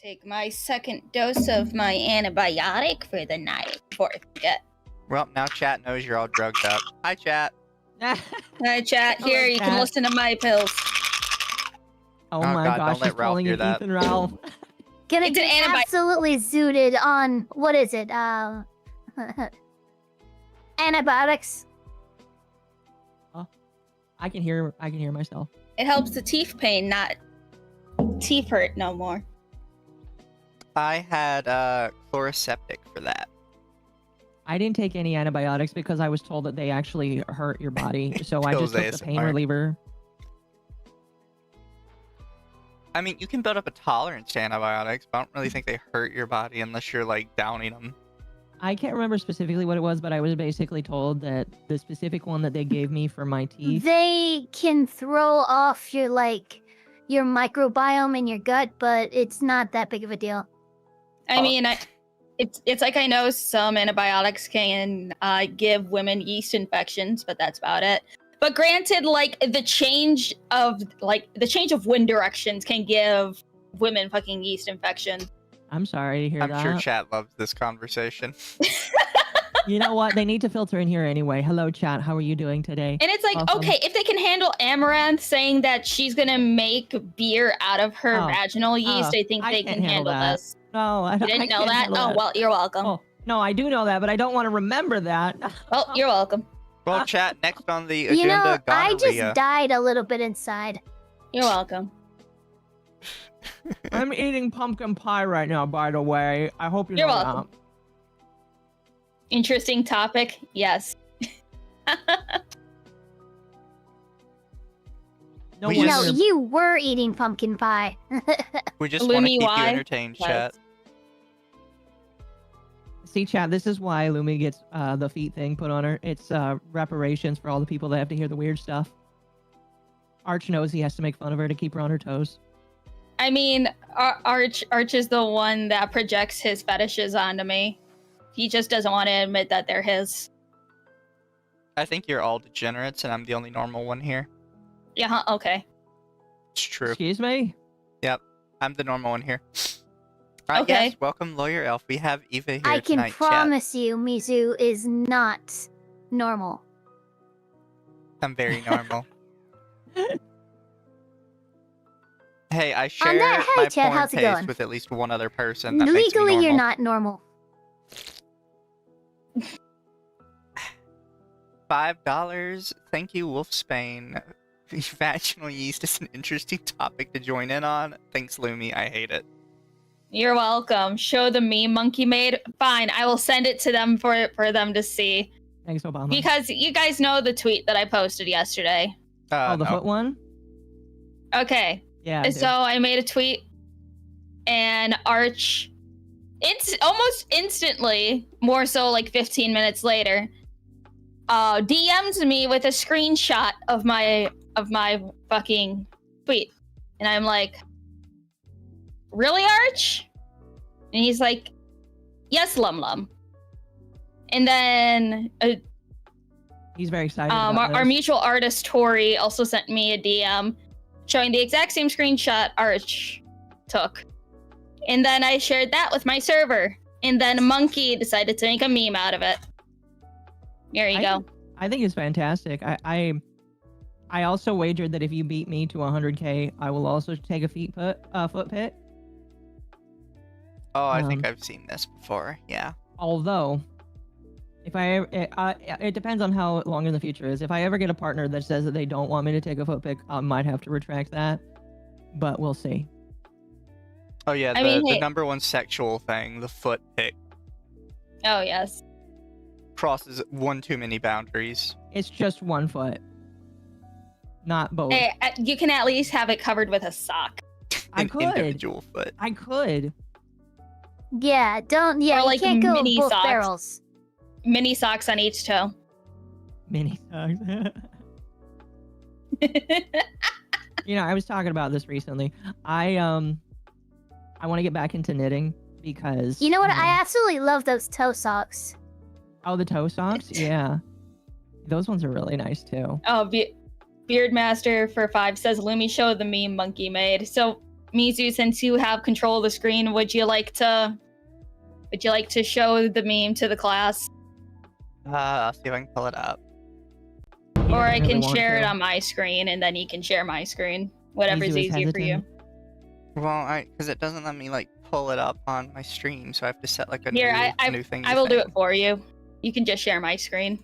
Take my second dose of my antibiotic for the night before I forget. Well, now chat knows you're all drugged up. Hi, chat. Hi, chat. Here, you can listen to my pills. Oh my God, gosh, don't let she's Ralph calling hear it that. Ethan Ralph. Gonna It's an get antibiotic. absolutely zooted on, what is it, antibiotics. I can hear myself. It helps the teeth pain, not teeth hurt no more. I had chloroseptic for that. I didn't take any antibiotics because I was told that they actually hurt your body, so I just took the pain ASMR. reliever. I mean, you can build up a tolerance to antibiotics, but I don't really think they hurt your body unless you're, like, downing them. I can't remember specifically what it was, but I was basically told that the specific one that they gave me for my teeth. They can throw off your microbiome in your gut, but it's not that big of a deal. I mean, it's like I know some antibiotics can give women yeast infections, but that's about it. But granted, like the change of wind directions can give women fucking yeast infections. I'm sorry to hear I'm that. sure chat loves this conversation. You know what? They need to filter in here anyway. Hello, chat. How are you doing today? And it's like, Awesome. okay, if they can handle Amaranth saying that she's gonna make beer out of her Oh. vaginal yeast, I think I they can't can handle that. this. No, I You don't. didn't know that? Oh, well, you're welcome. Oh, no, I do know that, but I don't want to remember that. Well, you're welcome. Well, chat, next on the agenda, You know, I gonorrhea. just died a little bit inside. You're welcome. I'm eating pumpkin pie right now, by the way. I hope You're know welcome. Interesting topic. Yes. that. No We wonder- No, just- you were eating pumpkin pie. We just want to Lumi, keep you why? entertained, Yes. chat. See, chat, this is why Lumi gets the feet thing put on her. It's reparations for all the people that have to hear the weird stuff. Arch knows he has to make fun of her to keep her on her toes. I mean, Arch is the one that projects his fetishes onto me. He just doesn't want to admit that they're his. I think you're all degenerates, and I'm the only normal one here. Yeah, huh, okay. It's true. Excuse me? I'm the normal one here. Alright, Okay. yes, welcome, Lawyer Elf. We have Eva here I can tonight, promise you, Mizu is not normal. chat. I'm very normal. Hey, I share that, hey, my Chad, porn how's it taste going? with at least one other person. That makes me Legally, you're normal. not normal. $5. Thank you, Wolfsbane. Vaginal yeast is an interesting topic to join in on. Thanks, Lumi. I hate it. You're welcome. Show the meme Monkey made. Fine, I will send it to them for them to see. Thanks, Obama. Because you guys know the tweet that I posted yesterday. oh, the No. foot one? Okay, Yeah. I so did. I made a tweet, and Arch, it's almost instantly, more so like 15 minutes later, DMs me with a screenshot of my fucking tweet, and I'm like, really, Arch? And he's like, yes, LumLum. And then He's very excited about our this. mutual artist Tori also sent me a DM showing the exact same screenshot Arch took. And then I shared that with my server. And then Monkey decided to make a meme out of it. There you go. I think it's fantastic. I also wagered that if you beat me to 100k, I will also take a foot pic. Oh, I think Um, I've seen this before. Yeah. Although, if it depends on how long in the future is. If I ever get a partner that says that they don't want me to take a foot pic, I might have to retract that. But we'll see. Oh, yeah, I mean, the hey- number one sexual thing, the foot pic, Oh, yes. crosses one too many boundaries. It's just 1 foot, not both. Hey, you can at least have it covered with a sock. I An could. individual foot. I could. Yeah, Or you like can't go mini both socks. barrels. Mini socks on each toe. Mini socks. You know, I was talking about this recently. I want to get back into knitting because You know what? I absolutely love those toe socks. oh, the toe socks, yeah, those ones are really nice too. Oh, Beardmaster for 5 says Lumi showed the meme Monkey made. So Mizu, since you have control of the screen, would you like to show the meme to the class? I'll see if I can pull it up. He Or I doesn't really can want share it to. on my screen, and then you can share my screen. Whatever's Mizu is easier for you. hesitant. Well, because it doesn't let me like pull it up on my stream, so I have to set like a Here, new thing. I will do it for you. You can just share my screen.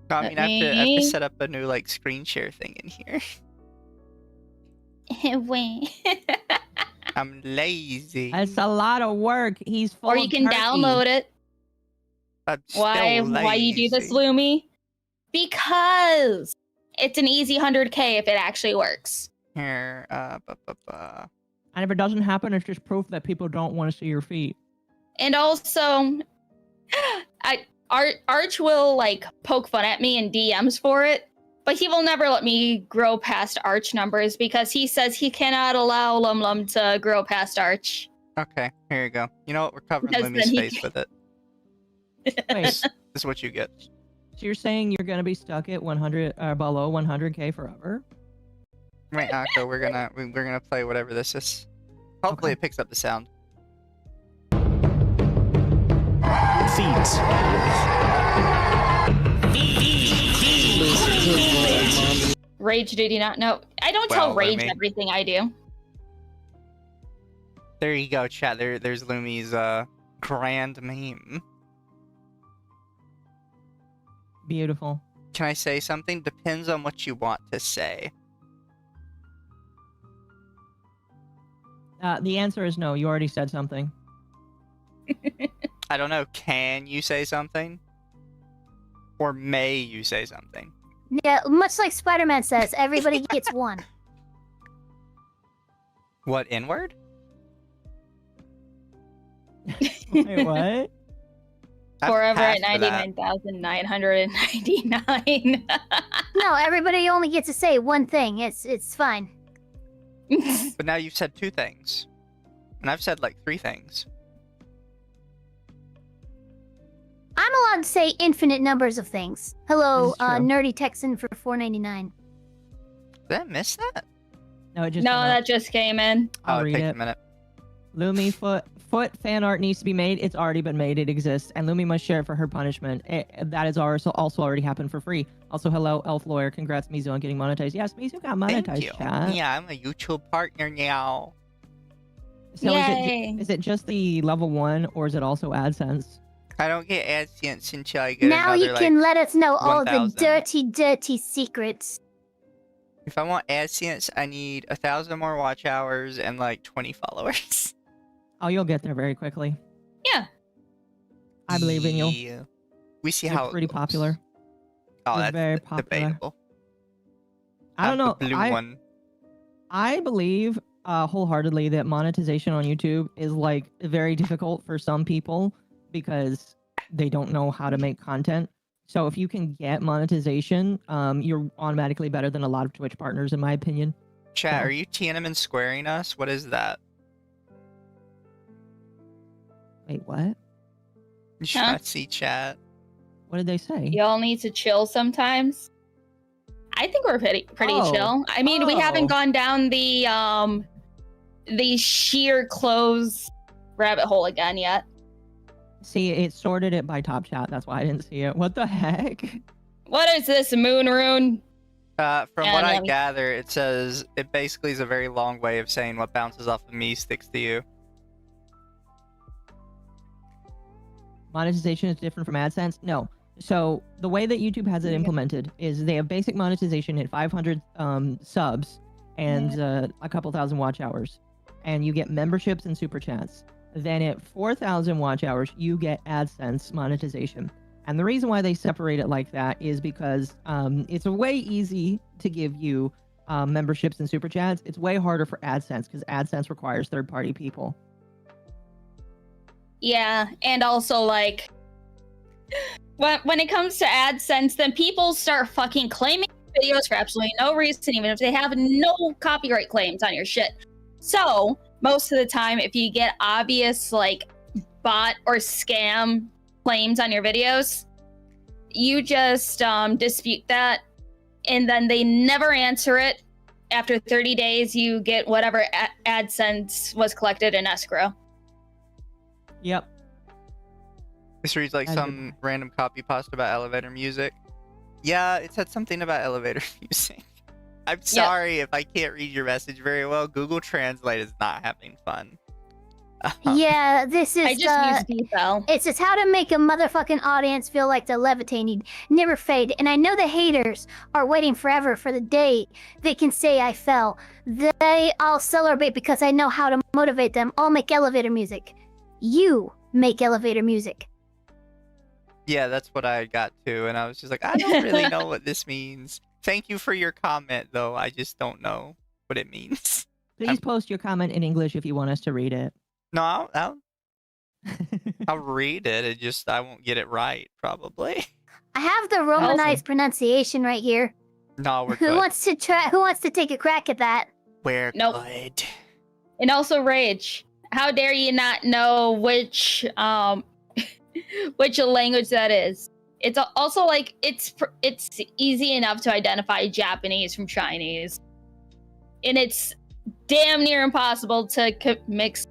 No, I mean, I have to set up a new like screen share thing in here. Wait. I'm lazy. It's a lot of work. He's full Or of you can turkey. download it. I'm still Why you do this, lazy. Lumi? Because it's an easy 100K if it actually works. Here, And if it doesn't happen, it's just proof that people don't want to see your feet. And also, Arch will like poke fun at me in DMs for it, but he will never let me grow past Arch numbers because he says he cannot allow LumLum to grow past Arch. Okay, here you go. You know what? We're covering Because Lumi's then he face can- with it. Wait, This is what you get. so you're saying you're gonna be stuck at 100 below 100K forever? Right, Occo, we're gonna play whatever this is. Hopefully Okay. it picks up the sound. Rage, did you not know? I don't Well, tell Rage Lumi. everything I do. There you go, chat. There's Lumi's grand meme. Beautiful. Can I say something? Depends on what you want to say. The answer is no. You already said something. I don't know. Can you say something? Or may you say something? Yeah, much like Spider-Man says, everybody gets one. What, N-word? Wait, what? I've Forever at passed for that. 99,999. No, everybody only gets to say one thing. It's fine. But now you've said 2 things. And I've said like 3 things. I'm allowed to say infinite numbers of things. Hello, This is true. Nerdy Texan for $4.99. Did I miss that? No, it just No, came out. that just came in. I'll it read takes it. a minute. Lumi foot fan art needs to be made. It's already been made. It exists, and Lumi must share it for her punishment. That is also already happened for free. Also, hello, Elf Lawyer. Congrats, Mizu, on getting monetized. Yes, Mizu got Thank monetized. you. Chat. Yeah, I'm a YouTube partner now. So Yay. is it just the level 1, or is it also AdSense? I don't get AdSense until I get Now another, you can like, let us know all the 1,000. dirty, dirty secrets. if I want AdSense, I need 1,000 more watch hours and like 20 followers. Oh, you'll get there very quickly. Yeah. I believe in you. Yeah. We see You're how it pretty goes. popular. Oh, You're that's very popular. debatable. I don't I'm know. the blue one. I believe wholeheartedly that monetization on YouTube is like very difficult for some people because they don't know how to make content. So if you can get monetization, you're automatically better than a lot of Twitch partners, in my opinion. Chat, so- are you Tiananmen squaring us? What is that? Wait, what? You should Huh? not see chat. What did they say? Y'all need to chill sometimes. I think we're pretty Oh. chill. I mean, we Oh. haven't gone down the sheer close rabbit hole again yet. See, it sorted it by top chat. That's why I didn't see it. What the heck? What is this, moon rune? From Yeah, what I let me- gather, it says it basically is a very long way of saying what bounces off of me sticks to you. Monetization is different from AdSense? No. So the way that YouTube has it implemented is they have basic monetization at 500 subs and a couple thousand watch hours, and you get memberships and super chats. Then at 4,000 watch hours, you get AdSense monetization. And the reason why they separate it like that is because it's a way easy to give you memberships and super chats. It's way harder for AdSense because AdSense requires third-party people. Yeah, and also like when it comes to AdSense, then people start fucking claiming videos for absolutely no reason, even if they have no copyright claims on your shit. So most of the time, if you get obvious like bot or scam claims on your videos, you just dispute that, and then they never answer it, after 30 days, you get whatever AdSense was collected in escrow. Yep. This reads like some random copy pasta about elevator music. Yeah, it said something about elevator music. I'm sorry if I can't read your message very well. Google Translate is not having fun. Yeah, this is. I just use DFL. It's just how to make a motherfucking audience feel like they're levitating, never fade. And I know the haters are waiting forever for the day they can say I fell. They all celebrate because I know how to motivate them. I'll make elevator music. You make elevator music. Yeah, that's what I got to, and I was just like, I don't really know what this means. Thank you for your comment, though. I just don't know what it means. Please post your comment in English if you want us to read it. No, I'll read it. It just I won't get it right, probably. I have the Romanized pronunciation right here. No, we're Who good. wants to try? Who wants to take a crack at that? We're Nope. good. And also Rage. How dare you not know which which language that is? It's also like it's easy enough to identify Japanese from Chinese, and it's damn near impossible to mix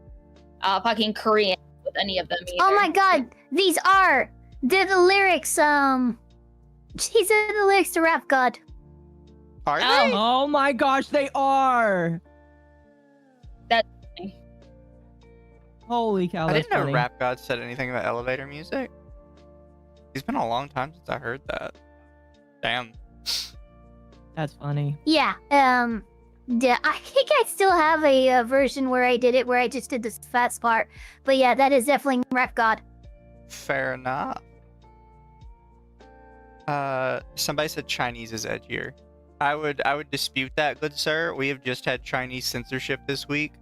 fucking Korean with any of them either. Oh my god, they're the lyrics. These are the lyrics to Rap God. Are Oh. they? Oh my gosh, they are! That's Holy cow, I that's didn't know funny. Rap God said anything about elevator music. It's been a long time since I heard that. Damn. That's funny. Yeah. Yeah, I think I still have a version where I did it, where I just did this fast part. But yeah, that is definitely Rap God. Fair enough. Somebody said Chinese is edgier. I would dispute that, good sir. We have just had Chinese censorship this week.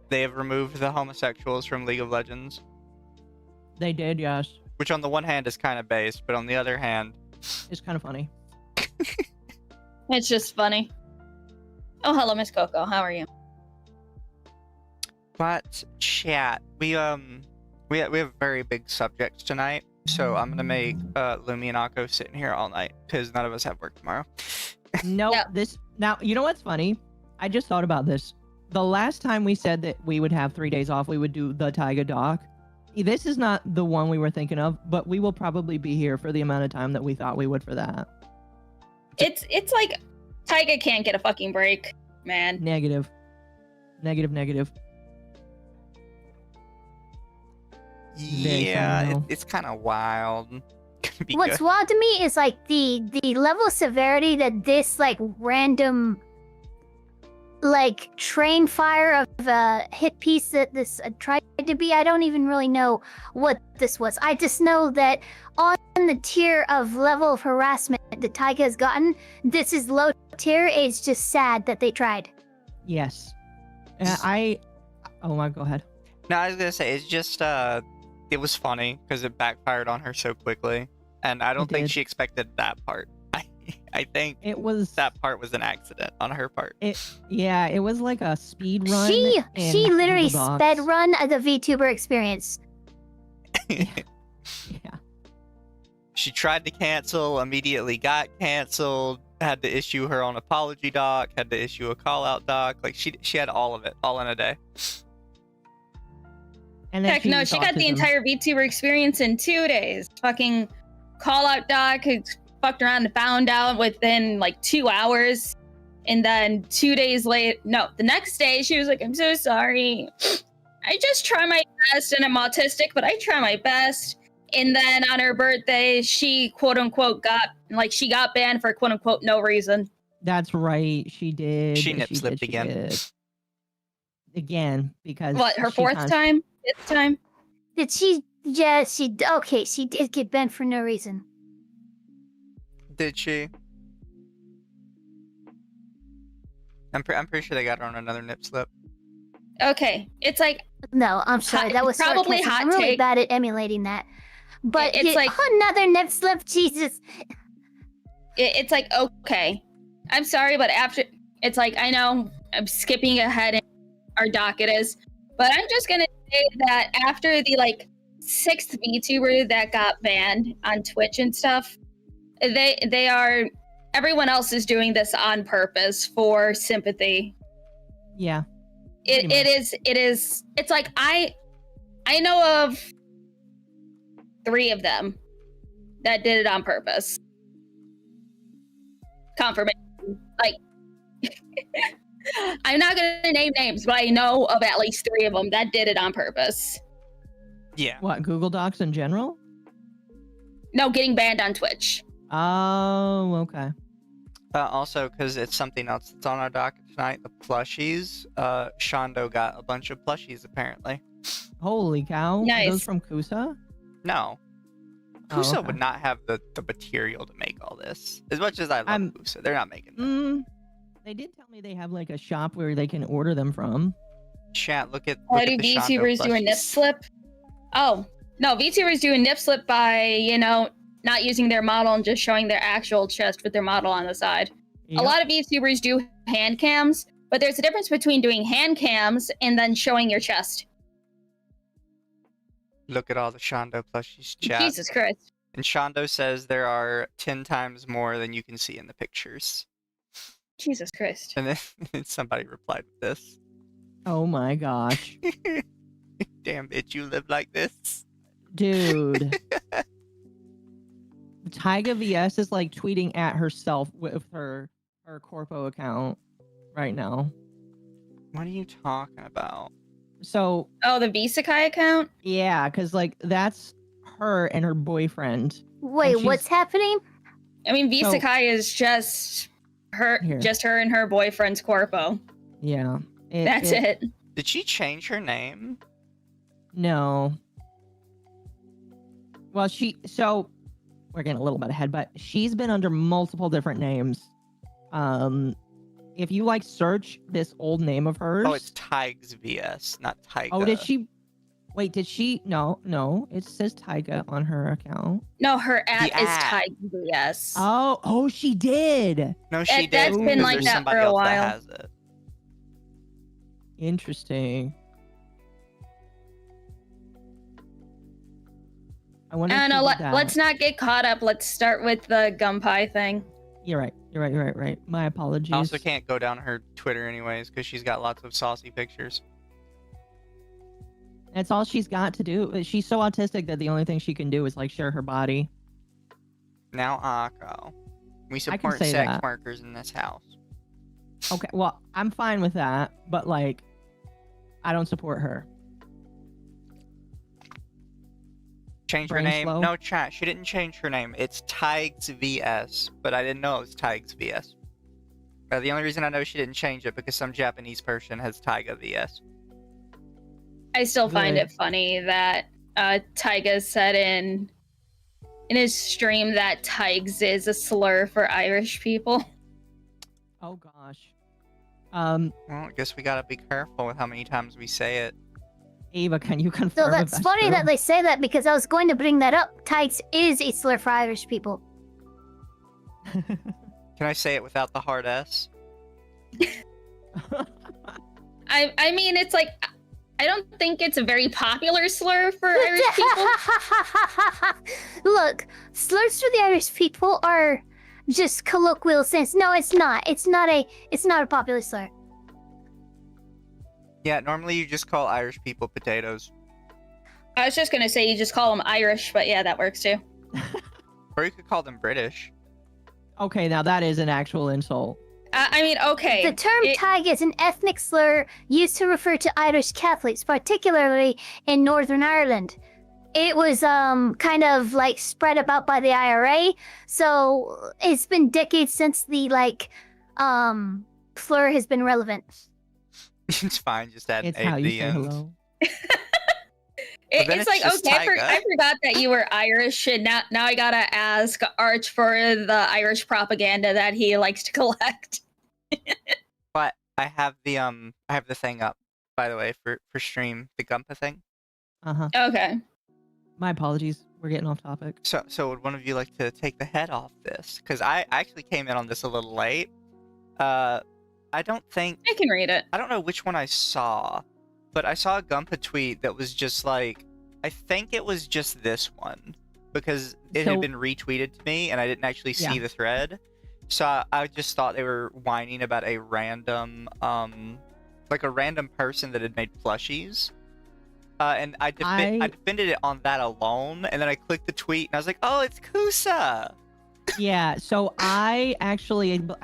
They have removed the homosexuals from League of Legends, They did, yes. which on the one hand is kind of based, but on the other hand, It's kind of funny. It's just funny. Oh, hello, Miss Coco. How are you? but chat, we have very big subjects tonight, so I'm gonna make Lumi and Occo sit in here all night because none of us have work tomorrow. No, No. Now, you know what's funny? I just thought about this. The last time we said that we would have 3 days off, we would do the Taiga doc. This is not the one we were thinking of, but we will probably be here for the amount of time that we thought we would for that. It's like Taiga can't get a fucking break, man. Negative. Negative. Very Yeah, funny, though. it's kind of wild. Gonna be What's good. wild to me is like the level of severity that this like random like train fire of a hit piece that this tried to be. I don't even really know what this was. I just know that on the tier of level of harassment that Taiga has gotten, this is low tier. It's just sad that they tried. Yes. Oh my, go ahead. No, I was gonna say it's just it was funny because it backfired on her so quickly, and I don't It think did. she expected that part. I think It was that part was an accident on her part. Yeah, it was like a speed run. She in literally Google Docs. sped run the VTuber experience. Yeah. She tried to cancel, immediately got canceled, had to issue her own apology doc, had to issue a call out doc. Like she had all of it, all in a day. And then Heck no, she got the autism. entire VTuber experience in 2 days. Fucking call out doc who fucked around and found out within like 2 hours. And then 2 days later, no, the next day she was like, I'm so sorry. I just try my best and I'm autistic, but I try my best. And then on her birthday, she quote unquote got banned for quote unquote no reason. That's right. She did. She nip slipped again. did. Again, because What, her she fourth con- time? Fifth time? Did she? Yeah, she did get banned for no reason. Did she? I'm pretty sure they got her on another nip slip. Okay. It's like, No, I'm sorry. That was Probably sarcasm. hot I'm really take. bad at emulating that. But It's like- another nip slip. Jesus. it's like, okay, I'm sorry, but after, it's like, I know I'm skipping ahead in our docket is, but I'm just gonna say that after the like 6th VTuber that got banned on Twitch and stuff, they are everyone else is doing this on purpose for sympathy. Yeah. It's like I know of 3 of them that did it on purpose. Confirmation. Like, I'm not gonna name names, but I know of at least 3 of them that did it on purpose. Yeah. What, Google Docs in general? No, getting banned on Twitch. Oh, okay. Also, because it's something else that's on our docket tonight, the plushies. Shondo got a bunch of plushies, apparently. Holy cow. Nice. Those from Kusa? No. Oh, Kusa okay. would not have the material to make all this. As much as I love Kusa, they're not making them. They did tell me they have like a shop where they can order them from. Chat, look at Why the do Shondo VTubers do a nip plushies. slip? Oh, no, VTubers do a nip slip by, not using their model and just showing their actual chest with their model on the side. Yep. A lot of VTubers do hand cams, but there's a difference between doing hand cams and then showing your chest. Look at all the Shondo plushies, chat. Jesus Christ. And Shondo says there are 10 times more than you can see in the pictures. Jesus Christ. And then somebody replied with this. Oh my gosh. Damn bitch, you live like this? Dude. TaigaVS is like tweeting at herself with her Corpo account right now. What are you talking about? So Oh, the Visakai account? yeah, because like that's her and her boyfriend. Wait, she's- what's happening? I mean, Visakai is just her and her boyfriend's corpo. Yeah. That's it. Did she change her name? No. Well, so we're getting a little bit ahead, but she's been under multiple different names. If you like search this old name of hers. Oh, it's TaigaVS, not Taiga. Oh, did she? Wait, did she? No. It says Taiga on her account. No, her at The is at. TaigaVS. Oh, she did. No, she did. That's been because like there's that somebody for a else while. that has it. Interesting. I wonder. I if don't she know. did that. Let's not get caught up. Let's start with the Gumpai thing. You're right. My apologies. I also can't go down her Twitter anyways because she's got lots of saucy pictures. That's all she's got to do. She's so autistic that the only thing she can do is like share her body. Now, Occo. We can support say sex that. workers in this house. Okay, well, I'm fine with that, but like, I don't support her. Change her Brain name? slow? No, chat. She didn't change her name. It's TaigaVS, but I didn't know it was TaigaVS. The only reason I know she didn't change it because some Japanese person has TaigaVS. I still find Good. it funny that Taiga said in his stream that Taigs is a slur for Irish people. Oh gosh. Well, I guess we gotta be careful with how many times we say it. Ava, can you confirm? So if that's funny true? that they say that because I was going to bring that up. Tights is a slur for Irish people. Can I say it without the hard S? I mean, it's like, I don't think it's a very popular slur for Irish people. Look, slurs for the Irish people are just colloquial sense. No, it's not. It's not a popular slur. Yeah, normally you just call Irish people potatoes. I was just gonna say you just call them Irish, but yeah, that works too. Or you could call them British. Okay, now that is an actual insult. I mean, okay. The term Taiga is an ethnic slur used to refer to Irish Catholics, particularly in Northern Ireland. It was kind of like spread about by the IRA, so it's been decades since the slur has been relevant. It's fine, just add an It's A how at you the say end. hello. But then It's it's like, just okay, Taiga. I forgot that you were Irish, and now I gotta ask Arch for the Irish propaganda that he likes to collect. But I have the thing up, by the way, for stream, the Gumpa thing. Uh-huh. Okay. My apologies. We're getting off topic. So would one of you like to take the head off this? Because I actually came in on this a little late. I don't think I can read it. I don't know which one I saw, but I saw a Gumpa tweet that was just like, I think it was just this one because it So- had been retweeted to me and I didn't actually see Yeah. the thread. So I just thought they were whining about a random, like a random person that had made plushies. And I defended it on that alone, and then I clicked the tweet, and I was like, oh, it's Kusa! Yeah, so I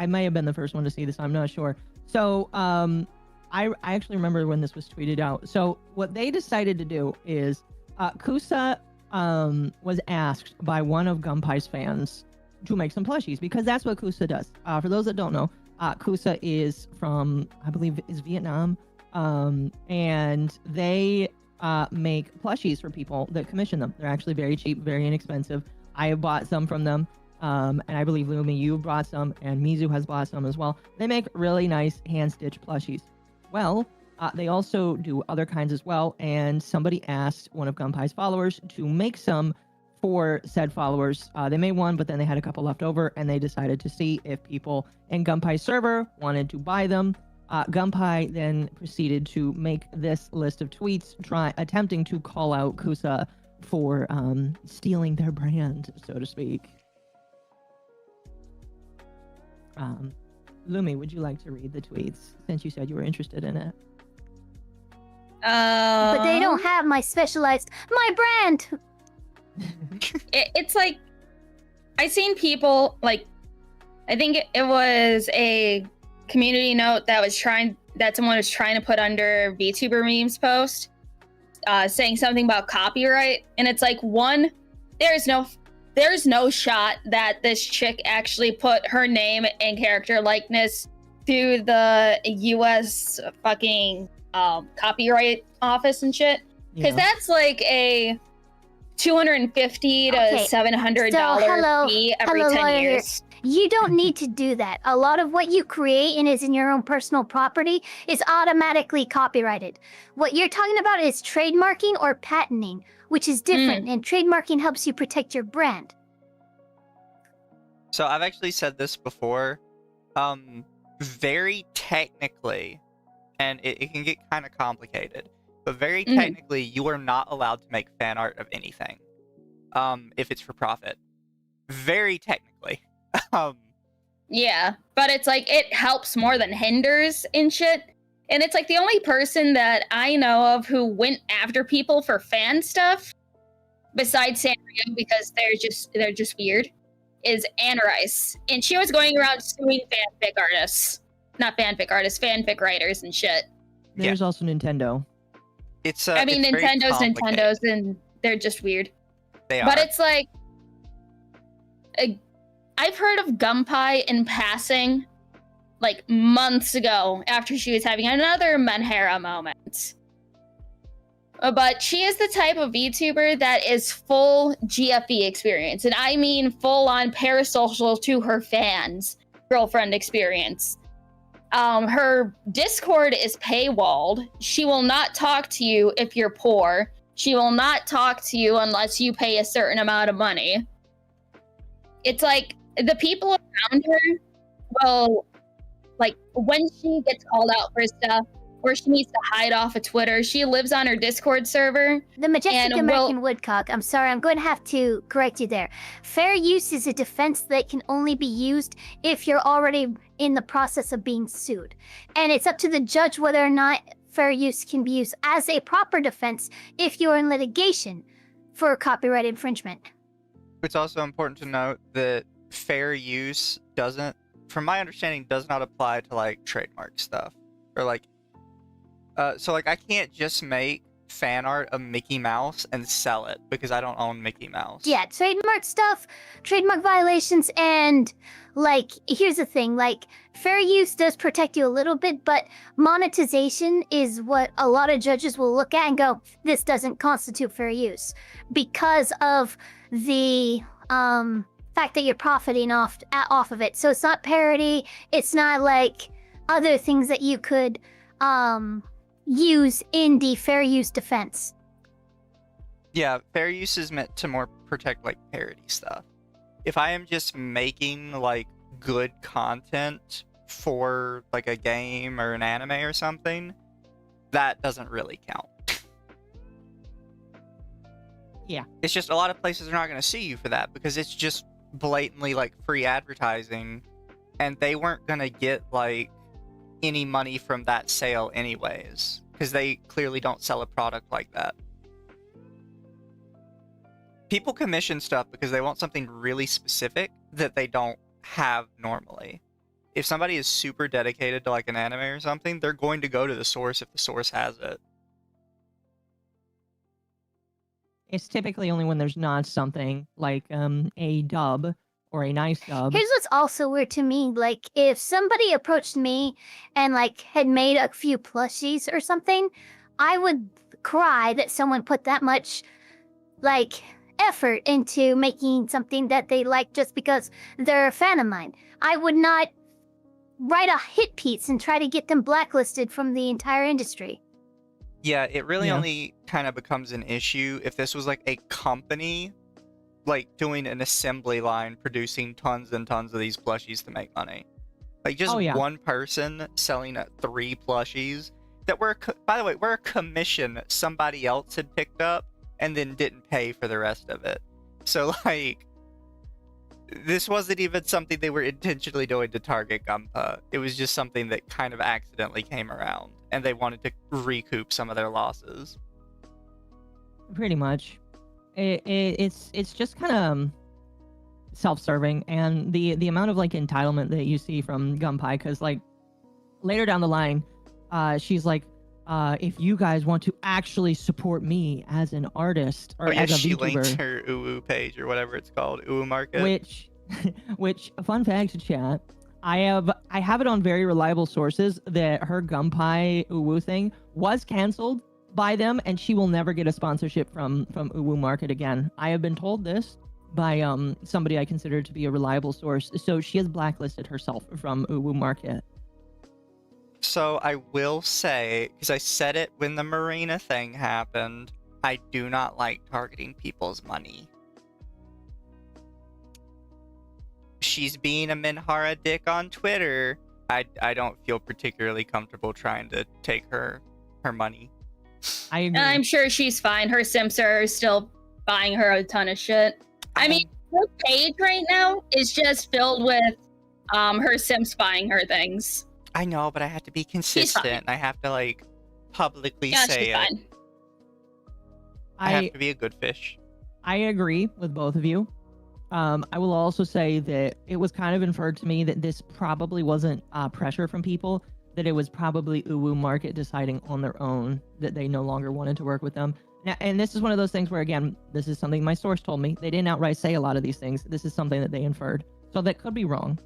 may have been the first one to see this, I'm not sure. So, I actually remember when this was tweeted out. So what they decided to do is, Kusa, was asked by one of Gumpai's fans to make some plushies, because that's what Kusa does. For those that don't know, Kusa is from, I believe, is Vietnam, and they make plushies for people that commission them. They're actually very cheap, very inexpensive. I have bought some from them, and I believe, Lumi, you bought some, and Mizu has bought some as well. They make really nice hand-stitched plushies. Well, they also do other kinds as well, and somebody asked one of Gumpai's followers to make some for said followers. They made one, but then they had a couple left over, and they decided to see if people in Gumpai's server wanted to buy them. Gumpai then proceeded to make this list of tweets attempting to call out Kusa for stealing their brand, so to speak. Lumi, would you like to read the tweets, since you said you were interested in it? But they don't have my brand! It's like, I seen people, like, I think it was a community note that someone was trying to put under VTuber memes post, saying something about copyright, and it's like, one, there's no shot that this chick actually put her name and character likeness to the US fucking copyright office and shit, because that's like a $250 to $700 fee every 10 years. You don't need to do that. A lot of what you create and is in your own personal property is automatically copyrighted. What you're talking about is trademarking or patenting, which is different, and trademarking helps you protect your brand. So I've actually said this before. Very technically, and it can get kind of complicated, but very technically, you are not allowed to make fan art of anything, if it's for profit. Very technically. Yeah, but it's like, it helps more than hinders and shit. And it's like, the only person that I know of who went after people for fan stuff, besides Sanrio, because they're just weird, is Anarice. And she was going around suing fanfic artists. Not fanfic artists, fanfic writers and shit. There's also Nintendo. I mean, Nintendo's, and they're just weird. They are. But it's like, I've heard of Gumpai in passing, like months ago, after she was having another Menhera moment. But she is the type of VTuber that is full GFE experience, and I mean full-on parasocial to her fans girlfriend experience. Her Discord is paywalled. She will not talk to you if you're poor. She will not talk to you unless you pay a certain amount of money. It's like, the people around her will, like, when she gets called out for stuff, or she needs to hide off of Twitter, she lives on her Discord server. The Majestic American Woodcock, I'm sorry, I'm going to have to correct you there. Fair use is a defense that can only be used if you're already in the process of being sued. And it's up to the judge whether or not fair use can be used as a proper defense if you're in litigation for copyright infringement. It's also important to note that fair use from my understanding, does not apply to, like, trademark stuff. Or, like, so, like, I can't just make fan art of Mickey Mouse and sell it because I don't own Mickey Mouse. Yeah, trademark stuff, trademark violations, and, like, here's the thing, like, fair use does protect you a little bit, but monetization is what a lot of judges will look at and go, this doesn't constitute fair use, because of the, fact that you're profiting off of it. So it's not parody, it's not like other things that you could use in the fair use defense. Yeah, fair use is meant to more protect, like, parody stuff. If I am just making, like, good content for, like, a game or an anime or something, that doesn't really count. Yeah. It's just a lot of places are not going to see you for that because it's just blatantly, like, free advertising and they weren't gonna get like any money from that sale anyways, because they clearly don't sell a product like that. People commission stuff because they want something really specific that they don't have normally. If somebody is super dedicated to like an anime or something, they're going to go to the source if the source has it. It's typically only when there's not something like a dub or a nice dub. Here's what's also weird to me. Like, if somebody approached me and, like, had made a few plushies or something, I would cry that someone put that much, like, effort into making something that they like just because they're a fan of mine. I would not write a hit piece and try to get them blacklisted from the entire industry. Yeah, it really Yeah. only kind of becomes an issue if this was like a company, like doing an assembly line, producing tons and tons of these plushies to make money. Like just Oh, yeah. one person selling 3 plushies that were, by the way, were a commission somebody else had picked up and then didn't pay for the rest of it. So like, this wasn't even something they were intentionally doing to target Gumpa. It was just something that kind of accidentally came around, and they wanted to recoup some of their losses. Pretty much. It's just kind of self-serving, and the amount of like entitlement that you see from Gumpai, because like later down the line, she's like, if you guys want to actually support me as an artist or Oh yeah, as a she linked VTuber, her Uwu page or whatever it's called, Uwu Market. which fun fact, chat, I have it on very reliable sources that her Gumpai Uwu thing was canceled by them, and she will never get a sponsorship from Uwu Market again. I have been told this by somebody I consider to be a reliable source. So she has blacklisted herself from Uwu Market. So I will say, because I said it when the Marina thing happened, I do not like targeting people's money. She's being a Minhara dick on Twitter. I don't feel particularly comfortable trying to take her money. I agree. I'm sure she's fine. Her Sims are still buying her a ton of shit. I mean, her page right now is just filled with her Sims buying her things. I know, but I have to be consistent. I have to like publicly Yeah, say she's it. fine. I have to be a good fish. I agree with both of you. I will also say that it was kind of inferred to me that this probably wasn't pressure from people, that it was probably Uwu Market deciding on their own that they no longer wanted to work with them. Now, and this is one of those things where, again, this is something my source told me. They didn't outright say a lot of these things. This is something that they inferred. So that could be wrong.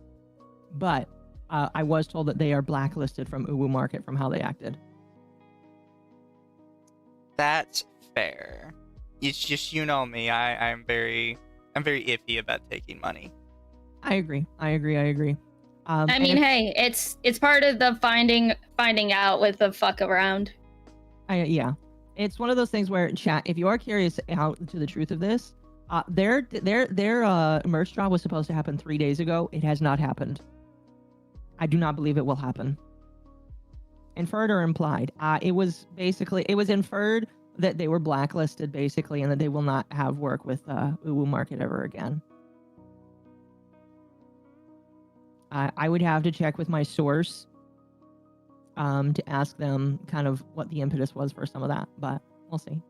But I was told that they are blacklisted from Uwu Market from how they acted. That's fair. It's just, you know me, I'm very iffy about taking money. I agree. I mean, Hey, it's part of the finding out with the fuck around. yeah, it's one of those things where, chat, if you are curious out to the truth of this, their merch drop was supposed to happen 3 days ago. It has not happened. I do not believe it will happen. Inferred or implied. It was inferred that they were blacklisted, basically, and that they will not have work with Uwu Market ever again. I would have to check with my source to ask them kind of what the impetus was for some of that, but we'll see.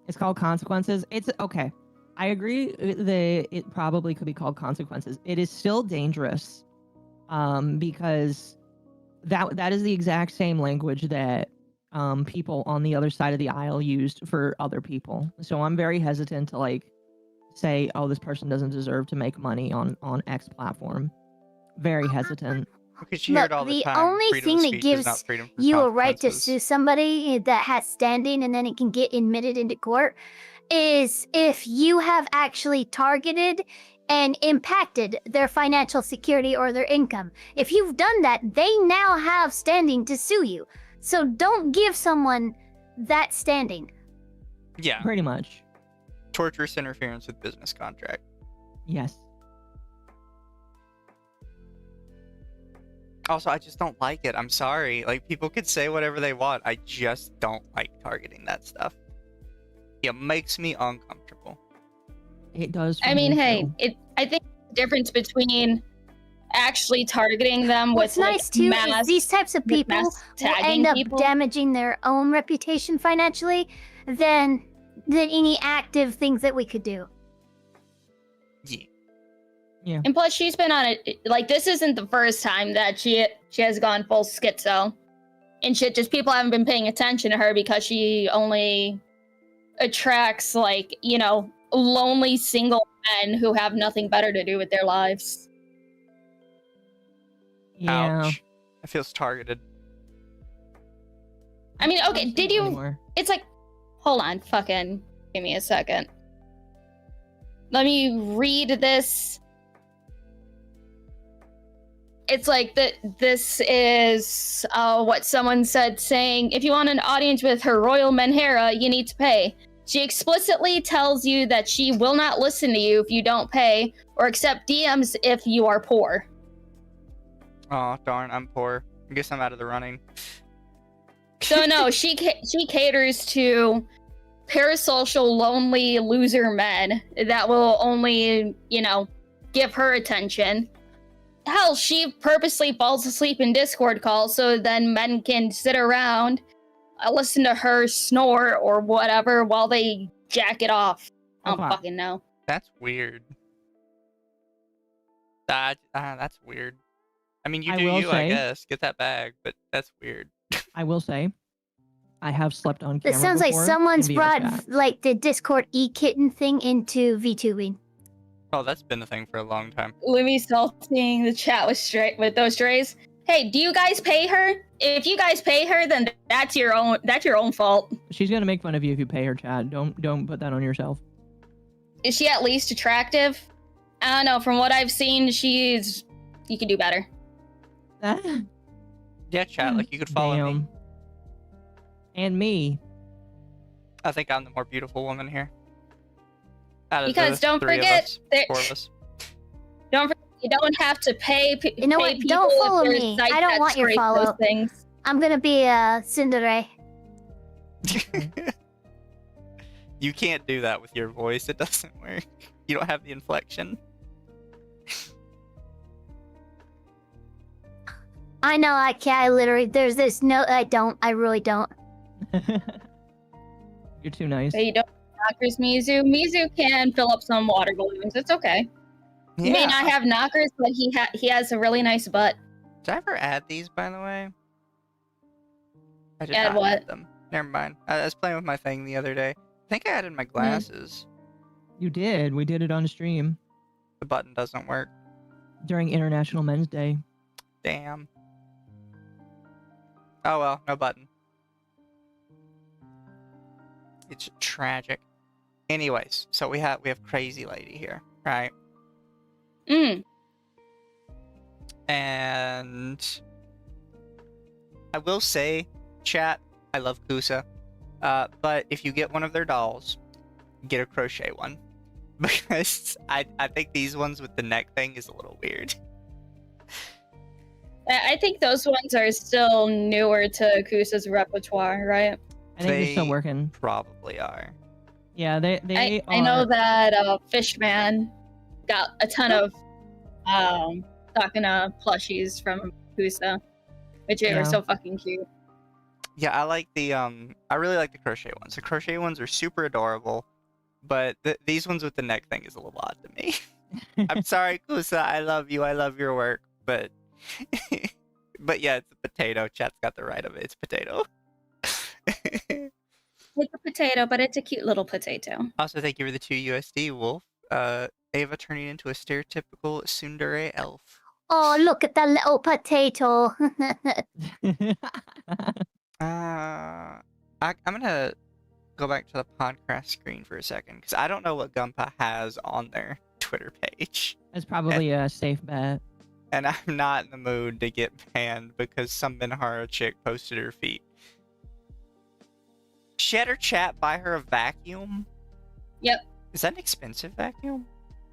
It's called Consequences. It's okay. I agree that it probably could be called Consequences. It is still dangerous because that is the exact same language that people on the other side of the aisle used for other people. So I'm very hesitant to like say, oh, this person doesn't deserve to make money on X platform. Very hesitant. Because you hear it all the the time. only freedom thing of that speech is gives not freedom from you a right to consequences. sue somebody that has standing and then it can get admitted into court is if you have actually targeted and impacted their financial security or their income. If you've done that, they now have standing to sue you. So don't give someone that standing. Yeah, Pretty much. torturous interference with business contract. Yes. Also, I just don't like it. I'm sorry. Like, people could say whatever they want. I just don't like targeting that stuff. It makes me uncomfortable. It does. I mean, hey, I think the difference between actually targeting them What's with nice like too mass, is these types of with people mass will tagging end up people. damaging their own reputation financially than any active things that we could do. Yeah. And plus, she's been on it. Like, this isn't the first time that she has gone full schizo and shit. Just people haven't been paying attention to her because she only attracts, like, you know, lonely single men who have nothing better to do with their lives. Yeah. Ouch. It feels targeted. I mean, okay, did you? Anymore. It's like, hold on, fucking, give me a second. Let me read this. It's like this is what someone said, saying, if you want an audience with her royal menhera, you need to pay. She explicitly tells you that she will not listen to you if you don't pay or accept DMs if you are poor. Oh, darn, I'm poor. I guess I'm out of the running. So no, she caters to parasocial, lonely loser men that will only, you know, give her attention. Hell, she purposely falls asleep in Discord calls so then men can sit around, listen to her snore or whatever while they jack it off. I don't Okay. fucking know. That's weird. That's weird. I mean, you I do will you, I say- guess. Get that bag, but that's weird. I will say, I have slept on It camera sounds like before someone's in VR brought chat. like the Discord e-kitten thing into VTubing. Oh, that's been a thing for a long time. Lumi's salting the chat with those strays. Hey, do you guys pay her? If you guys pay her, then that's your own fault. She's gonna make fun of you if you pay her, Chad. Don't put that on yourself. Is she at least attractive? I don't know. From what I've seen, you can do better. Yeah, chat, like you could follow me. Damn. And me. I think I'm the more beautiful woman here. Out of Because the don't three of forget, us, there- four of us. Don't forget, you don't have to pay. You know pay what? Don't people if follow there's me. sites I don't that want your scrape follow. those things. I'm gonna be a Cinderella. You can't do that with your voice. It doesn't work. You don't have the inflection. I know I can't. I literally, there's this. No, I don't. I really don't. You're too nice. So you don't have knockers, Mizu. Mizu can fill up some water balloons. It's okay. He may not have knockers, but he has a really nice butt. Did I ever add these, by the way? I did Add not what? add them. Never mind. I was playing with my thing the other day. I think I added my glasses. You did. We did it on stream The button doesn't work. during International Men's Day. Damn. Oh well, no button. It's tragic. Anyways, so we have Crazy Lady here, right? And I will say, chat, I love Kusa. But if you get one of their dolls, get a crochet one. Because I think these ones with the neck thing is a little weird. I think those ones are still newer to Kusa's repertoire, right? I think they're still They- working. Probably are. Yeah, they I know are- that Fishman got a ton of talking plushies from Kusa, which Yeah. are so fucking cute. Yeah, I like the I really like the crochet ones. The crochet ones are super adorable, but these ones with the neck thing is a little odd to me. I'm sorry, Kusa. I love you. I love your work, but but yeah, it's a potato. Chat's got the right of it. It's potato. It's a potato, but it's a cute little potato. Also, thank you for the 2 USD, Wolf. Ava turning into a stereotypical tsundere elf. Oh, look at that little potato. I'm gonna go back to the podcast screen for a second because I don't know what Gumpa has on their Twitter page, That's probably a safe bet. and I'm not in the mood to get banned because some Minhara chick posted her feet. She had her chat buy her a vacuum. Yep. Is that an expensive vacuum?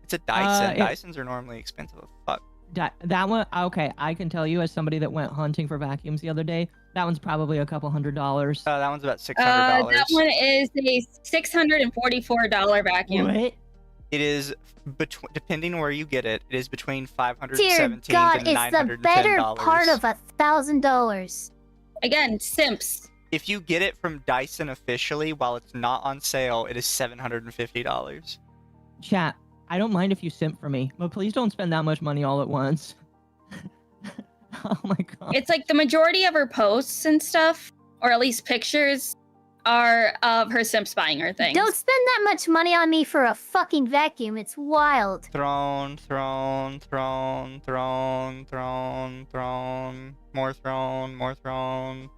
It's a Dyson. it- Dysons are normally expensive as fuck. That one, okay, I can tell you as somebody that went hunting for vacuums the other day, that one's probably a couple $100. That one's about $600. That one is a $644 vacuum. What? It is depending where you get it. It is between $517 Dear God, and it's $910. the better part of $1,000. Again, simps. If you get it from Dyson officially while it's not on sale, it is $750. Chat, I don't mind if you simp for me, but please don't spend that much money all at once. Oh my god. It's like the majority of her posts and stuff, or at least pictures, are of her simps buying her things. Don't spend that much money on me for a fucking vacuum. It's wild. Throne, throne, throne, throne, throne, throne, more throne, more throne.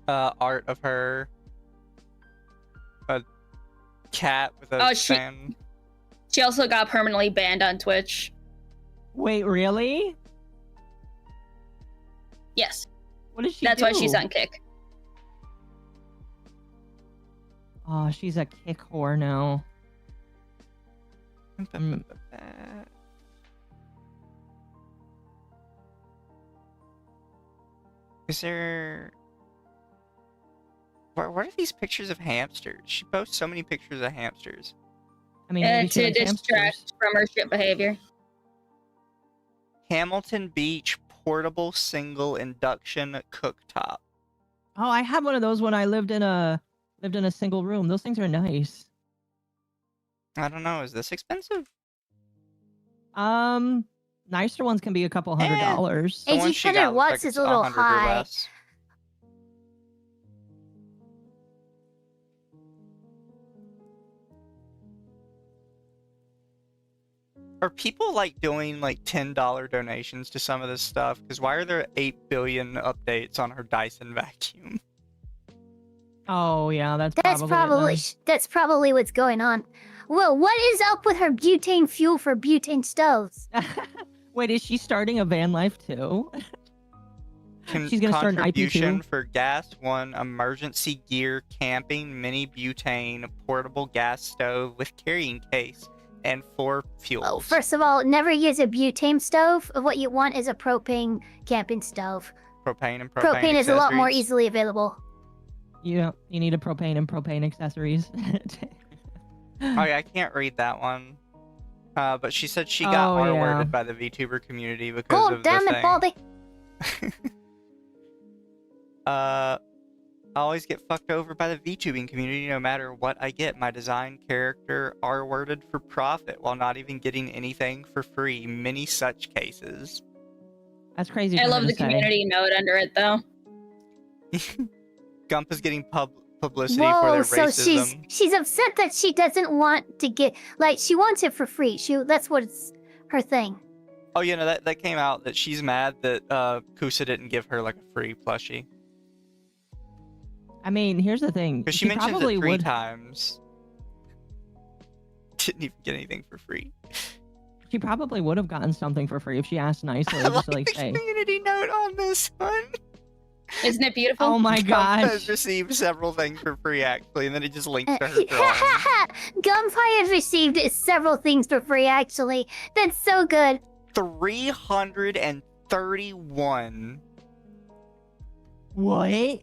Art of her. A cat with a fan. She also got permanently banned on Twitch. Wait, really? Yes. What did she That's do? why she's on Kick. Oh, she's a kick whore now. Is there... What are these pictures of hamsters? She posts so many pictures of hamsters. I mean, maybe she To likes distract hamsters. from her shit behavior. Hamilton Beach portable single induction cooktop. Oh, I had one of those when I lived in a single room. Those things are nice. I don't know. Is this expensive? Nicer ones can be a couple $100. The one she got 1800 looks watts like is it's a little 100 or high. less. Are people like doing like $10 donations to some of this stuff? Because why are there 8 billion updates on her Dyson vacuum? Oh yeah, that's That's probably what's going on. Well, what is up with her butane fuel for butane stoves? Wait, is she starting a van life too? She's gonna start an Contribution IP2. for gas 1, emergency gear, camping, mini butane, portable gas stove with carrying case, and 4 fuels. Oh, first of all, never use a butane stove. What you want is a propane camping stove. Propane and propane Propane is a lot more accessories. easily available. You need a propane and propane accessories. Oh yeah, I can't read that one. But she said she got Oh, yeah. R-worded by the VTuber community because God of damn the it, thing. Baldy. I always get fucked over by the VTubing community no matter what I get. My design character R-worded for profit while not even getting anything for free. Many such cases. That's crazy. I for her love to the say. community note under it, though. Gumpa's getting publicity for Whoa, their so racism. she's upset that she doesn't want to get, like, she wants it for free. That's what it's her thing. Oh, you know, that came out that she's mad that Kusa didn't give her like a free plushie. I mean, here's the thing. Because she mentions probably it 3 would. times. Didn't even get anything for free. She probably would have gotten something for free if she asked nicely. I Just like to, like the say, community note on this one. Isn't it beautiful? "Oh my Gump has gosh, received several things for free, actually, and then it just links to her drawing. Gumpai has received several things for free, actually. That's so good. 331. what?"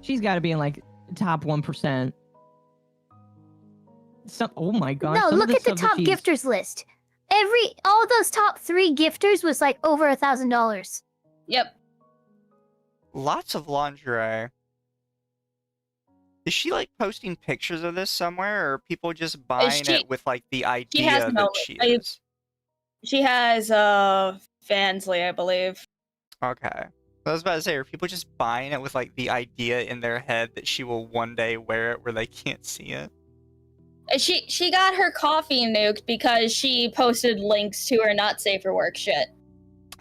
She's got to be in like top 1%. Oh my gosh. No, some of look at the stuff that top she's- gifters list. All those top 3 gifters was like over $1,000. Yep. Lots of lingerie. Is she like posting pictures of this somewhere, or are people just buying she- it with like the idea has that no- she I- is? She has Fansly, I believe. Okay. I was about to say, are people just buying it with like the idea in their head that she will one day wear it where they can't see it? She got her coffee nuked because she posted links to her not safe for work shit.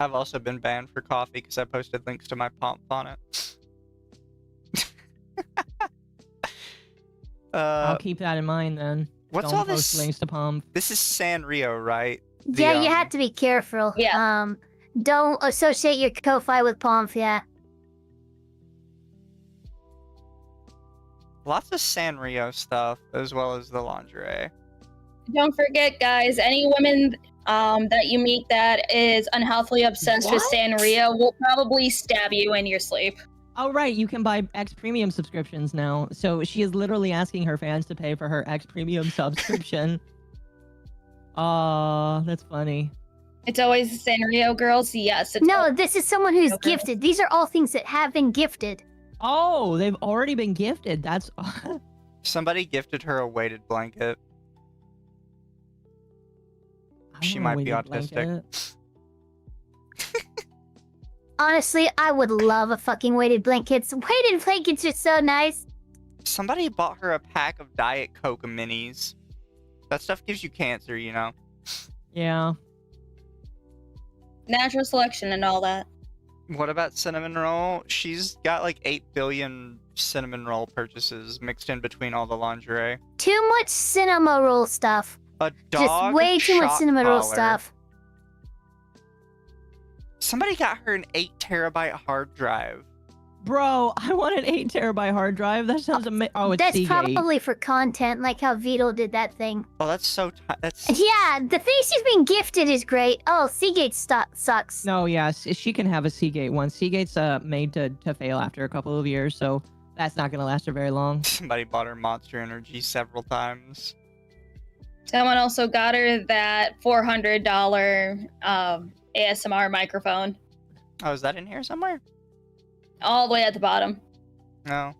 I've also been banned for coffee because I posted links to my pomp on it. I'll keep that in mind then. What's Don't all post this? links to Palm. This is Sanrio, right? The, Yeah, you have to be careful. Yeah. Don't associate your Ko-Fi with Pomf, yeah. Lots of Sanrio stuff, as well as the lingerie. Don't forget, guys, any women that you meet that is unhealthily obsessed with What? Sanrio will probably stab you in your sleep. Oh, right. You can buy X Premium subscriptions now. So she is literally asking her fans to pay for her X Premium subscription. Oh, that's funny. It's always the scenario girls. Yes. It's No, this is someone who's Okay. gifted. These are all things that have been gifted. Oh, they've already been gifted. That's. Somebody gifted her a weighted blanket. She might be autistic. Honestly, I would love a fucking weighted blankets. Weighted blankets are so nice. Somebody bought her a pack of Diet Coke minis. That stuff gives you cancer, you know? Yeah. natural selection and all that. What about cinnamon roll? She's got like 8 billion cinnamon roll purchases mixed in between all the lingerie. Too much cinema roll stuff. A dog Just way too much shock cinema roll collar. stuff. Somebody got her an 8 terabyte hard drive. Bro, I want an 8 terabyte hard drive. That sounds amazing. Oh, it's That's Seagate. probably for content, like how Vito did that thing. Oh, that's so. That's. Yeah, the thing she's been gifted is great. Oh, Seagate sucks. No, yes, she can have a Seagate one. Seagate's made to fail after a couple of years, so that's not gonna last her very long. Somebody bought her Monster Energy several times. Someone also got her that $400 ASMR microphone, Oh, is that in here somewhere? all the way at the bottom. No.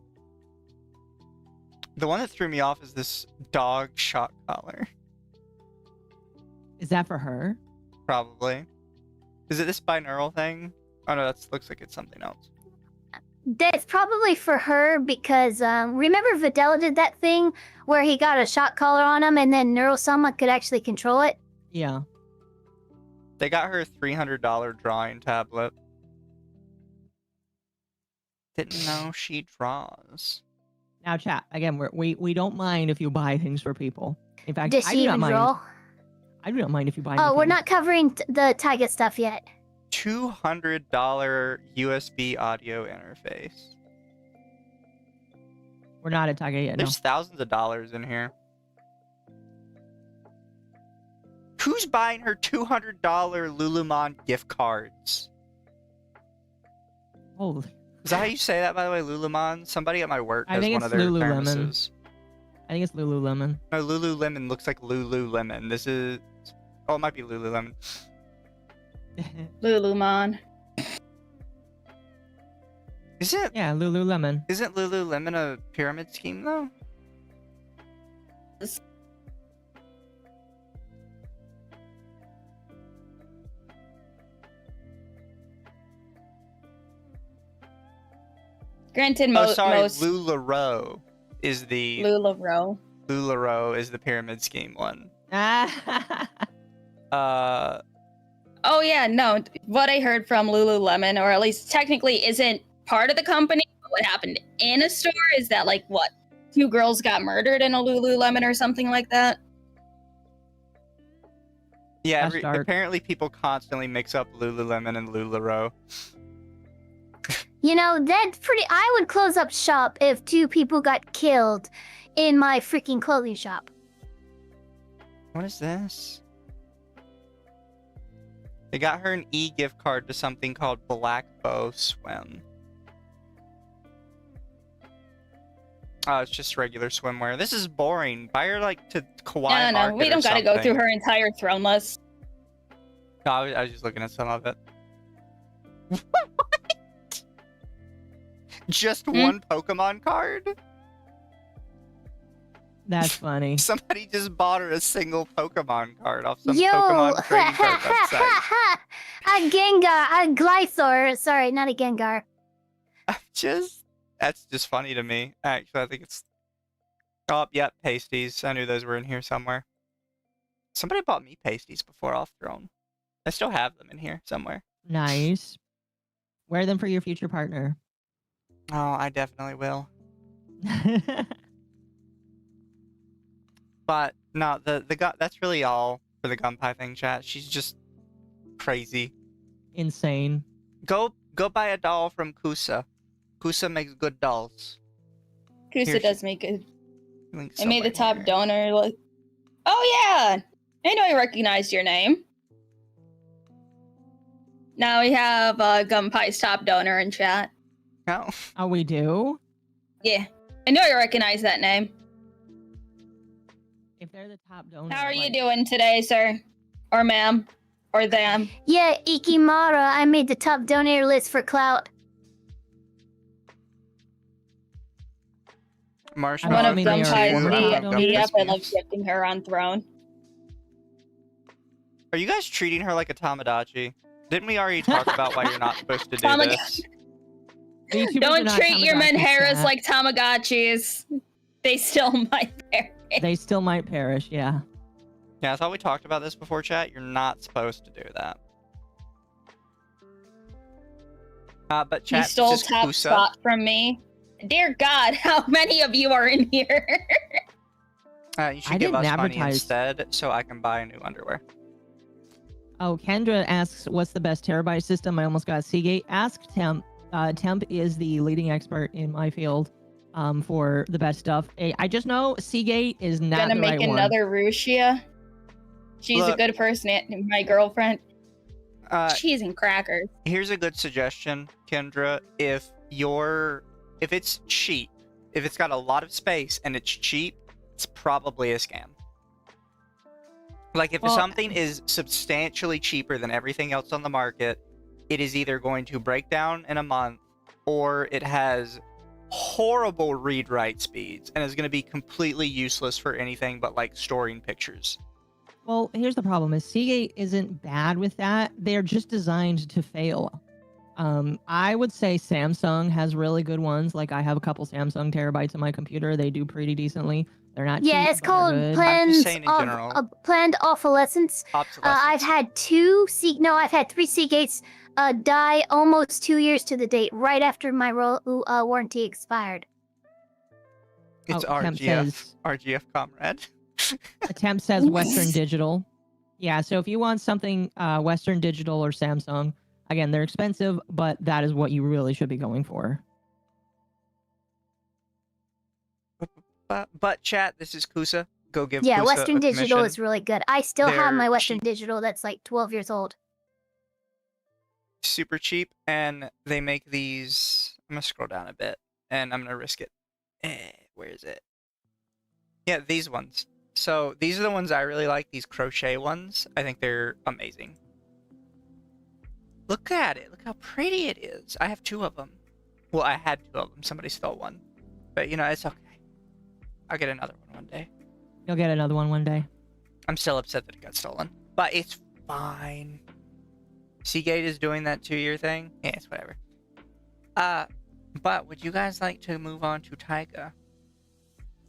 The one that threw me off is this dog shock collar. Is that for her? Probably. Is it this binaural thing? Oh no, that looks like it's something else. That's probably for her because remember Videla did that thing where he got a shot collar on him and then Neurosoma could actually control it? Yeah. They got her a $300 drawing tablet. Didn't know she draws. Now, chat again. We don't mind if you buy things for people. In fact, Does I she do not even mind. roll? I do not mind if you buy. Oh, we're anything. not covering the Taiga stuff yet. $200 USB audio interface. We're not at Tiga yet. No. There's thousands of dollars in here. Who's buying her $200 LumLum gift cards? Holy. Is that how you say that, by the way, Lululemon? Somebody at my work I has think one it's of their Lululemon. thermoses. I think it's Lululemon. No, Lululemon looks like Lululemon. This is... Oh, it might be Lululemon. Lululemon. Is it? Yeah, Lululemon. Isn't Lululemon a pyramid scheme, though? Granted, Oh, sorry, most LuLaRoe is the... LuLaRoe. LuLaRoe is the pyramid scheme one. Ah. Oh yeah, no. What I heard from Lululemon, or at least technically isn't part of the company, but what happened in a store is that like what, 2 girls got murdered in a Lululemon or something like that. Yeah, That's dark. apparently people constantly mix up Lululemon and LuLaRoe. You know, that's pretty... I would close up shop if 2 people got killed in my freaking clothing shop. What is this? They got her an e-gift card to something called Black Bow Swim. Oh, it's just regular swimwear. This is boring. Buy her like to Kawaii No, Market we or don't gotta go something. through her entire throne list. No, I was just looking at some of it. What? Just one Pokemon card? That's funny. Somebody just bought her a single Pokemon card off some Yo! Pokemon trading card website. A Gengar, a Glysaur. Sorry, not a Gengar. That's just funny to me. Actually, I think it's... Oh, yep, pasties. I knew those were in here somewhere. Somebody bought me pasties before off Throne. I still have them in here somewhere. Nice. Wear them for your future partner. Oh, I definitely will. But no, that's really all for the Gumpai thing, chat. She's just crazy. Insane. Go buy a doll from Kusa. Kusa makes good dolls. Kusa Here, does make it. Link I made the somewhere top here. donor. Like, oh yeah, I know I recognized your name. Now we have Gumpai's top donor in chat. No. Oh, we do? Yeah. I know you recognize that name. If they're the top donor. How are you like- doing today, sir? Or ma'am? Or them? Yeah, Ikimara, I made the top donator list for Clout. Marshmallow. One of mean, they are Gumpai's former top donors. DF. I love gifting her on throne. Are you guys treating her like a Tamagotchi? Didn't we already talk about why you're not supposed to do this? YouTubers are Don't not treat your Tamagotchis, Menheras chat. like Tamagotchis. They still might perish. They still might perish, yeah. Yeah, I thought we talked about this before, chat. You're not supposed to do that. But You chat, stole this is top Kusa. spot from me. Dear God, how many of you are in here? You should I give us didn't money advertise. instead, so I can buy new underwear. Oh, Kendra asks, what's the best terabyte system? I almost got Seagate. Ask Temp. Temp is the leading expert in my field for the best stuff. I just know Seagate is not Gonna the make right one. another Rushia. She's a Look. good person, my girlfriend. Uh, Cheese and crackers. Here's a good suggestion, Kendra. If it's cheap, if it's got a lot of space and it's cheap, it's probably a scam. Like if Well- something is substantially cheaper than everything else on the market, it is either going to break down in a month or it has horrible read-write speeds and is going to be completely useless for anything but like storing pictures. Well, here's the problem: is Seagate isn't bad with that. They're just designed to fail. I would say Samsung has really good ones. Like I have a couple Samsung terabytes on my computer. They do pretty decently. They're not Yeah, cheap, it's but they're called good. I'm just saying in general. planned obsolescence. Obsolescence. I've had I've had 3 Seagates die almost 2 years to the date, right after my warranty expired. It's Temp RGF. says, RGF comrade. Temp says Western Digital. Yeah, so if you want something Western Digital or Samsung, again, they're expensive, but that is what you really should be going for. But chat, this is Kusa. Go give Yeah, Kusa Western a Digital commission. is really good. I still have my They're Western cheap. Digital that's like 12 years old. Super cheap, and they make these. I'm gonna scroll down a bit, and I'm gonna risk it. Where is it? Yeah, these ones. So these are the ones I really like. These crochet ones. I think they're amazing. Look at it. Look how pretty it is. I have 2 of them. Well, I had 2 of them. Somebody stole one, but you know it's okay. I'll get another one day. You'll get another one day. I'm still upset that it got stolen, but it's fine. Seagate is doing that 2-year thing. Yeah, it's whatever. But would you guys like to move on to Taiga?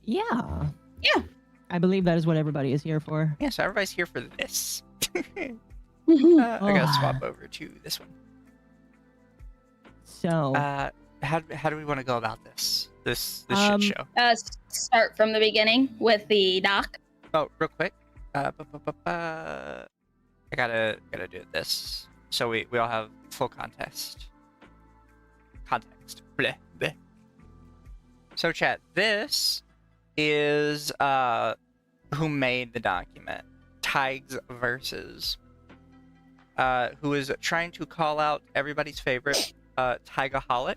Yeah. Yeah. I believe that is what everybody is here for. Yeah, so everybody's here for this. I gotta swap over to this one. So, How do we want to go about this? This Um, shit show. Start from the beginning with the doc. Oh, real quick. I gotta do this so we all have full context. Bleh, bleh. So chat, this is who made the document. TaigaVS, who is trying to call out everybody's favorite TaigaxHolic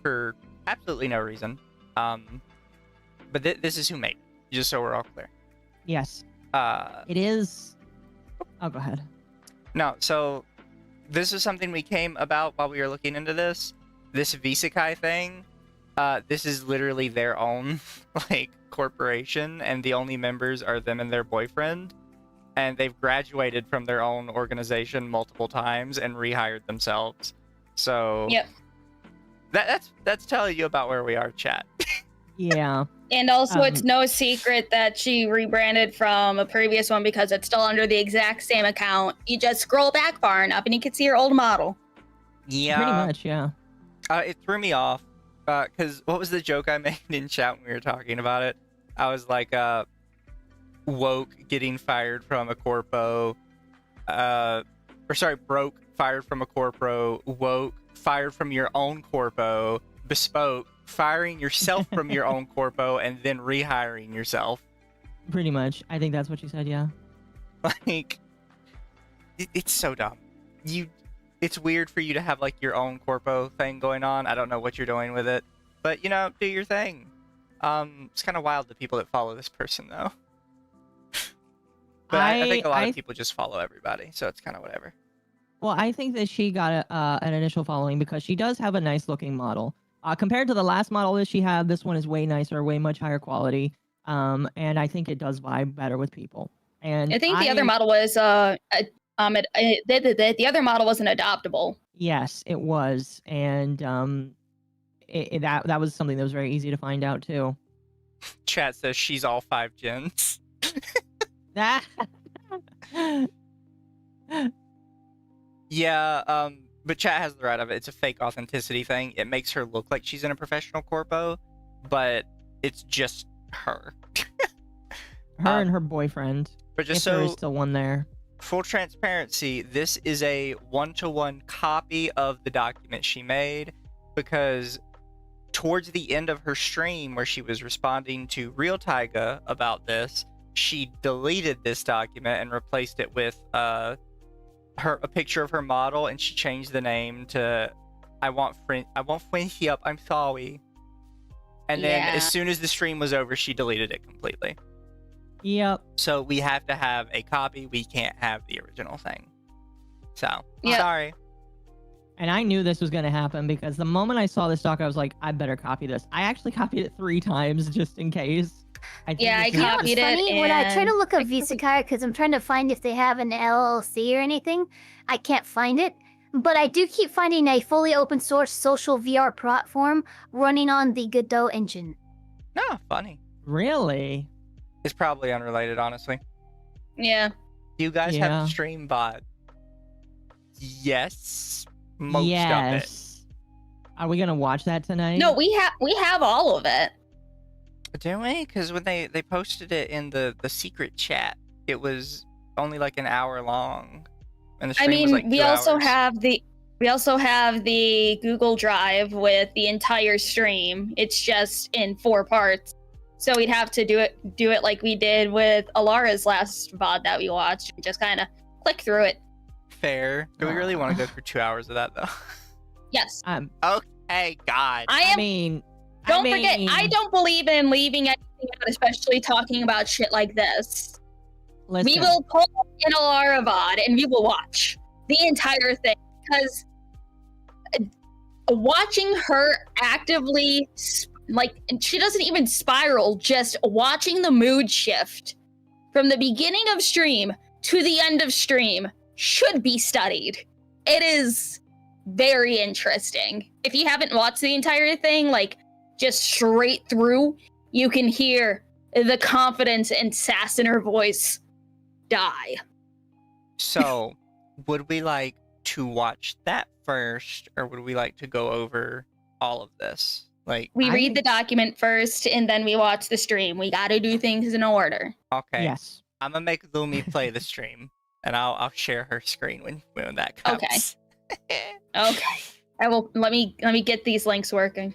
for absolutely no reason. But this is who made it, just so we're all clear. yes, Uh, it is. Oh, go ahead. No, so this is something we came about while we were looking into this. This Visakai thing, this is literally their own like corporation, and the only members are them and their boyfriend, and they've graduated from their own organization multiple times and rehired themselves. So Yep. that's telling you about where we are, chat. Yeah. And also, it's Um, no secret that she rebranded from a previous one because it's still under the exact same account. You just scroll back far enough and you can see your old model. Yeah, Pretty much, yeah. It threw me off because what was the joke I made in chat when we were talking about it? I was like, woke getting fired from a corpo, broke fired from a corpo, woke fired from your own corpo, bespoke firing yourself from your own corpo and then rehiring yourself. Pretty much. I think that's what you said, yeah. Like, it's so dumb. it's weird for you to have like your own corpo thing going on. I don't know what you're doing with it, but you know, do your thing. It's kind of wild the people that follow this person though. But I think a lot of people just follow everybody, so it's kind of whatever. Well, I think that she got an initial following because she does have a nice looking model. Compared to the last model that she had, this one is way nicer, way much higher quality. And I think it does vibe better with people. And I think the other model was the other model wasn't adoptable. Yes, it was, and that was something that was very easy to find out too. Chat says she's all 5 gens. That. Yeah, but chat has the right of it. It's a fake authenticity thing. It makes her look like she's in a professional corpo, but it's just her. Her and her boyfriend. But just if so there is still one there. Full transparency, this is a one-to-one copy of the document she made, because towards the end of her stream where she was responding to Real Taiga about this, she deleted this document and replaced it with a picture of her model, and she changed the name to I want friendship, I'm sorry. And then as soon as the stream was over, she deleted it completely. Yep. So we have to have a copy. We can't have the original thing. So, sorry. And I knew this was going to happen because the moment I saw this doc, I was like, I better copy this. I actually copied it 3 times just in case. I copied it. Funny? When I try to look up Vtuber, because I'm trying to find if they have an LLC or anything, I can't find it. But I do keep finding a fully open source social VR platform running on the Godot engine. No, funny. Really? It's probably unrelated, honestly. Yeah. Do you guys have stream VOD? Yes. Most of it. Are we gonna watch that tonight? No, we have all of it. Do we? Because when they posted it in the secret chat, it was only like an hour long, and the stream was like 2 we hours. also have the Google Drive with the entire stream. It's just in 4 parts, so we'd have to do it like we did with Alara's last VOD that we watched. Just kind of click through it. Fair. Do we really want to go through 2 hours of that though? Yes. Okay, God. Don't forget, I don't believe in leaving anything out, especially talking about shit like this. Listen. We will pull in Alara VOD and we will watch the entire thing, because watching her actively, she doesn't even spiral, just watching the mood shift from the beginning of stream to the end of stream should be studied. It is very interesting. If you haven't watched the entire thing, just straight through, you can hear the confidence and sass in her voice die. So, would we like to watch that first, or would we like to go over all of this? We read the document first, and then we watch the stream. We gotta do things in order. Okay. Yes. I'm gonna make Lumi play the stream, and I'll share her screen when that comes. Okay. Okay. I will. Let me get these links working.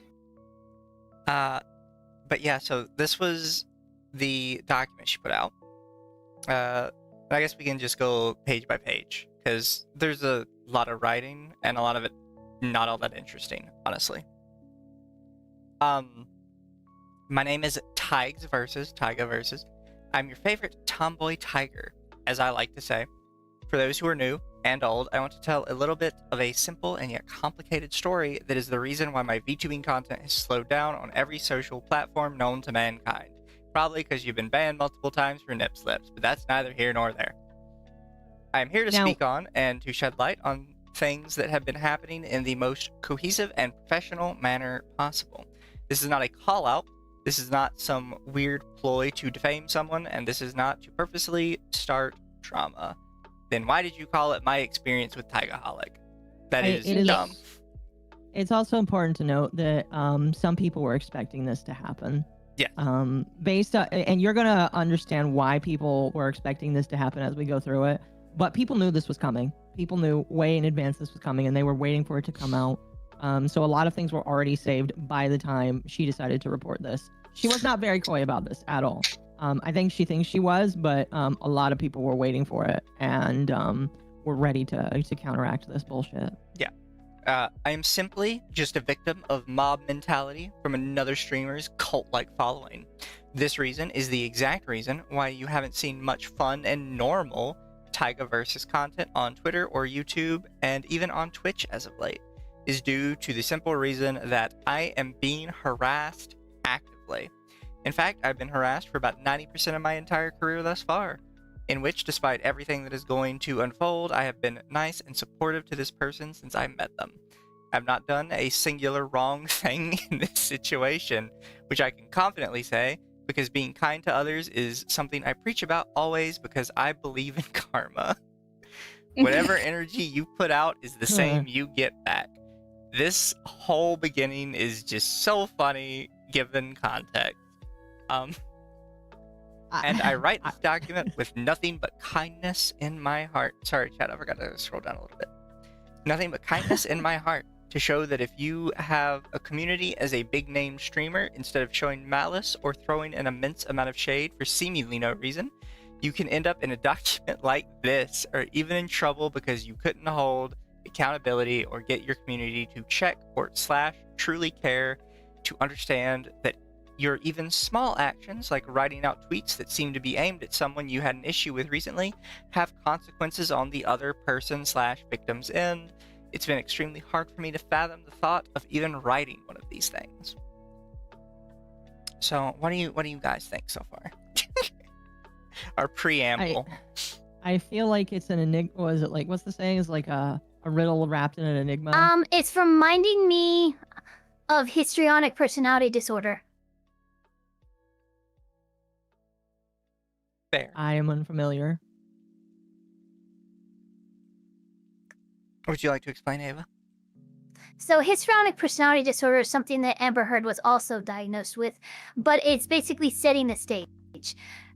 But yeah, so this was the document she put out. I guess we can just go page by page, because there's a lot of writing and a lot of it not all that interesting, honestly. My name is TaigaVS. I'm your favorite tomboy tiger, as I like to say. For those who are new and old, I want to tell a little bit of a simple and yet complicated story that is the reason why my VTubing content has slowed down on every social platform known to mankind. Probably because you've been banned multiple times for nip slips, but that's neither here nor there. I am here to speak on and to shed light on things that have been happening in the most cohesive and professional manner possible. This is not a call-out, this is not some weird ploy to defame someone, and this is not to purposely start drama. Then why did you call it my experience with TaigaxHolic? That is dumb. It's also important to note that some people were expecting this to happen. Yeah. Based on, and you're gonna understand why people were expecting this to happen as we go through it. But people knew this was coming. People knew way in advance this was coming, and they were waiting for it to come out. So a lot of things were already saved by the time she decided to report this. She was not very coy about this at all. I think she thinks she was, but a lot of people were waiting for it. And we're ready to counteract this bullshit. I am simply just a victim of mob mentality from another streamer's cult-like following. This reason is the exact reason why you haven't seen much fun and normal Taiga versus content on Twitter or YouTube, and even on Twitch as of late, is due to the simple reason that I am being harassed actively. In fact, I've been harassed for about 90% of my entire career thus far, in which, despite everything that is going to unfold, I have been nice and supportive to this person since I met them. I've not done a singular wrong thing in this situation, which I can confidently say, because being kind to others is something I preach about always, because I believe in karma. Whatever energy you put out is the same you get back. This whole beginning is just so funny, given context. And I write this document with nothing but kindness in my heart. Sorry, chat, I forgot to scroll down a little bit. Nothing but kindness in my heart to show that if you have a community as a big name streamer, instead of showing malice or throwing an immense amount of shade for seemingly no reason, you can end up in a document like this, or even in trouble because you couldn't hold accountability or get your community to check or / truly care to understand that your even small actions, like writing out tweets that seem to be aimed at someone you had an issue with recently, have consequences on the other person / victim's end. It's been extremely hard for me to fathom the thought of even writing one of these things. So, what do you guys think so far? Our preamble. I feel like it's an enigma. Was it like, what's the saying? Is like a riddle wrapped in an enigma. It's reminding me of histrionic personality disorder. Fair. I am unfamiliar. Would you like to explain, Ava? So histrionic personality disorder is something that Amber Heard was also diagnosed with, but it's basically setting the stage.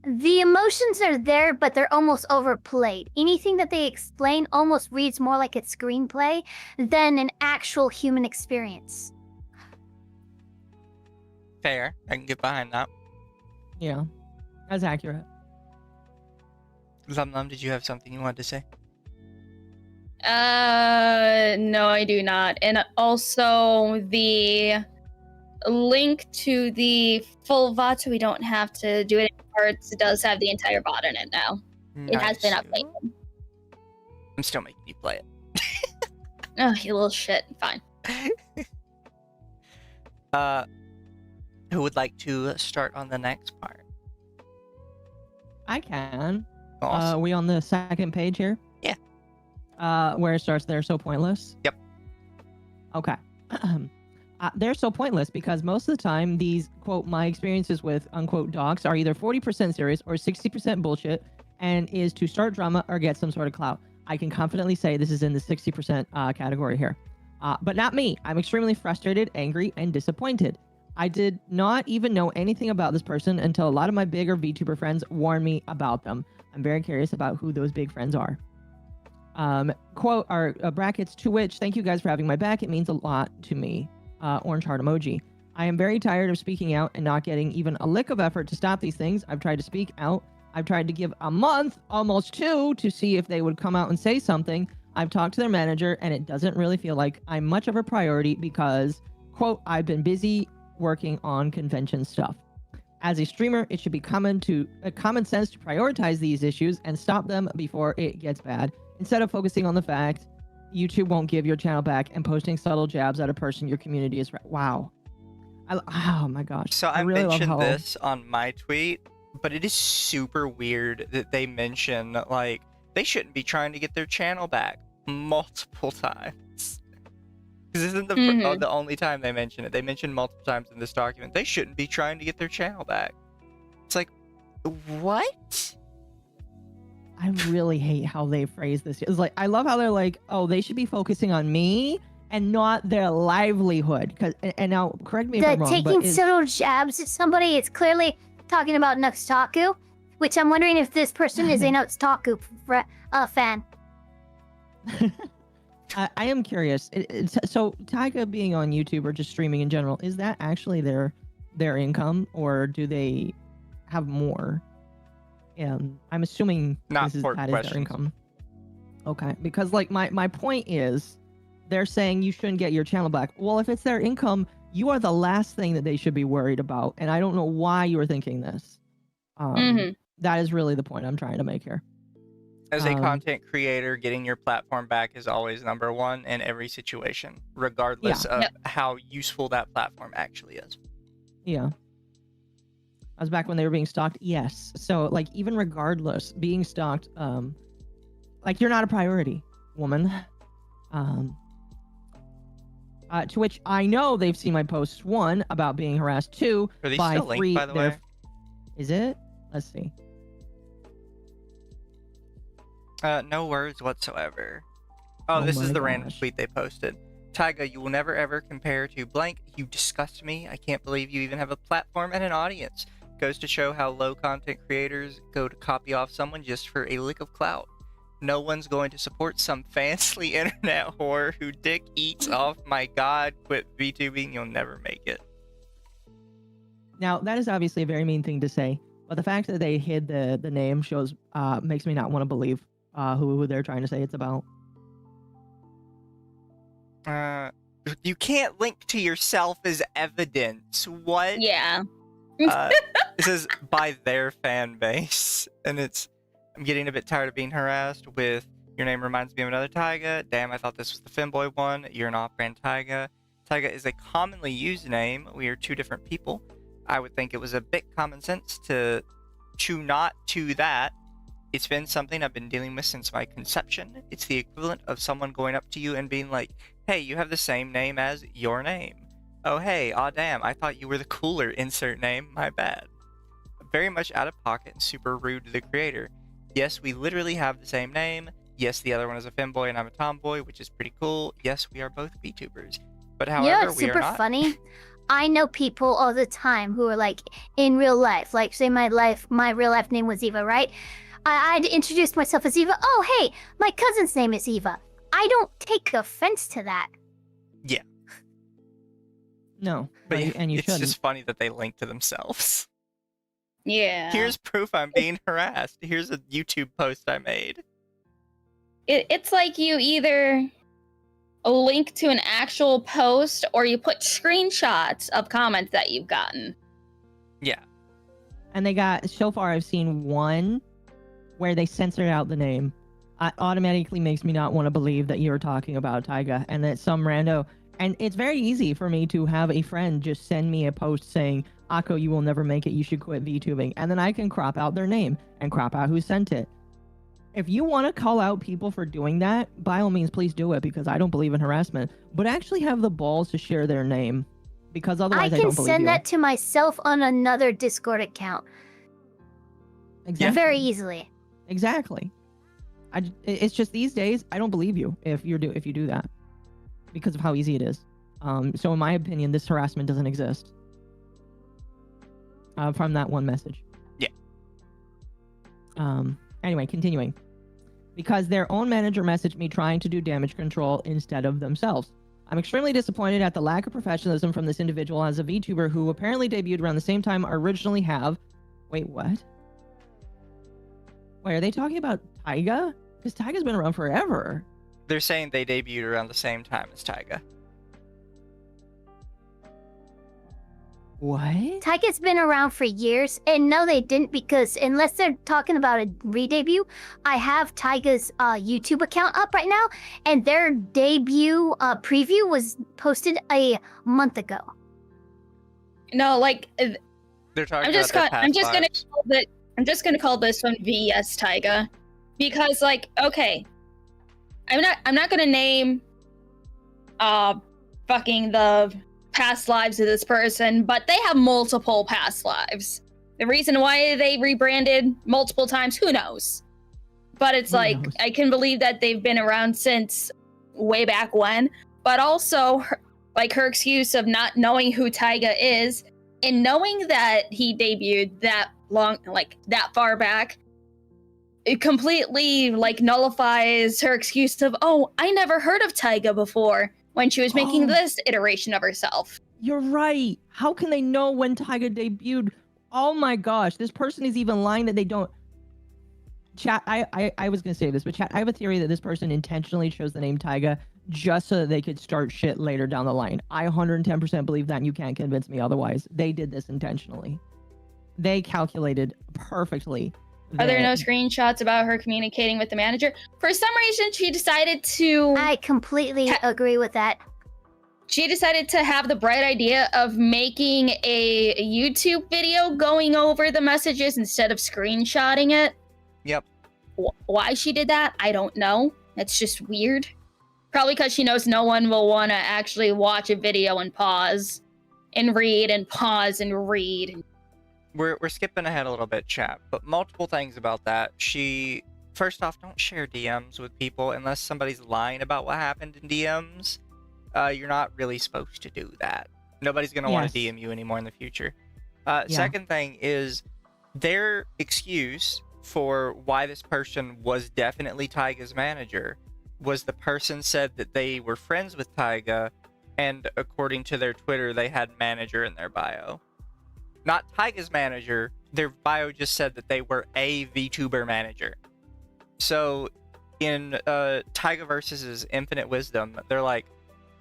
The emotions are there, but they're almost overplayed. Anything that they explain almost reads more like a screenplay than an actual human experience. Fair. I can get behind that. Yeah, that's accurate. LumLum, did you have something you wanted to say? No, I do not. And also the link to the full VOD, so we don't have to do it in parts. It does have the entire VOD in it now. Nice. It has been updated. I'm still making you play it. Oh, you little shit. Fine. Who would like to start on the next part? I can. Awesome. We on the second page here? Yeah. Where it starts, they're so pointless? Yep. Okay. They're so pointless because most of the time these, quote, my experiences with, unquote, docs are either 40% serious or 60% bullshit and is to start drama or get some sort of clout. I can confidently say this is in the 60% category here. But not me. I'm extremely frustrated, angry, and disappointed. I did not even know anything about this person until a lot of my bigger VTuber friends warned me about them. I'm very curious about who those big friends are. Quote, or brackets, to which, thank you guys for having my back. It means a lot to me. Orange heart emoji. I am very tired of speaking out and not getting even a lick of effort to stop these things. I've tried to speak out. I've tried to give a month, almost 2, to see if they would come out and say something. I've talked to their manager, and it doesn't really feel like I'm much of a priority because, quote, I've been busy working on convention stuff. As a streamer, it should be common sense to prioritize these issues and stop them before it gets bad, instead of focusing on the fact YouTube won't give your channel back and posting subtle jabs at a person your community is. Wow. Oh my gosh. So I really mentioned love how... this on my tweet, but it is super weird that they mention, like, they shouldn't be trying to get their channel back multiple times. Because this isn't the only time they mention it. They mention multiple times in this document. They shouldn't be trying to get their channel back. It's like, what? I really hate how they phrase this. It's like, I love how they're like, oh, they should be focusing on me and not their livelihood. And now, correct me if I'm wrong, taking subtle jabs at somebody, it's clearly talking about Nuxtaku, which I'm wondering if this person is a Nuxtaku fan. I am curious. So Taiga being on YouTube or just streaming in general, is that actually their income, or do they have more? I'm assuming Not that is their income. Okay, because like my point is, they're saying you shouldn't get your channel back. Well, if it's their income, you are the last thing that they should be worried about, and I don't know why you are thinking this. That is really the point I'm trying to make here. As a content creator, getting your platform back is always number one in every situation, regardless of how useful that platform actually is. Yeah. I was back when they were being stalked. Yes. So like even regardless, being stalked, like you're not a priority, woman. To which I know they've seen my posts, 1 about being harassed, 2 Are these by still 3. linked, by the way? Is it? Let's see. No words whatsoever. Oh, this is the random tweet they posted. Taiga, you will never ever compare to blank. You disgust me. I can't believe you even have a platform and an audience. Goes to show how low content creators go to copy off someone just for a lick of clout. No one's going to support some fancy internet whore who dick eats off. My god, quit VTubing. You'll never make it. Now, that is obviously a very mean thing to say, but the fact that they hid the name shows makes me not want to believe who they're trying to say it's about. You can't link to yourself as evidence. What? Yeah. This is by their fan base, and I'm getting a bit tired of being harassed with your name reminds me of another Taiga. Damn, I thought this was the femboy one. You're an off-brand Taiga. Taiga is a commonly used name. We are 2 different people. I would think it was a bit common sense to chew not to that. It's been something I've been dealing with since my conception. It's the equivalent of someone going up to you and being like, hey, you have the same name as your name. Oh, hey, aw damn, I thought you were the cooler insert name, my bad. Very much out of pocket and super rude to the creator. Yes, we literally have the same name. Yes, the other one is a femboy and I'm a tomboy, which is pretty cool. Yes, we are both VTubers. But however, we are super not. funny. I know people all the time who are like in real life, like say my real life name was Eva, right? I'd introduce myself as Eva. Oh, hey, my cousin's name is Eva. I don't take offense to that. Yeah. No, But and you it's shouldn't. just funny that they link to themselves. Yeah. Here's proof I'm being harassed. Here's a YouTube post I made. It's like you either link to an actual post or you put screenshots of comments that you've gotten. Yeah. And they got, so far I've seen 1 where they censored out the name. It automatically makes me not want to believe that you're talking about Taiga and that some rando. And it's very easy for me to have a friend just send me a post saying, Occo, you will never make it. You should quit VTubing. And then I can crop out their name and crop out who sent it. If you want to call out people for doing that, by all means, please do it because I don't believe in harassment. But actually have the balls to share their name because otherwise I don't believe you. I can send that to myself on another Discord account. Exactly. Very easily. Exactly. It's just these days I don't believe you if you do that because of how easy it is. So in my opinion, this harassment doesn't exist. From that one message. Yeah. Anyway, continuing. Because their own manager messaged me trying to do damage control instead of themselves. I'm extremely disappointed at the lack of professionalism from this individual as a VTuber who apparently debuted around the same time I originally have. Wait, what? Wait, are they talking about Taiga? Because Taiga's been around forever. They're saying they debuted around the same time as Taiga. What? Taiga's been around for years, and no, they didn't because unless they're talking about a re-debut, I have Taiga's YouTube account up right now, and their debut preview was posted a month ago. No, like They're talking I'm just about their I'm past just gonna lives. call that I'm just gonna call this one VS Taiga, because like okay, I'm not gonna name fucking the past lives of this person, but they have multiple past lives. The reason why they rebranded multiple times, who knows? But it's like I can believe that they've been around since way back when. But also, her excuse of not knowing who Taiga is and knowing that he debuted that long, like that far back, it completely like nullifies her excuse of, oh, I never heard of Taiga before when she was making this iteration of herself. You're right. How can they know when Taiga debuted? Oh my gosh, this person is even lying that they don't. chat, I was gonna say this, but chat, I have a theory that this person intentionally chose the name Taiga just so that they could start shit later down the line. I 110% believe that, and you can't convince me otherwise. They did this intentionally. They calculated perfectly. Are there no screenshots about her communicating with the manager? For some reason, she decided to... I completely agree with that. She decided to have the bright idea of making a YouTube video going over the messages instead of screenshotting it. Yep. Why she did that, I don't know. It's just weird. Probably because she knows no one will want to actually watch a video and pause and read and pause and read. We're skipping ahead a little bit, chat, but multiple things about that. She, first off, don't share DMs with people unless somebody's lying about what happened in DMs. You're not really supposed to do that. Nobody's going to want to DM you anymore in the future. Second thing is their excuse for why this person was definitely Taiga's manager was the person said that they were friends with Taiga, and according to their Twitter, they had manager in their bio. Not Taiga's manager, their bio just said that they were a VTuber manager. So in TaigaVS Infinite Wisdom, they're like,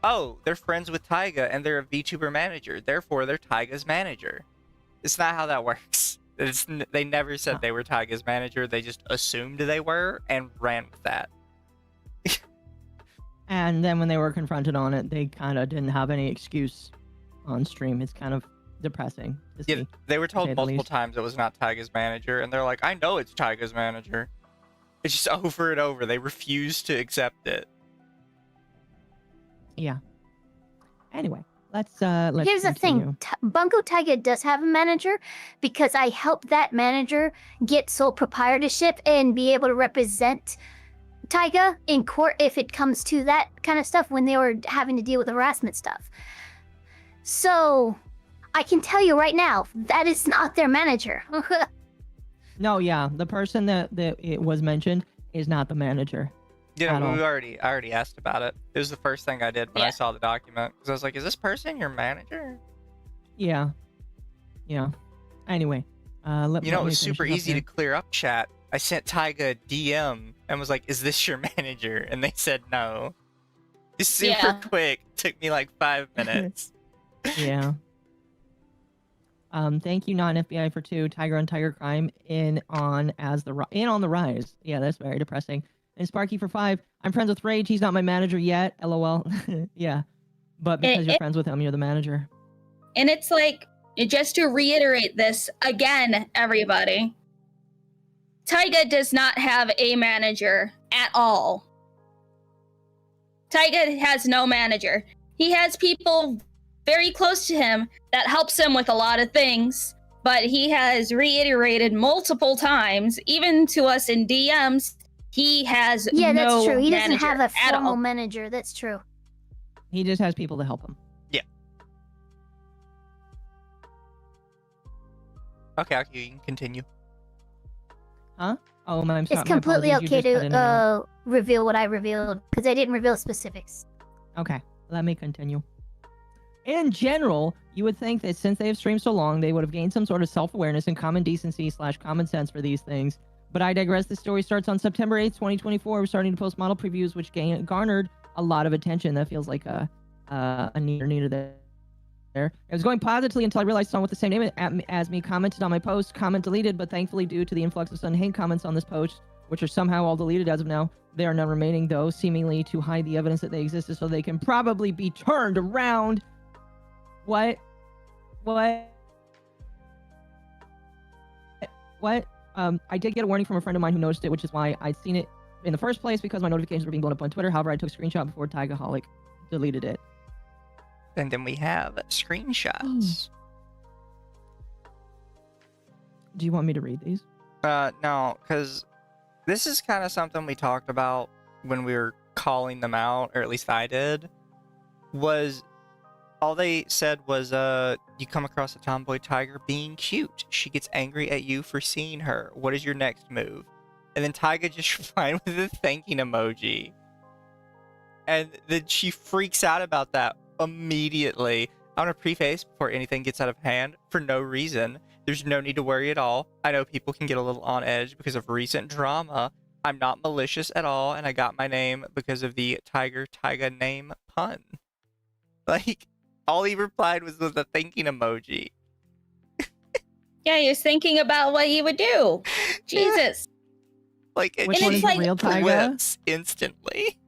oh, they're friends with Taiga and they're a VTuber manager, therefore they're Taiga's manager. It's not how that works. They never said they were Taiga's manager, they just assumed they were and ran with that. And then when they were confronted on it, they kind of didn't have any excuse on stream. It's kind of depressing to see. Yeah, they were told multiple times it was not Taiga's manager, and they're like, I know it's Taiga's manager. It's just over and over. They refuse to accept it. Yeah. Anyway, let's Here's the thing. Bunko Taiga does have a manager because I helped that manager get sole proprietorship and be able to represent Taiga in court if it comes to that kind of stuff when they were having to deal with harassment stuff. So I can tell you right now, that is not their manager. No, yeah, the person that it was mentioned is not the manager. Yeah, I already asked about it. It was the first thing I did when I saw the document. Because I was like, is this person your manager? Yeah. Yeah. Anyway. It was super easy to clear up, chat. I sent Taiga a DM and was like, is this your manager? And they said no. It's super quick. Took me like 5 minutes. Yeah. Thank you, non-FBI for 2. Tiger on Tiger Crime in on the rise. Yeah, that's very depressing. And Sparky for 5. I'm friends with Rage. He's not my manager yet. LOL. Yeah. But because you're friends with him, you're the manager. And it's like, just to reiterate this again, everybody. Taiga does not have a manager at all. Taiga has no manager. He has people very close to him that helps him with a lot of things, but he has reiterated multiple times, even to us in DMs, he has no manager. Yeah, that's true. He doesn't have a formal manager. That's true. He just has people to help him. Yeah. Okay, you can continue. Huh? Oh, I'm sorry. It's completely okay to reveal what I revealed, because I didn't reveal specifics. Okay, let me continue. In general, you would think that since they have streamed so long, they would have gained some sort of self-awareness and common decency / common sense for these things. But I digress. The story starts on September 8th, 2024. We're starting to post model previews, which garnered a lot of attention. That feels like a neater there. It was going positively until I realized someone with the same name as me commented on my post. Comment deleted, but thankfully due to the influx of sudden hate comments on this post, which are somehow all deleted as of now, there are none remaining, though, seemingly to hide the evidence that they existed so they can probably be turned around. What? I did get a warning from a friend of mine who noticed it, which is why I'd seen it in the first place, because my notifications were being blown up on Twitter. However, I took a screenshot before TaigaxHolic deleted it. And then we have screenshots. Do you want me to read these? No, because this is kind of something we talked about when we were calling them out, or at least I did, was all they said was, you come across a tomboy tiger being cute. She gets angry at you for seeing her. What is your next move? And then Taiga just replied with a thanking emoji. And then she freaks out about that immediately. I want to preface before anything gets out of hand, for no reason. There's no need to worry at all. I know people can get a little on edge because of recent drama. I'm not malicious at all, and I got my name because of the Taiga name pun. Like, all he replied was with a thinking emoji. Yeah, he was thinking about what he would do. Jesus. Like, and Which she one is the real Taiga? flips instantly.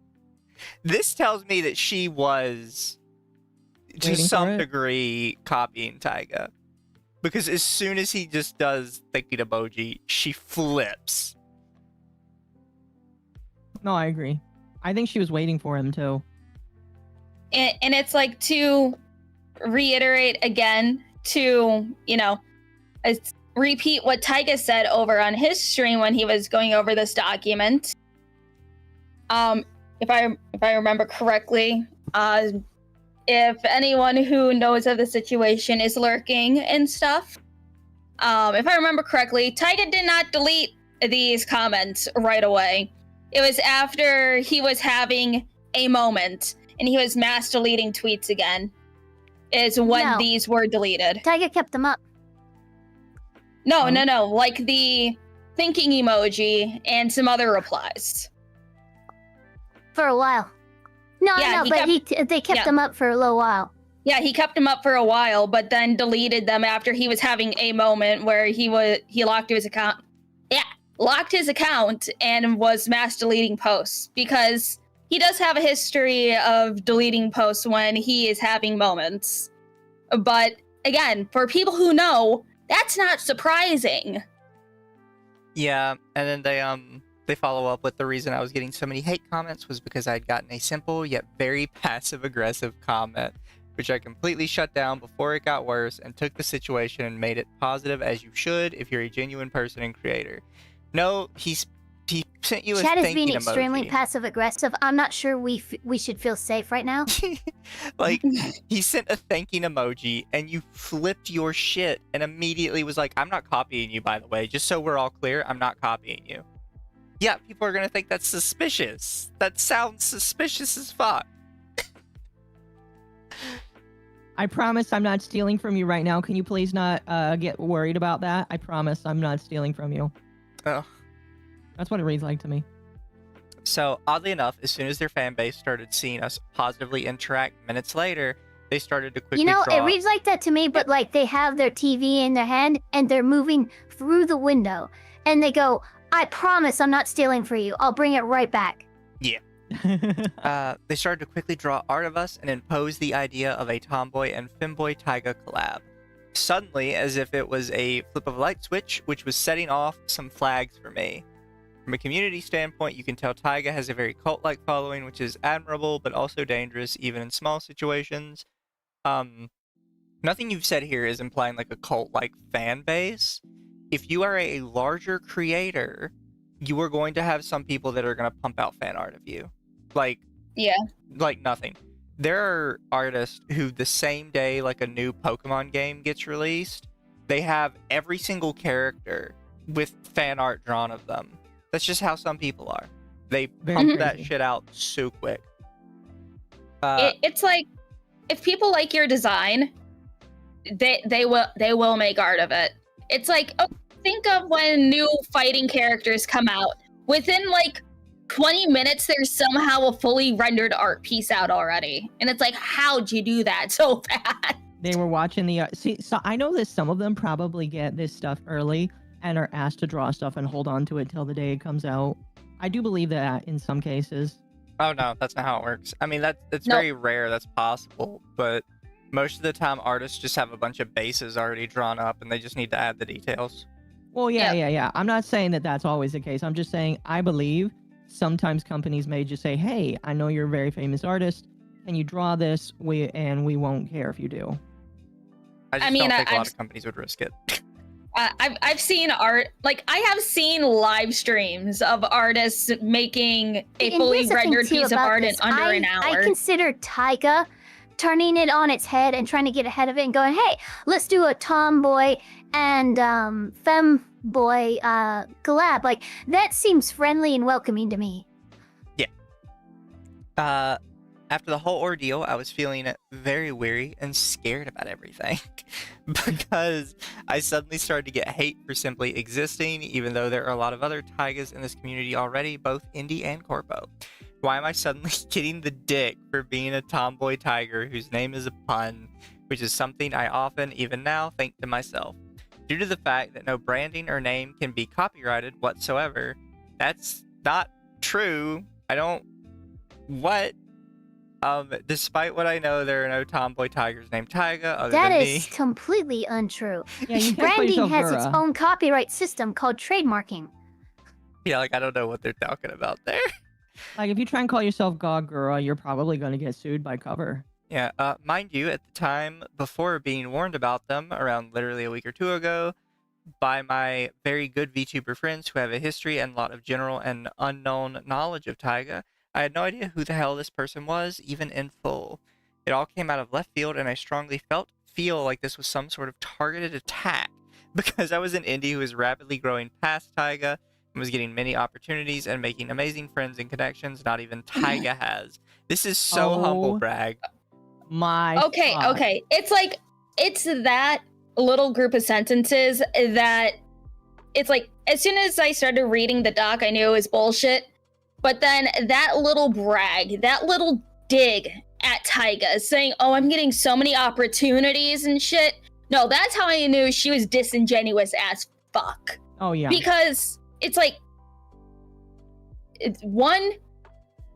This tells me that she was, to Waiting for some it? degree, copying Taiga. Because as soon as he just does thinking emoji, she flips. No, I agree. I think she was waiting for him too. And it's like, to reiterate again, to, repeat what Taiga said over on his stream when he was going over this document. If I remember correctly, if anyone who knows of the situation is lurking and stuff, if I remember correctly, Taiga did not delete these comments right away. It was after he was having a moment and he was mass deleting tweets again, is when No. these were deleted. Taiga kept them up. No, like the thinking emoji and some other replies. For a while. No, Yeah, they kept them up for a little while. Yeah, he kept them up for a while, but then deleted them after he was having a moment where he locked his account. Yeah, locked his account and was mass deleting posts, because he does have a history of deleting posts when he is having moments. But again, for people who know, that's not surprising. Yeah, and then they follow up with the reason I was getting so many hate comments was because I had gotten a simple yet very passive-aggressive comment, which I completely shut down before it got worse and took the situation and made it positive, as you should if you're a genuine person and creator. No, he sent you a Chad is thinking being extremely emoji. passive aggressive. I'm not sure we should feel safe right now. Like, he sent a thanking emoji and you flipped your shit and immediately was like, I'm not copying you, by the way. Just so we're all clear, I'm not copying you. Yeah, people are gonna think that's suspicious. That sounds suspicious as fuck. I promise I'm not stealing from you right now. Can you please not get worried about that? I promise I'm not stealing from you. Oh. That's what it reads like to me. So, oddly enough, as soon as their fan base started seeing us positively interact minutes later, they started to quickly draw... It reads like that to me, but like they have their TV in their hand and they're moving through the window. And they go, I promise I'm not stealing for you. I'll bring it right back. Yeah. They started to quickly draw art of us and impose the idea of a tomboy and femboy Taiga collab. Suddenly, as if it was a flip of a light switch, which was setting off some flags for me. From a community standpoint, you can tell Taiga has a very cult-like following, which is admirable, but also dangerous, even in small situations. Nothing you've said here is implying like a cult-like fan base. If you are a larger creator, you are going to have some people that are going to pump out fan art of you. Like nothing. There are artists who the same day like a new Pokemon game gets released, they have every single character with fan art drawn of them. That's just how some people are. They pump that shit out so quick. It's like, if people like your design, they will make art of it. It's like, think of when new fighting characters come out. Within like 20 minutes, there's somehow a fully rendered art piece out already. And it's like, how'd you do that so fast? They were watching the... so I know that some of them probably get this stuff early and are asked to draw stuff and hold on to it till the day it comes out. I do believe that in some cases. Oh no, that's not how it works. I mean, it's very rare that's possible, but most of the time artists just have a bunch of bases already drawn up and they just need to add the details. Well, yeah. I'm not saying that that's always the case. I'm just saying I believe sometimes companies may just say, hey, I know you're a very famous artist. Can you draw this? We won't care if you do. I don't think a lot of companies would risk it. I've seen art, like I have seen live streams of artists making a fully rendered piece of art in under an hour. I consider Taiga turning it on its head and trying to get ahead of it and going, hey, let's do a tomboy and femboy collab. Like, that seems friendly and welcoming to me. Yeah. After the whole ordeal, I was feeling very weary and scared about everything because I suddenly started to get hate for simply existing, even though there are a lot of other Taigas in this community already, both indie and corpo. Why am I suddenly getting the dick for being a tomboy tiger whose name is a pun, which is something I often, even now, think to myself. Due to the fact that no branding or name can be copyrighted whatsoever, that's not true. What? Despite what I know, there are no tomboy tigers named Taiga other That than is me. completely untrue. Yeah, you can't call Branding yourself has its Gura. own copyright system called trademarking. Yeah, like, I don't know what they're talking about there. Like, if you try and call yourself God Gura, you're probably going to get sued by cover. Yeah, mind you, at the time, before being warned about them, around literally a week or two ago, by my very good VTuber friends who have a history and a lot of general and unknown knowledge of Taiga, I had no idea who the hell this person was, even in full. It all came out of left field, and I strongly feel like this was some sort of targeted attack, because I was an indie who was rapidly growing past Taiga, and was getting many opportunities and making amazing friends and connections not even Taiga has. This is so humble brag. Okay, fuck. okay. It's like, it's that little group of sentences that it's like, as soon as I started reading the doc, I knew it was bullshit. But then that little brag, that little dig at Taiga saying, oh, I'm getting so many opportunities and shit. No, that's how I knew she was disingenuous as fuck. Oh, yeah. Because it's like, one,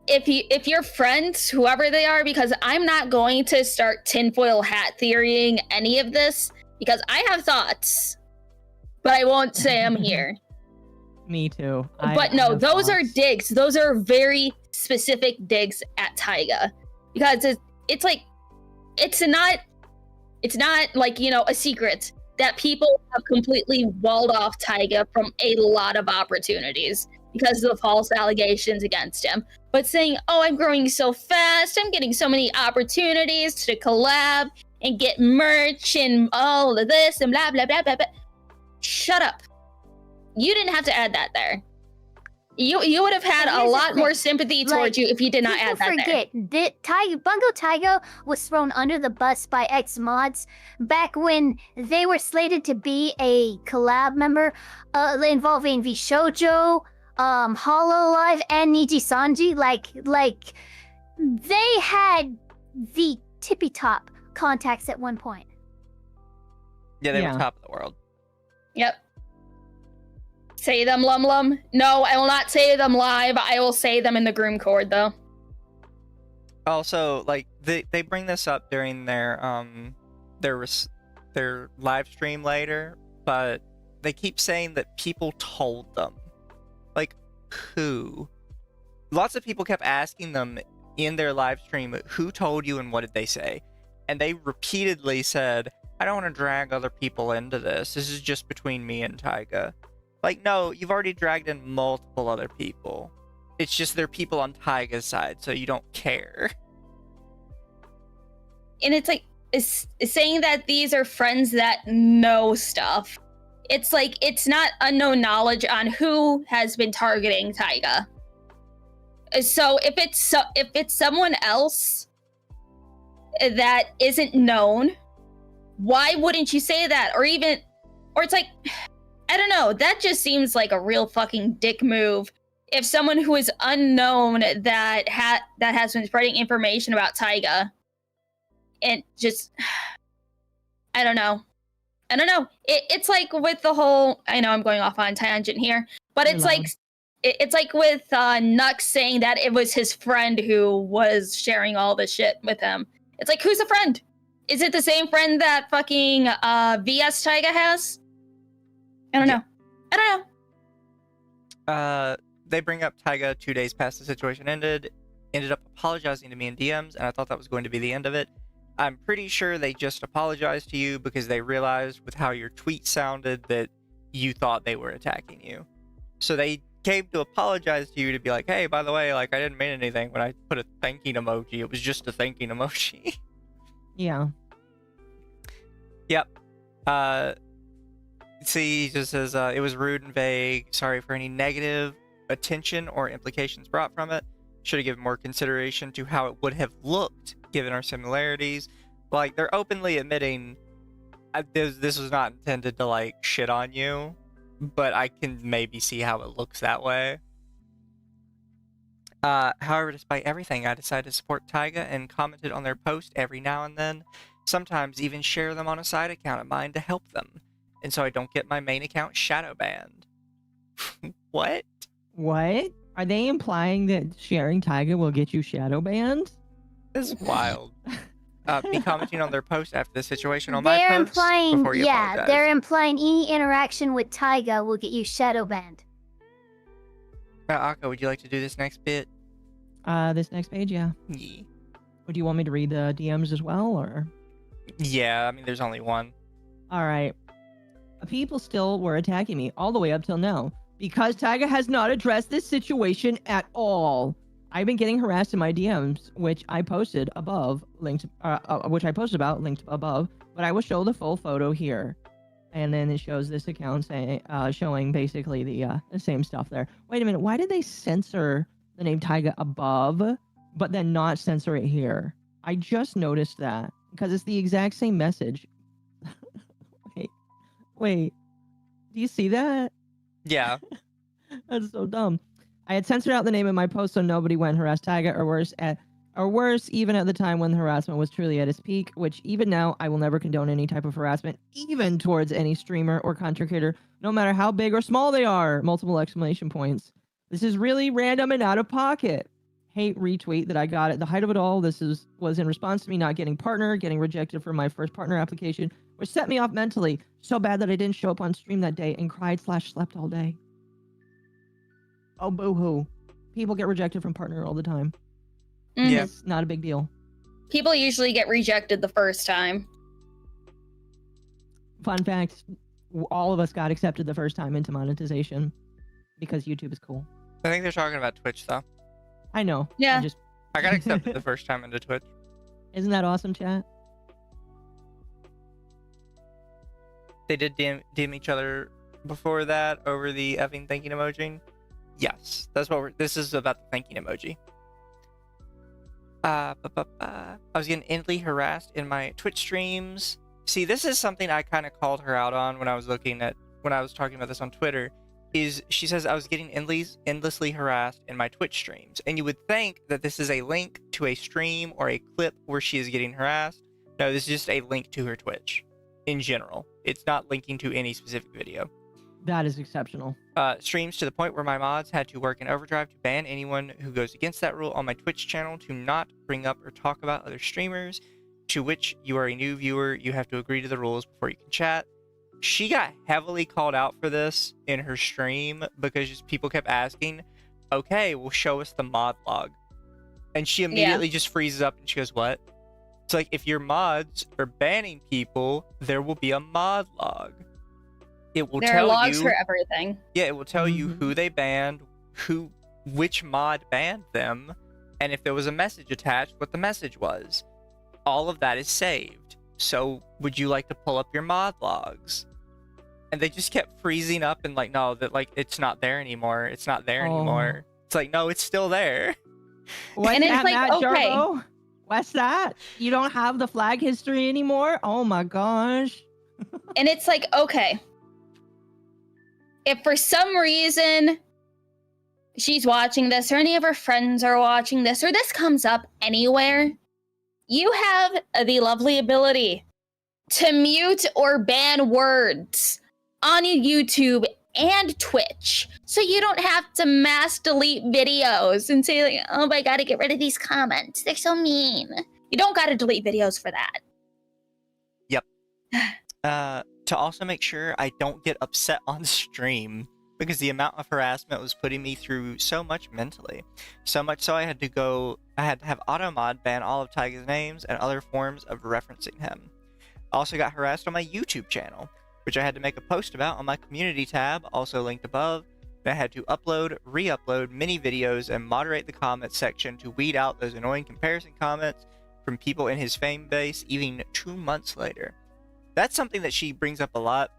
if you're friends, whoever they are, because I'm not going to start tinfoil hat theorying any of this, because I have thoughts, but I won't say them here. Me too. But no, those are digs. Those are very specific digs at Taiga, because it's like, it's not like, you know, a secret that people have completely walled off Taiga from a lot of opportunities because of the false allegations against him. But saying, oh, I'm growing so fast, I'm getting so many opportunities to collab and get merch and all of this and blah, blah, blah, blah, blah. Shut up. You didn't have to add that there. You would have had a lot more sympathy towards you if you did not add that there. Forget, Bungo Taiga was thrown under the bus by X Mods back when they were slated to be a collab member involving Vshoujo, Hololive, and Niji Sanji. Like they had the tippy top contacts at one point. Yeah, they were top of the world. Yep. Say them, LumLum. No, I will not say them live. I will say them in the groom cord, though. Also, like, they bring this up during their live stream later, but they keep saying that people told them. Like, who? Lots of people kept asking them in their live stream, who told you and what did they say? And they repeatedly said, I don't want to drag other people into this. This is just between me and Taiga. Like, no, you've already dragged in multiple other people. It's just they're people on Taiga's side, so you don't care. And it's like, it's saying that these are friends that know stuff. It's like, it's not unknown knowledge on who has been targeting Taiga. So if it's someone else that isn't known, why wouldn't you say that? Or it's like, I don't know, that just seems like a real fucking dick move. If someone who is unknown that has been spreading information about Taiga, and just, I don't know. It's like with the whole, I know I'm going off on tangent here, but it's like with Nux saying that it was his friend who was sharing all this shit with him. It's like, who's the friend? Is it the same friend that fucking VS Taiga has? I don't know. They bring up Taiga 2 days past the situation ended up apologizing to me in DMs, and I thought that was going to be the end of it. I'm pretty sure they just apologized to you because they realized with how your tweet sounded that you thought they were attacking you. So they came to apologize to you to be like, hey, by the way, like, I didn't mean anything when I put a thanking emoji. It was just a thanking emoji. Yeah. Yep. See, he just says, it was rude and vague. Sorry for any negative attention or implications brought from it. Should have given more consideration to how it would have looked given our similarities. Like, they're openly admitting this was not intended to, like, shit on you, but I can maybe see how it looks that way. However, despite everything, I decided to support Taiga and commented on their post every now and then. Sometimes even share them on a side account of mine to help them. And so I don't get my main account shadow banned. What? What? Are they implying that sharing Taiga will get you shadow banned? This is wild. Be commenting on their post after the situation on They're my posts implying, before you apologize. they're implying any interaction with Taiga will get you shadow banned. Occo, would you like to do this next bit? This next page, yeah. Yeah. Would you want me to read the DMs as well, or? Yeah, I mean, there's only one. All right. People still were attacking me all the way up till now because Taiga has not addressed this situation at all. I've been getting harassed in my DMs, which I posted above, linked above, but I will show the full photo here. And then it shows this account saying, showing basically the same stuff there. Wait a minute, why did they censor the name Taiga above, but then not censor it here? I just noticed that because it's the exact same message. Wait, do you see that? Yeah. That's so dumb. I had censored out the name of my post so nobody went harass Taiga, or worse, even at the time when the harassment was truly at its peak, which even now I will never condone any type of harassment, even towards any streamer or content creator, no matter how big or small they are. Multiple exclamation points. This is really random and out of pocket. Hate retweet that I got at the height of it all. This was in response to me not getting rejected for my first partner application, which set me off mentally so bad that I didn't show up on stream that day and cried/slept all day. Oh, boo-hoo. People get rejected from partner all the time. Yeah. It's not a big deal. People usually get rejected the first time. Fun fact, all of us got accepted the first time into monetization because YouTube is cool. I think they're talking about Twitch, though. I know. Yeah. I got accepted the first time into Twitch. Isn't that awesome, chat? They did DM each other before that over the effing thanking emoji. Yes, that's what this is about, the thanking emoji. I was getting endlessly harassed in my Twitch streams. See, this is something I kind of called her out on when I was talking about this on Twitter. Is she says I was getting endlessly harassed in my Twitch streams, and you would think that this is a link to a stream or a clip where she is getting harassed. No, this is just a link to her Twitch in general. It's not linking to any specific video. That is exceptional. Streams to the point where my mods had to work in overdrive to ban anyone who goes against that rule on my Twitch channel to not bring up or talk about other streamers, to which you are a new viewer, you have to agree to the rules before you can chat. She got heavily called out for this in her stream because just people kept asking, okay, well, show us the mod log. And she immediately just freezes up and she goes, what? It's like, if your mods are banning people, there will be a mod log. It will There are tell logs you, for everything. Yeah, it will tell you who they banned, which mod banned them, and if there was a message attached, what the message was. All of that is saved. So, would you like to pull up your mod logs? And they just kept freezing up and like, no, that like it's not there anymore. It's not there anymore. It's like, no, it's still there. What's And it's that, like, Matt okay. Jarbo? What's that? You don't have the flag history anymore? Oh my gosh. And it's like, okay. If for some reason she's watching this, or any of her friends are watching this, or this comes up anywhere, you have the lovely ability to mute or ban words on YouTube and Twitch. So you don't have to mass delete videos and say, like, oh, I gotta get rid of these comments. They're so mean. You don't gotta delete videos for that. Yep. To also make sure I don't get upset on stream, because the amount of harassment was putting me through so much mentally. So much so I had to have AutoMod ban all of Taiga's names and other forms of referencing him. I also got harassed on my YouTube channel, which I had to make a post about on my community tab, also linked above. I had to upload, re-upload many videos and moderate the comments section to weed out those annoying comparison comments from people in his fan base even 2 months later. That's something that she brings up a lot,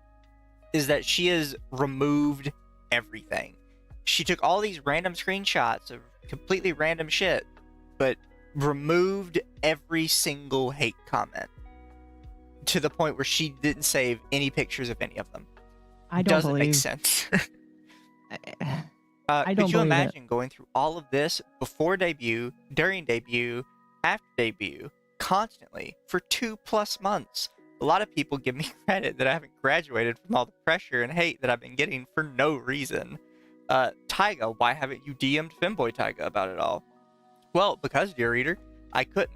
is that she has removed everything. She took all these random screenshots of completely random shit, but removed every single hate comment to the point where she didn't save any pictures of any of them. I don't Doesn't make believe. sense. I don't Could you believe imagine going through all of this before debut, during debut, after debut, constantly for 2+ months? A lot of people give me credit that I haven't graduated from all the pressure and hate that I've been getting for no reason. Taiga, why haven't you DM'd Femboy Taiga about it all? Well, because, dear reader, I couldn't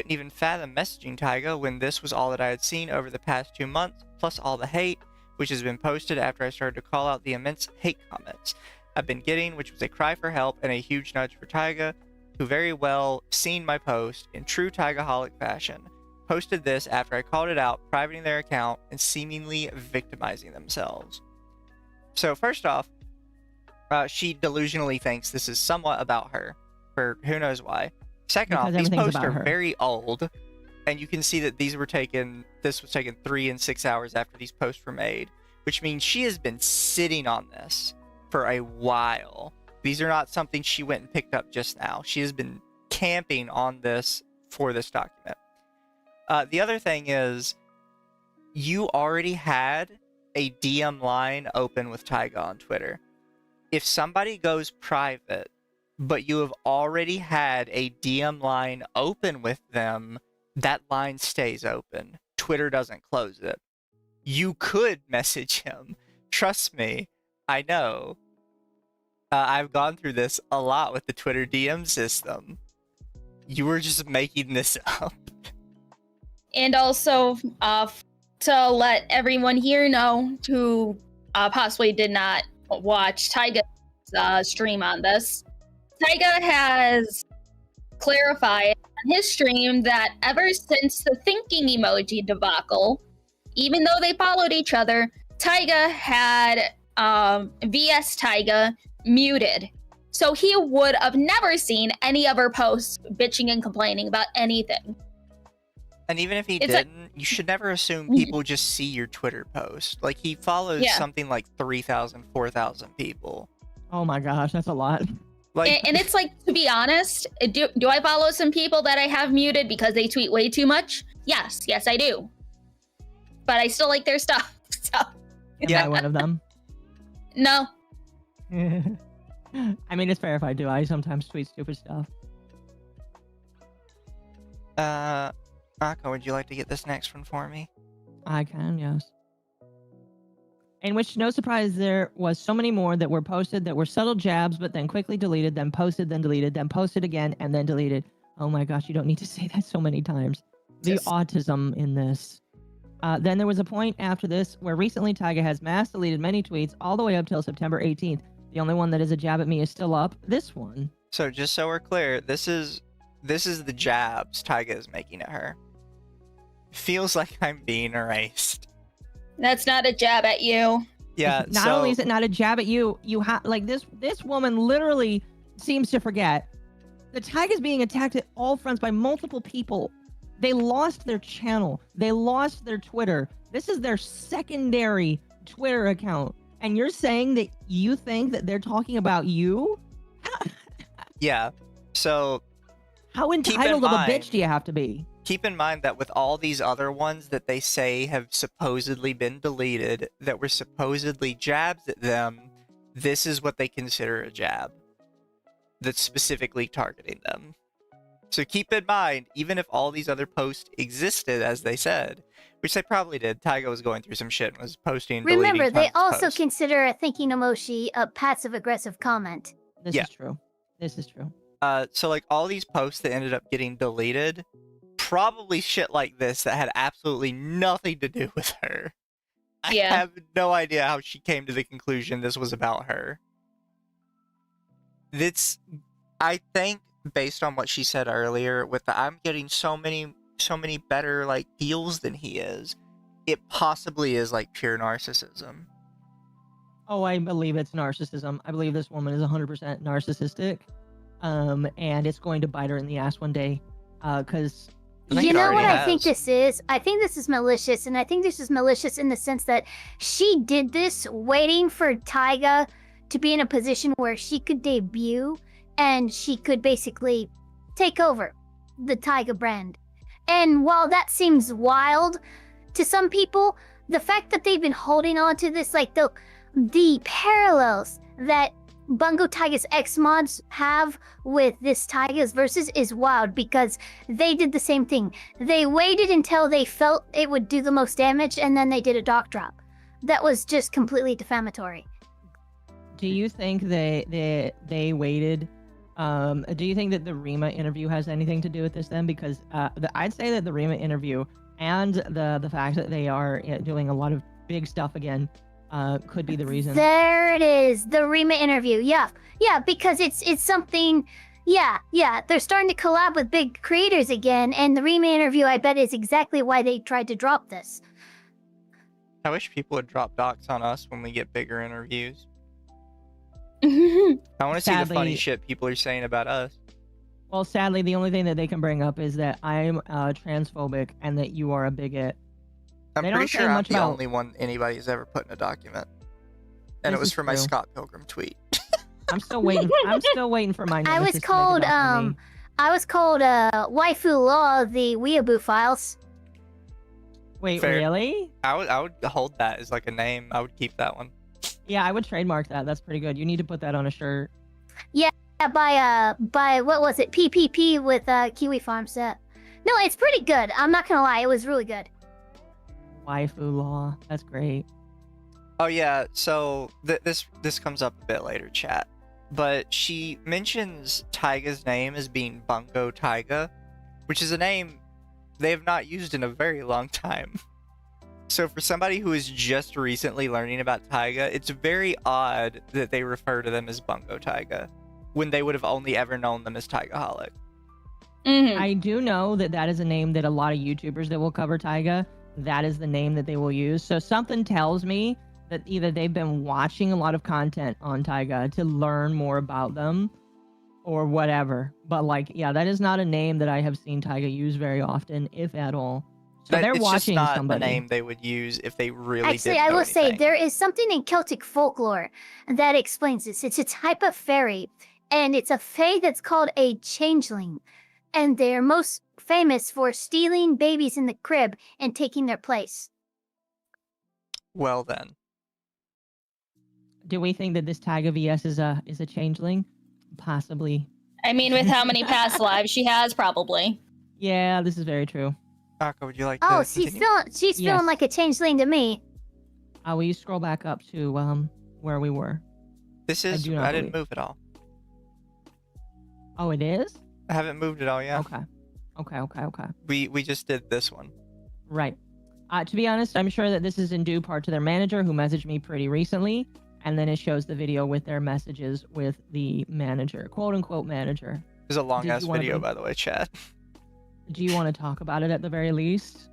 even fathom messaging Taiga when this was all that I had seen over the past 2 months, plus all the hate, which has been posted after I started to call out the immense hate comments I've been getting, which was a cry for help and a huge nudge for Taiga, who very well seen my post in true TaigaxHolic fashion, posted this after I called it out, privating their account and seemingly victimizing themselves. So first off, she delusionally thinks this is somewhat about her, for who knows why. Second off, these posts are very old, and you can see that this was taken 3 and 6 hours after these posts were made, which means she has been sitting on this for a while. These are not something she went and picked up just now. She has been camping on this for this document. The other thing is, you already had a DM line open with Taiga on Twitter. If somebody goes private, but you have already had a DM line open with them, that line stays open. Twitter doesn't close it. You could message him. Trust me, I know. I've gone through this a lot with the Twitter DM system. You were just making this up. And also, to let everyone here know who possibly did not watch Taiga's stream on this, Taiga has clarified on his stream that ever since the thinking emoji debacle, even though they followed each other, Taiga had VS Taiga muted. So he would have never seen any of her posts bitching and complaining about anything. And even if he didn't, you should never assume people just see your Twitter post. Like, he follows something like 3,000, 4,000 people. Oh my gosh, that's a lot. Like, and it's like, to be honest, do I follow some people that I have muted because they tweet way too much? Yes, I do. But I still like their stuff. So. Am I one of them? No. I mean, it's fair if I do. I sometimes tweet stupid stuff. Occo, would you like to get this next one for me? I can, yes. In which, no surprise, there was so many more that were posted that were subtle jabs, but then quickly deleted, then posted, then deleted, then posted again, and then deleted. Oh my gosh, you don't need to say that so many times. The autism in this. Then there was a point after this where recently Taiga has mass deleted many tweets all the way up till September 18th. The only one that is a jab at me is still up. This one. So just so we're clear, this is the jabs Taiga is making at her. Feels like I'm being erased. That's not a jab at you. Yeah. Not only is it not a jab at you, you have like this woman literally seems to forget that Taiga's being attacked at all fronts by multiple people. They lost their channel. They lost their Twitter. This is their secondary Twitter account. And you're saying that you think that they're talking about you? Yeah. So how entitled of a bitch do you have to be? Keep in mind that with all these other ones that they say have supposedly been deleted, that were supposedly jabs at them, this is what they consider a jab. That's specifically targeting them. So keep in mind, even if all these other posts existed, as they said, which they probably did, Taiga was going through some shit and was posting. Remember, they also consider a thinking emoji a passive-aggressive comment. This is true. This is true. So like all these posts that ended up getting deleted, probably shit like this that had absolutely nothing to do with her. I have no idea how she came to the conclusion this was about her. I think, based on what she said earlier, with the I'm getting so many better like deals than he is, it possibly is like pure narcissism. Oh, I believe it's narcissism. I believe this woman is 100% narcissistic. And it's going to bite her in the ass one day. Because you know what I think this is? I think this is malicious, and I think this is malicious in the sense that she did this waiting for Taiga to be in a position where she could debut and she could basically take over the Taiga brand. And while that seems wild to some people, the fact that they've been holding on to this, like the parallels that Bungo Taiga's X mods have with this Taiga's Versus is wild, because they did the same thing. They waited until they felt it would do the most damage, and then they did a dock drop. That was just completely defamatory. Do you think they waited? Do you think that the Rima interview has anything to do with this then? Because I'd say that the Rima interview and the fact that they are doing a lot of big stuff again could be the reason. There it is, the Rima interview. Yeah, because it's something. Yeah, they're starting to collab with big creators again, and the Rima interview, I bet, is exactly why they tried to drop this. I wish people would drop docs on us when we get bigger interviews. Mm-hmm. I want to see the funny Sadly- shit people are saying about us. Well, sadly, the only thing that they can bring up is that I'm transphobic and that you are a bigot. I'm They pretty don't say sure I'm much the about- only one anybody's ever put in a document. And it This was is for my true. Scott Pilgrim tweet. I'm still waiting. I'm still waiting for my. I was nemesis to make a called doc for me. I was called Waifu Law, the Weeaboo Files. Wait, Fair. really? I would hold that as like a name. I would keep that one. Yeah, I would trademark that. That's pretty good. You need to put that on a shirt. Yeah, by what was it? PPP with Kiwi Farm set. No, it's pretty good. I'm not gonna lie, it was really good. Waifu law. That's great. Oh yeah, so this comes up a bit later, chat. But she mentions Taiga's name as being Bungo Taiga, which is a name they have not used in a very long time. So for somebody who is just recently learning about Taiga, it's very odd that they refer to them as Bungo Taiga when they would have only ever known them as TaigaxHolic. Mm-hmm. I do know that that is a name that a lot of YouTubers that will cover Taiga, that is the name that they will use. So something tells me that either they've been watching a lot of content on Taiga to learn more about them or whatever. But like, yeah, that is not a name that I have seen Taiga use very often, if at all. So But they're it's watching just not somebody. the name they would use if they really Actually, did I know will say anything. there is something in Celtic folklore that explains this. It's a type of fairy, and it's a fae that's called a changeling. And they're most famous for stealing babies in the crib and taking their place. Well then. Do we think that this TaigaVS is a changeling? Possibly. I mean, with how many past lives she has, probably. Yeah, this is very true. Occo, would you like to Oh, she's continue? feeling Yes. like a changeling to me. Will you scroll back up to where we were? This I is do not I didn't believe- move at all. Oh, it is? I haven't moved at all yet. Okay. We just did this one. Right. To be honest, I'm sure that this is in due part to their manager who messaged me pretty recently, and then it shows the video with their messages with the manager, quote unquote manager. This is a long Did ass you wanna video, go- by the way, chat. Do you want to talk about it at the very least?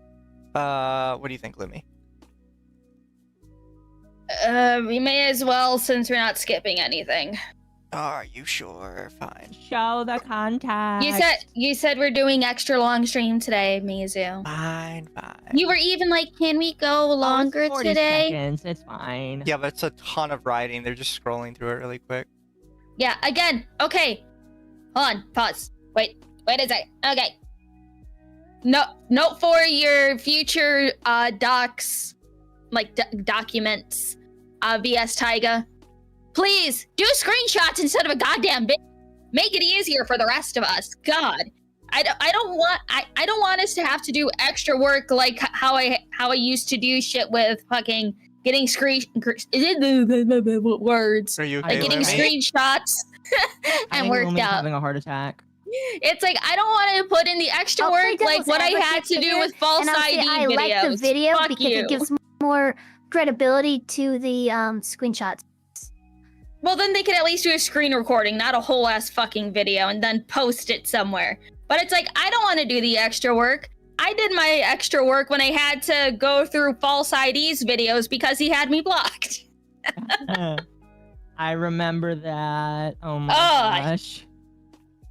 What do you think, Lumi? We may as well, since we're not skipping anything. Are you sure? Fine. Show the contact. You said we're doing extra long stream today, Mizu. Fine. You were even like, can we go Oh, it's longer 40 today? Seconds. It's fine. Yeah, but it's a ton of writing. They're just scrolling through it really quick. Yeah, again. Okay. Hold on. Pause. Wait a second. Okay. Note for your future docs, like documents, VS Taiga. Please do screenshots instead of a goddamn video. Make it easier for the rest of us. God, I don't want us to have to do extra work like how I used to do shit with fucking getting words. Are you Like okay, getting Lumi? screenshots I and think worked Lumi's out. having a heart attack. It's like I don't want to put in the extra I'll play work like devil's what I had advocate to do here, with false and I'll say ID I videos. like the video Fuck because you. it gives more credibility to the screenshots. Well, then they could at least do a screen recording, not a whole ass fucking video, and then post it somewhere. But it's like, I don't want to do the extra work. I did my extra work when I had to go through false IDs videos because he had me blocked. I remember that. Oh my Ugh. gosh.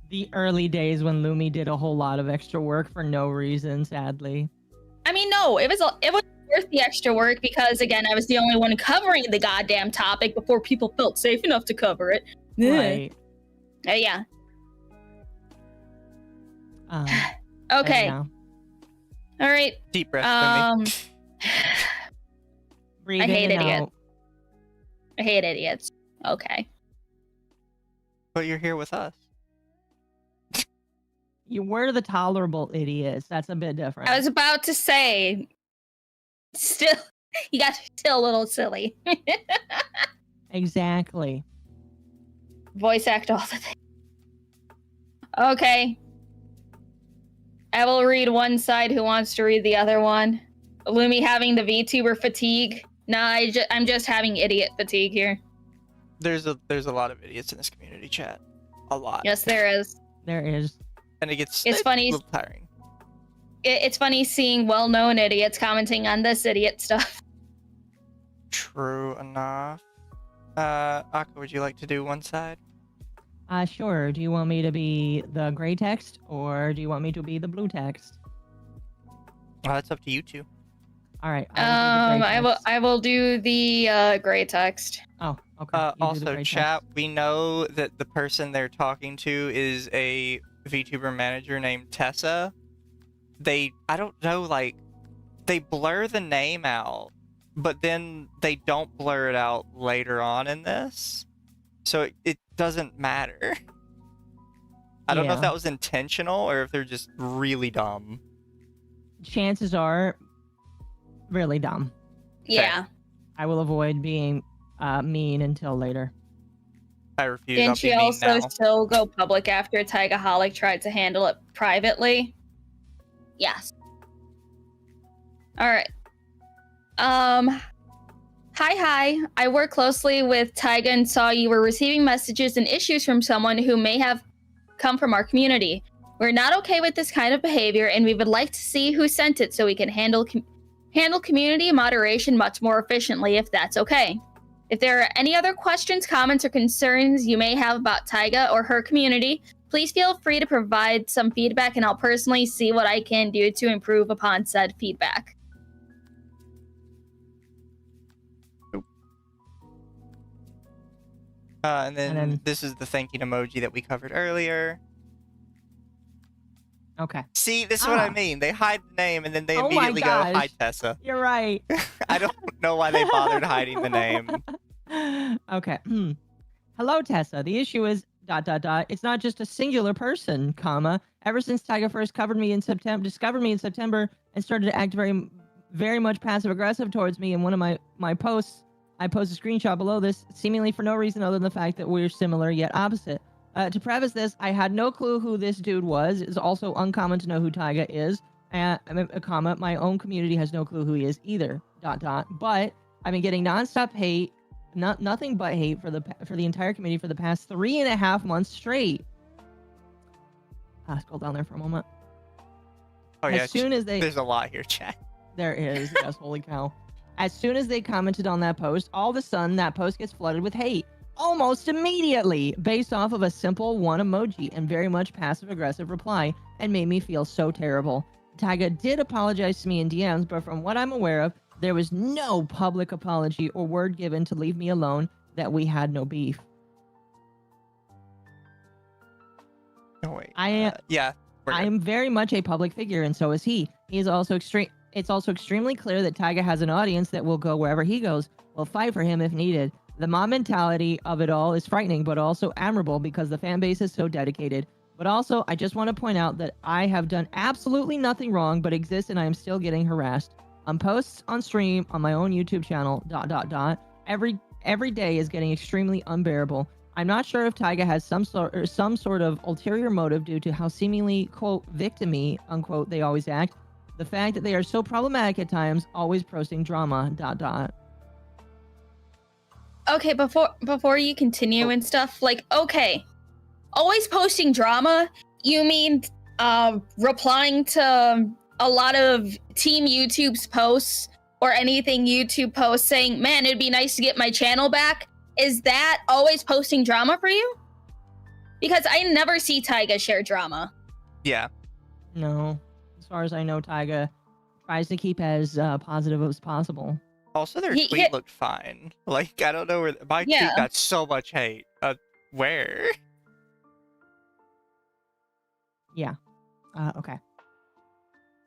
The early days when Lumi did a whole lot of extra work for no reason, sadly. I mean, no, it was worth the extra work because, again, I was the only one covering the goddamn topic before people felt safe enough to cover it. Right. Yeah. Um, Okay. now. All right. Deep breath for me. Breathe I in hate and idiots. out. I hate idiots. Okay. But you're here with us. You were the tolerable idiots. That's a bit different. I was about to say, still, you guys are still a little silly. Exactly. Voice act all the things. Okay. I will read one side. Who wants to read the other one? Lumi having the VTuber fatigue. Nah, I'm just having idiot fatigue here. There's a lot of idiots in this community chat. A lot. Yes, there is. There is. And it's funny. a little tiring. It's funny seeing well-known idiots commenting on this idiot stuff. True enough. Occo, would you like to do one side? Sure. Do you want me to be the gray text or do you want me to be the blue text? That's up to you two. All right. I will do the gray text. Oh, okay. You do the Also, gray chat, text. we know that the person they're talking to is a VTuber manager named Tessa. I don't know, like, they blur the name out, but then they don't blur it out later on in this. So it doesn't matter. I don't know if Yeah. that was intentional or if they're just really dumb. Chances are really dumb. Yeah. I will avoid being mean until later. I refuse. Didn't I'll she be mean also now. still go public after TaigaxHolic tried to handle it privately? Yes. All right. Hi. I work closely with Taiga and saw you were receiving messages and issues from someone who may have come from our community. We're not okay with this kind of behavior, and we would like to see who sent it so we can handle community moderation much more efficiently, if that's okay. If there are any other questions, comments, or concerns you may have about Taiga or her community, please feel free to provide some feedback, and I'll personally see what I can do to improve upon said feedback. And then, And then- this is the thank you emoji that we covered earlier. Okay. See, this is what I Ah. mean. They hide the name and then they Oh my immediately go, hi, gosh. Tessa. You're right. I don't know why they bothered hiding the name. Okay. Hello, Tessa. The issue is ... It's not just a singular person, comma. Ever since Taiga first discovered me in September and started to act very, very much passive aggressive towards me in one of my posts, I post a screenshot below this, seemingly for no reason other than the fact that we're similar yet opposite. To preface this, I had no clue who this dude was. It's also uncommon to know who Taiga is. Comma, my own community has no clue who he is either. ... But I've been getting nonstop hate, nothing but hate for the entire community for the past 3.5 months straight. Scroll down there for a moment. Oh, yeah. As soon as they There's a lot here, chat. there is, yes, holy cow. As soon as they commented on that post, all of a sudden that post gets flooded with hate. Almost immediately, based off of a simple one emoji and very much passive-aggressive reply, and made me feel so terrible. Taiga did apologize to me in DMs, but from what I'm aware of, there was no public apology or word given to leave me alone that we had no beef. Oh, wait. I Yeah. we're good. am very much a public figure, and so is he. He is also It's also extremely clear that Taiga has an audience that will go wherever he goes. Will fight for him if needed. The mob mentality of it all is frightening, but also admirable because the fan base is so dedicated. But also, I just want to point out that I have done absolutely nothing wrong, but exist, and I am still getting harassed. On posts, on stream, on my own YouTube channel, ... Every day is getting extremely unbearable. I'm not sure if Taiga has some sort of ulterior motive due to how seemingly, quote, victim-y, unquote, they always act. The fact that they are so problematic at times, always posting drama, ... Okay, before you continue and stuff, like, okay, always posting drama, you mean replying to a lot of Team YouTube's posts or anything YouTube posts saying, man, it'd be nice to get my channel back? Is that always posting drama for you? Because I never see Taiga share drama. Yeah. No. As far as I know, Taiga tries to keep as positive as possible. Also, their He- tweet looked fine. Like, I don't know where... My Yeah. tweet got so much hate. Where? Yeah. Okay.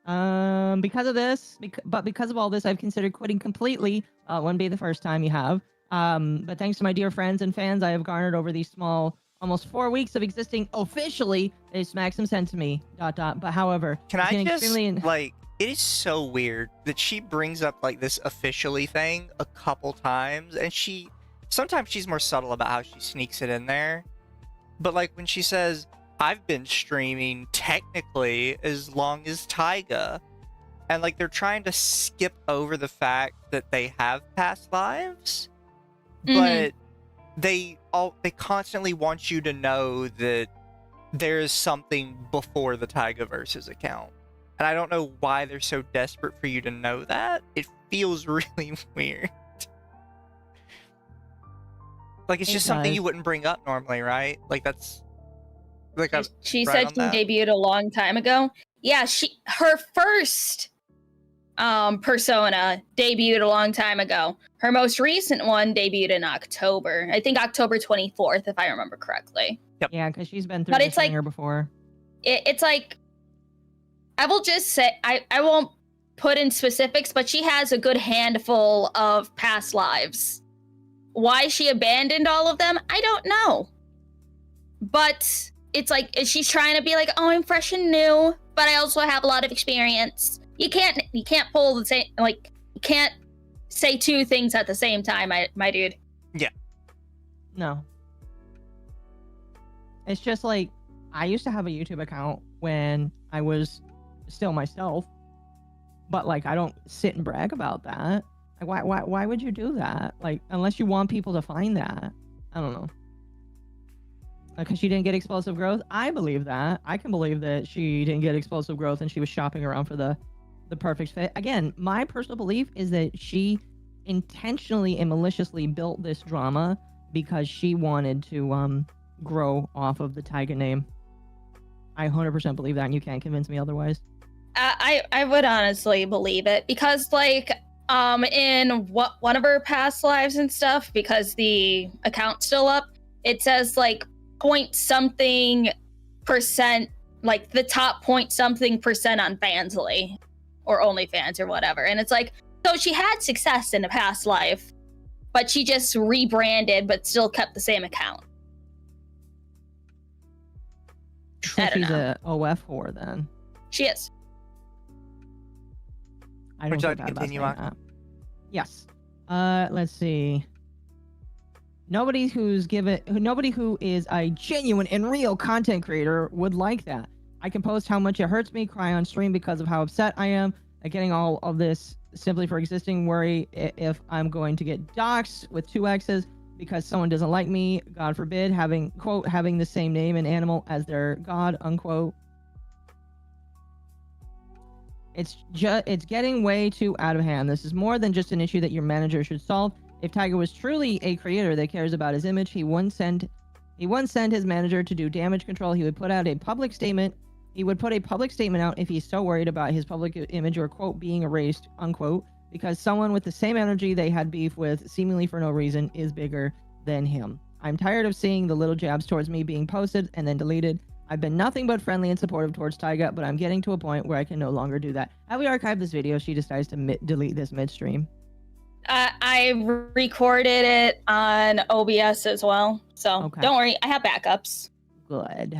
Because of this, because of all this, I've considered quitting completely. Wouldn't be the first time you have. But thanks to my dear friends and fans, I have garnered over these small, almost 4 weeks of existing officially. They smack some sense to me. ... But however, Can it's I been just extremely... like? It is so weird that she brings up like this officially thing a couple times, and sometimes she's more subtle about how she sneaks it in there. But like when she says, "I've been streaming technically as long as Taiga," and like they're trying to skip over the fact that they have past lives, but they constantly want you to know that there is something before the TaigaVS account. And I don't know why they're so desperate for you to know that. It feels really weird. Like, it's just something you wouldn't bring up normally, right? Like, that's... like she said she debuted a long time ago. Yeah, her first persona debuted a long time ago. Her most recent one debuted in October. I think October 24th, if I remember correctly. Yep. Yeah, because she's been through this ringer before. It's like... I will just say, I won't put in specifics, but she has a good handful of past lives. Why she abandoned all of them, I don't know. But it's like, she's trying to be like, oh, I'm fresh and new, but I also have a lot of experience. You can't pull the same, like, you can't say two things at the same time, my dude. Yeah. No. It's just like, I used to have a YouTube account when I was still myself, but like I don't sit and brag about that. Like why would you do that? Like unless you want people to find that. I don't know. Because she didn't get explosive growth. I believe that. I can believe that she didn't get explosive growth and she was shopping around for the perfect fit. Again, my personal belief is that she intentionally and maliciously built this drama because she wanted to grow off of the Taiga name. I 100% believe that, and you can't convince me otherwise. I would honestly believe it because, like, in one of her past lives and stuff, because the account's still up, it says like point something percent, like the top point something percent on Fansly or OnlyFans or whatever, and it's like, so she had success in a past life, but she just rebranded but still kept the same account. So she's a OF whore then. She is. I don't think continue on. That. Yes. Let's see. Nobody who is a genuine and real content creator would like that. I can post how much it hurts me, cry on stream because of how upset I am at getting all of this simply for existing, worry if I'm going to get doxxed with 2 X's because someone doesn't like me, God forbid, having the same name and animal as their god, unquote. It's getting way too out of hand. This is more than just an issue that your manager should solve. If Taiga was truly a creator that cares about his image, he wouldn't send his manager to do damage control. He would put out a public statement. He would put a public statement out if he's so worried about his public image or, quote, being erased, unquote, because someone with the same energy they had beef with, seemingly for no reason, is bigger than him. I'm tired of seeing the little jabs towards me being posted and then deleted. I've been nothing but friendly and supportive towards Taiga, but I'm getting to a point where I can no longer do that. Have we archived this video? She decides to delete this midstream. I recorded it on OBS as well, so okay. Don't worry, I have backups. Good,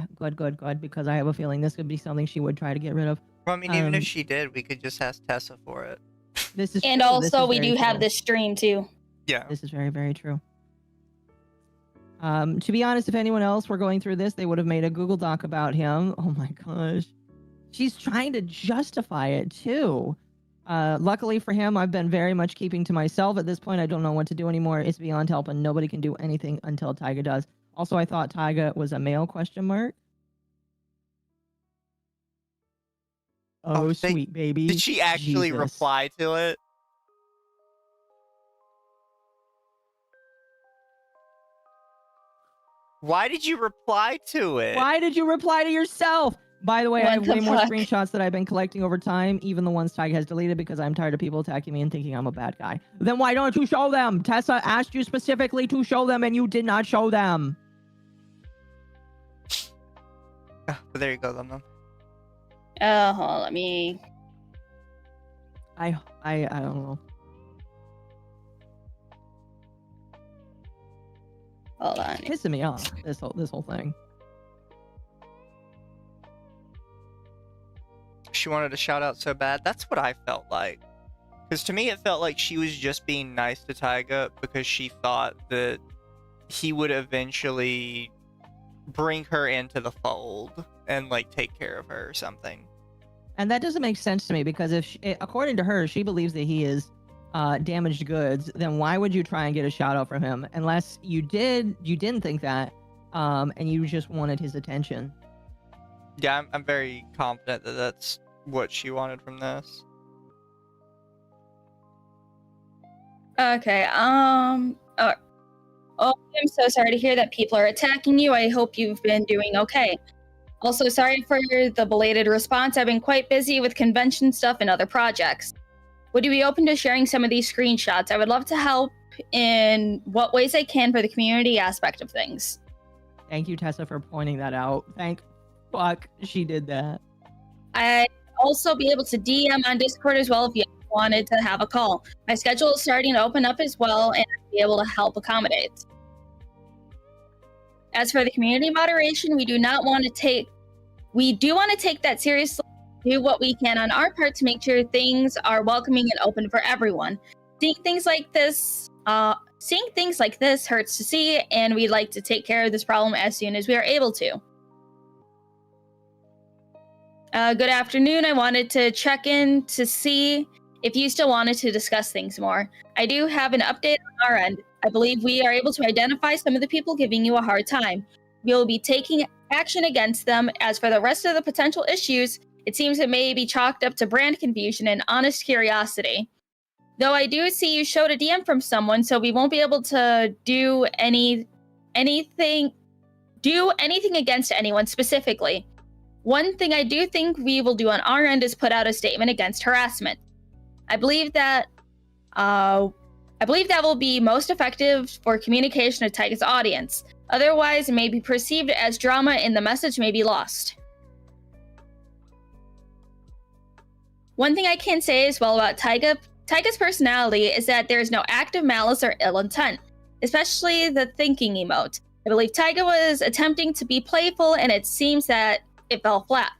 because I have a feeling this could be something she would try to get rid of. Well, I mean, even if she did, we could just ask Tessa for it. This is and true. also we do have this stream too. Yeah. This is very, very true. To be honest, if anyone else were going through this, they would have made a Google Doc about him. Oh my gosh. She's trying to justify it too. Luckily for him, I've been very much keeping to myself. At this point, I don't know what to do anymore. It's beyond help and nobody can do anything until Taiga does. Also, I thought Taiga was a male, question mark. Oh, sweet baby. Did she actually reply to it? Why did you reply to it? Why did you reply to yourself? By the way, I have way more screenshots that I've been collecting over time, even the ones Taiga has deleted because I'm tired of people attacking me and thinking I'm a bad guy. Then why don't you show them? Tessa asked you specifically to show them and you did not show them. But there you go, LumLum. Hold on, let me. I don't know. Hold on. It's pissing me off, this whole thing. She wanted a shout out so bad. That's what I felt like. Because to me, it felt like she was just being nice to Taiga because she thought that he would eventually bring her into the fold and like take care of her or something. And that doesn't make sense to me because if according to her, she believes that he is damaged goods, then why would you try and get a shout out from him unless you didn't think that and you just wanted his attention? Yeah, I'm very confident that that's what she wanted from this. Okay, oh, I'm so sorry to hear that people are attacking you. I hope you've been doing okay. Also, sorry for the belated response. I've been quite busy with convention stuff and other projects. Would you be open to sharing some of these screenshots? I would love to help in what ways I can for the community aspect of things. Thank you, Tessa, for pointing that out. Thank fuck she did that. I'd also be able to DM on Discord as well if you wanted to have a call. My schedule is starting to open up as well, and I'd be able to help accommodate. As for the community moderation, we do want to take that seriously. Do what we can on our part to make sure things are welcoming and open for everyone. Seeing things like this hurts to see, and we'd like to take care of this problem as soon as we are able to. Good afternoon. I wanted to check in to see if you still wanted to discuss things more. I do have an update on our end. I believe we are able to identify some of the people giving you a hard time. We will be taking action against them. As for the rest of the potential issues, it seems it may be chalked up to brand confusion and honest curiosity. Though I do see you showed a DM from someone, so we won't be able to do anything against anyone specifically. One thing I do think we will do on our end is put out a statement against harassment. I believe that will be most effective for communication to Taiga's audience. Otherwise, it may be perceived as drama and the message may be lost. One thing I can say as well about Taiga's personality is that there is no active malice or ill intent, especially the thinking emote. I believe Taiga was attempting to be playful, and it seems that it fell flat.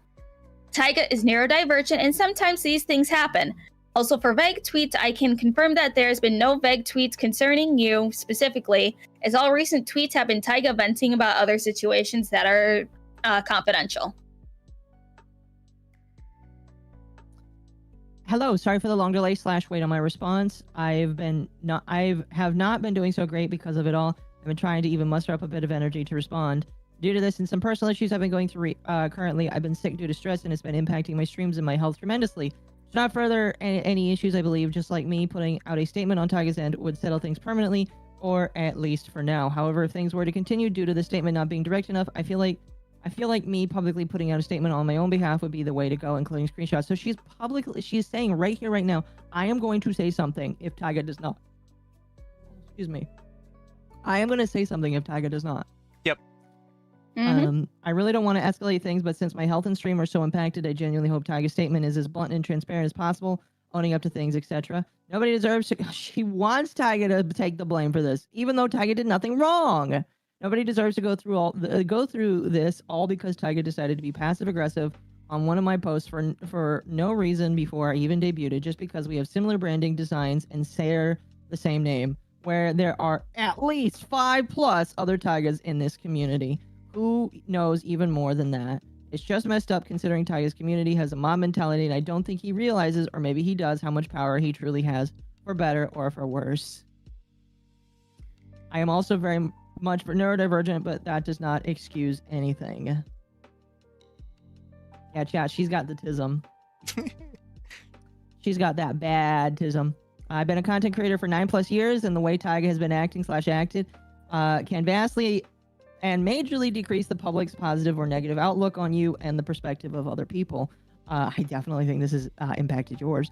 Taiga is neurodivergent, and sometimes these things happen. Also, for vague tweets, I can confirm that there's been no vague tweets concerning you specifically, as all recent tweets have been Taiga venting about other situations that are confidential. Hello, sorry for the long delay / wait on my response. I have not been doing so great because of it all. I've been trying to even muster up a bit of energy to respond. Due to this and some personal issues I've been going through currently, I've been sick due to stress and it's been impacting my streams and my health tremendously. To not further any issues, I believe, just like me, putting out a statement on Taiga's end would settle things permanently, or at least for now. However, if things were to continue due to the statement not being direct enough, I feel like me publicly putting out a statement on my own behalf would be the way to go, including screenshots. So she's saying right here, right now, I am going to say something if Taiga does not. Excuse me. I am going to say something if Taiga does not. Yep. Mm-hmm. I really don't want to escalate things, but since my health and stream are so impacted, I genuinely hope Taiga's statement is as blunt and transparent as possible, owning up to things, etc. Nobody deserves to. She wants Taiga to take the blame for this, even though Taiga did nothing wrong. Nobody deserves to go through this all because Taiga decided to be passive aggressive on one of my posts for no reason before I even debuted, just because we have similar branding designs and share the same name, where there are at least 5+ other Taigas in this community. Who knows even more than that? It's just messed up considering Taiga's community has a mob mentality, and I don't think he realizes, or maybe he does, how much power he truly has, for better or for worse. I am also very much for neurodivergent, but that does not excuse anything. Yeah, chat, she's got the tism. She's got that bad tism. I've been a content creator for 9+ years, and the way Taiga has been acted can vastly and majorly decrease the public's positive or negative outlook on you and the perspective of other people. I definitely think this has impacted yours.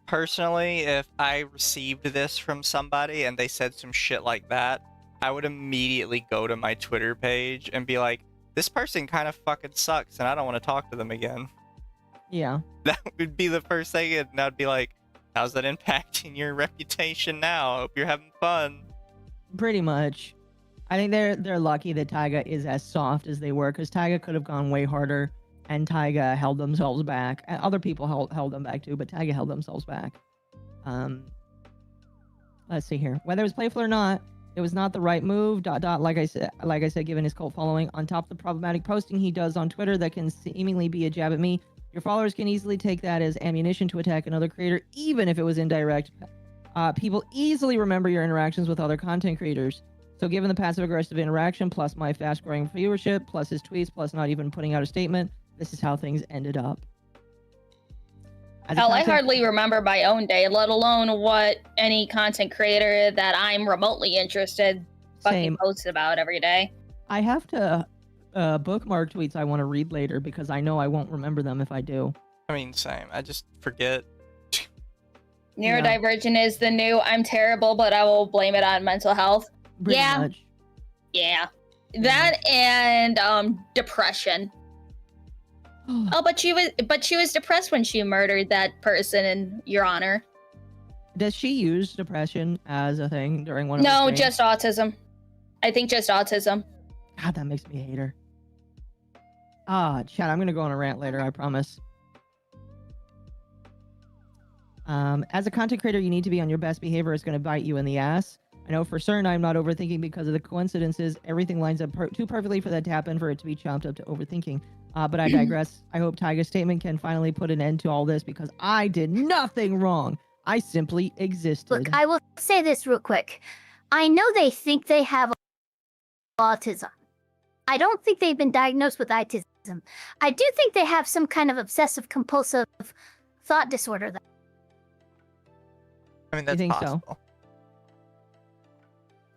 Personally, if I received this from somebody and they said some shit like that, I would immediately go to my Twitter page and be like, this person kind of fucking sucks and I don't want to talk to them again. Yeah. That would be the first thing, and I'd be like, how's that impacting your reputation now? Hope you're having fun. Pretty much. I think they're lucky that Taiga is as soft as they were, because Taiga could have gone way harder, and Taiga held themselves back. And other people held them back too, but Taiga held themselves back. Let's see here. Whether it was playful or not, it was not the right move. ... Like I said, given his cult following, on top of the problematic posting he does on Twitter that can seemingly be a jab at me, your followers can easily take that as ammunition to attack another creator, even if it was indirect. People easily remember your interactions with other content creators. So given the passive-aggressive interaction, plus my fast-growing viewership, plus his tweets, plus not even putting out a statement, this is how things ended up. Hell, I hardly remember my own day, let alone what any content creator that I'm remotely interested fucking posts about every day. I have to bookmark tweets I want to read later because I know I won't remember them if I do. I mean, same. I just forget. Neurodivergent is the new I'm terrible, but I will blame it on mental health. Pretty much. Yeah. That and depression. Oh, but she was depressed when she murdered that person in your honor. Does she use depression as a thing during one of her No, streams? just autism. I think just autism. God, that makes me hate her. Chat, I'm gonna go on a rant later, I promise. As a content creator, you need to be on your best behavior. It's gonna bite you in the ass. I know for certain I'm not overthinking because of the coincidences. Everything lines up too perfectly for that to happen for it to be chopped up to overthinking. But I digress. I hope Taiga's statement can finally put an end to all this because I did nothing wrong. I simply existed. Look, I will say this real quick. I know they think they have autism. I don't think they've been diagnosed with autism. I do think they have some kind of obsessive compulsive thought disorder. I mean, that's possible. So?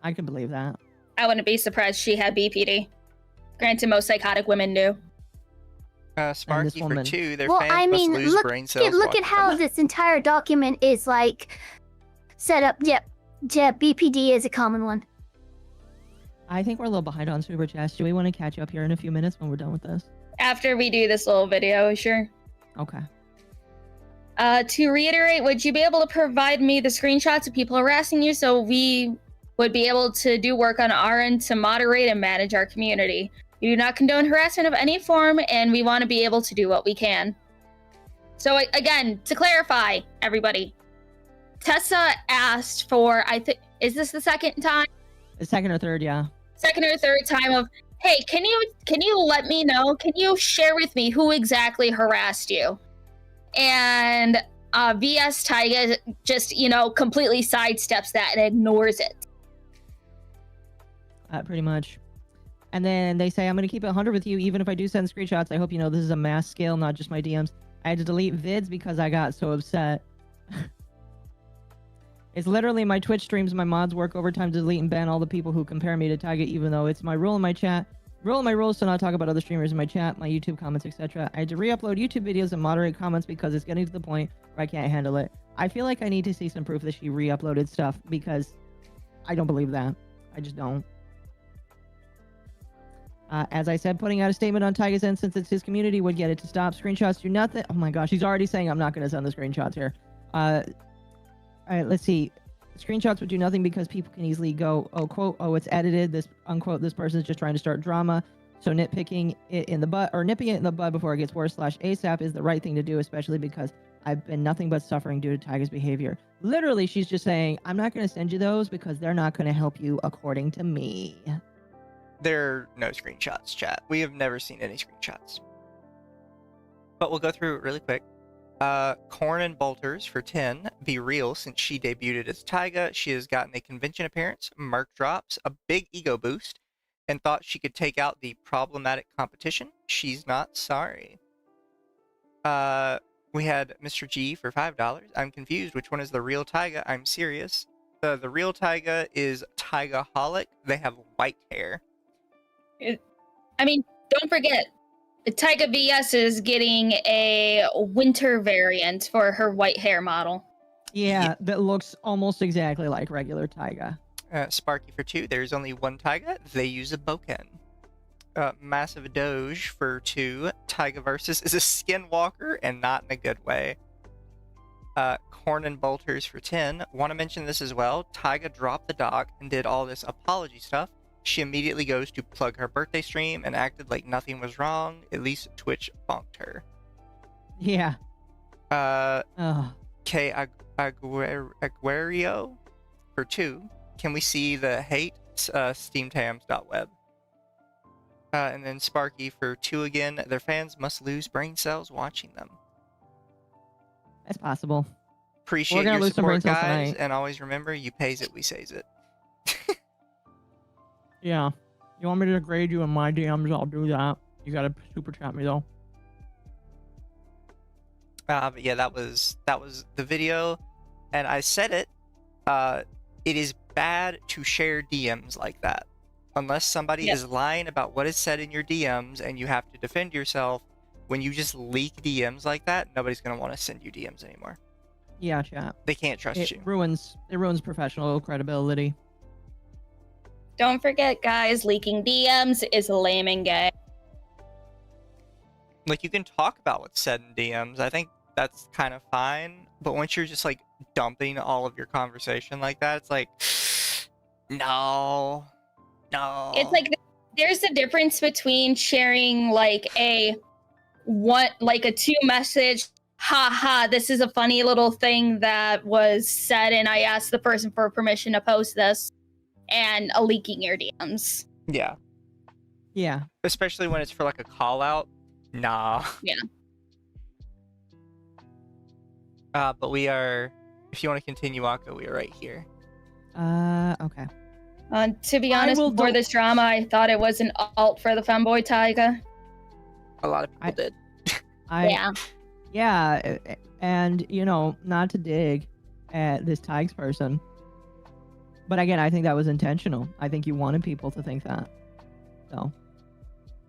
I can believe that. I wouldn't be surprised she had BPD. Granted, most psychotic women do. Sparky for 2, their well, fans I mean, must lose brain cells. Look at how this entire document is like set up. Yep, BPD is a common one. I think we're a little behind on Super Chats. Do we want to catch up here in a few minutes when we're done with this? After we do this little video, sure. Okay. To reiterate, would you be able to provide me the screenshots of people harassing you so we would be able to do work on our end to moderate and manage our community? We do not condone harassment of any form, and we want to be able to do what we can. So again, to clarify, everybody, Tessa asked for, I think, is this the second time? The second or third, yeah. Second or third time of, hey, can you let me know? Can you share with me who exactly harassed you? And VS Taiga just, completely sidesteps that and ignores it. Pretty much. And then they say, I'm going to keep it 100 with you, even if I do send screenshots. I hope you know this is a mass scale, not just my DMs. I had to delete vids because I got so upset. It's literally my Twitch streams. My mods work overtime to delete and ban all the people who compare me to Taiga, even though it's my rule in my chat. Rule in my rules to not talk about other streamers in my chat, my YouTube comments, etc. I had to re-upload YouTube videos and moderate comments because it's getting to the point where I can't handle it. I feel like I need to see some proof that she re-uploaded stuff because I don't believe that. I just don't. As I said, putting out a statement on Taiga's end since it's his community would get it to stop. Screenshots do nothing. Oh my gosh, he's already saying I'm not going to send the screenshots here. All right, let's see. Screenshots would do nothing because people can easily go, oh, quote, oh, it's edited. This, unquote, this person is just trying to start drama. So nitpicking it in the butt, or nipping it in the bud before it gets worse / ASAP is the right thing to do, especially because I've been nothing but suffering due to Taiga's behavior. Literally, she's just saying, I'm not going to send you those because they're not going to help you according to me. There are no screenshots, chat. We have never seen any screenshots. But we'll go through it really quick. Corn and Bolters for 10. Be real, since she debuted as Taiga, she has gotten a convention appearance, mark drops, a big ego boost, and thought she could take out the problematic competition. She's not sorry. We had Mr. G for $5. I'm confused. Which one is the real Taiga? I'm serious. The real Taiga is TaigaxHolic. They have white hair. Don't forget, TaigaVS is getting a winter variant for her white hair model. Yeah, that looks almost exactly like regular Taiga. Sparky for 2. There's only one Taiga. They use a boken. Massive Doge for 2. TaigaVS is a skinwalker and not in a good way. Corn and Bolters for 10. Want to mention this as well. Taiga dropped the doc and did all this apology stuff. She immediately goes to plug her birthday stream and acted like nothing was wrong. At least Twitch bonked her. Yeah. K. Aguario for 2. Can we see the hate? Steamtams.web. And then Sparky for 2 again. Their fans must lose brain cells watching them. That's possible. Appreciate your support, guys, and always remember, you pays it, we says it. Yeah. You want me to grade you in my DMs? I'll do that. You gotta super chat me though. But yeah, that was the video, and I said it. It is bad to share DMs like that, unless somebody is lying about what is said in your DMs, and you have to defend yourself. When you just leak DMs like that, nobody's gonna want to send you DMs anymore. Yeah, chat. They can't trust you. It ruins professional credibility. Don't forget, guys, leaking DMs is lame and gay. Like, you can talk about what's said in DMs. I think that's kind of fine. But once you're just like dumping all of your conversation like that, it's like, no. It's like there's a difference between sharing like a 2 message, haha, this is a funny little thing that was said and I asked the person for permission to post this, and leaking your DMs. Yeah. Yeah. Especially when it's for like a call out. Nah. Yeah. But we are, if you want to continue, Occo, we are right here. Okay. To be honest, before this drama, I thought it was an alt for the femboy Taiga. A lot of people did. Yeah, and you know, not to dig at this Tig's person, but again, I think that was intentional. I think you wanted people to think that. So,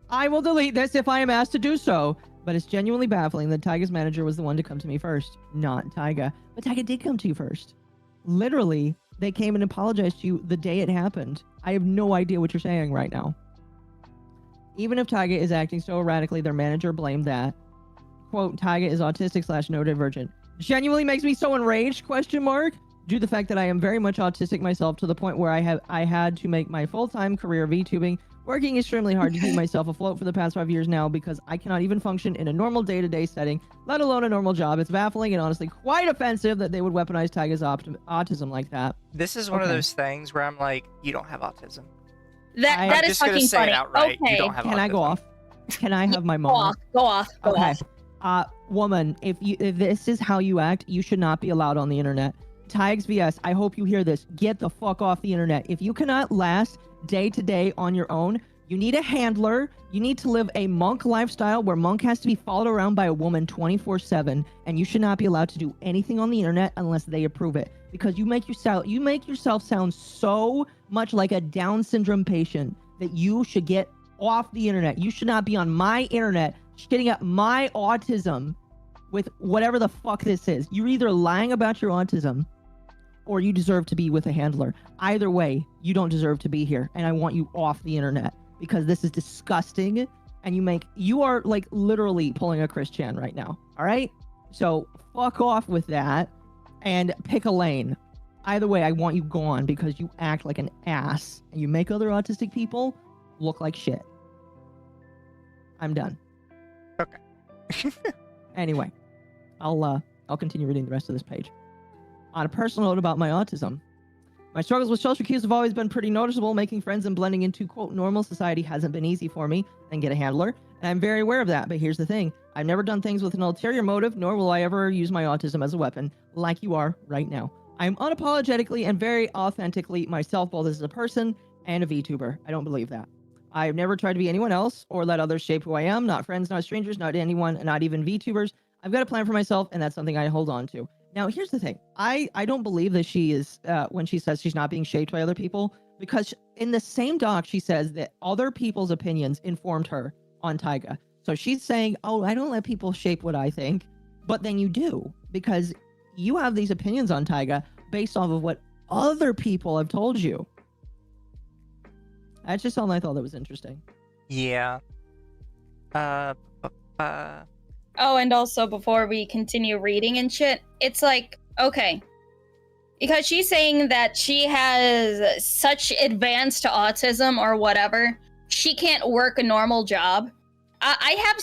I will delete this if I am asked to do so. But it's genuinely baffling that Taiga's manager was the one to come to me first, not Taiga. But Taiga did come to you first. Literally, they came and apologized to you the day it happened. I have no idea what you're saying right now. Even if Taiga is acting so erratically, their manager blamed that. Quote, Taiga is autistic / neurodivergent. Genuinely makes me so enraged, ? Due to the fact that I am very much autistic myself, to the point where I had to make my full-time career VTubing, working extremely hard to keep myself afloat for the past 5 years now, because I cannot even function in a normal day-to-day setting, let alone a normal job. It's baffling and honestly quite offensive that they would weaponize Taiga's autism like that. This is one of those things where I'm like, you don't have autism. That is fucking funny. Outright, okay. You don't have Can autism. I go off? Can I have my moment? Go off. Woman, if this is how you act, you should not be allowed on the internet. TaigaVS, I hope you hear this. Get the fuck off the internet. If you cannot last day to day on your own, you need a handler. You need to live a monk lifestyle where monk has to be followed around by a woman 24/7, and you should not be allowed to do anything on the internet unless they approve it, because you make yourself sound so much like a Down syndrome patient that you should get off the internet. You should not be on my internet shitting up my autism with whatever the fuck this is. You're either lying about your autism or you deserve to be with a handler. Either way, you don't deserve to be here, and I want you off the internet, because this is disgusting, and you are like literally pulling a Chris Chan right now. All right? So fuck off with that and pick a lane. Either way, I want you gone, because you act like an ass and you make other autistic people look like shit. I'm done. Okay. Anyway, I'll continue reading the rest of this page. On a personal note about my autism, my struggles with social cues have always been pretty noticeable. Making friends and blending into, quote, normal society hasn't been easy for me, and get a handler, and I'm very aware of that. But here's the thing. I've never done things with an ulterior motive, nor will I ever use my autism as a weapon, like you are right now. I'm unapologetically and very authentically myself, both as a person and a VTuber. I don't believe that. I've never tried to be anyone else or let others shape who I am. Not friends, not strangers, not anyone, not even VTubers. I've got a plan for myself, and that's something I hold on to. Now, here's the thing. I don't believe that she is, when she says she's not being shaped by other people, because in the same doc, she says that other people's opinions informed her on Taiga. So she's saying, oh, I don't let people shape what I think, but then you do, because you have these opinions on Taiga based off of what other people have told you. That's just something I thought that was interesting. Yeah. Oh, and also before we continue reading and shit, it's like, okay. Because she's saying that she has such advanced autism or whatever, she can't work a normal job. I have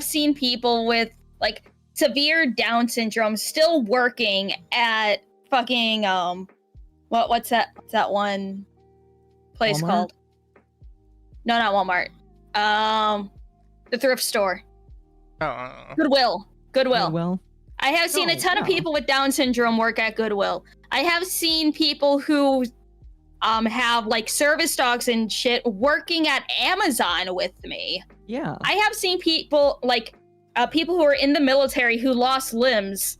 seen people with like severe Down syndrome still working at fucking what's that one place Walmart? called? No, not Walmart. The thrift store. Goodwill. Well, I have seen a Oh, ton of yeah. people with Down syndrome work at Goodwill. I have seen people who have like service dogs and shit working at Amazon with me. yeah. I have seen people like people who are in the military who lost limbs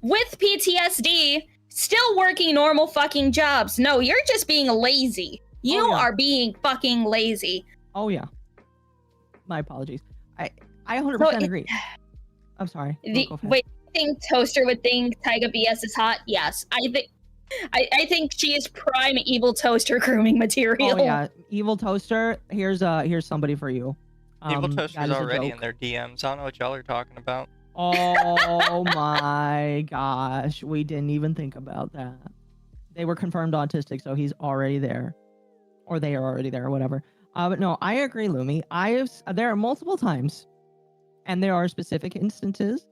with PTSD still working normal fucking jobs. No, you're just being lazy. You Oh, yeah. are being fucking lazy. Oh yeah. My apologies. I 100% So it- agree. I'm sorry. No, The, go ahead. wait, I think Toaster would think TaigaVS is hot. Yes, I think she is prime evil toaster grooming material. Oh yeah, Evil Toaster. Here's somebody for you. Evil that Toaster's is a already joke. in their DMs. I don't know what y'all are talking about. Oh my gosh, we didn't even think about that. They were confirmed autistic, so he's already there, or they are already there, or whatever. But no, I agree, Lumi. There are multiple times, and there are specific instances,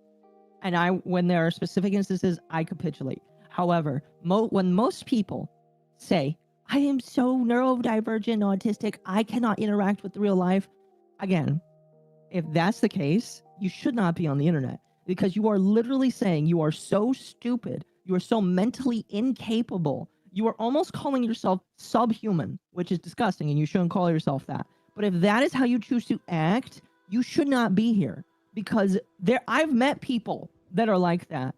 and when there are specific instances, I capitulate. However, when most people say, "I am so neurodivergent, autistic, I cannot interact with real life," again, if that's the case, you should not be on the internet, because you are literally saying you are so stupid, you are so mentally incapable, you are almost calling yourself subhuman, which is disgusting, and you shouldn't call yourself that. But if that is how you choose to act, you should not be here, because I've met people that are like that.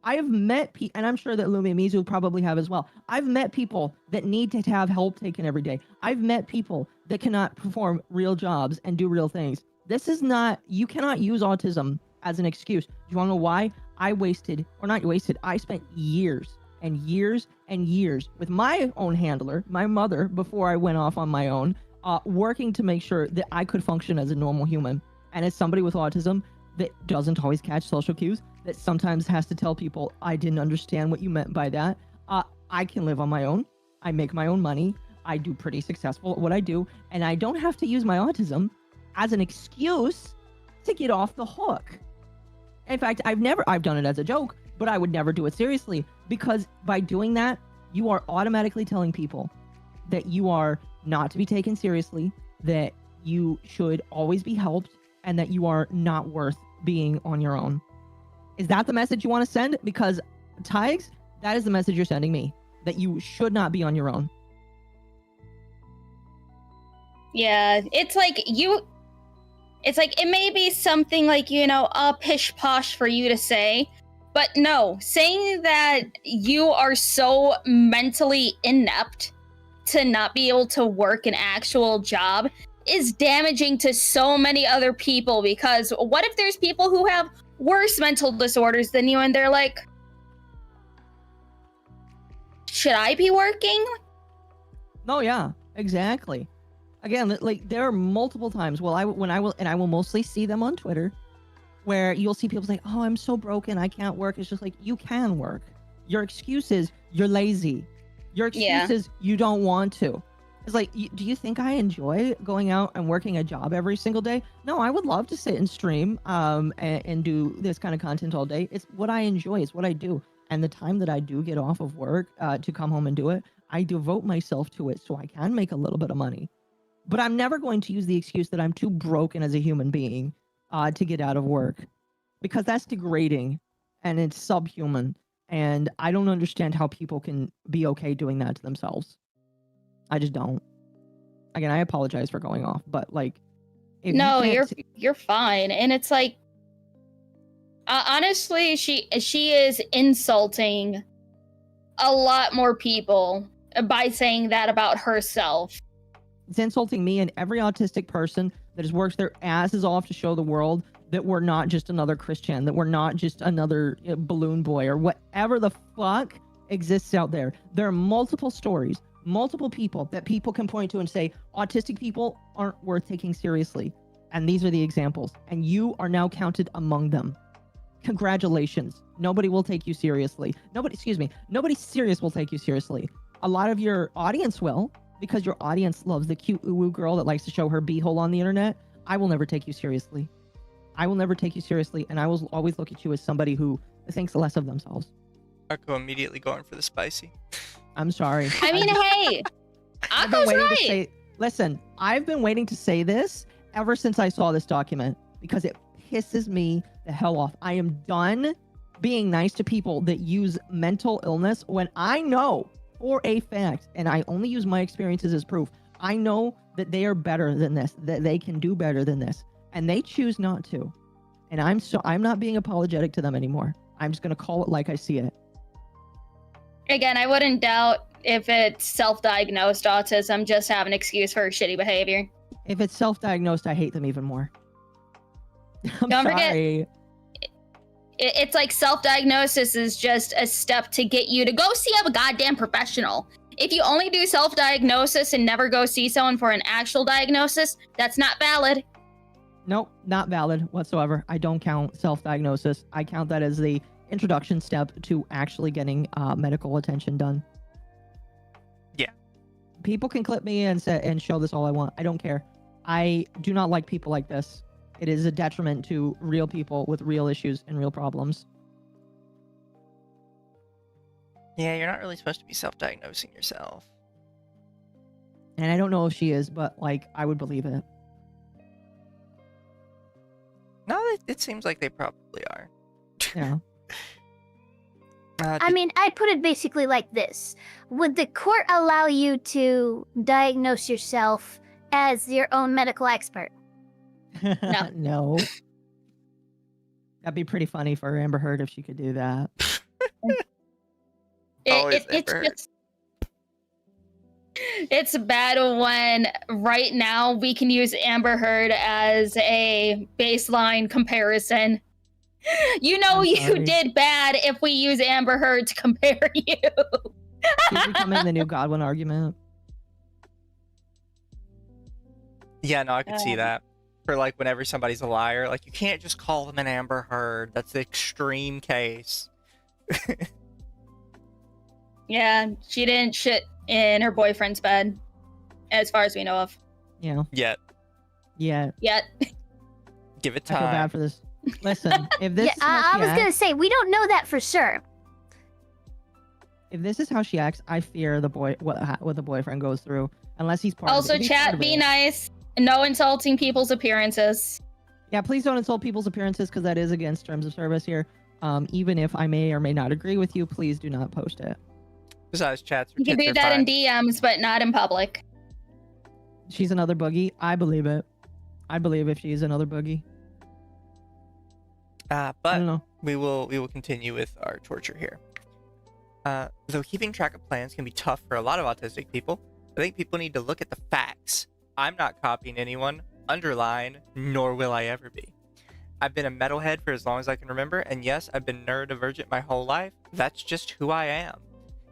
I have met people, and I'm sure that Lumi and Mizu probably have as well. I've met people that need to have help taken every day. I've met people that cannot perform real jobs and do real things. You cannot use autism as an excuse. Do you want to know why? I spent years and years and years with my own handler, my mother, before I went off on my own, working to make sure that I could function as a normal human. And as somebody with autism that doesn't always catch social cues, that sometimes has to tell people, I didn't understand what you meant by that. I can live on my own. I make my own money. I do pretty successful at what I do. And I don't have to use my autism as an excuse to get off the hook. In fact, I've done it as a joke, but I would never do it seriously, because by doing that, you are automatically telling people that you are not to be taken seriously, that you should always be helped, and that you are not worth being on your own. Is that the message you want to send? Because Tiggs, that is the message you're sending me, that you should not be on your own. Yeah, it's like it may be something like, pish posh for you to say, but no, saying that you are so mentally inept to not be able to work an actual job is damaging to so many other people, because what if there's people who have worse mental disorders than you and they're like, should I be working? No, yeah, exactly. Again, like there are multiple times. I will mostly see them on Twitter, where you'll see people say, "Oh, I'm so broken, I can't work." It's just like, you can work. Your excuse is you're lazy. Your excuse is you don't want to. It's like, do you think I enjoy going out and working a job every single day? No, I would love to sit and stream and do this kind of content all day. It's what I enjoy. It's what I do. And the time that I do get off of work to come home and do it, I devote myself to it so I can make a little bit of money. But I'm never going to use the excuse that I'm too broken as a human being to get out of work, because that's degrading and it's subhuman. And I don't understand how people can be okay doing that to themselves. I just don't. Again, I apologize for going off, but like, No, you're fine. And it's like, honestly, she is insulting a lot more people by saying that about herself. It's insulting me and every autistic person that has worked their asses off to show the world that we're not just another Christian, that we're not just another balloon boy or whatever the fuck exists out there. There are multiple stories multiple people that people can point to and say, autistic people aren't worth taking seriously. And these are the examples. And you are now counted among them. Congratulations. Nobody will take you seriously. Nobody serious will take you seriously. A lot of your audience will, because your audience loves the cute uwu girl that likes to show her beehole on the internet. I will never take you seriously. I will never take you seriously, and I will always look at you as somebody who thinks less of themselves. Occo immediately going for the spicy. I'm sorry. I mean, hey, I've been Occo's waiting to right. say, listen, I've been waiting to say this ever since I saw this document because it pisses me the hell off. I am done being nice to people that use mental illness when I know for a fact, and I only use my experiences as proof, I know that they are better than this, that they can do better than this, and they choose not to. And I'm not being apologetic to them anymore. I'm just going to call it like I see it. Again, I wouldn't doubt if it's self-diagnosed autism, just have an excuse for shitty behavior. If it's self-diagnosed, I hate them even more. I'm Don't forget, sorry. it's like self-diagnosis is just a step to get you to go see a goddamn professional. If you only do self-diagnosis and never go see someone for an actual diagnosis, that's not valid. Nope, not valid whatsoever. I don't count self-diagnosis. I count that as the introduction step to actually getting medical attention done. Yeah. People can clip me and show this all I want. I don't care. I do not like people like this. It is a detriment to real people with real issues and real problems. Yeah, you're not really supposed to be self-diagnosing yourself. And I don't know if she is, but like, I would believe it. No, it seems like they probably are. Yeah. I mean, I put it basically like this. Would the court allow you to diagnose yourself as your own medical expert? No. No. That'd be pretty funny for Amber Heard if she could do that. It's bad when right now we can use Amber Heard as a baseline comparison. You know you did bad if we use Amber Heard to compare you. She's becoming the new Godwin argument. Yeah, no, I could see that. For like whenever somebody's a liar, like you can't just call them an Amber Heard. That's the extreme case. Yeah, she didn't shit in her boyfriend's bed, as far as we know of. Yeah. Yet. Yet. Give it I time. feel bad for this. Listen, if this is how I was going to say, we don't know that for sure. If this is how she acts, I fear the boy what the boyfriend goes through. Unless he's part of it. Also, If he's part chat, of be it- nice. No insulting people's appearances. Yeah, please don't insult people's appearances because that is against terms of service here. Even if I may or may not agree with you, please do not post it. Besides, chats. You can do that in DMs, but not in public. She's another boogie. I believe it. I believe if she's another boogie. I don't But know. we will continue with our torture here. Though keeping track of plans can be tough for a lot of autistic people, I think people need to look at the facts. I'm not copying anyone, underline, nor will I ever be. I've been a metalhead for as long as I can remember, and yes, I've been neurodivergent my whole life. That's just who I am.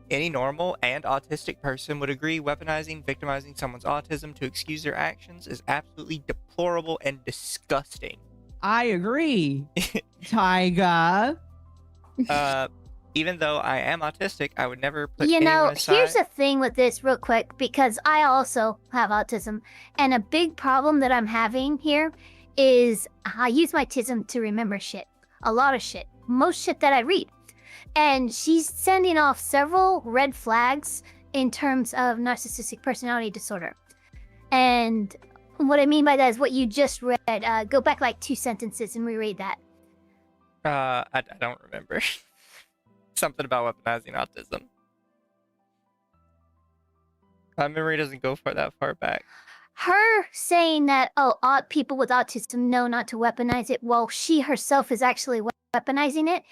Any normal and autistic person would agree weaponizing, victimizing someone's autism to excuse their actions is absolutely deplorable and disgusting. I agree. Taiga. Even though I am autistic, I would never put You know, anyone aside. here's the thing with this real quick, because I also have autism. And a big problem that I'm having here is I use my tism to remember shit. A lot of shit. Most shit that I read. And she's sending off several red flags in terms of narcissistic personality disorder. And what I mean by that is what you just read. Go back like 2 sentences and reread that. I don't remember. Something about weaponizing autism. My memory doesn't go that far back. Her saying that, people with autism know not to weaponize it, while she herself is actually weaponizing it,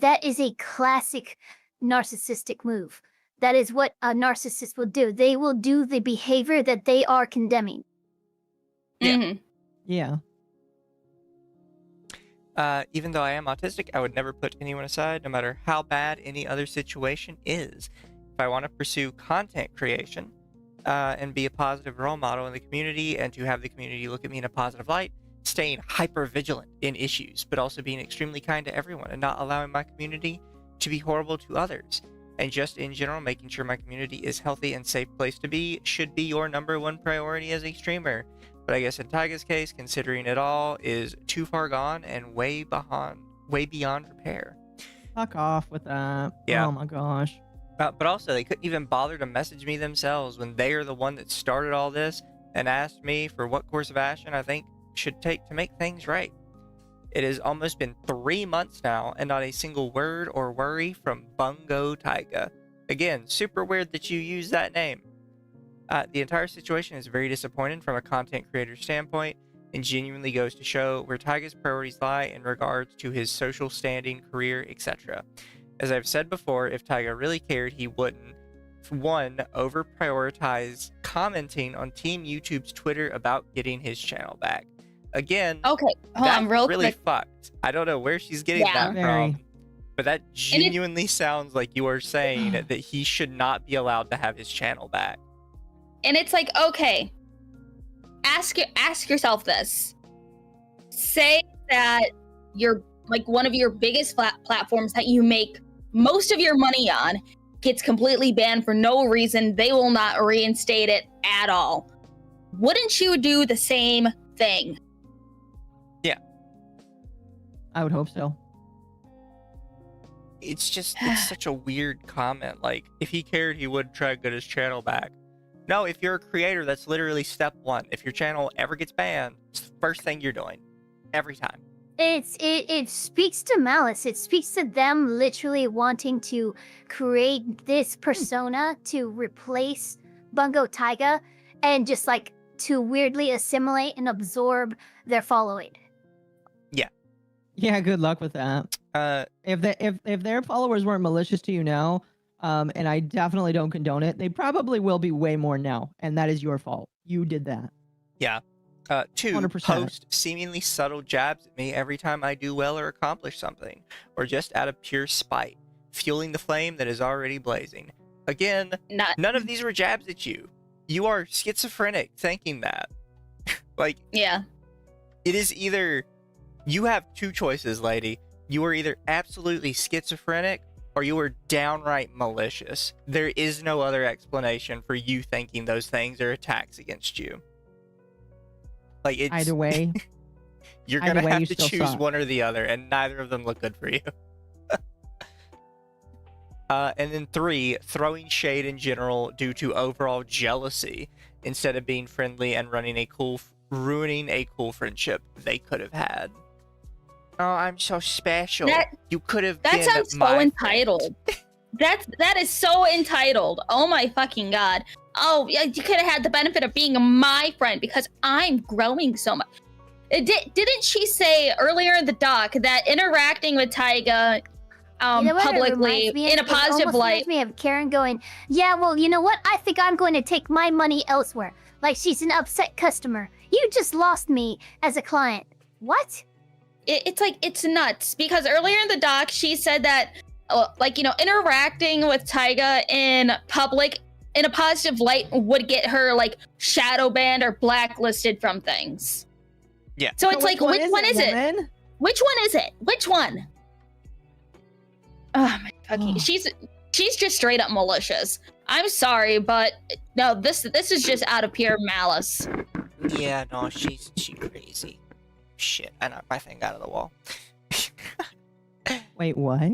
that is a classic narcissistic move. That is what a narcissist will do. They will do the behavior that they are condemning. Yeah. Mhm. Yeah. Even though I am autistic, I would never put anyone aside, no matter how bad any other situation is. if I want to pursue content creation and be a positive role model in the community and to have the community look at me in a positive light, staying hyper vigilant in issues, but also being extremely kind to everyone and not allowing my community to be horrible to others. And just in general, making sure my community is healthy and safe place to be should be your #1 priority as a streamer. But I guess in Taiga's case, considering it all is too far gone and way beyond repair. Fuck off with that. Yeah. Oh my gosh. But also, they couldn't even bother to message me themselves when they are the one that started all this and asked me for what course of action I think should take to make things right. It has almost been 3 months now, and not a single word or worry from Bungo Taiga. Again, super weird that you use that name. The entire situation is very disappointing from a content creator standpoint, and genuinely goes to show where Taiga's priorities lie in regards to his social standing, career, etc. As I've said before, if Taiga really cared, he wouldn't, 1, over-prioritize commenting on Team YouTube's Twitter about getting his channel back. Again, Okay, hold that's on, real really quick. fucked. I don't know where she's getting that Very. from, but that genuinely sounds like you are saying that he should not be allowed to have his channel back. And it's like, okay, ask yourself this. Say that you're like one of your biggest platforms that you make most of your money on gets completely banned for no reason. They will not reinstate it at all. Wouldn't you do the same thing? I would hope so. It's just, it's such a weird comment. Like, if he cared, he would try to get his channel back. No, if you're a creator, that's literally step 1. If your channel ever gets banned, it's the first thing you're doing. Every time. It speaks to malice. It speaks to them literally wanting to create this persona to replace Bungo Taiga and just like to weirdly assimilate and absorb their following. Yeah, good luck with that. If their followers weren't malicious to you now, and I definitely don't condone it, they probably will be way more now, and that is your fault. You did that. Yeah. 2, 100%. post seemingly subtle jabs at me every time I do well or accomplish something, or just out of pure spite, fueling the flame that is already blazing. Again, none of these were jabs at you. You are schizophrenic thinking that. Like, Yeah. it is either, you have 2 choices, lady. You are either absolutely schizophrenic or you are downright malicious. There is no other explanation for you thinking those things are attacks against you. Like, it's Either way, you're either gonna way, have you to still choose suck. one or the other, and neither of them look good for you. And then 3, throwing shade in general due to overall jealousy instead of being friendly and ruining a cool friendship they could have had. Oh, I'm so special. You could have been That sounds so my entitled. That is so entitled. Oh my fucking god. Oh, yeah, you could have had the benefit of being my friend because I'm growing so much. Didn't she say earlier in the doc that interacting with Taiga You know what it publicly reminds me of? in a It positive almost light? reminds me of Karen going, yeah, well, you know what? I think I'm going to take my money elsewhere. Like she's an upset customer. You just lost me as a client. What? It's like, it's nuts because earlier in the doc she said that like, you know, interacting with Taiga in public in a positive light would get her like shadow banned or blacklisted from things. Yeah. So it's like, which one is it? woman? Which one is it? Which one? Oh my fucking, she's just straight up malicious. I'm sorry, but no, this is just out of pure malice. Yeah, no, she's crazy. Shit, I knocked my thing out of the wall. Wait, what?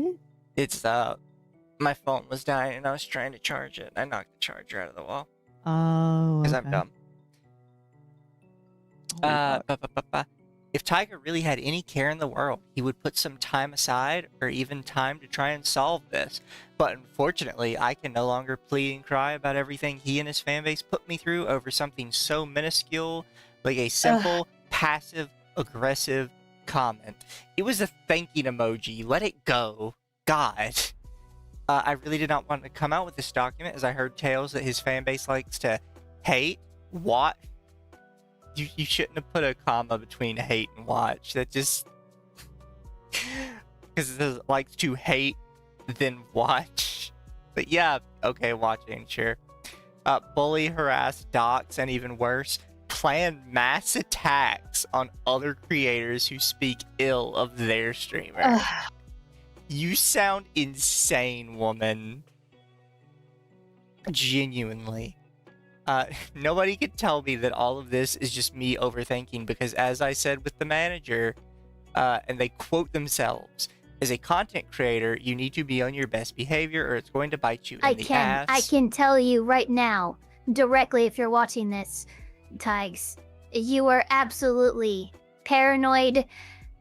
It's my phone was dying and I was trying to charge it. I knocked the charger out of the wall Oh, because okay. I'm dumb. If Taiga really had any care in the world, he would put some time aside or even time to try and solve this. But unfortunately, I can no longer plead and cry about everything he and his fanbase put me through over something so minuscule like a simple, passive-aggressive comment. It was a thanking emoji. Let it go. God. I really did not want to come out with this document as I heard tales that his fanbase likes to hate, watch. You shouldn't have put a comma between hate and watch. That just... Because it says likes to hate, then watch. But yeah, okay, watching, sure. Bully, harass, dox, and even worse, plan mass attacks on other creators who speak ill of their streamer. Ugh. You sound insane, woman. Genuinely. Nobody could tell me that all of this is just me overthinking, because as I said with the manager, and they quote themselves, as a content creator, you need to be on your best behavior or it's going to bite you in the ass. I can tell you right now, directly, if you're watching this, Tiggs, you are absolutely paranoid.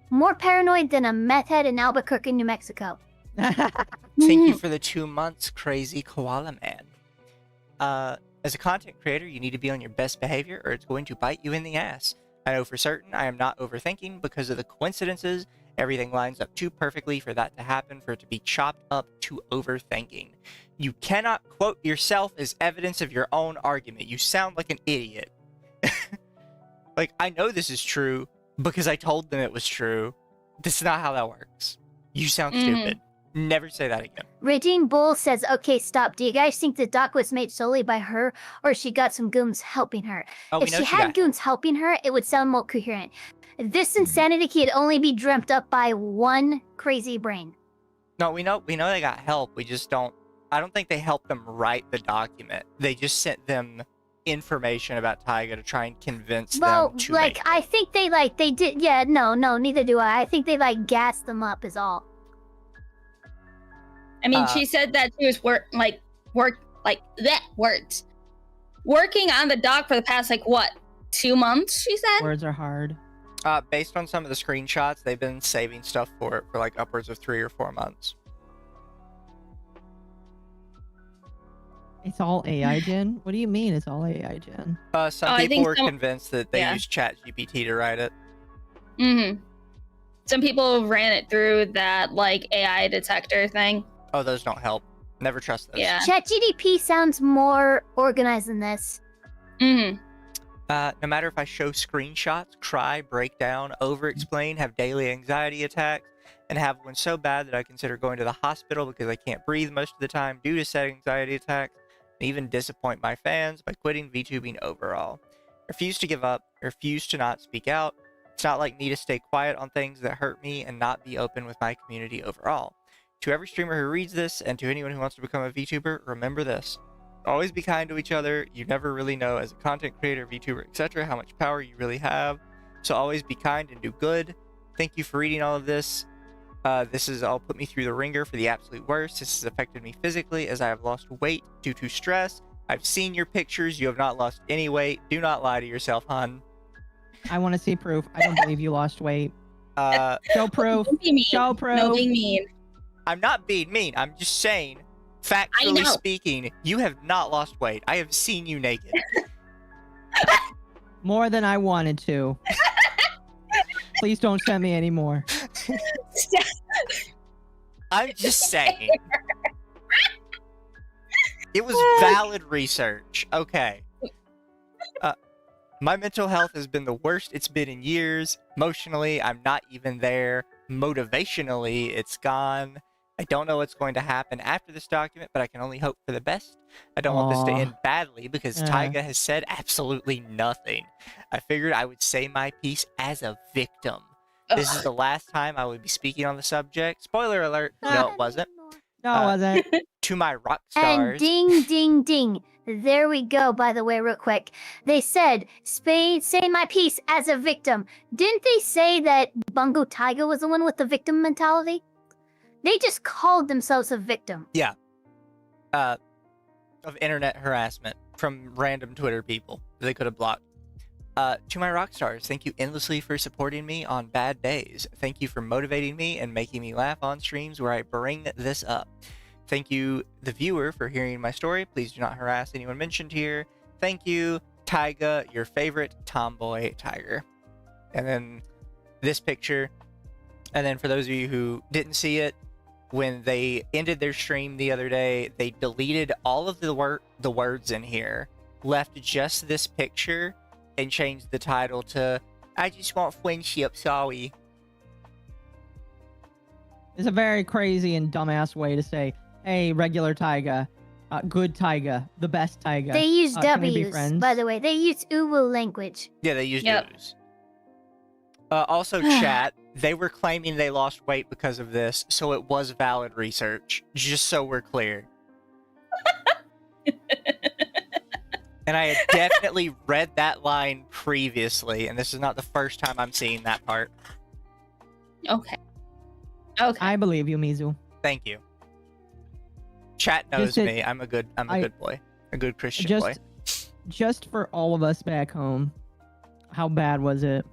More paranoid than a meth head in Albuquerque, New Mexico. Thank you for the 2 months, crazy koala man. As a content creator, you need to be on your best behavior or it's going to bite you in the ass. I know for certain I am not overthinking because of the coincidences. Everything lines up too perfectly for that to happen, for it to be chopped up to overthinking. You cannot quote yourself as evidence of your own argument. You sound like an idiot. Like, I know this is true because I told them it was true. This is not how that works. You sound stupid. Never say that again. Regine Bull says, okay, stop. Do you guys think the doc was made solely by her, or she got some goons helping her? Oh, If she had goons helping her, it would sound more coherent. This insanity could only be dreamt up by one crazy brain. No, we know they got help. We just don't. I don't think they helped them write the document. They just sent them information about Taiga to try and convince them to make it. I think they did. Yeah, no, neither do I. I think they gassed them up is all. I mean, she said that she was working on the doc for the past 2 months. She said. Words are hard. Based on some of the screenshots, they've been saving stuff for it for upwards of 3 or 4 months. It's all AI gen? What do you mean it's all AI gen? Some people were convinced that they used ChatGPT to write it. Some people ran it through that AI detector thing. Oh, those don't help. Never trust those. Yeah. ChatGPT sounds more organized than this. No matter if I show screenshots, cry, break down, over-explain, have daily anxiety attacks, and have one so bad that I consider going to the hospital because I can't breathe most of the time due to said anxiety attacks, and even disappoint my fans by quitting VTubing overall. Refuse to give up, refuse to not speak out. It's not like me to stay quiet on things that hurt me and not be open with my community overall. To every streamer who reads this, and to anyone who wants to become a VTuber, remember this. Always be kind to each other. You never really know as a content creator, VTuber, etc. how much power you really have. So always be kind and do good. Thank you for reading all of this. This has all put me through the ringer for the absolute worst. This has affected me physically as I have lost weight due to stress. I've seen your pictures. You have not lost any weight. Do not lie to yourself, hun. I want to see proof. I don't believe you lost weight. Show proof. Don't be mean. Show proof. No being mean. I'm not being mean. I'm just saying, factually speaking, you have not lost weight. I have seen you naked. More than I wanted to. Please don't send me any more. I'm just saying. It was valid research. Okay. My mental health has been the worst it's been in years. Emotionally, I'm not even there. Motivationally, it's gone. I don't know what's going to happen after this document, but I can only hope for the best. I don't want this to end badly because Taiga has said absolutely nothing. I figured I would say my piece as a victim. This is the last time I would be speaking on the subject. Spoiler alert. No, it wasn't. No, it wasn't. To my rock stars. And ding, ding, ding. There we go, by the way, real quick. They said, say my piece as a victim. Didn't they say that Bungo Taiga was the one with the victim mentality? They just called themselves a victim. Yeah. Of internet harassment from random Twitter people they could have blocked. To my rock stars, thank you endlessly for supporting me on bad days. Thank you for motivating me and making me laugh on streams where I bring this up. Thank you, the viewer, for hearing my story. Please do not harass anyone mentioned here. Thank you, Taiga, your favorite tomboy tiger. And then this picture. And then for those of you who didn't see it, when they ended their stream the other day, they deleted all of the words in here, left just this picture, and changed the title to "I just want friendship, sorry." It's a very crazy and dumbass way to say, hey, regular Taiga, good Taiga, the best Taiga. They use can we be W's, friends? by the way. They use Uwu language. Yeah, they used Yep. U's. Also, chat, they were claiming they lost weight because of this, so it was valid research, just so we're clear. And I had definitely read that line previously, and this is not the first time I'm seeing that part. Okay. Okay. I believe you, Mizu. Thank you. Chat knows Just to- me. I'm a good boy. A good Christian Just, boy. just for all of us back home, how bad was it?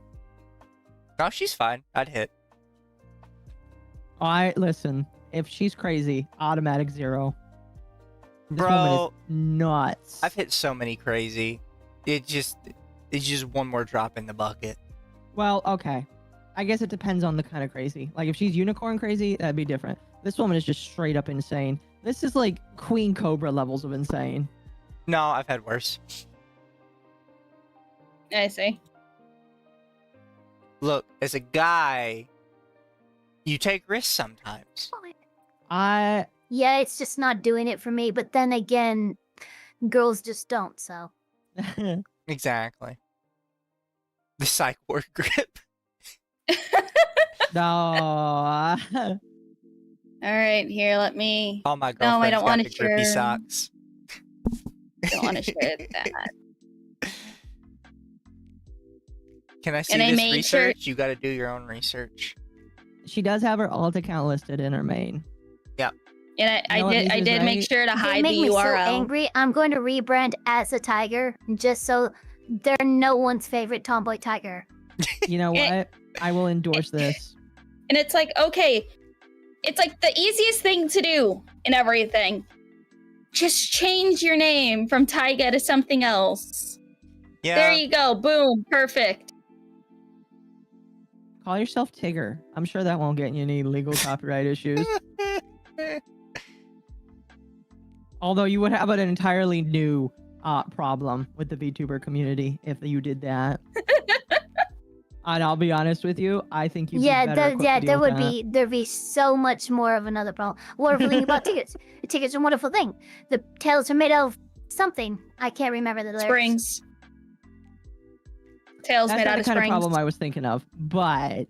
No, she's fine. I'd hit. Listen. If she's crazy, automatic 0. This Bro, woman is nuts. I've hit so many crazy. It's just one more drop in the bucket. Well, okay. I guess it depends on the kind of crazy. Like if she's unicorn crazy, that'd be different. This woman is just straight up insane. This is like Queen Cobra levels of insane. No, I've had worse. I see. Look, as a guy, you take risks sometimes. Yeah, it's just not doing it for me. But then again, girls just don't, so. Exactly. The psych ward grip. No. All right, here, let me. All my No, I girlfriends don't got wanna the grippy share. socks. Don't want to share that. Can I see And I this made sure- research? You got to do your own research. She does have her alt account listed in her main. And You know what, I Mizu's did make right? sure to They hide make the me so URL. angry. I'm going to rebrand as a tiger just so they're no one's favorite tomboy tiger. You know Eh, what? I will endorse this. And it's like, okay, it's like the easiest thing to do in everything. Just change your name from Taiga to something else. Yeah. There you go. Boom. Perfect. Call yourself Tigger. I'm sure that won't get you any legal copyright issues. Although you would have an entirely new problem with the VTuber community if you did that. And I'll be honest with you, I think you'd be better equipped to deal there with would that. there'd be so much more of another problem. Wonderful thing about tickets. Tickets are a wonderful thing. The tails are made out of something. I can't remember the lyrics. Springs. Tails That's made not out the of kind springs. of problem I was thinking of, but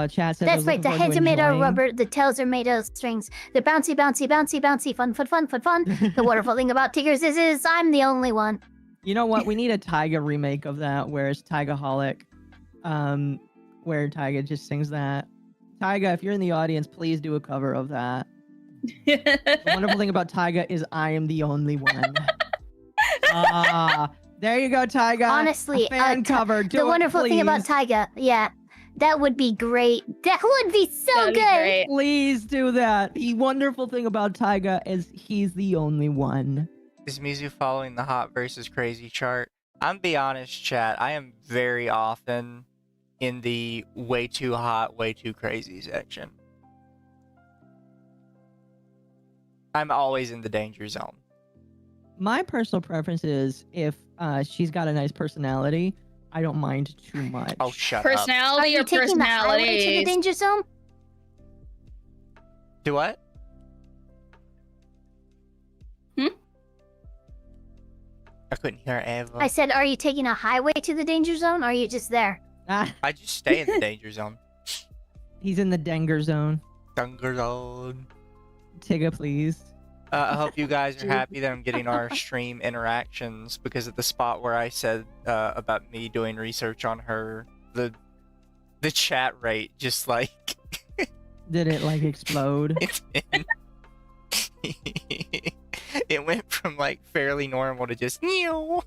chat said That's those right. looking The forward heads to are made out of enjoying- rubber. The tails are made out of strings. They're bouncy, bouncy, bouncy, bouncy. Fun, fun, fun, fun, fun, fun. The wonderful thing about Tigers is I'm the only one. You know what? We need a Taiga remake of that, where it's TaigaxHolic, where Taiga just sings that. Taiga, if you're in the audience, please do a cover of that. The wonderful thing about Taiga is I am the only one. There you go, Taiga. Honestly, a fan cover. Do the it, wonderful thing about please. Taiga, yeah, that would be great. That would be so That'd be good. great. Please do that. The wonderful thing about Taiga is he's the only one. Is Mizu following the hot versus crazy chart? I'm be honest, chat. I am very often in the way too hot, way too crazy section. I'm always in the danger zone. My personal preference is if she's got a nice personality, I don't mind too much. Oh, shut up. Are Personality you or taking the highway to the personalities? danger zone? Do what? I couldn't hear Eva. I said, are you taking a highway to the danger zone, or are you just there? Ah, I just stay in the danger zone. he's in the danger zone. Danger zone. Tiga, please. I hope you guys are happy that I'm getting our stream interactions, because at the spot where I said about me doing research on her, the chat rate just like Did it like explode? it went from like fairly normal to just meow.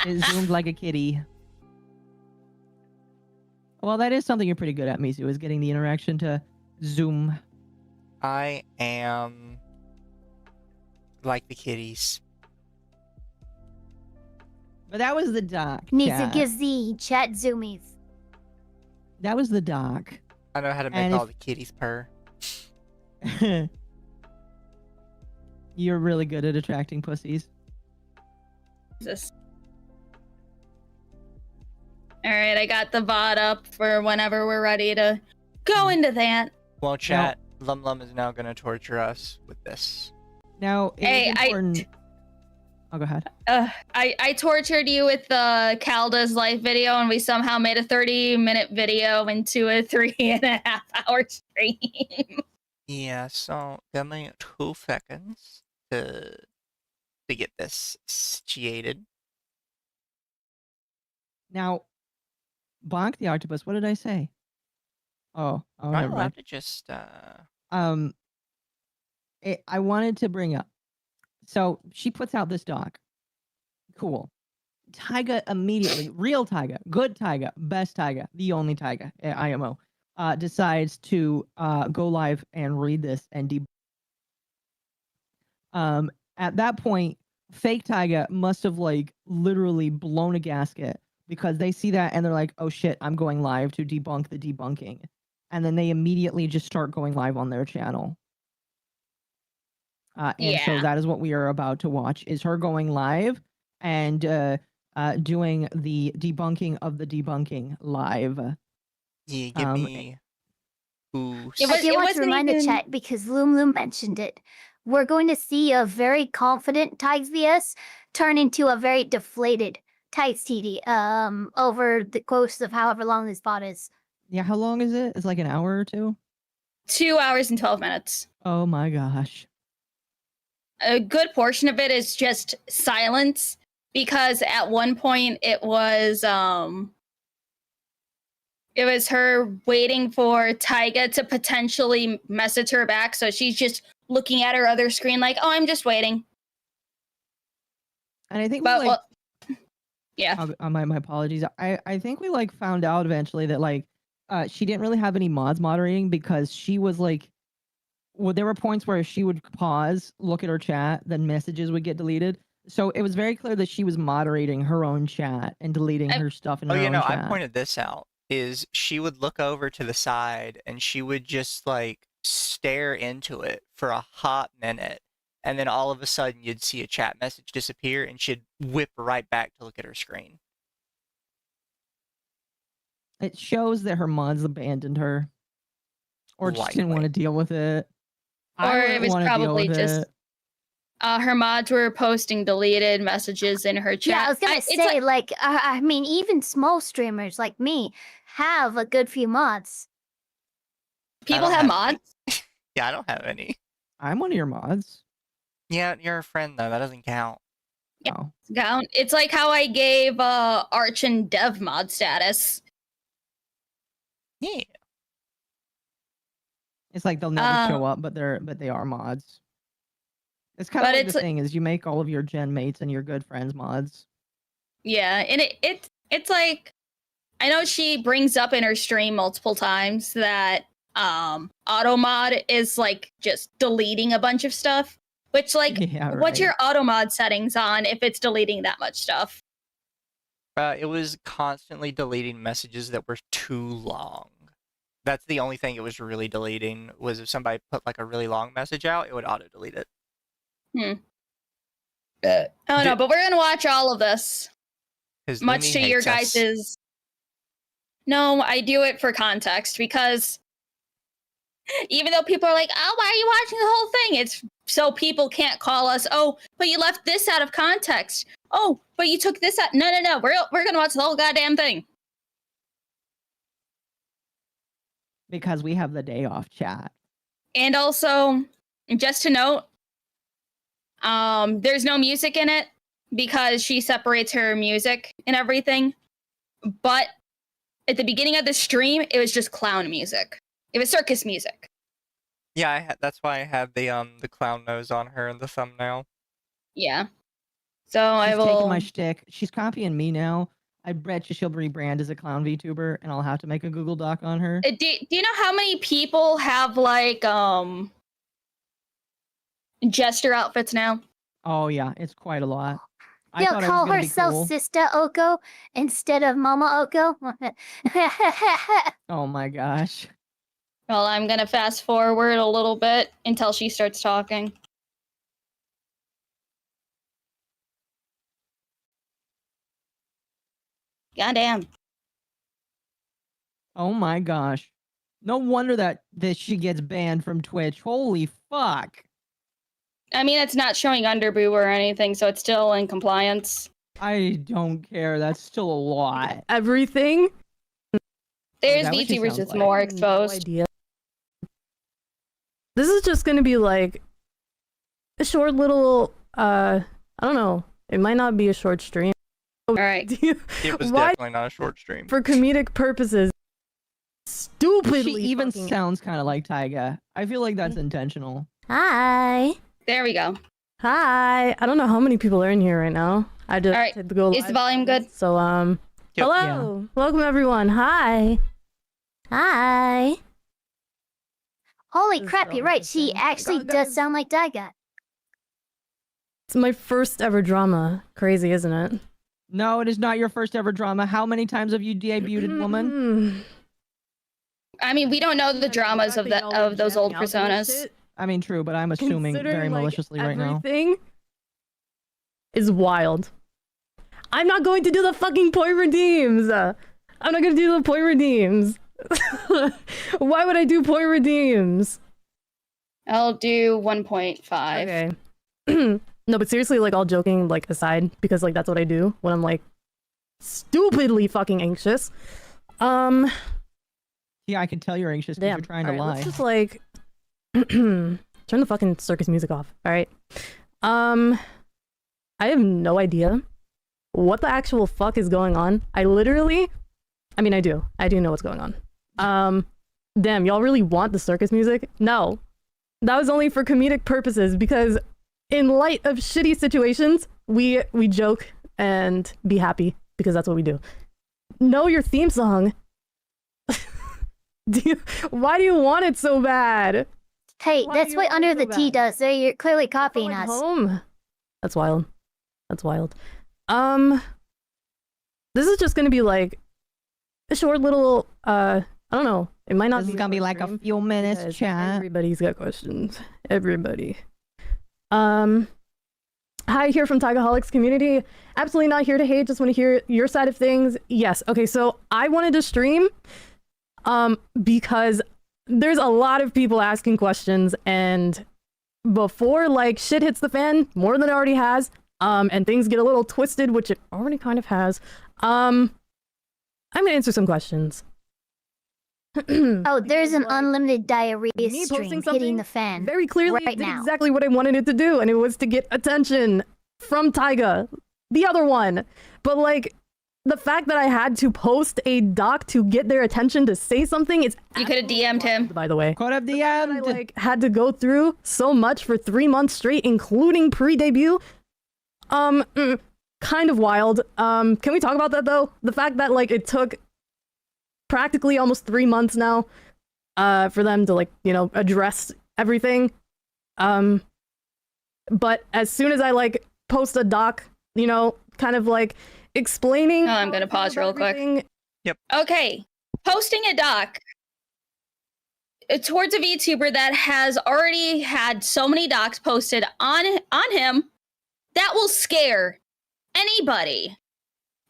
It zoomed like a kitty. Well, that is something you're pretty good at, Mizu, is getting the interaction to zoom. I am like the kitties. But that was the doc. Needs to chat. give the chat zoomies. That was the doc. I know how to make And all if- the kitties purr. You're really good at attracting pussies. Jesus. All right, I got the VOD up for whenever we're ready to go into that. Well, chat, LumLum is now going to torture us with this. Now, Hey, it's important. Oh, go ahead. I tortured you with the Calda's life video, and we somehow made a 30-minute video into a 3.5-hour stream. Yeah, so give me 2 seconds to get this situated. Now, Bonk the octopus. What did I say? Oh, I'm never allowed mind. to just I wanted to bring up. So she puts out this doc. Cool. Taiga immediately, real Taiga, good Taiga, best Taiga, the only Taiga, IMO, decides to go live and read this and at that point, fake Taiga must have like literally blown a gasket because they see that and they're like, oh shit, I'm going live to debunk the debunking. And then they immediately just start going live on their channel. And so that is what we are about to watch, is her going live and doing the debunking of the debunking live. yeah, give me It I do want to wasn't remind the even- chat because LumLum mentioned it. We're going to see a very confident TaigaVS turn into a very deflated TaigaTD over the course of however long this bot is. Yeah, how long is it? It's like an hour or two? 2 hours and 12 minutes. Oh my gosh. A good portion of it is just silence, because at one point it was her waiting for Taiga to potentially message her back, so she's just looking at her other screen like, oh, I'm just waiting. And I think But we like, yeah. my apologies. I think we like found out eventually that like she didn't really have any mods moderating because she was like, well, there were points where she would pause, look at her chat, then messages would get deleted. So it was very clear that she was moderating her own chat and deleting her stuff in her own chat. I pointed this out. Is she would look over to the side and she would just like stare into it for a hot minute, and then all of a sudden you'd see a chat message disappear and she'd whip right back to look at her screen. It shows that her mods abandoned her, or just didn't want to Likely. deal with it. Or it was probably just her mods were posting deleted messages in her chat. Yeah, I was gonna say, I mean, even small streamers like me have a good few mods. People don't have have mods. Yeah, I don't have any. I'm one of your mods. Yeah, you're a friend though. That doesn't count. Yeah. Oh. It's like how I gave Arch and Dev mod status. Yeah. It's like they'll never show up, but they are mods. It's kind of But like the thing is you make all of your gen mates and your good friends mods. Yeah, and it's like, I know she brings up in her stream multiple times that auto mod is like just deleting a bunch of stuff. Which like, Yeah, what's your auto mod settings on if it's deleting that much stuff? It was constantly deleting messages that were too long. That's the only thing it was really deleting, was if somebody put like a really long message out, it would auto delete it. Oh no, but we're gonna watch all of this. Much Lumi to your hates us. guys's. No, I do it for context because even though people are like, "Oh, why are you watching the whole thing?" It's so people can't call us. Oh, but you left this out of context. Oh, but you took this out. No. We're gonna watch the whole goddamn thing. Because we have the day off chat. And also, just to note, there's no music in it because she separates her music and everything. But at the beginning of the stream, it was just clown music. It was circus music. Yeah, that's why I had the clown nose on her in the thumbnail. Yeah. So She's I will taking my shtick. She's copying me now. I bet you she'll rebrand as a clown VTuber, and I'll have to make a Google Doc on her. Do you know how many people have like jester outfits now? Oh yeah, it's quite a lot. I She'll thought it call was gonna be herself cool. Sister Occo instead of Mama Occo. Oh my gosh. Well, I'm gonna fast forward a little bit until she starts talking. Goddamn. Oh my gosh. No wonder that she gets banned from Twitch. Holy fuck. I mean, it's not showing underboob or anything, so it's still in compliance. I don't care. That's still a lot. Everything. There's that what she VTubers sounds with like? more No exposed. idea. This is just gonna be like a short little. I don't know. It might not be a short stream. All right. It was Why- definitely not a short stream. For comedic purposes. Stupidly. She even fucking- sounds kind of like Taiga. I feel like that's intentional. Hi. There we go. Hi. I don't know how many people are in here right now. I just All right. had to go Is the live. volume good? So Yep. hello. Welcome everyone. Hi. Hi. Holy This is crap, so you're right. She interesting. actually God, does guys. sound like Taiga. It's my first ever drama. Crazy, isn't it? No, it is not your first ever drama. How many times have you debuted, woman? I mean, we don't know the dramas of those old personas. I mean, true, but I'm assuming very Considering, like, maliciously right now. everything is wild. I'm not going to do the fucking point redeems. I'm not going to do the point redeems. Why would I do point redeems? I'll do 1.5. Okay. No, but seriously, like, all joking, like, aside, because, like, that's what I do when I'm, like, stupidly fucking anxious. Yeah, I can tell you're anxious because Damn. you're trying to Alright, lie. let's just, like, turn the fucking circus music off, alright? I have no idea what the actual fuck is going on. I mean, I do know what's going on. Damn, y'all really want the circus music? No. That was only for comedic purposes because in light of shitty situations, we joke and be happy because that's what we do. Know your theme song. Why do you want it so bad? Hey, Why do that's you what want it Under so the T bad? does. You're clearly copying Going us. home. That's wild. That's wild. This is just gonna be like a short little I don't know. It might not This be is gonna be short like a stream few minutes because chat. Everybody's got questions. Everybody. Hi, here from TaigaxHolic's community. Absolutely not here to hate, just want to hear your side of things. Yes, okay, so I wanted to stream because there's a lot of people asking questions, and before like shit hits the fan, more than it already has, and things get a little twisted, which it already kind of has, I'm gonna answer some questions. Oh, there's an Like, unlimited diarrhea me posting stream hitting something the fan. very clearly right did now. exactly what I wanted it to do, and it was to get attention from Tiga, the other one. But like the fact that I had to post a doc to get their attention to say something is You could have DM'd him. by the way. Caught up the And I end. like had to go through so much for 3 months straight, including pre-debut. Kind of wild. Can we talk about that though? The fact that like it took practically almost 3 months now for them to like, you know, address everything. But as soon as I like post a doc, you know, kind of like explaining Oh, I'm how gonna I feel pause real about quick. everything, Okay, posting a doc towards a VTuber that has already had so many docs posted on him, that will scare anybody.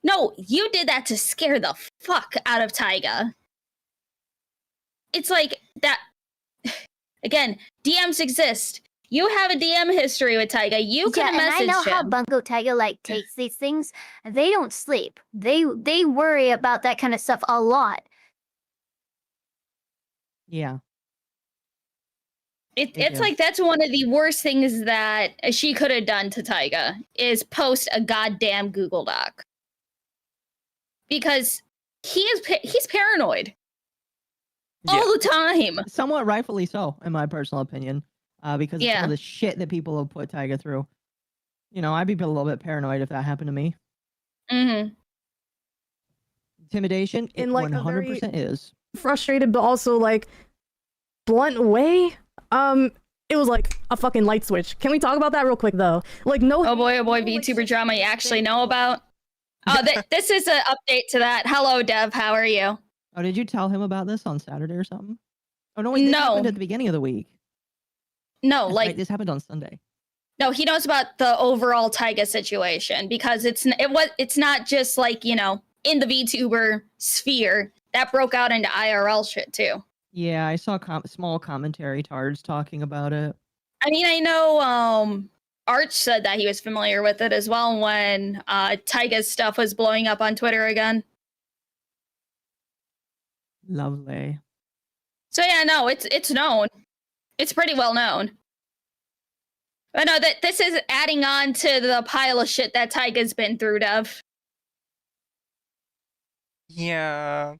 No, you did that to scare the fuck out of Taiga. It's like that. Again, DMs exist. You have a DM history with Taiga. You could Yeah, have and I know messaged how him. Bungo Taiga like takes these things. They don't sleep. They worry about that kind of stuff a lot. Yeah. They It's do. like that's one of the worst things that she could have done to Taiga is post a goddamn Google Doc. Because he's paranoid all the time. Somewhat rightfully so, in my personal opinion, because of some Yeah. of the shit that people have put Taiga through. You know, I'd be a little bit paranoid if that happened to me. Mm-hmm. Intimidation, it In, like, a 100% is. frustrated but also like blunt way. It was like a fucking light switch. Can we talk about that real quick though? Like no. Oh boy, no, like, VTuber shit drama you like actually that. know about. Oh, this is an update to that. Hello, Dev. How are you? Oh, did you tell him about this on Saturday or something? Oh no, wait, this No. happened at the beginning of the week. No, That's like right, this happened on Sunday. no, he knows about the overall Taiga situation because it's not just like, you know, in the VTuber sphere. that broke out into IRL shit too. Yeah, I saw small commentary tards talking about it. I mean, I know Arch said that he was familiar with it as well when Taiga's stuff was blowing up on Twitter again. Lovely. So yeah, no, it's known. It's pretty well known. But no, that this is adding on to the pile of shit that Taiga's been through, Dev. Yeah.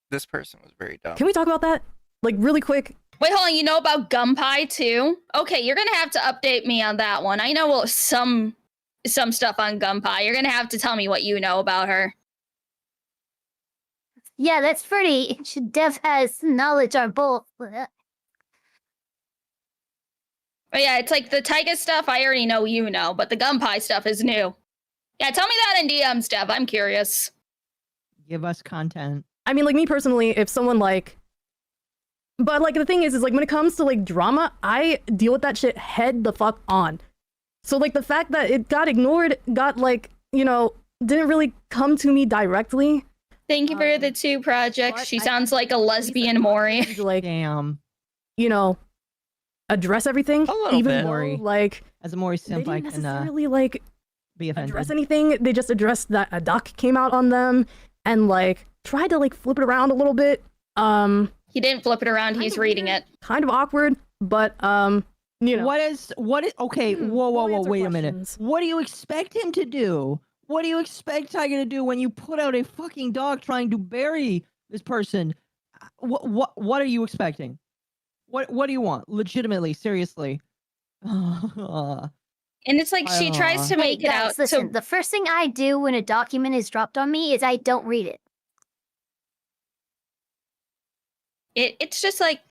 This person was very dumb. Can we talk about that? Like, really quick? Wait, hold on. You know about Gumpai too? Okay, you're gonna have to update me on that one. I know some stuff on Gumpai. You're gonna have to tell me what you know about her. Yeah, that's pretty. Dev has knowledge on both. But yeah, it's like the Taiga stuff I already know you know, but the Gumpai stuff is new. Yeah, tell me that in DMs, Dev. I'm curious. Give us content. I mean, like, me personally, if someone, like... But, like, the thing is, like, when it comes to, like, drama, I deal with that shit head the fuck on. So, like, the fact that it got ignored, got, like, you know, didn't really come to me directly. Thank you for the 2 projects. She sounds like a lesbian Mori. Like, Damn. you know, address everything. A little even bit. though, Mori. like, As a Mori they simp, I didn't can necessarily, like, be offended. address anything. They just addressed that a doc came out on them and, like, tried to, like, flip it around a little bit. He didn't flip it around. He's reading it. Kind of awkward, but, you know. What is okay, whoa, We'll answer wait a minute. questions. What do you expect him to do? What do you expect Tiger to do when you put out a fucking dog trying to bury this person? What are you expecting? What do you want? Legitimately, seriously. And it's like she tries to Hey make it guys, out. listen, So the first thing I do when a document is dropped on me is I don't read it. it's just like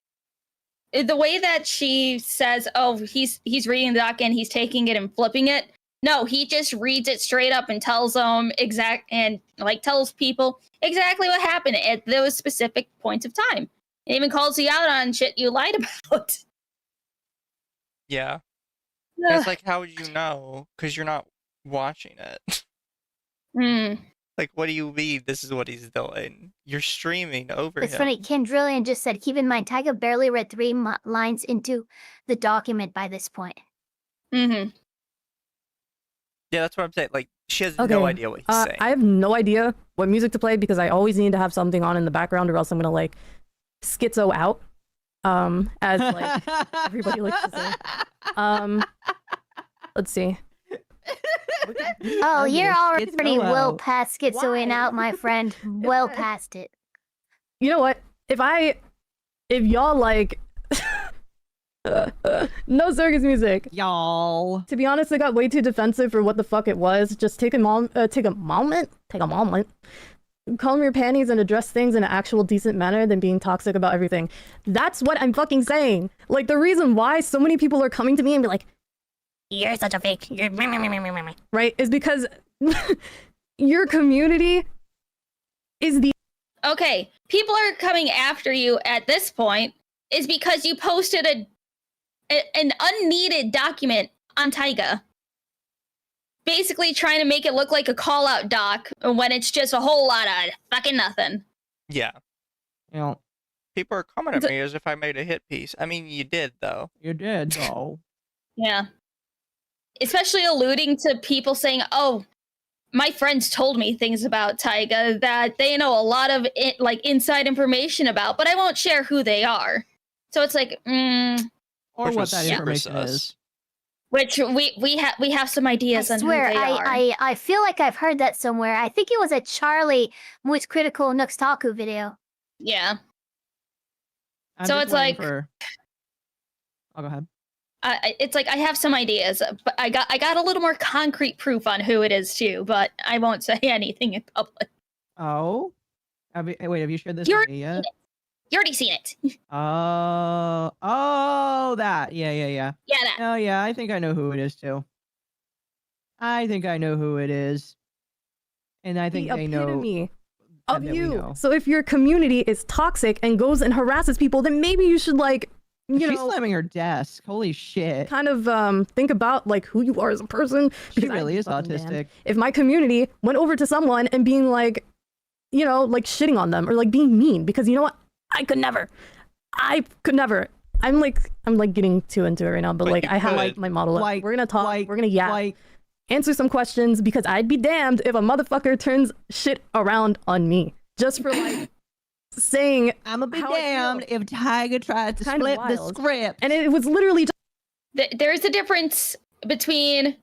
the way that she says, "Oh, he's reading the doc and he's taking it and flipping it." No, he just reads it straight up and tells them tells people exactly what happened at those specific points of time. It even calls you out on shit you lied about. Yeah. It's like, how would you know? Because you're not watching it. Hmm. Like, what do you mean this is what he's doing? You're streaming over It's him. funny, Kendrillian just said, keep in mind, Taiga barely read 3 lines into the document by this point. Mm-hmm. Yeah, that's what I'm saying. Like, she has Okay, no idea what he's saying. I have no idea what music to play because I always need to have something on in the background or else I'm gonna, like, schizo out. As, like, everybody likes to say. Let's see. Oh, Okay, you're already schizo well out. past schizoing Why? out, my friend. Well past it. You know what? If y'all like no circus music. Y'all. To be honest, I got way too defensive for what the fuck it was. Just take a moment. Calm your panties and address things in an actual decent manner than being toxic about everything. That's what I'm fucking saying. Like, the reason why so many people are coming to me and be like, you're such a fake. You're right, is because your community is the Okay, people are coming after you at this point is because you posted an unneeded document on Taiga. Basically trying to make it look like a call-out doc when it's just a whole lot of fucking nothing. Yeah. You know, People are coming at me as if I made a hit piece. I mean, you did, though. you did, though. Yeah. Especially alluding to people saying, oh, my friends told me things about Taiga that they know a lot of inside information about, but I won't share who they are. So it's like, Or Which what was that super information sus. is. which we have some ideas I on swear, who they are. I feel like I've heard that somewhere. I think it was a Charlie with Critical Nuxtaku video. Yeah. I'm So just it's waiting like- for... Oh, go ahead. It's like I have some ideas, but I got a little more concrete proof on who it is too, but I won't say anything in public. Oh? Wait, have you shared this You're- with me yet? You already seen it. Oh, that. Yeah. Yeah, that. Oh, yeah, I think I know who it is, too. I think I know who it is. And I think the they know... epitome of that we you. know. So if your community is toxic and goes and harasses people, then maybe you should, like, you She's know, slamming her desk. Holy shit. kind of think about, like, who you are as a person. She because I'd really be is fucking damned autistic. if my community went over to someone and being like, you know, like shitting on them or like being mean, because you know what? I could never. I'm like getting too into it right now, but like I have like my model. We're gonna talk. We're gonna answer some questions, because I'd be damned if a motherfucker turns shit around on me just for like saying. I'ma be damned if Taiga tried to flip the script. And it was literally just there's a difference between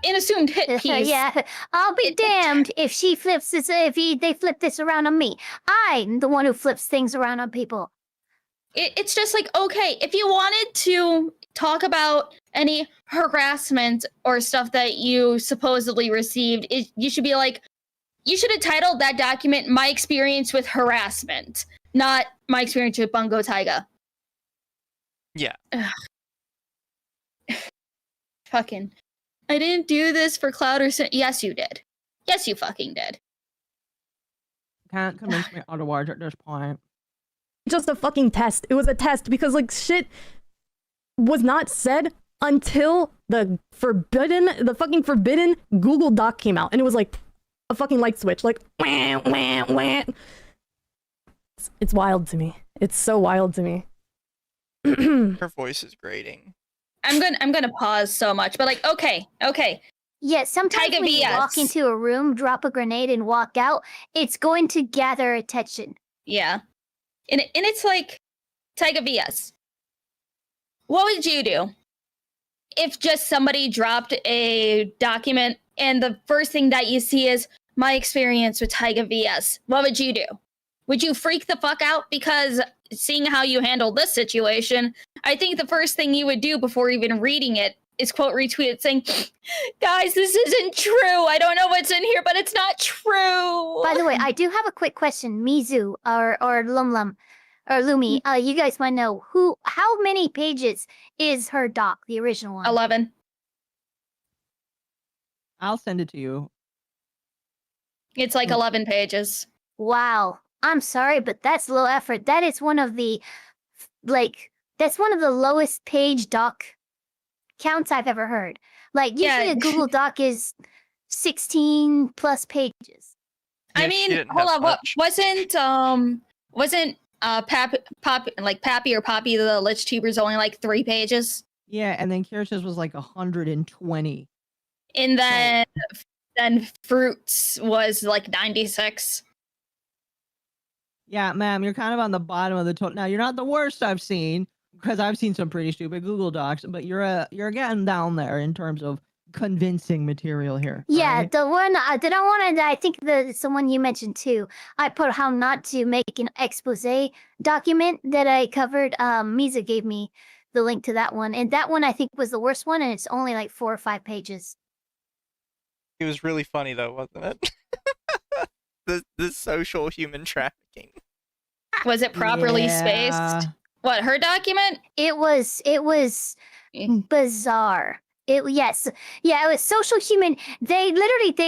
an assumed hit piece. Yeah, I'll be damned if she flips this. They flip this around on me. I'm the one who flips things around on people. It's just like, okay, if you wanted to talk about any harassment or stuff that you supposedly received, you should be like, you should have titled that document "My Experience with Harassment," not "My Experience with Bungo Taiga." Yeah. Fucking. I didn't do this for clout or yes, you did. Yes, you fucking did. Can't convince me otherwise at this point. just a fucking test. It was a test because like shit was not said until the fucking forbidden Google Doc came out, and it was like a fucking light switch, like wah, wah, wah. It's wild to me. It's so wild to me. Her voice is grating. I'm gonna pause so much, but like, okay. Yeah, sometimes when you walk into a room, drop a grenade, and walk out, it's going to gather attention. Yeah, and it's like TaigaVS. What would you do if just somebody dropped a document and the first thing that you see is my experience with TaigaVS? What would you do? Would you freak the fuck out? Because seeing how you handled this situation, I think the first thing you would do before even reading it is quote retweet it saying, guys, this isn't true. I don't know what's in here, but it's not true. By the way, I do have a quick question. Mizu or LumLum or Lumi, you guys might know how many pages is her doc, the original one? 11. I'll send it to you. It's like 11 pages. Wow. I'm sorry, but that's low effort. That is one of the, that's one of the lowest page doc counts I've ever heard. Like, usually a Google Doc is 16 plus pages. I mean, hold on. Wasn't Pappy or Poppy the Lich Tubers only like 3 pages? Yeah, and then Kirsten's was like 120. And then Fruits was like 96. Yeah, ma'am, you're kind of on the bottom of the total. Now, you're not the worst I've seen, because I've seen some pretty stupid Google Docs, but you're getting down there in terms of convincing material here. Yeah, right? the one that I wanted, I think it's the one you mentioned too. I put how not to make an expose document that I covered. Mizu gave me the link to that one, and that one I think was the worst one, and it's only like 4 or 5 pages. It was really funny though, wasn't it? the social human trafficking. Was it properly spaced? What, her document? It was bizarre. It was social human. They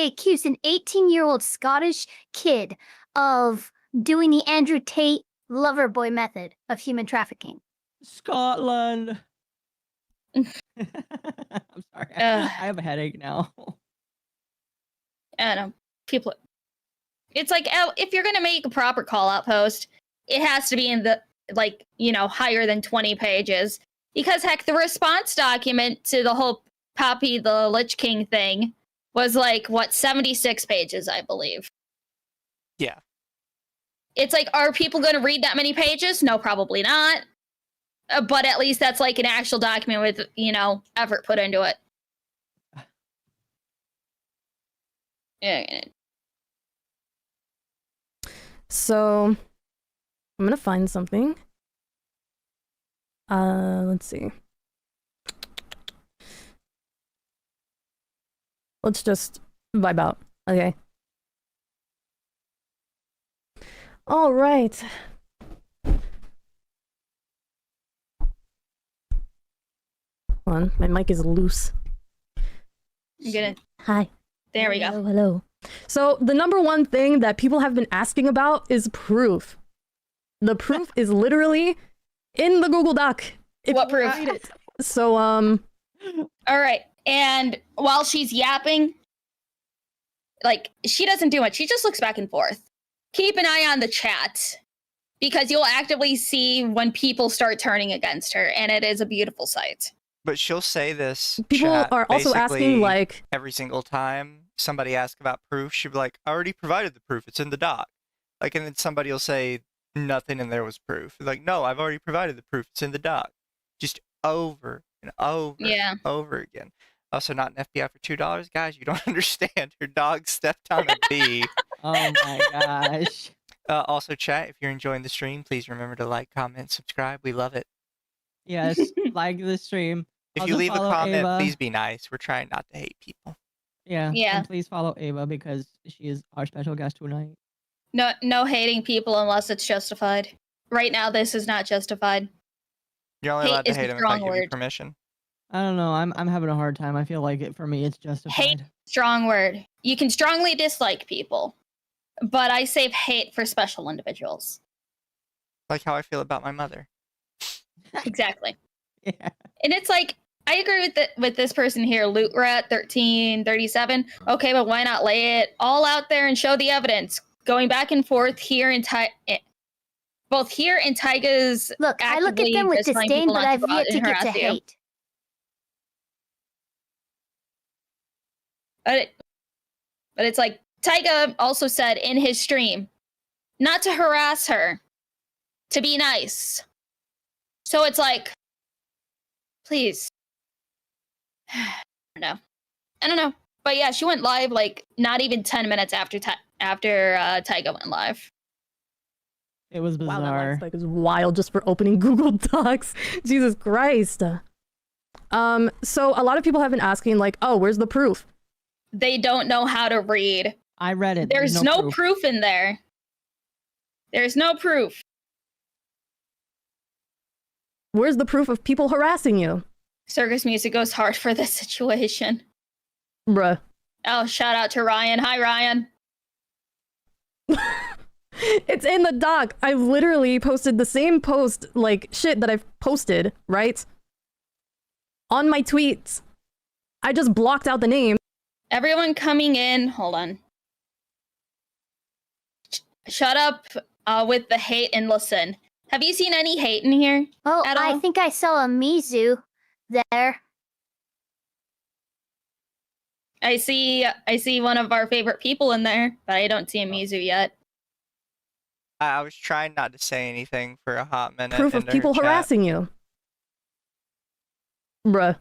accused an 18-year-old Scottish kid of doing the Andrew Tate lover boy method of human trafficking. Scotland. I'm sorry. I have a headache now. I don't know. People. It's like, if you're gonna make a proper call-out post, it has to be in the higher than 20 pages. Because heck, the response document to the whole Poppy the Lich King thing was 76 pages, I believe. Yeah. It's like, are people going to read that many pages? No, probably not. But at least that's like an actual document with, effort put into it. Yeah. So, I'm gonna find something. Let's see. Let's just vibe out. Okay. All right. Hold on, my mic is loose. I'm gonna. Hi. There we go. Hello. So the number one thing that people have been asking about is proof. The proof is literally in the Google Doc. What proof? Read it. So All right. And while she's yapping, like, she doesn't do much. She just looks back and forth. Keep an eye on the chat, because you'll actively see when people start turning against her, and it is a beautiful sight. But she'll say this. People chat are also asking, basically like, every single time somebody asks about proof, she'll be like, I already provided the proof. It's in the doc. Like, and then somebody will say, nothing in there was proof. Like, no, I've already provided the proof. It's in the doc. Just over and over and over again. Also, not an FBI for $2. Guys, you don't understand. Your dog stepped on a bee. Oh my gosh. Also, chat, if you're enjoying the stream, please remember to like, comment, subscribe. We love it. Yes, like the stream. If Also you leave a follow comment, Ava. please be nice. We're trying not to hate people. Yeah. Yeah. And please follow Ava because she is our special guest tonight. No hating people unless it's justified. Right now, this is not justified. You're only Hate allowed to is a hate him if I strong give you word. permission. I don't know. I'm having a hard time. I feel like for me it's justified. Hate, strong word. You can strongly dislike people, but I save hate for special individuals. Like how I feel about my mother. Exactly. Yeah. And it's like, I agree with this person here, Loot Rat 1337. Okay, but why not lay it all out there and show the evidence? Going back and forth here in both here and Taiga's. Look, I look at them with actively just telling disdain, people but not I've go out yet to and get to harass you. hate. But it's like, Taiga also said in his stream, not to harass her, to be nice. So it's like, please. I don't know. But yeah, she went live like not even 10 minutes after Taiga went live. It was wow, that bizarre. last spike is wild just for opening Google Docs. Jesus Christ. So a lot of people have been asking, like, oh, where's the proof? They don't know how to read. I read it. There's no proof in there. There's no proof. Where's the proof of people harassing you? Circus Music goes hard for this situation. Bruh. Oh, shout out to Ryan. Hi, Ryan. It's in the doc. I literally posted the same post, like, shit that I've posted, right? On my tweets. I just blocked out the name. Everyone coming in, hold on. Shut up with the hate and listen. Have you seen any hate in here? Oh, At I all? think I saw a Mizu there. I see one of our favorite people in there, but I don't see a Mizu yet. I was trying not to say anything for a hot minute. Proof of into her people chat. harassing you. Bruh.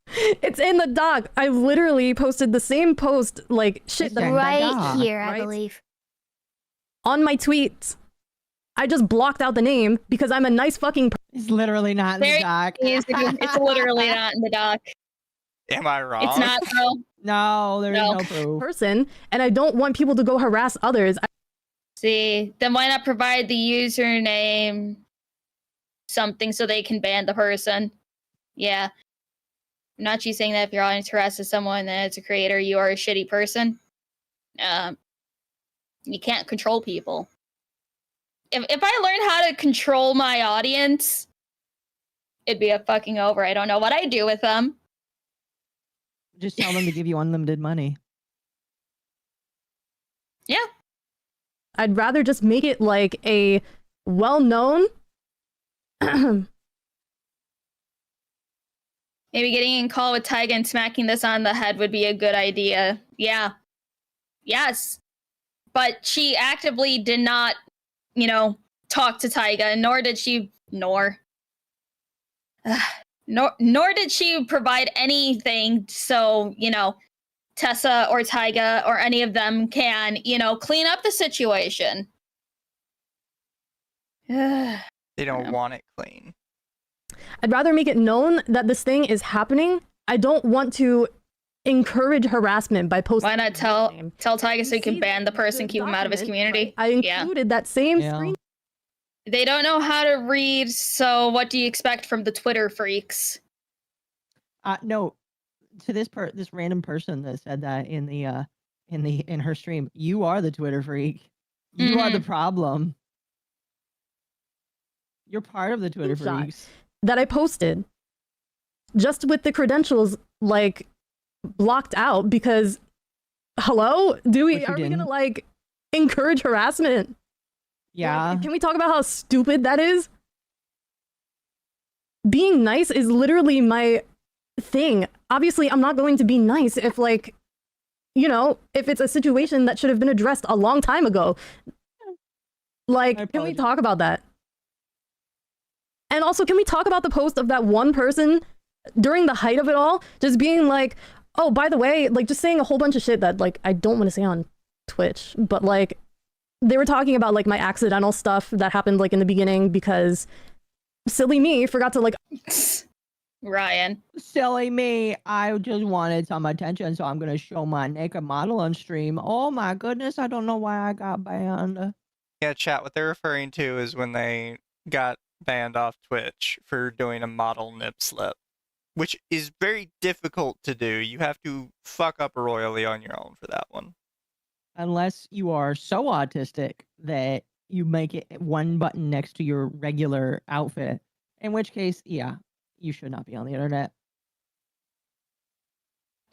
It's in the doc. I literally posted the same post, like, shit that Right doc, here, I right? believe. on my tweets. I just blocked out the name because I'm a nice fucking It's literally not in There the doc. It's literally not in the doc. Am I wrong? It's not, though. No, there is No. no proof. person, and I don't want people to go harass others. See, then why not provide the username something so they can ban the person? Yeah. I'm not just saying that if your audience harasses someone and it's a creator, you are a shitty person. You can't control people. If I learned how to control my audience, it'd be a fucking over. I don't know what I'd do with them. Just tell them to give you unlimited money. Yeah. I'd rather just make it like a well-known. Maybe getting in call with Taiga and smacking this on the head would be a good idea. Yeah. Yes. But she actively did not, talk to Taiga, nor did she provide anything so, Tessa or Taiga or any of them can, clean up the situation. They don't want it clean. I'd rather make it known that this thing is happening. I don't want to encourage harassment by posting. Why not tell Taiga so you can ban the person, keep him out of his community? I included that same screen. They don't know how to read, so what do you expect from the Twitter freaks? No, to this random person that said that in her stream, you are the Twitter freak. You are the problem. You're part of the Twitter freaks. That I posted just with the credentials like blocked out because hello? Are we didn't. gonna like encourage harassment? Yeah. Like, can we talk about how stupid that is? Being nice is literally my thing. Obviously, I'm not going to be nice if, like, you know, if it's a situation that should have been addressed a long time ago. Like, can we talk about that? And also, can we talk about the post of that one person during the height of it all, just being like, oh, by the way, like, just saying a whole bunch of shit that, like, I don't want to say on Twitch, but, like, they were talking about, like, my accidental stuff that happened, like, in the beginning because silly me forgot to, like... Ryan. Silly me. I just wanted some attention, so I'm going to show my naked model on stream. Oh my goodness, I don't know why I got banned. Yeah, chat, what they're referring to is when they got banned off Twitch for doing a model nip slip, which is very difficult to do. You have to fuck up royally on your own for that one. Unless you are so autistic that you make it one button next to your regular outfit, in which case, yeah, you should not be on the internet.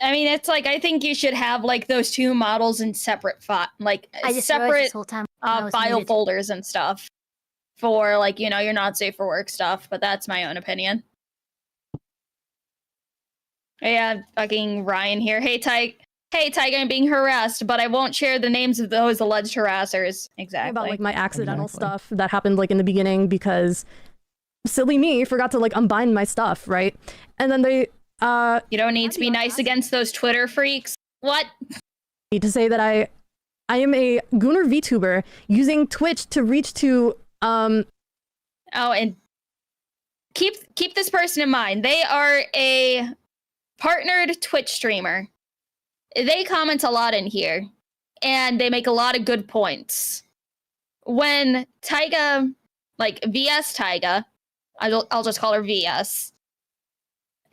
I mean, it's like, I think you should have like those two models in separate separate file folders and stuff for, like, you know, your not safe for work stuff, but that's my own opinion. Yeah, fucking Ryan here. Hey, Taiga, I'm being harassed, but I won't share the names of those alleged harassers. Exactly. About, like, my accidental stuff that happened, like, in the beginning because silly me forgot to, like, unbind my stuff, right? And then they, you don't need to be nice against those Twitter freaks. What? To say that I am a Gooner Vtuber using Twitch to reach to, Oh, and keep this person in mind. They are a partnered Twitch streamer. They comment a lot in here, and they make a lot of good points. When Taiga, like VS Taiga, I'll just call her VS,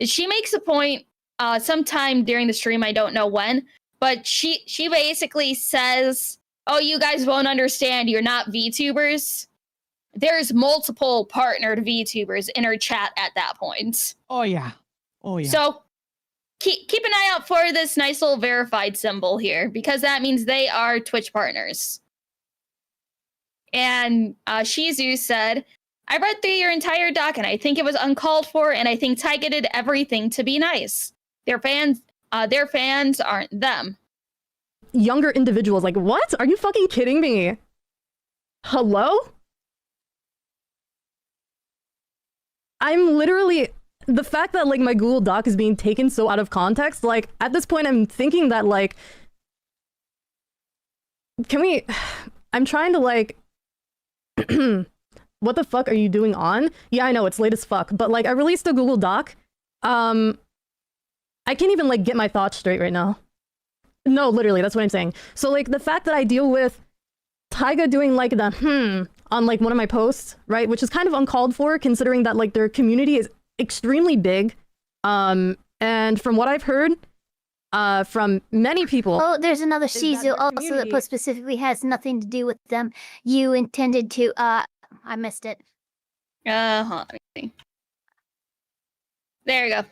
she makes a point sometime during the stream, I don't know when, but she basically says, oh, you guys won't understand, you're not VTubers. There's multiple partnered VTubers in her chat at that point. Oh yeah. So keep an eye out for this nice little verified symbol here, because that means they are Twitch partners. And Shizu said, I read through your entire doc and I think it was uncalled for, and I think Taiga did everything to be nice. Their fans aren't them. Younger individuals, like, what? Are you fucking kidding me? Hello? I'm literally... The fact that, like, my Google Doc is being taken so out of context, like, at this point I'm thinking that, like... I'm trying to, like... What the fuck are you doing on? Yeah, I know, it's late as fuck, but, like, I released a Google Doc. I can't even, like, get my thoughts straight right now. No, literally, that's what I'm saying. So, like, the fact that I deal with Taiga doing, like, the on, like, one of my posts, right? Which is kind of uncalled for, considering that, like, their community is extremely big. And from what I've heard, from many people... Oh, there's another Shizu also that post specifically has nothing to do with them. You intended to, I missed it. Hold on, let me see. There you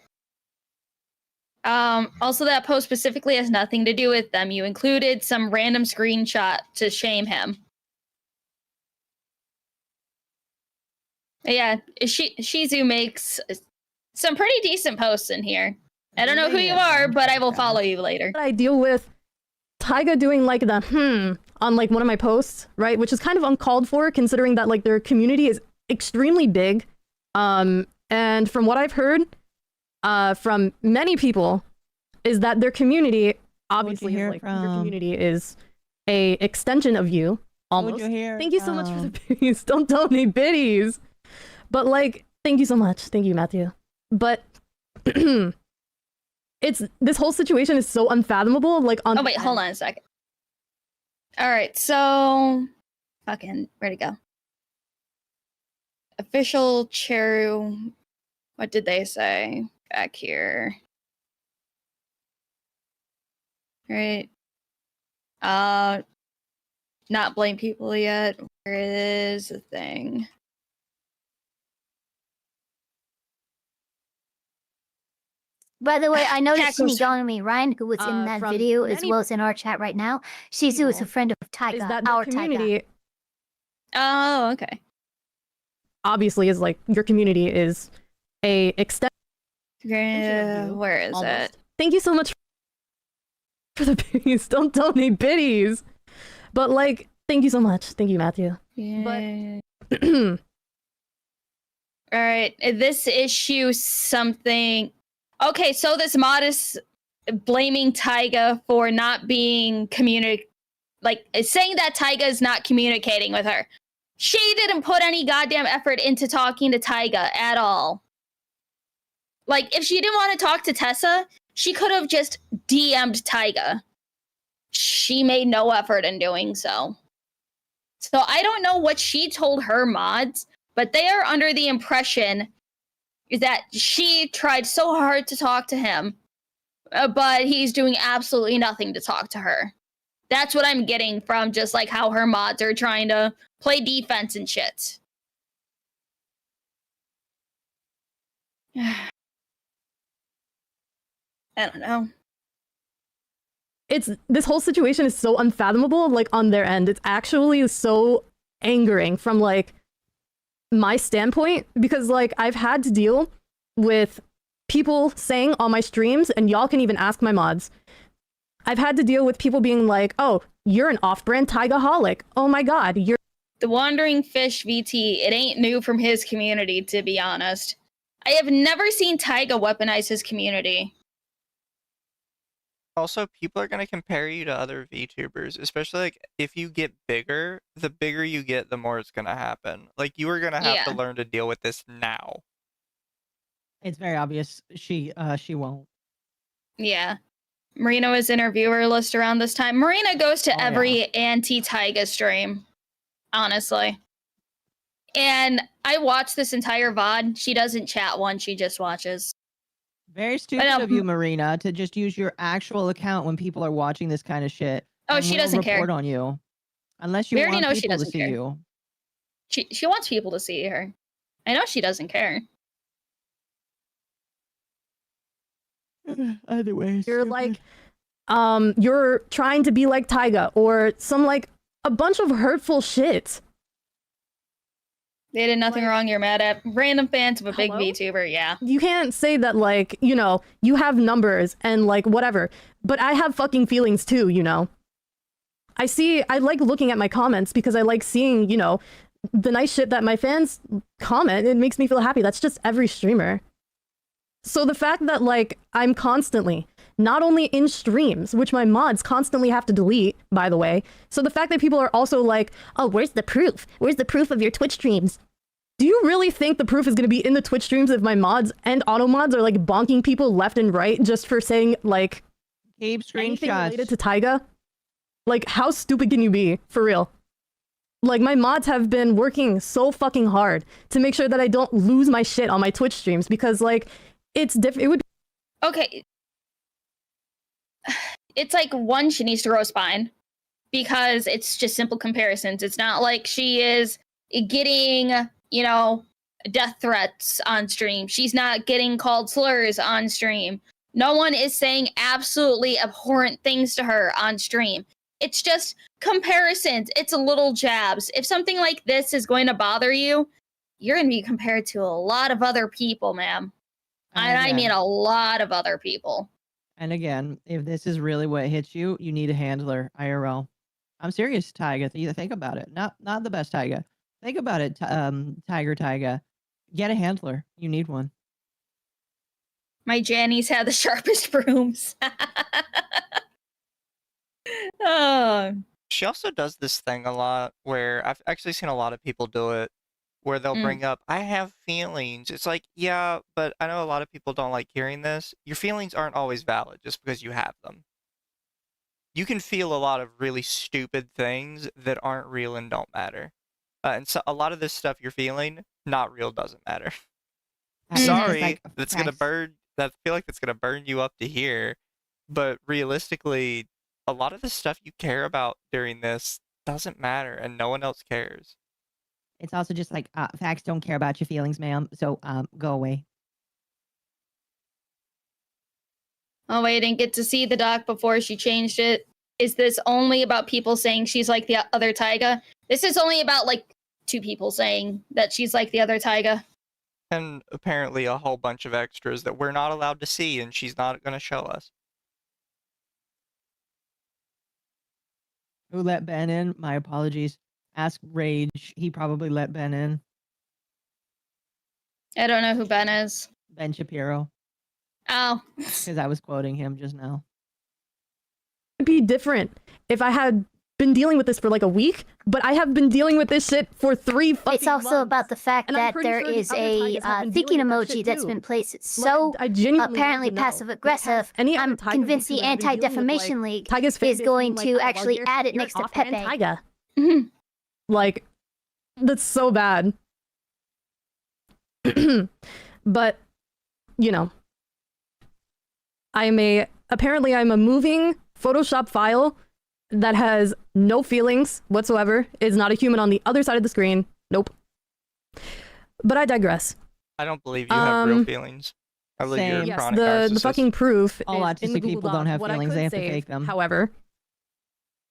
go. Also, that post specifically has nothing to do with them. You included some random screenshot to shame him. Yeah, Shizu makes some pretty decent posts in here. I don't know who you are, but I will follow you later. I deal with Taiga doing, like, the on, like, one of my posts, right? Which is kind of uncalled for, considering that, like, their community is extremely big. And from what I've heard, from many people, is that their community, obviously, is, like, your community is a extension of you, almost. Thank you so much for the biddies. Don't donate biddies. But, like, thank you so much. Thank you, Matthew. But this whole situation is so unfathomable. Like, on... Oh, wait, hold on a second. All right, so... Fucking, where'd it go? Official chair... What did they say? Back here. Right. Not blame people yet. Where is the thing? By the way, I noticed Tackles. Shinigami Ryan, who was in that From video as many well as in our chat right now. Shizu is a friend of Taiga, is that the our community Taiga. Oh, okay. obviously is like your community is a extension Yeah, of you, where is almost. it? Thank you so much for the biddies. Don't donate biddies. But like, thank you so much. Thank you, Matthew. Yeah. But All right, this issue something. Okay, so this mod is blaming Taiga for not being saying that Taiga is not communicating with her. She didn't put any goddamn effort into talking to Taiga at all. Like, if she didn't want to talk to Tessa, she could have just DM'd Taiga. She made no effort in doing so. So I don't know what she told her mods, but they are under the impression that she tried so hard to talk to him, but he's doing absolutely nothing to talk to her. That's what I'm getting from just like how her mods are trying to play defense and shit. I don't know. this whole situation is so unfathomable, like on their end. It's actually so angering from like my standpoint, because like I've had to deal with people saying on my streams, and y'all can even ask my mods, I've had to deal with people being like, oh, you're an off-brand TaigaxHolic. Oh my god, you're The Wandering Fish VT, it ain't new from his community, to be honest. I have never seen Taiga weaponize his community. Also, people are going to compare you to other VTubers, especially like if you get bigger, the bigger you get, the more it's going to happen. Like you are going to have to learn to deal with this now. It's very obvious she won't. Yeah. Marina was in her viewer list around this time. Marina goes to every anti-Taiga stream, honestly. And I watched this entire VOD. She doesn't chat once, she just watches. Very stupid of you, Marina, to just use your actual account when people are watching this kind of shit. Oh, and she we'll doesn't care. report on you. Unless you We already want know she people to doesn't see care. you. She wants people to see her. I know she doesn't care. Anyways. you're like you're trying to be like Taiga, or some like a bunch of hurtful shit. They did nothing wrong you're mad at. Random fans of a big Hello? VTuber, yeah. You can't say that, like, you know, you have numbers and like whatever, but I have fucking feelings too, you know. I like looking at my comments because I like seeing, you know, the nice shit that my fans comment. It makes me feel happy. That's just every streamer. So the fact that like I'm constantly, not only in streams, which my mods constantly have to delete, by the way. So the fact that people are also like, oh, where's the proof? Where's the proof of your Twitch streams? Do you really think the proof is going to be in the Twitch streams if my mods and auto mods are like bonking people left and right just for saying like Keep anything screenshots. related to Taiga? Like, how stupid can you be? For real. Like, my mods have been working so fucking hard to make sure that I don't lose my shit on my Twitch streams because like it's different. It would Okay. It's like, one, she needs to grow a spine because it's just simple comparisons. It's not like she is getting, you know, death threats on stream. She's not getting called slurs on stream. No one is saying absolutely abhorrent things to her on stream. It's just comparisons. It's little jabs. If something like this is going to bother you, you're going to be compared to a lot of other people, ma'am. And I mean a lot of other people. And again, if this is really what hits you, you need a handler, IRL. I'm serious, Taiga. Think about it. Not the best Taiga. Think about it, Taiga. Get a handler. You need one. My Jannies had the sharpest brooms. Oh. She also does this thing a lot where I've actually seen a lot of people do it, where they'll bring up, I have feelings. It's like, yeah, but I know a lot of people don't like hearing this. Your feelings aren't always valid just because you have them. You can feel a lot of really stupid things that aren't real and don't matter. And so a lot of this stuff you're feeling, not real, doesn't matter. Sorry, that's gonna burn. I feel like that's gonna burn you up to here. But realistically, a lot of the stuff you care about during this doesn't matter, and no one else cares. It's also just like facts don't care about your feelings, ma'am. So go away. Oh, wait, I didn't get to see the doc before she changed it. Is this only about people saying she's like the other Taiga? This is only about like 2 people saying that she's like the other Taiga. And apparently a whole bunch of extras that we're not allowed to see, and she's not going to show us. Who let Ben in? My apologies. Ask Rage. He probably let Ben in. I don't know who Ben is. Ben Shapiro. Oh. Because I was quoting him just now. It'd be different if I had been dealing with this for like a week, but I have been dealing with this shit for 3 fucking It's also months. about the fact And I'm that pretty there sure the is other a Tigers have been thinking dealing with that emoji shit that's too. been placed. It's Like, so I genuinely apparently want to know passive aggressive. any other I'm Tiger convinced the YouTuber have been dealing with, Anti-Defamation like, League Taiga's fan is base going being to like, actually you're add it an next to off-brand Pepe. Taiga. Mhm. Like, that's so bad. But, you know, apparently I'm a moving Photoshop file that has no feelings whatsoever, is not a human on the other side of the screen. Nope. But I digress. I don't believe you have real feelings. I believe you're a Same. Yes, chronic the narcissist. fucking proof All is in the autistic Google people don't Doc. have What I feelings, could they have to save, fake them. However,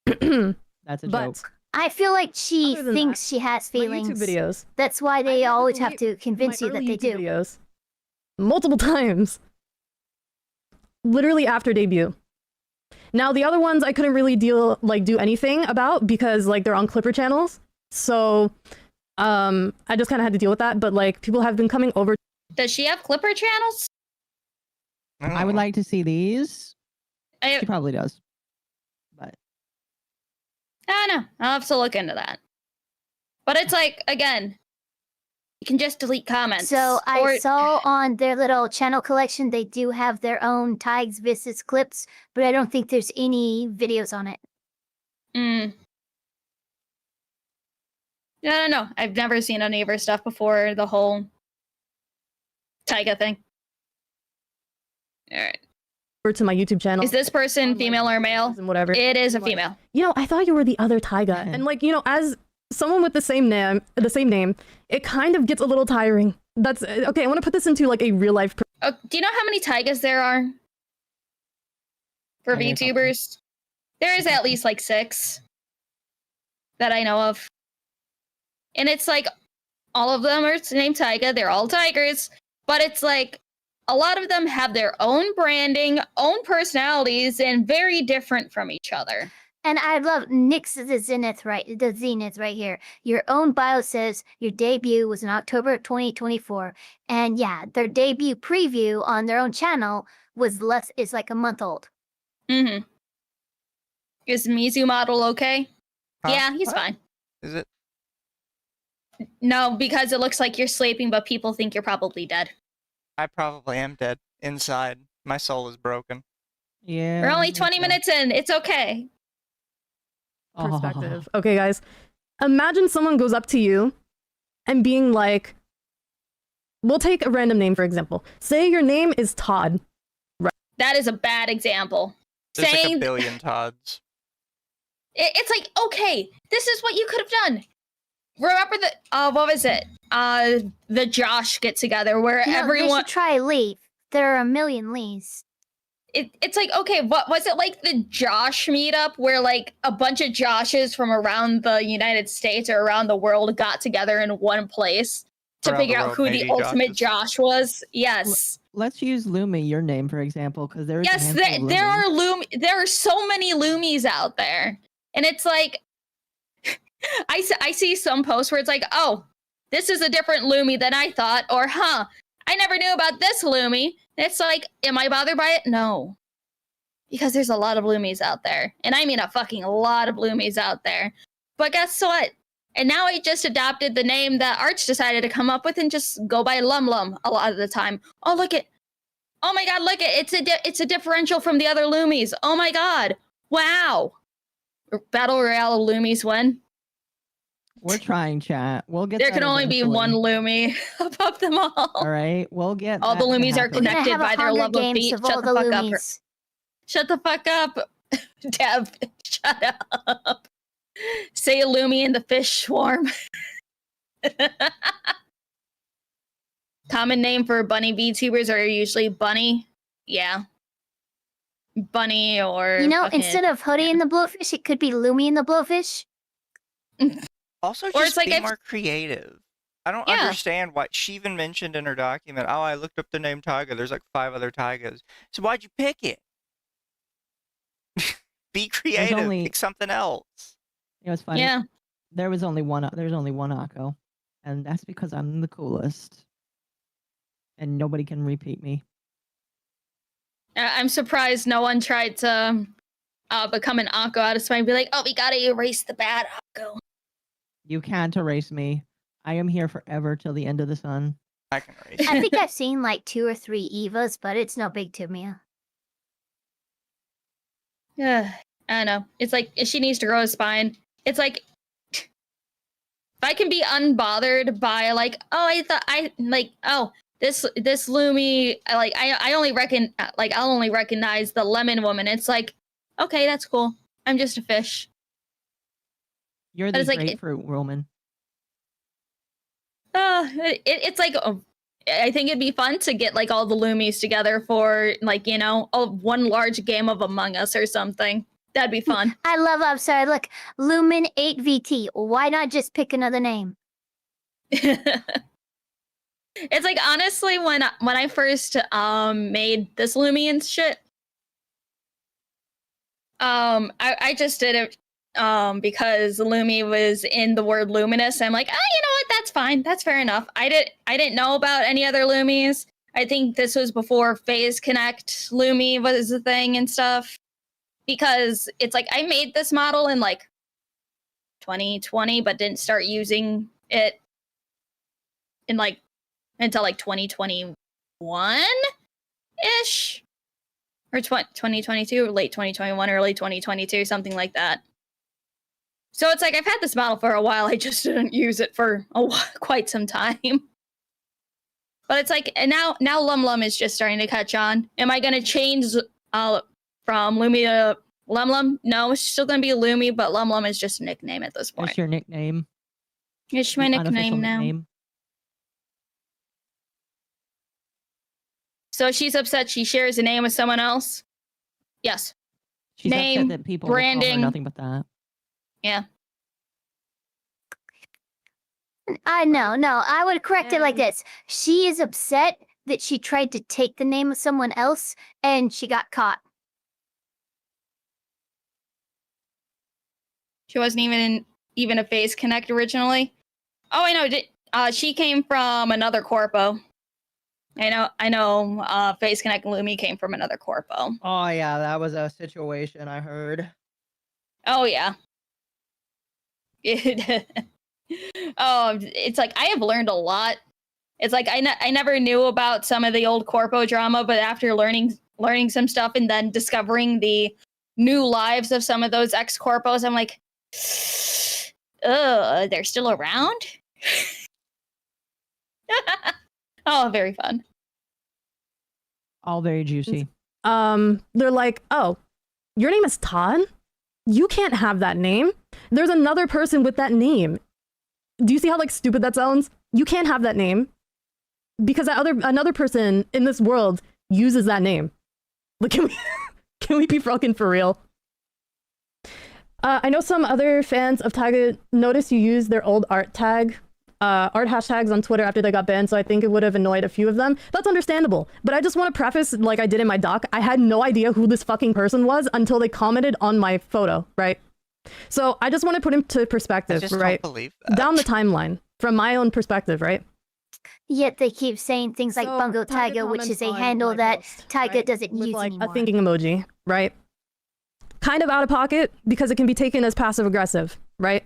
That's a but joke. I feel like she Other than thinks that, she has my feelings. YouTube videos. That's why they I always delete have to convince my you that early they YouTube do. videos multiple times. Literally after debut. Now the other ones I couldn't really do anything about because like they're on Clipper channels. So I just kind of had to deal with that, but like people have been coming over. Does she have Clipper channels? I would like to see these. I She probably does. But don't know. I'll have to look into that. But it's like, again, you can just delete comments. So I or- saw on their little channel collection they do have their own TaigaVS clips, but I don't think there's any videos on it. Mm. I don't know. I've never seen any of her stuff before the whole Taiga thing. All right. Over to my YouTube channel. Is this person on, like, female or male? and whatever. It is a I'm like, female. you know, I thought you were the other Taiga, and like, you know, as someone with the same name, it kind of gets a little tiring. That's okay. I want to put this into like a real life. Oh, do you know how many Taigas there are for I know a couple. VTubers? There is at least like 6 that I know of. And it's like all of them are named Taiga. They're all tigers. But it's like a lot of them have their own branding, own personalities, and very different from each other. And I love Nick's the Zenith right here. Your own bio says your debut was in October 2024. And yeah, their debut preview on their own channel is like a month old. Mm-hmm. Is Mizu model okay? Huh? Yeah, he's What? fine. Is it? No, because it looks like you're sleeping, but people think you're probably dead. I probably am dead inside. My soul is broken. yeah. We're only 20 minutes in. It's okay. Perspective. Okay, guys. Imagine someone goes up to you and being like, we'll take a random name, for example. Say your name is Todd. That is a bad example. There's like a Saying billion Todds. it's like, okay, this is what you could have done. Remember the what was it? The Josh get together where No, they everyone should try Lee. There are a million Lees. it's like, okay, what was it, like the Josh meetup where like a bunch of Joshes from around the United States or around the world got together in one place to Around the figure out world, who the maybe ultimate Joshes. Josh was? Yes. Let's use Lumi, your name, for example, because there's a Yes, handful of there Lumis. there are so many Loomies out there. And it's like I see some posts where it's like, oh, this is a different Lumi than I thought, or huh, I never knew about this Lumi. It's like, am I bothered by it? No. Because there's a lot of Loomies out there. And I mean a fucking lot of Loomies out there. But guess what? And now I just adopted the name that Arch decided to come up with and just go by LumLum a lot of the time. Oh, look it. Oh my god, look it. It's a differential from the other Loomies. Oh my god. Wow. Battle Royale Loomies win. We're trying, chat. We'll get There that can only be eventually. one Loomie above them all. All right, we'll get All the that to Loomies are happen. We're gonna connected have by a their Hunger love of Games feet. of all Shut the the fuck up. Loomies. Shut the fuck up. Dev, shut up. Say a Loomie in the fish swarm. Common name for bunny VTubers are usually bunny. Yeah. bunny or instead of Hoodie and the Blowfish, it could be Lumi and the Blowfish. Also, Or just it's like be if- more creative. I don't Yeah. understand why she even mentioned in her document, oh, I looked up the name Taiga. There's like 5 other Taigas. So why'd you pick it? Be creative. Pick something else. It was funny. Yeah. There's only one Occo, and that's because I'm the coolest, and nobody can repeat me. I'm surprised no one tried to become an Occo out of spite and be like, oh, we gotta erase the bad Occo. You can't erase me. I am here forever till the end of the sun. I can erase I it. think I've seen like 2 or 3 Evas, but it's no big to me. Yeah, I don't know. It's like she needs to grow a spine. It's like if I can be unbothered by like, oh, this Lumi, I only I'll only recognize the lemon woman. It's like, okay, that's cool. I'm just a fish. You're But the it's like- grapefruit woman. It's like I think it'd be fun to get like all the Lumies together for like one large game of Among Us or something. That'd be fun. I'm sorry, look, Lumen 8VT. Why not just pick another name? It's like honestly when I first made this Lumi and shit, I just did it because Lumi was in the word luminous. I'm like, you know what? That's fine. That's fair enough. I didn't know about any other Lumies. I think this was before Phase Connect Lumi was a thing and stuff. Because it's like I made this model in like 2020, but didn't start using it in like until like 2021 ish, or 2022, or late 2021, early 2022, something like that. So it's like I've had this model for a while. I just didn't use it for quite some time. But it's like, and now LumLum is just starting to catch on. Am I gonna change from Lumi to LumLum? No, it's still gonna be Lumi, but LumLum is just a nickname at this point. What's your nickname? It's my Your unofficial nickname now. nickname? So she's upset she shares a name with someone else? Yes. She's Name, upset that people will call her branding. nothing but that. Yeah. No, I would correct it like this. She is upset that she tried to take the name of someone else and she got caught. She wasn't even a Phase Connect originally. Oh, I know. She came from another corpo. I know. Phase Connect Lumi came from another corpo. Oh yeah, that was a situation I heard. Oh yeah. It's like I have learned a lot. It's like I never knew about some of the old corpo drama, but after learning some stuff and then discovering the new lives of some of those ex corpos, I'm like, they're still around. Oh, very fun. All very juicy. They're like, oh, your name is Todd? You can't have that name. There's another person with that name. Do you see how like stupid that sounds? You can't have that name because another person in this world uses that name. Like, can we be fucking for real? I know some other fans of Taiga noticed you used their old art hashtags on Twitter after they got banned, so I think it would have annoyed a few of them. That's understandable, but I just want to preface, like I did in my doc, I had no idea who this fucking person was until they commented on my photo, right? So I just want to put into perspective, I just right? don't believe that. Down the timeline, from my own perspective, right? Yet they keep saying things like So, Bungo Taiga Taiga, which is a comments on handle my that post, Taiga right? doesn't With use like anymore. a thinking emoji, right? Kind of out of pocket because it can be taken as passive aggressive, right?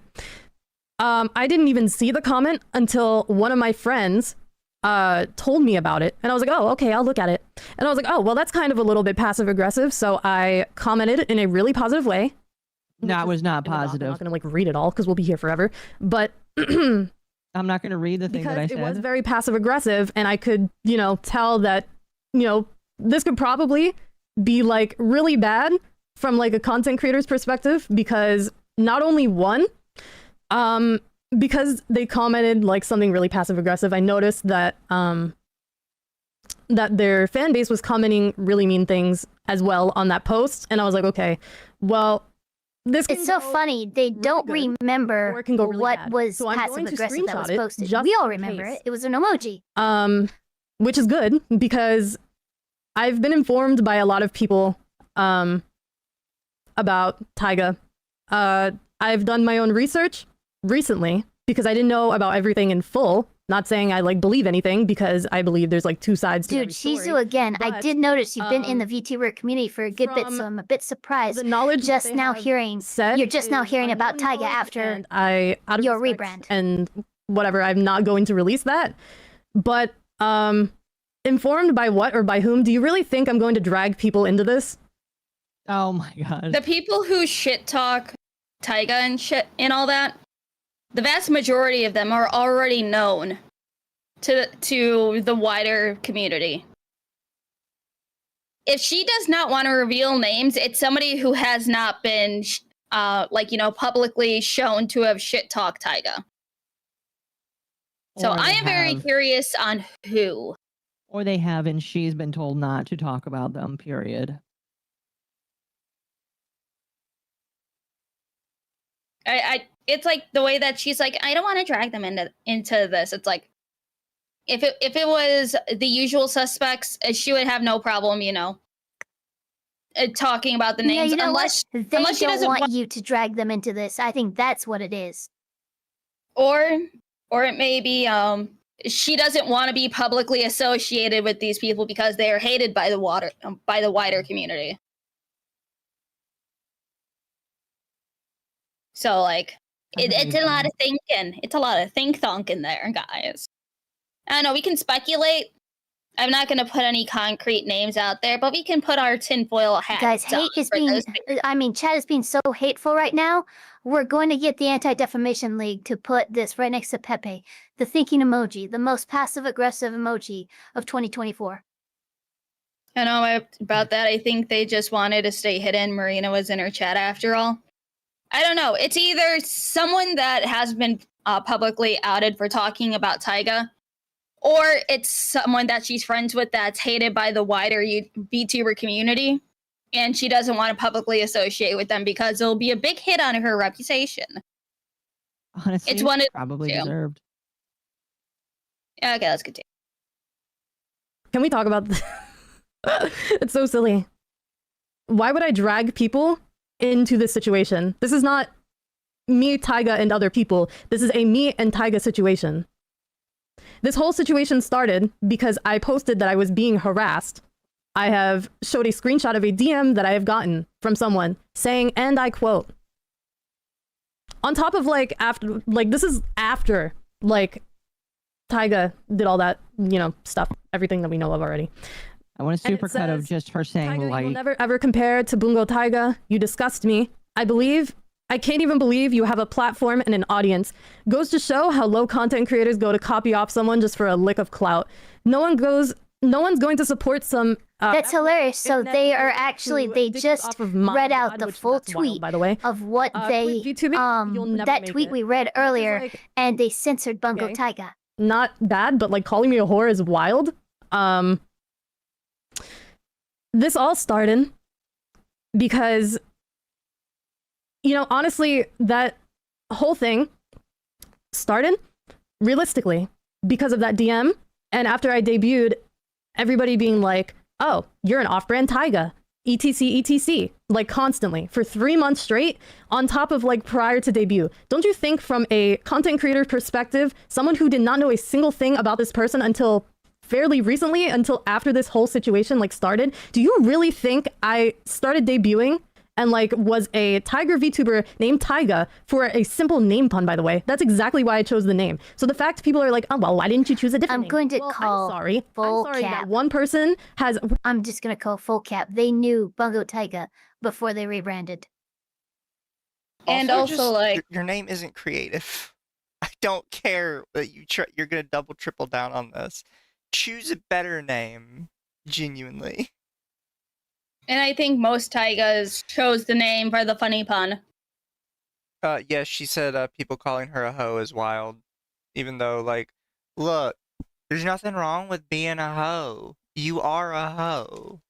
I didn't even see the comment until one of my friends told me about it, and I was like, oh, okay, I'll look at it. And I was like, oh, well, that's kind of a little bit passive aggressive, so I commented in a really positive way. That was not I'm positive. not gonna like read it all because we'll be here forever, but I'm not going to read the thing because that I it said. was very passive aggressive, and I could, tell that, this could probably be like really bad from like a content creator's perspective, because not only one, because they commented like something really passive aggressive. I noticed that that their fan base was commenting really mean things as well on that post, and I was like, okay, well, this It's so funny. They don't good, remember or it can go really what bad. was So I'm going passive to aggressive that was screenshot it posted. just We all in remember case. it. It was an emoji. Which is good because I've been informed by a lot of people about Taiga. I've done my own research recently because I didn't know about everything in full. Not saying I like believe anything because I believe there's like two sides to Dude, every story. Shizu again. I but, did notice you've been in the VTuber community for a good bit, from so I'm a bit surprised. The knowledge Just that they now have hearing said you're just now is hearing about unknown Taiga knowledge, after and I, out of your respect rebrand. and whatever, I'm not going to release that. But informed by what or by whom? Do you really think I'm going to drag people into this? Oh my god. The people who shit talk Taiga and shit and all that, the vast majority of them are already known to the wider community. If she does not want to reveal names, it's somebody who has not been publicly shown to have shit talked Taiga. So Or I they am very have- curious on who. Or they have, and she's been told not to talk about them, period. It's like the way that she's like, I don't want to drag them into this. It's like, if it was the usual suspects, she would have no problem, talking about the names. Yeah, you know unless what? They unless she don't doesn't want you to drag them into this. I think that's what it is. or it may be she doesn't want to be publicly associated with these people because they are hated by the wider community. So like, it's a lot of thinking. It's a lot of think-thonking there, guys. I don't know, we can speculate. I'm not going to put any concrete names out there, but we can put our tinfoil hats Guys, on hate is for being, those chat is being so hateful right now. We're going to get the Anti-Defamation League to put this right next to Pepe, the thinking emoji, the most passive-aggressive emoji of 2024. I know about that. I think they just wanted to stay hidden. Marina was in her chat after all. I don't know. It's either someone that has been publicly outed for talking about Taiga, or it's someone that she's friends with that's hated by the wider VTuber community, and she doesn't want to publicly associate with them because it'll be a big hit on her reputation. Honestly, It's one of probably two. deserved. Okay, let's continue. Can we talk about this? It's so silly. Why would I drag people into this situation? This is not me, Taiga, and other people. This is a me and Taiga situation. This whole situation started because I posted that I was being harassed. I have showed a screenshot of a DM that I have gotten from someone saying, and I quote, on top of this is after Taiga did all that, stuff, everything that we know of already. I want a And it supercut of says, just her saying, Taiga, you will like, never ever compare to Bungo Taiga. You disgust me. I can't even believe you have a platform and an audience. Goes to show how low content creators go to copy off someone just for a lick of clout. No one's going to support some. That's hilarious. So internet they are to actually, they dig just off of my read out God, the which full that's wild, tweet by the way. of what they, quit VTubing, you'll never that make tweet it. we read This is, earlier, like, and they censored Bungo Okay. Taiga. not bad, but like calling me a whore is wild. This all started because, honestly, that whole thing started realistically because of that DM. And after I debuted, everybody being like, oh, you're an off-brand Taiga, etc, etc, like constantly for 3 months straight on top of prior to debut. Don't you think from a content creator perspective, someone who did not know a single thing about this person until fairly recently, until after this whole situation started, do you really think I started debuting and was a Tiger VTuber named Taiga for a simple name pun, by the way? That's exactly why I chose the name. So the fact people are like, oh, well, why didn't you choose a different I'm name? going to Well, call I'm full sorry cap. that one person has... I'm just going to call full cap. They knew Bungo Taiga before they rebranded. And also, your name isn't creative. I don't care that you're gonna double triple down on this. Choose a better name, genuinely. and I think most Taigas chose the name for the funny pun. Yeah, she said people calling her a hoe is wild. Even though, look, there's nothing wrong with being a hoe. You are a hoe.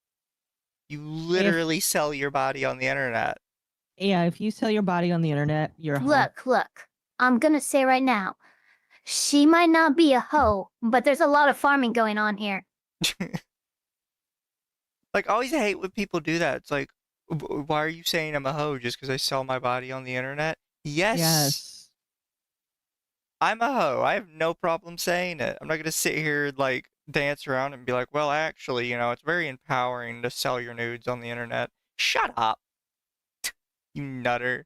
You literally sell your body on the internet. Yeah, if you sell your body on the internet, you're a hoe. Look. I'm gonna say right now, she might not be a hoe, but there's a lot of farming going on here. Like, I always hate when people do that. It's like, why are you saying I'm a hoe just because I sell my body on the internet? Yes. I'm a hoe. I have no problem saying it. I'm not going to sit here, like, dance around and be like, well, actually, you know, it's very empowering to sell your nudes on the internet. Shut up. You nutter.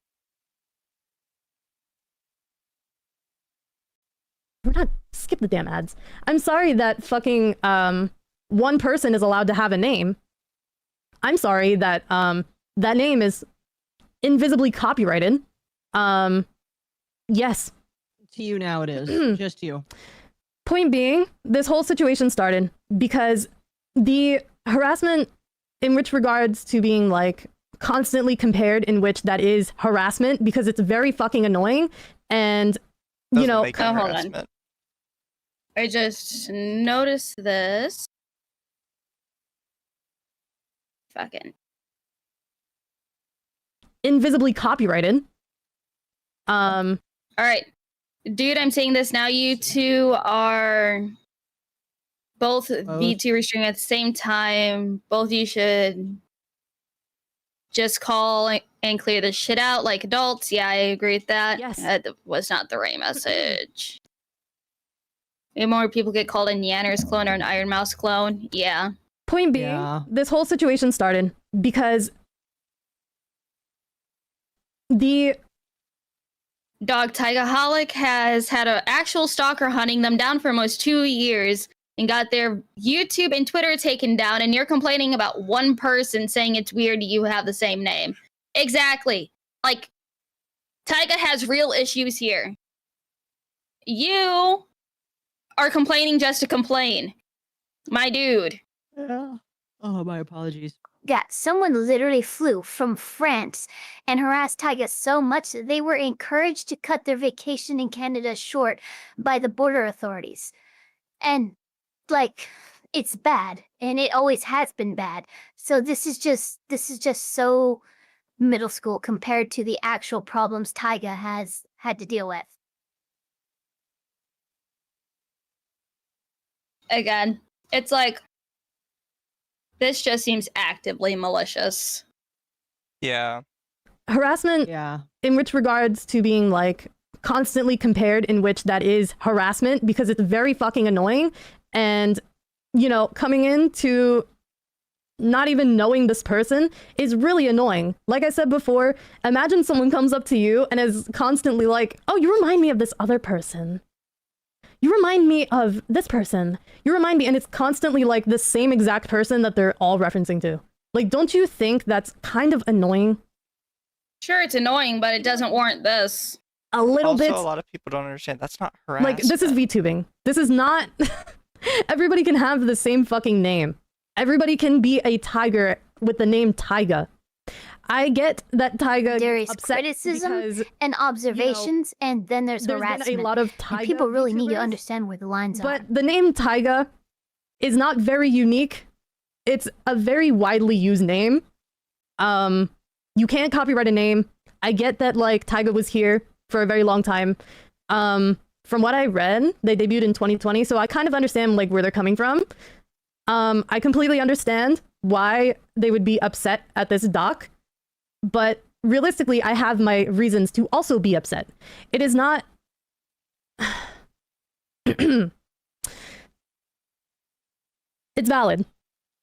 We're not. Skip the damn ads. I'm sorry that fucking one person is allowed to have a name. I'm sorry that that name is invisibly copyrighted. Yes. To you now it is. Just you. Point being, this whole situation started because the harassment in which regards to being like constantly compared, in which that is harassment because it's very fucking annoying, and you know, Make it hold on. harassment. I just noticed this. Fucking. invisibly copyrighted. All right. Dude, I'm saying this now. You two are both VTuber streaming at the same time. Both of you should just call and clear this shit out like adults. Yeah, I agree with that. Yes. That was not the right message. Maybe more people get called a Nanners clone or an Iron Mouse clone. Yeah. Point being, Yeah. this whole situation started because the Dog TaigaxHolic has had an actual stalker hunting them down for almost 2 years and got their YouTube and Twitter taken down, and you're complaining about one person saying it's weird you have the same name. Exactly. Like, Taiga has real issues here. You are complaining just to complain. My dude. Yeah. Oh, my apologies. Yeah, someone literally flew from France and harassed Tiga so much that they were encouraged to cut their vacation in Canada short by the border authorities. And, like, it's bad, and it always has been bad. So this is just so middle school compared to the actual problems Tiga has had to deal with. Again, it's like, this just seems actively malicious. Yeah. harassment Yeah. in which regards to being like constantly compared, in which that is harassment because it's very fucking annoying, and you know, coming into not even knowing this person is really annoying. Like I said before, imagine someone comes up to you and is constantly like, oh, you remind me of this other person, you remind me of this person, you remind me, and it's constantly like the same exact person that they're all referencing to. Like, don't you think that's kind of annoying? Sure, it's annoying, but it doesn't warrant this. A little Also, bit. a lot of people don't understand. That's not harassment. Like, this is VTubing. This is not... Everybody can have the same fucking name. Everybody can be a tiger with the name Taiga. I get that Taiga There is upset criticism because and observations, and then there's there's harassment. been a lot of And Taiga people really need to VTubers, understand where the lines but are. the name Taiga is not very unique. It's a very widely used name. You can't copyright a name. I get that, like, Taiga was here for a very long time. From what I read, they debuted in 2020, so I kind of understand, like, where they're coming from. I completely understand why they would be upset at this doc, but realistically, I have my reasons to also be upset. It is not... It's valid.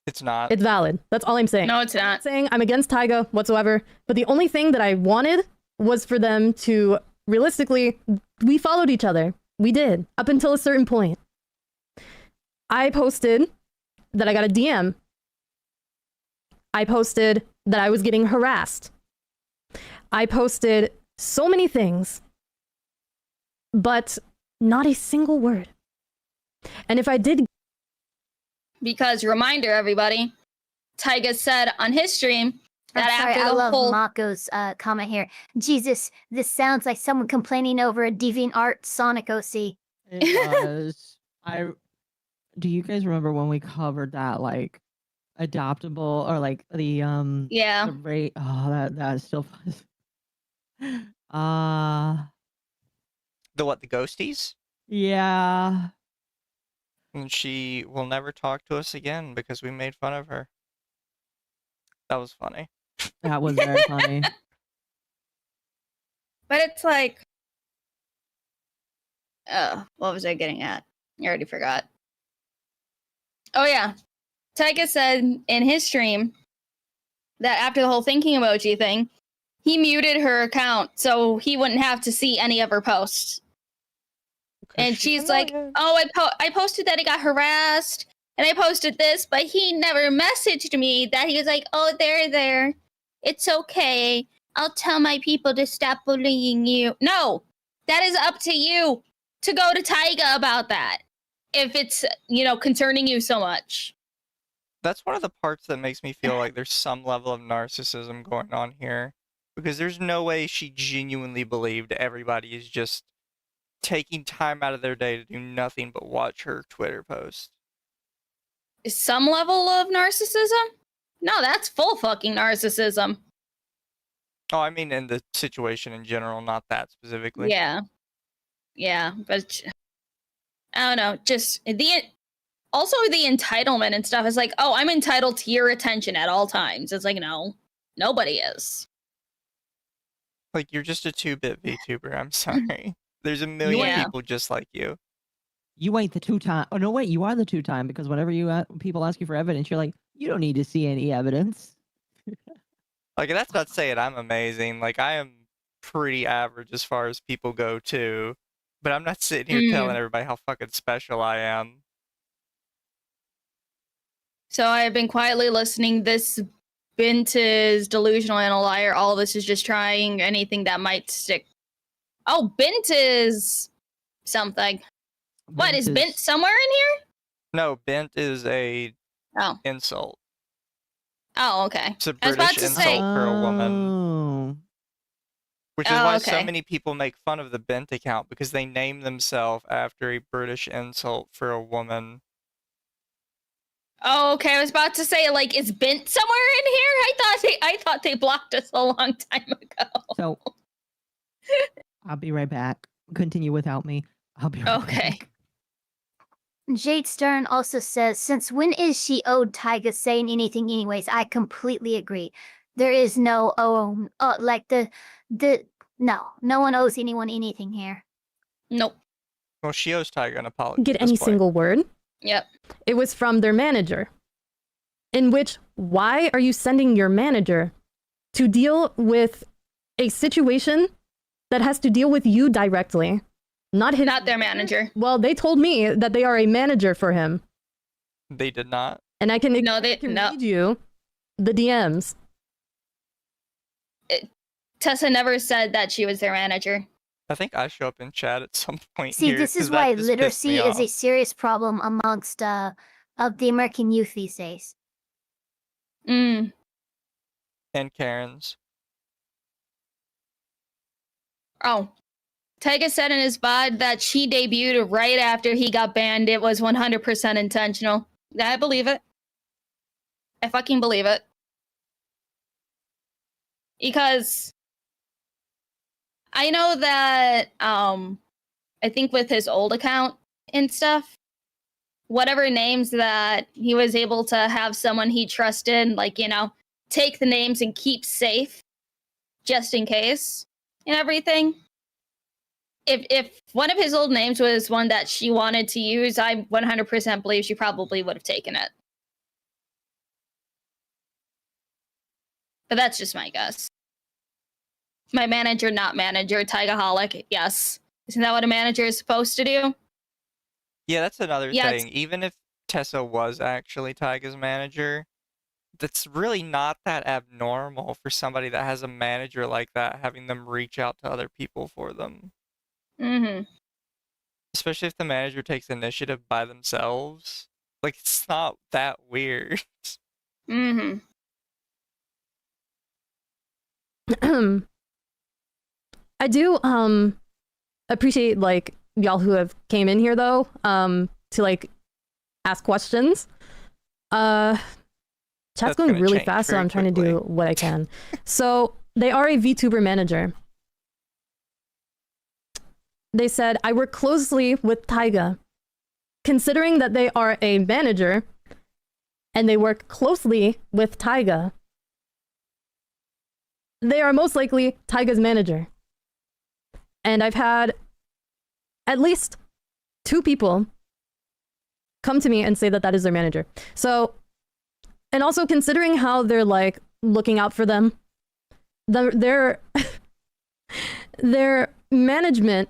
It's not. It's valid. That's all I'm saying. No, it's I'm not. saying I'm against Taiga whatsoever, but the only thing that I wanted was for them to, realistically, we followed each other. We did, up until a certain point. I posted that I got a DM. I posted that I was getting harassed. I posted so many things, but not a single word. And if I did... Because, reminder, everybody, Taiga said on his stream that I'm sorry, after I the love whole... Mako's comment here. Jesus, this sounds like someone complaining over a DeviantArt Sonic OC. It does. do you guys remember when we covered that like adoptable or like the Yeah. rate? Oh, that is still fun. The ghosties? Yeah. And she will never talk to us again because we made fun of her. That was funny. That was very funny. But it's like, what was I getting at? I already forgot. Oh yeah, Taiga said in his stream that after the whole thinking emoji thing, he muted her account so he wouldn't have to see any of her posts. And she's like, "Oh, I posted that he got harassed, and I posted this, but he never messaged me that he was like, oh, there, it's okay. I'll tell my people to stop bullying you." No, that is up to you to go to Taiga about that if it's concerning you so much. That's one of the parts that makes me feel like there's some level of narcissism going on here, because there's no way she genuinely believed everybody is just taking time out of their day to do nothing but watch her Twitter post. Some level of narcissism? No, that's full fucking narcissism. Oh, I mean in the situation in general, not that specifically. Yeah, but I don't know. Just also the entitlement and stuff is like, oh, I'm entitled to your attention at all times. It's like, no, nobody is. Like, you're just a 2-bit VTuber. I'm sorry. There's a million people just like you. You ain't the 2-time. Oh no, wait, you are the 2-time because whenever people ask you for evidence, you're like, you don't need to see any evidence. Like, that's not saying I'm amazing. Like, I am pretty average as far as people go too. But I'm not sitting here telling everybody how fucking special I am. So I have been quietly listening. This Bint is delusional and a liar. All of this is just trying anything that might stick. Oh, Bint is something. What, is Bint somewhere in here? No, Bint is a insult. Oh, okay. It's a British insult for a woman. Which is why so many people make fun of the Bint account, because they name themselves after a British insult for a woman. Oh, okay. I was about to say, like, is Bint somewhere in here? I thought they blocked us a long time ago. So I'll be right back. Continue without me. I'll be right back. Jade Stern also says, since when is she owed Taiga saying anything anyways? I completely agree. There is no no one owes anyone anything here. Nope. Well, she owes Taiga an apology. Get any single word? Yep. It was from their manager. In which, why are you sending your manager to deal with a situation that has to deal with you directly? Not their manager. Well, they told me that they are a manager for him. They did not. And I can read you the DMs. Tessa never said that she was their manager. I think I show up in chat at some point. See, this is why literacy is a serious problem amongst of the American youth these days. And Karens. Oh. Taiga said in his VOD that she debuted right after he got banned. It was 100% intentional. I believe it. I fucking believe it. Because I know that, I think with his old account and stuff, whatever names that he was able to have someone he trusted, like, take the names and keep safe just in case and everything. If one of his old names was one that she wanted to use, I 100% believe she probably would have taken it. But that's just my guess. My manager, not manager, TaigaxHolic, yes. Isn't that what a manager is supposed to do? Yeah, that's another thing. Even if Tessa was actually Taiga's manager, that's really not that abnormal for somebody that has a manager like that, having them reach out to other people for them. Especially if the manager takes initiative by themselves. Like, it's not that weird. I do appreciate like y'all who have came in here though to like ask questions. Chat's That's going gonna really change fast, so very I'm trying to quickly. do what I can. So they are a VTuber manager. They said, I work closely with Taiga. Considering that they are a manager and they work closely with Taiga, they are most likely Taiga's manager. And I've had at least 2 people come to me and say that that is their manager. So, and also considering how they're like looking out for them, their management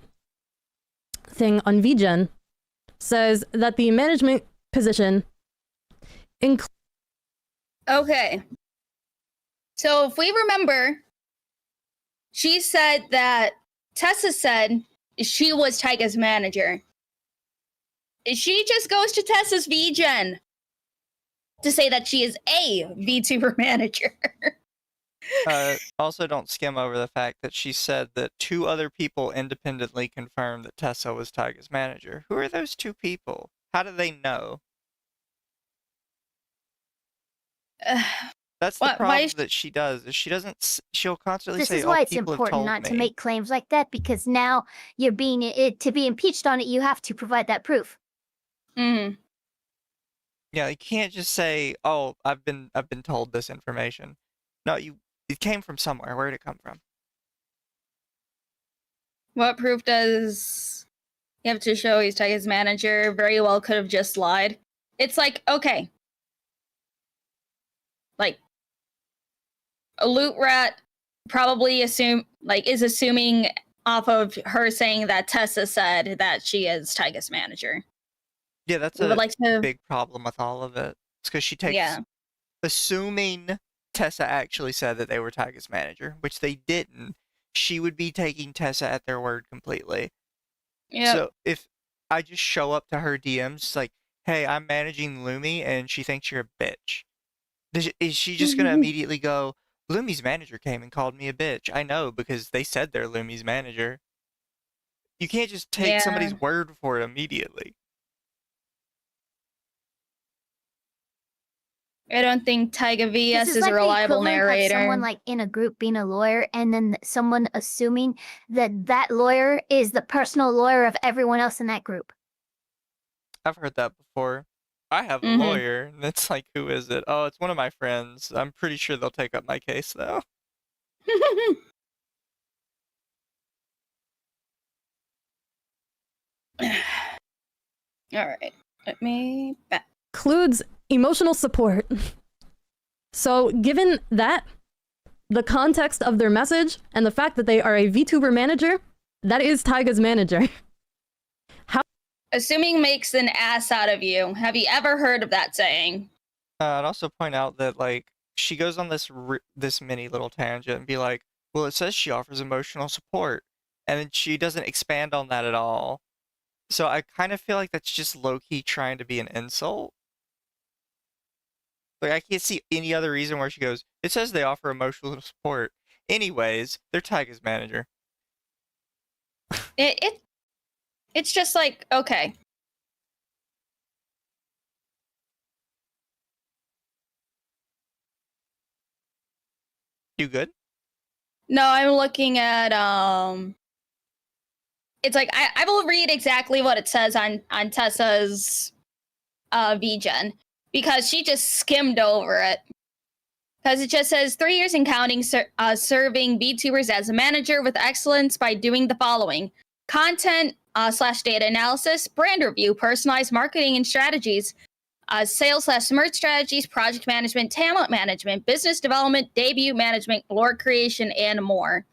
thing on VGen says that the management position includes. Okay. So if we remember, she said that Tessa said she was Taiga's manager. She just goes to Tessa's VGen to say that she is a VTuber manager. Also, don't skim over the fact that she said that 2 other people independently confirmed that Tessa was Taiga's manager. Who are those 2 people? How do they know? That's the problem that she does. Is she doesn't. She'll constantly This say, is why "Oh, it's people have important told not me." to make claims like that, because now you're being to be impeached on it. You have to provide that proof. Mm. Yeah, you can't just say, "Oh, I've been told this information." No, it came from somewhere. Where did it come from? What proof does he have to show he's Taiga's manager? Very well could have just lied. It's like, okay. Like, a loot rat probably is assuming off of her saying that Tessa said that she is Taiga's manager. Yeah, that's We would like to big problem with all of it. It's because she takes, assuming Tessa actually said that they were Taiga's manager, which they didn't, she would be taking Tessa at their word completely. Yeah. So if I just show up to her DMs like, hey, I'm managing Lumi, and she thinks you're a bitch, is she just going to immediately go, Lumi's manager came and called me a bitch? I know, because they said they're Lumi's manager. You can't just take somebody's word for it immediately. I don't think TaigaVS is like a reliable the narrator. Of someone like in a group being a lawyer, and then someone assuming that that lawyer is the personal lawyer of everyone else in that group. I've heard that before. I have a lawyer, and it's like, who is it? Oh, it's one of my friends. I'm pretty sure they'll take up my case, though. All right. Let me back. Includes emotional support. So given that, the context of their message, and the fact that they are a VTuber manager, that is Taiga's manager. Assuming makes an ass out of you. Have you ever heard of that saying? I'd also point out that, like, she goes on this mini little tangent and be like, well, it says she offers emotional support, and then she doesn't expand on that at all. So I kind of feel like that's just low-key trying to be an insult. Like, I can't see any other reason where she goes, it says they offer emotional support. Anyways, they're Taiga's manager. It's just like, okay. You good? No, I'm looking at it's like I will read exactly what it says on Tessa's VGen, because she just skimmed over it. Because it just says 3 years and counting, serving VTubers as a manager with excellence by doing the following: content / data analysis, brand review, personalized marketing and strategies, sales / merch strategies, project management, talent management, business development, debut management, lore creation, and more.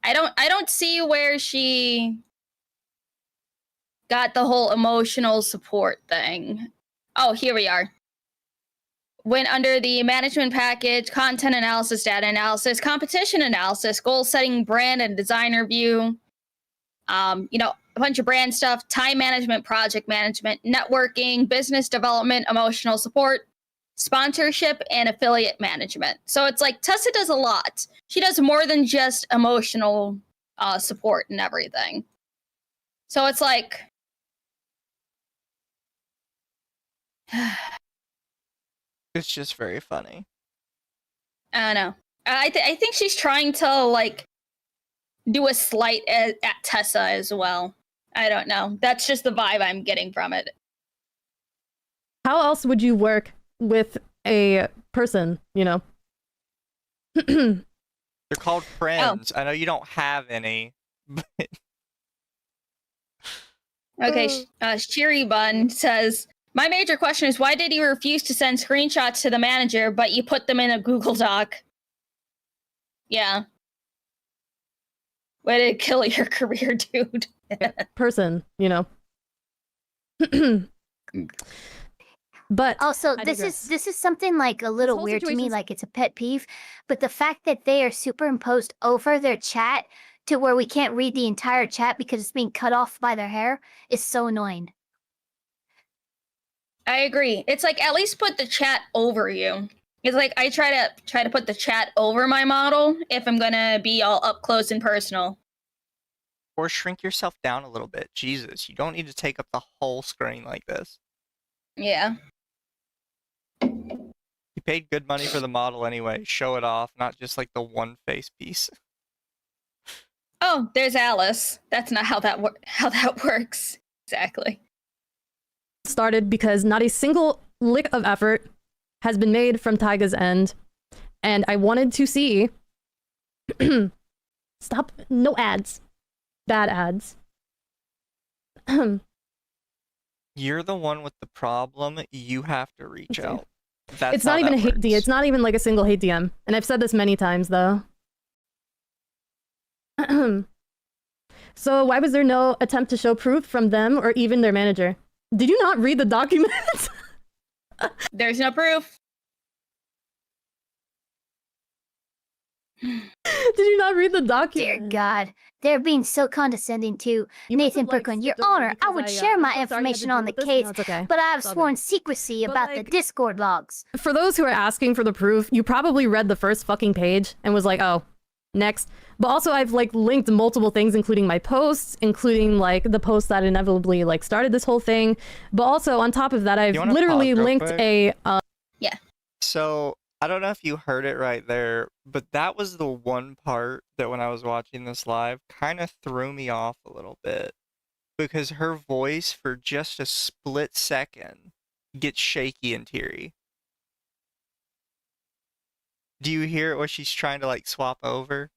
I don't see where she got the whole emotional support thing. Oh, here we are. Went under the management package, content analysis, data analysis, competition analysis, goal setting, brand and design review. A bunch of brand stuff, time management, project management, networking, business development, emotional support, sponsorship, and affiliate management. So it's like Tessa does a lot. She does more than just emotional support and everything. So it's like, It's just very funny. I don't know. I think she's trying to like do a slight at Tessa as well. I don't know. That's just the vibe I'm getting from it. How else would you work with a person, you know? They're called friends. I know you don't have any. But... Okay, Shiri Bun says, my major question is why did you refuse to send screenshots to the manager, but you put them in a Google Doc? Yeah. Way to kill your career, dude. Person, you know? But Also, this is something like a little weird to me, like it's a pet peeve, but the fact that they are superimposed over their chat to where we can't read the entire chat because it's being cut off by their hair is so annoying. I agree. It's like at least put the chat over you. It's like I try to put the chat over my model if I'm gonna be all up close and personal. Or shrink yourself down a little bit. Jesus, you don't need to take up the whole screen like this. Yeah. You paid good money for the model anyway. Show it off, not just like the one face piece. Oh, there's Alice. That's not how that works. Exactly. Started because not a single lick of effort has been made from Taiga's end, and I wanted to see stop, no ads, bad ads. You're the one with the problem. You have to reach out. That's it's not even a hate D. It's not even like a single hate DM, and I've said this many times though. So why was there no attempt to show proof from them or even their manager? Did you not read the documents? There's no proof. Did you not read the document? Dear God, they're being so condescending too. You Nathan must have, Brooklyn, like, Your skipped over Honor, I because would share my I'm so sorry you had to information on deal the with this. case, No, it's okay. but I have It's all sworn good. secrecy But, about the like- Discord logs. For those who are asking for the proof, you probably read the first fucking page and was like, oh, next. But also I've like linked multiple things, including my posts, including like the post that inevitably like started this whole thing. But also on top of that, I've You wanna literally pause real linked quick? a So, I don't know if you heard it right there, but that was the one part that when I was watching this live kind of threw me off a little bit. Because her voice, for just a split second, gets shaky and teary. Do you hear what she's trying to like swap over?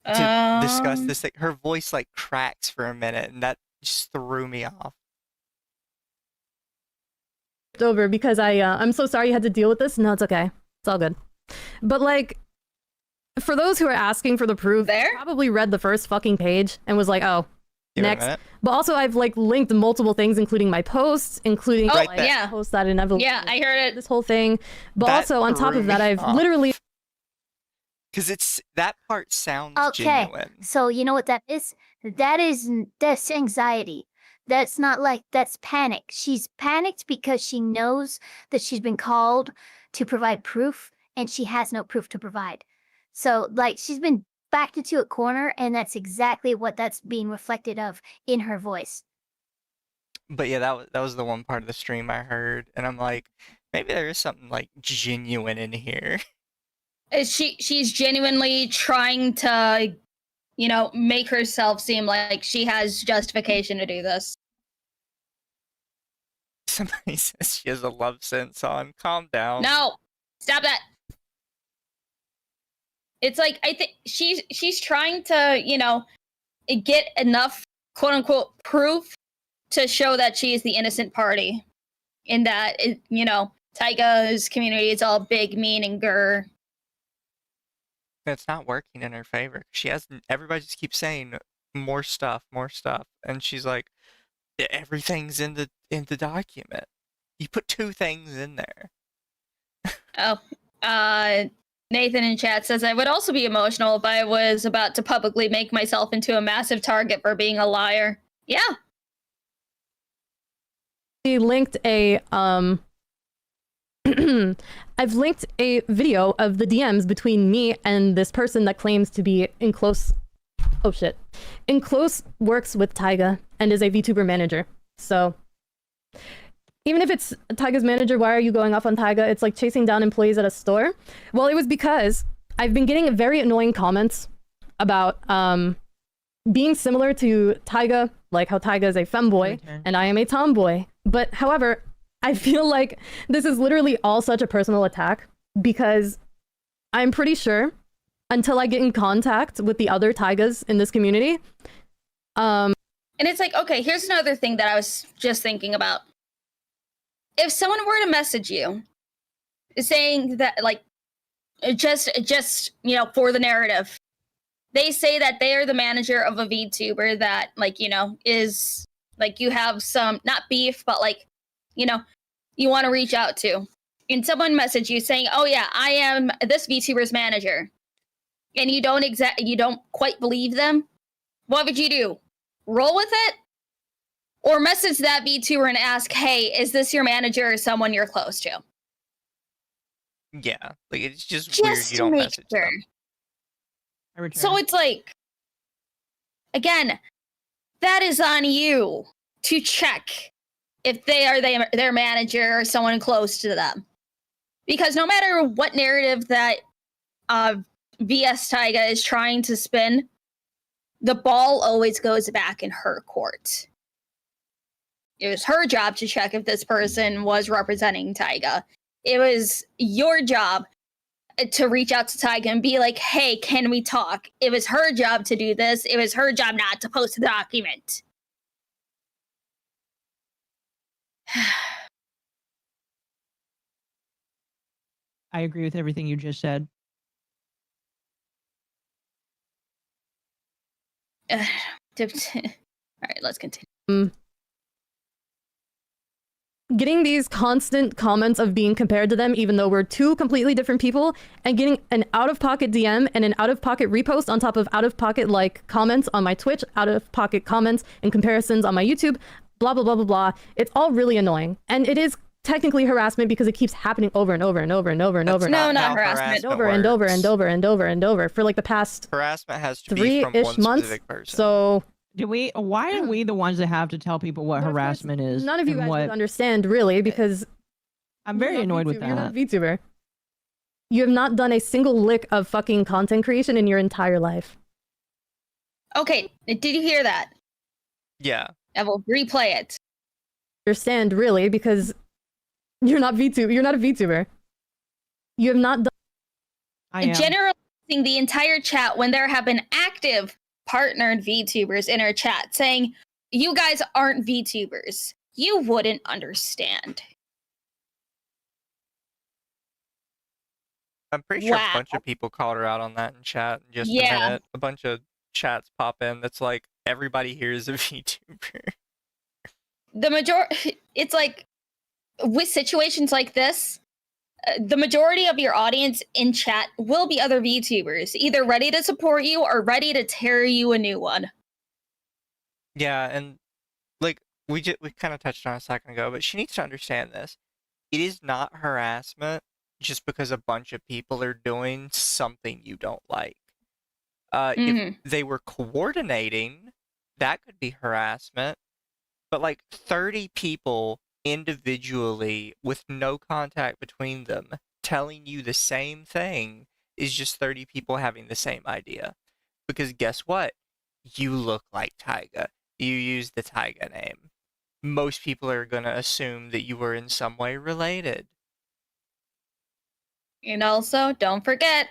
To discuss this thing? Her voice like cracks for a minute, and that just threw me off. over because I'm so sorry you had to deal with this. No, it's okay. It's all good. But like, for those who are asking for the proof, There? probably read the first fucking page and was like, oh, Give it a next. minute. But also I've like linked multiple things, including my posts, including Oh, like yeah. posts that inevitably Yeah, I heard it. this whole thing. But That also on top threw of that, me I've off. literally Because it's that part sounds Okay, genuine. so you know what that is? That's anxiety. That's not like, that's panic. She's panicked because she knows that she's been called to provide proof and she has no proof to provide. So like she's been backed into a corner and that's exactly what that's being reflected of in her voice. But yeah, that was the one part of the stream I heard, and I'm like, maybe there is something like genuine in here. She's genuinely trying to, you know, make herself seem like she has justification to do this. Somebody says she has a love sense on. Calm down. No, stop that. It's like I think she's trying to, you know, get enough quote unquote proof to show that she is the innocent party. In that, you know, Taiga's community is all big, mean, and grr. It's not working in her favor. She has everybody just keeps saying more stuff, and she's like, everything's in the document. You put two things in there. Oh, Nathan in chat says, I would also be emotional if I was about to publicly make myself into a massive target for being a liar. Yeah. linked a I've linked a video of the DMs between me and this person that claims to be in close works with Taiga and is a VTuber manager. So even if it's Taiga's manager, why are you going off on Taiga? It's like chasing down employees at a store. Well, it was because I've been getting very annoying comments about being similar to Taiga, like how Taiga is a femboy and I am a tomboy. But however, I feel like this is literally all such a personal attack because I'm pretty sure until I get in contact with the other Taigas in this community. And it's like, okay, here's another thing that I was just thinking about. If someone were to message you saying that, like, just you know, for the narrative, they say that they are the manager of a VTuber that, like, you know, is like you have some not beef, but like, you know, you want to reach out to, and someone message you saying, "Oh yeah, I am this VTuber's manager," and you don't quite believe them, what would you do? Roll with it? Or message that VTuber and ask, "Hey, is this your manager or someone you're close to?" Yeah, like it's just weird you don't message them. So it's like, again, that is on you to check if they are their manager or someone close to them. Because no matter what narrative that VS Taiga is trying to spin, the ball always goes back in her court. It was her job to check if this person was representing Taiga. It was your job to reach out to Taiga and be like, "Hey, can we talk?" It was her job to do this. It was her job not to post the document. I agree with everything you just said. All right, let's continue. Getting these constant comments of being compared to them, even though we're two completely different people, and getting an out-of-pocket DM and an out-of-pocket repost on top of out-of-pocket like comments on my Twitch, out-of-pocket comments and comparisons on my YouTube, blah, blah, blah, blah, blah. It's all really annoying. And it is technically harassment because it keeps happening over and over and over and over and over. No, not harassment. Over and over and over and over and over for like the past harassment has to be from one months. Specific person. So why are we the ones that have to tell people what harassment is? None of you guys would understand really, because I'm very annoyed with that. You're not a VTuber. You have not done a single lick of fucking content creation in your entire life. Okay, did you hear that? Yeah. I will replay it. Understand really, because you're not VTuber. You're not a VTuber. You have not done. I am. Generalizing the entire chat when there have been active partnered VTubers in our chat saying, "You guys aren't VTubers. You wouldn't understand." I'm pretty sure a bunch of people called her out on that in chat in just a minute. A bunch of chats pop in that's like, everybody here is a VTuber. The majority, it's like, with situations like this, the majority of your audience in chat will be other VTubers, either ready to support you or ready to tear you a new one. Yeah, and like we kind of touched on it a second ago, but she needs to understand this. It is not harassment just because a bunch of people are doing something you don't like. If they were coordinating, that could be harassment. But like 30 people individually with no contact between them telling you the same thing is just 30 people having the same idea. Because guess what? You look like Taiga. You use the Taiga name. Most people are going to assume that you were in some way related. And also, don't forget,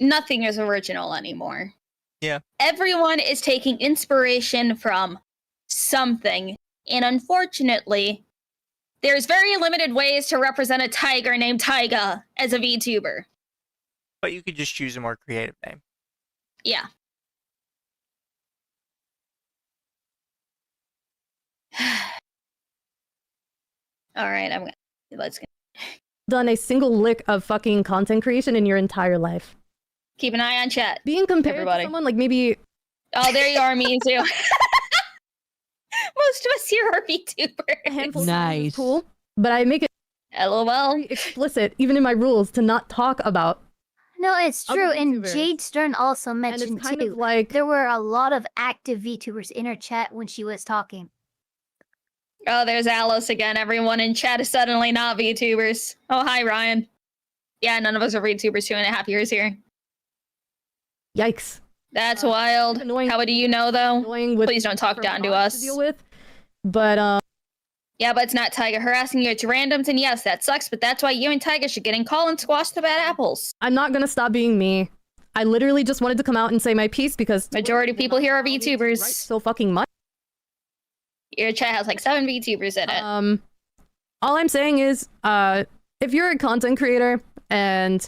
nothing is original anymore. Yeah. Everyone is taking inspiration from something. And unfortunately, there's very limited ways to represent a tiger named Taiga as a VTuber. But you could just choose a more creative name. Yeah. All right, let's done a single lick of fucking content creation in your entire life. Keep an eye on chat. Being compared to someone like maybe. Oh, there you are, Mizu. Most of us here are VTubers. Nice. Cool, but I make it LOL very explicit, even in my rules, to not talk about. No, it's true, and Jade Stern also mentioned kind too. of like there were a lot of active VTubers in her chat when she was talking. Oh, there's Alice again. Everyone in chat is suddenly not VTubers. Oh, hi, Ryan. Yeah, none of us are VTubers 2.5 years here. Yikes. That's wild. Annoying. How do you know, though? Annoying with Please don't talk down to us. to deal with. But Yeah, but it's not Taiga harassing you. It's randoms, and yes, that sucks, but that's why you and Taiga should get in call and squash the bad apples. I'm not gonna stop being me. I literally just wanted to come out and say my piece because Majority of people here are VTubers. so fucking much. Your chat has like 7 VTubers in it. All I'm saying is, if you're a content creator and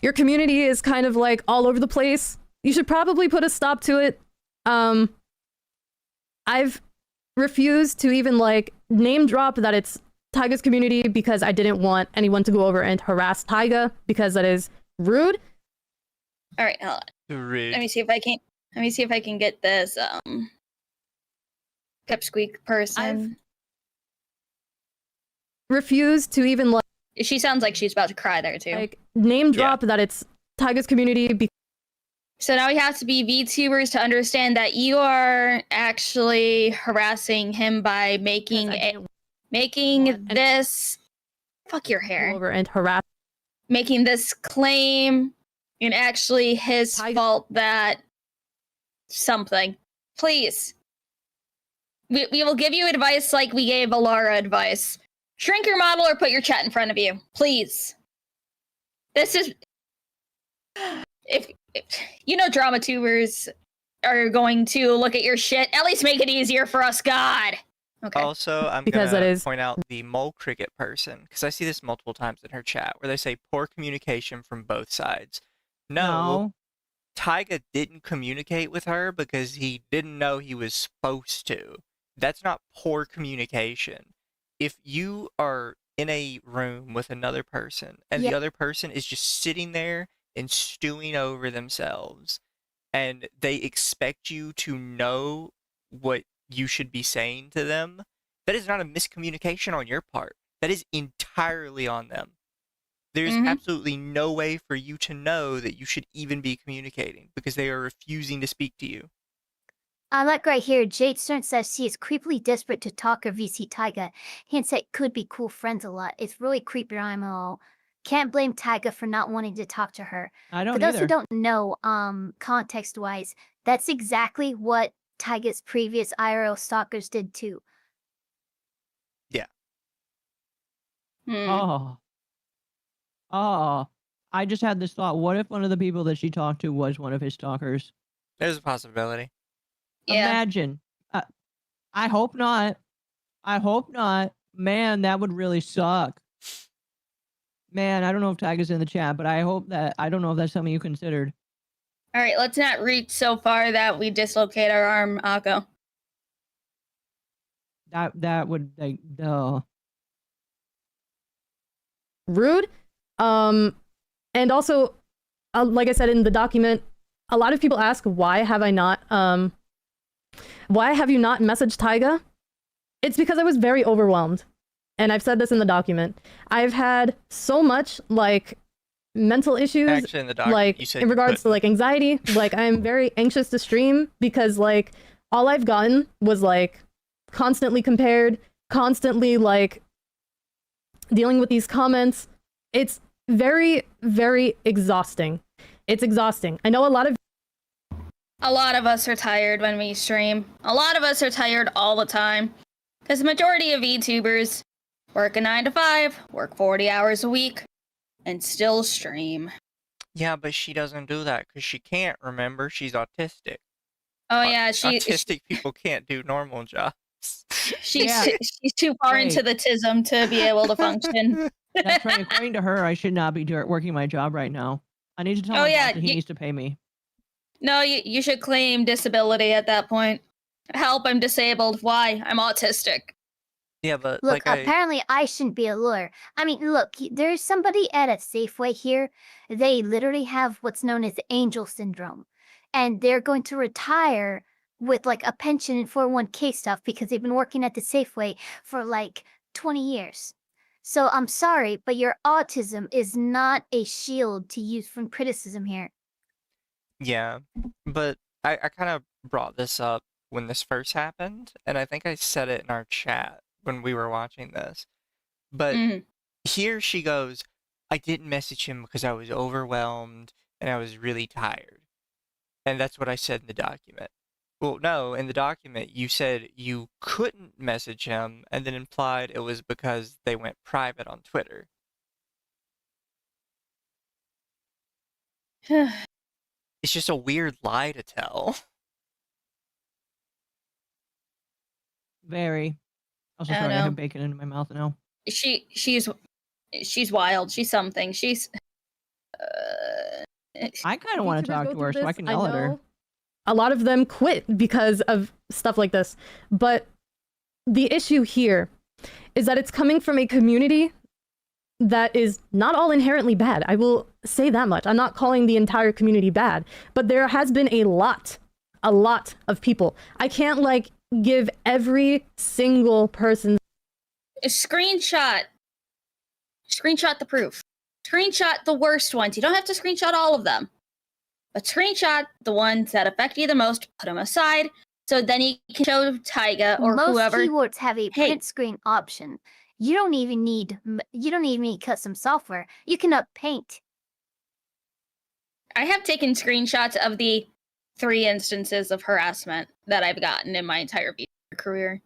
your community is kind of like all over the place, you should probably put a stop to it. I've refused to even like name drop that it's Taiga's community because I didn't want anyone to go over and harass Taiga because that is rude. All right, hold on. Rude. Let me see if I can get this pipsqueak person. Refused to even like She sounds like she's about to cry there too. name drop that it's Taiga's community So now we have to be VTubers to understand that you are actually harassing him by making this fuck your hair. over and harass Making this claim and actually his fault that something. Please. We will give you advice like we gave Alara advice. Shrink your model or put your chat in front of you. Please. This is... If you know drama tubers are going to look at your shit, at least make it easier for us, God. Okay. Also, I'm gonna point out the mole cricket person, because I see this multiple times in her chat, where they say poor communication from both sides. No. Taiga didn't communicate with her because he didn't know he was supposed to. That's not poor communication. If you are in a room with another person, and the other person is just sitting there and stewing over themselves, and they expect you to know what you should be saying to them, that is not a miscommunication on your part. That is entirely on them. There's absolutely no way for you to know that you should even be communicating because they are refusing to speak to you. Like right here, Jade Stern says she is creepily desperate to talk or VC Taiga. Hints that could be cool friends a lot. It's really creepy. I'm all... Can't blame Taiga for not wanting to talk to her. I don't For those either. who don't know, context-wise, that's exactly what Taiga's previous IRL stalkers did too. Yeah. Oh, I just had this thought. What if one of the people that she talked to was one of his stalkers? There's a possibility. Yeah. Imagine. I hope not. I hope not. Man, that would really suck. Man, I don't know if Taiga's in the chat, but I hope that... I don't know if that's something you considered. All right, let's not reach so far that we dislocate our arm, Occo. That would... like, duh. rude. And also, like I said in the document, a lot of people ask, why have you not messaged Taiga? It's because I was very overwhelmed. And I've said this in the document. I've had so much, like, mental issues. Actually, in the document, like, you said in regards to, like, anxiety. Like, I'm very anxious to stream because, like, all I've gotten was, like, constantly compared, constantly, like, dealing with these comments. It's very, very exhausting. It's exhausting. I know a lot of us are tired when we stream. A lot of us are tired all the time. Because the majority of VTubers work a 9 to 5, work 40 hours a week, and still stream. Yeah, but she doesn't do that because she can't. Remember, she's autistic. Oh yeah, autistic people can't do normal jobs. She's too far into the tism to be able to function. That's right. According to her, I should not be working my job right now. I need to tell him that he needs to pay me. No, you should claim disability at that point. Help, I'm disabled. Why? I'm autistic. Yeah, but look, apparently I shouldn't be a lawyer. I mean, look, there's somebody at a Safeway here. They literally have what's known as angel syndrome. And they're going to retire with like a pension and 401k stuff because they've been working at the Safeway for like 20 years. So I'm sorry, but your autism is not a shield to use from criticism here. Yeah, but I kind of brought this up when this first happened, and I think I said it in our chat, when we were watching this. But here she goes, I didn't message him because I was overwhelmed and I was really tired. And that's what I said in the document. Well, no, in the document you said you couldn't message him and then implied it was because they went private on Twitter. It's just a weird lie to tell. Very. Also, I don't sorry, I know. have bacon in my mouth now. She's wild. She's something. She's. I kind of want to talk to her so I can yell at her. A lot of them quit because of stuff like this. But the issue here is that it's coming from a community that is not all inherently bad. I will say that much. I'm not calling the entire community bad, but there has been a lot of people. I can't like give every single person A screenshot the proof. Screenshot the worst ones. You don't have to screenshot all of them. But screenshot the ones that affect you the most, put them aside, so then you can show Taiga or Most whoever. keywords have a print screen option. You don't even need custom software. You can uppaint. I have taken screenshots of the 3 instances of harassment that I've gotten in my entire career.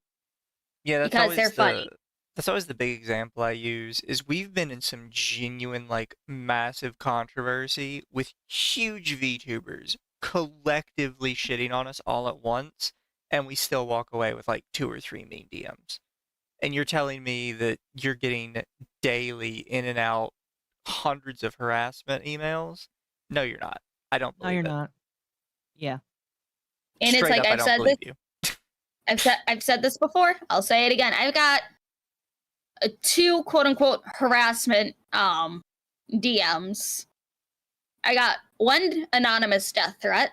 Yeah, that's because always they're funny. That's always the big example I use, is we've been in some genuine, like, massive controversy with huge VTubers collectively shitting on us all at once, and we still walk away with, like, 2 or 3 mean DMs. And you're telling me that you're getting daily in and out hundreds of harassment emails? No, you're not. I don't believe No, you're it. not. Yeah. And Straight it's like up, I I've don't said believe this. you. I've said this before. I'll say it again. I've got 2 quote unquote harassment DMs. I got 1 anonymous death threat.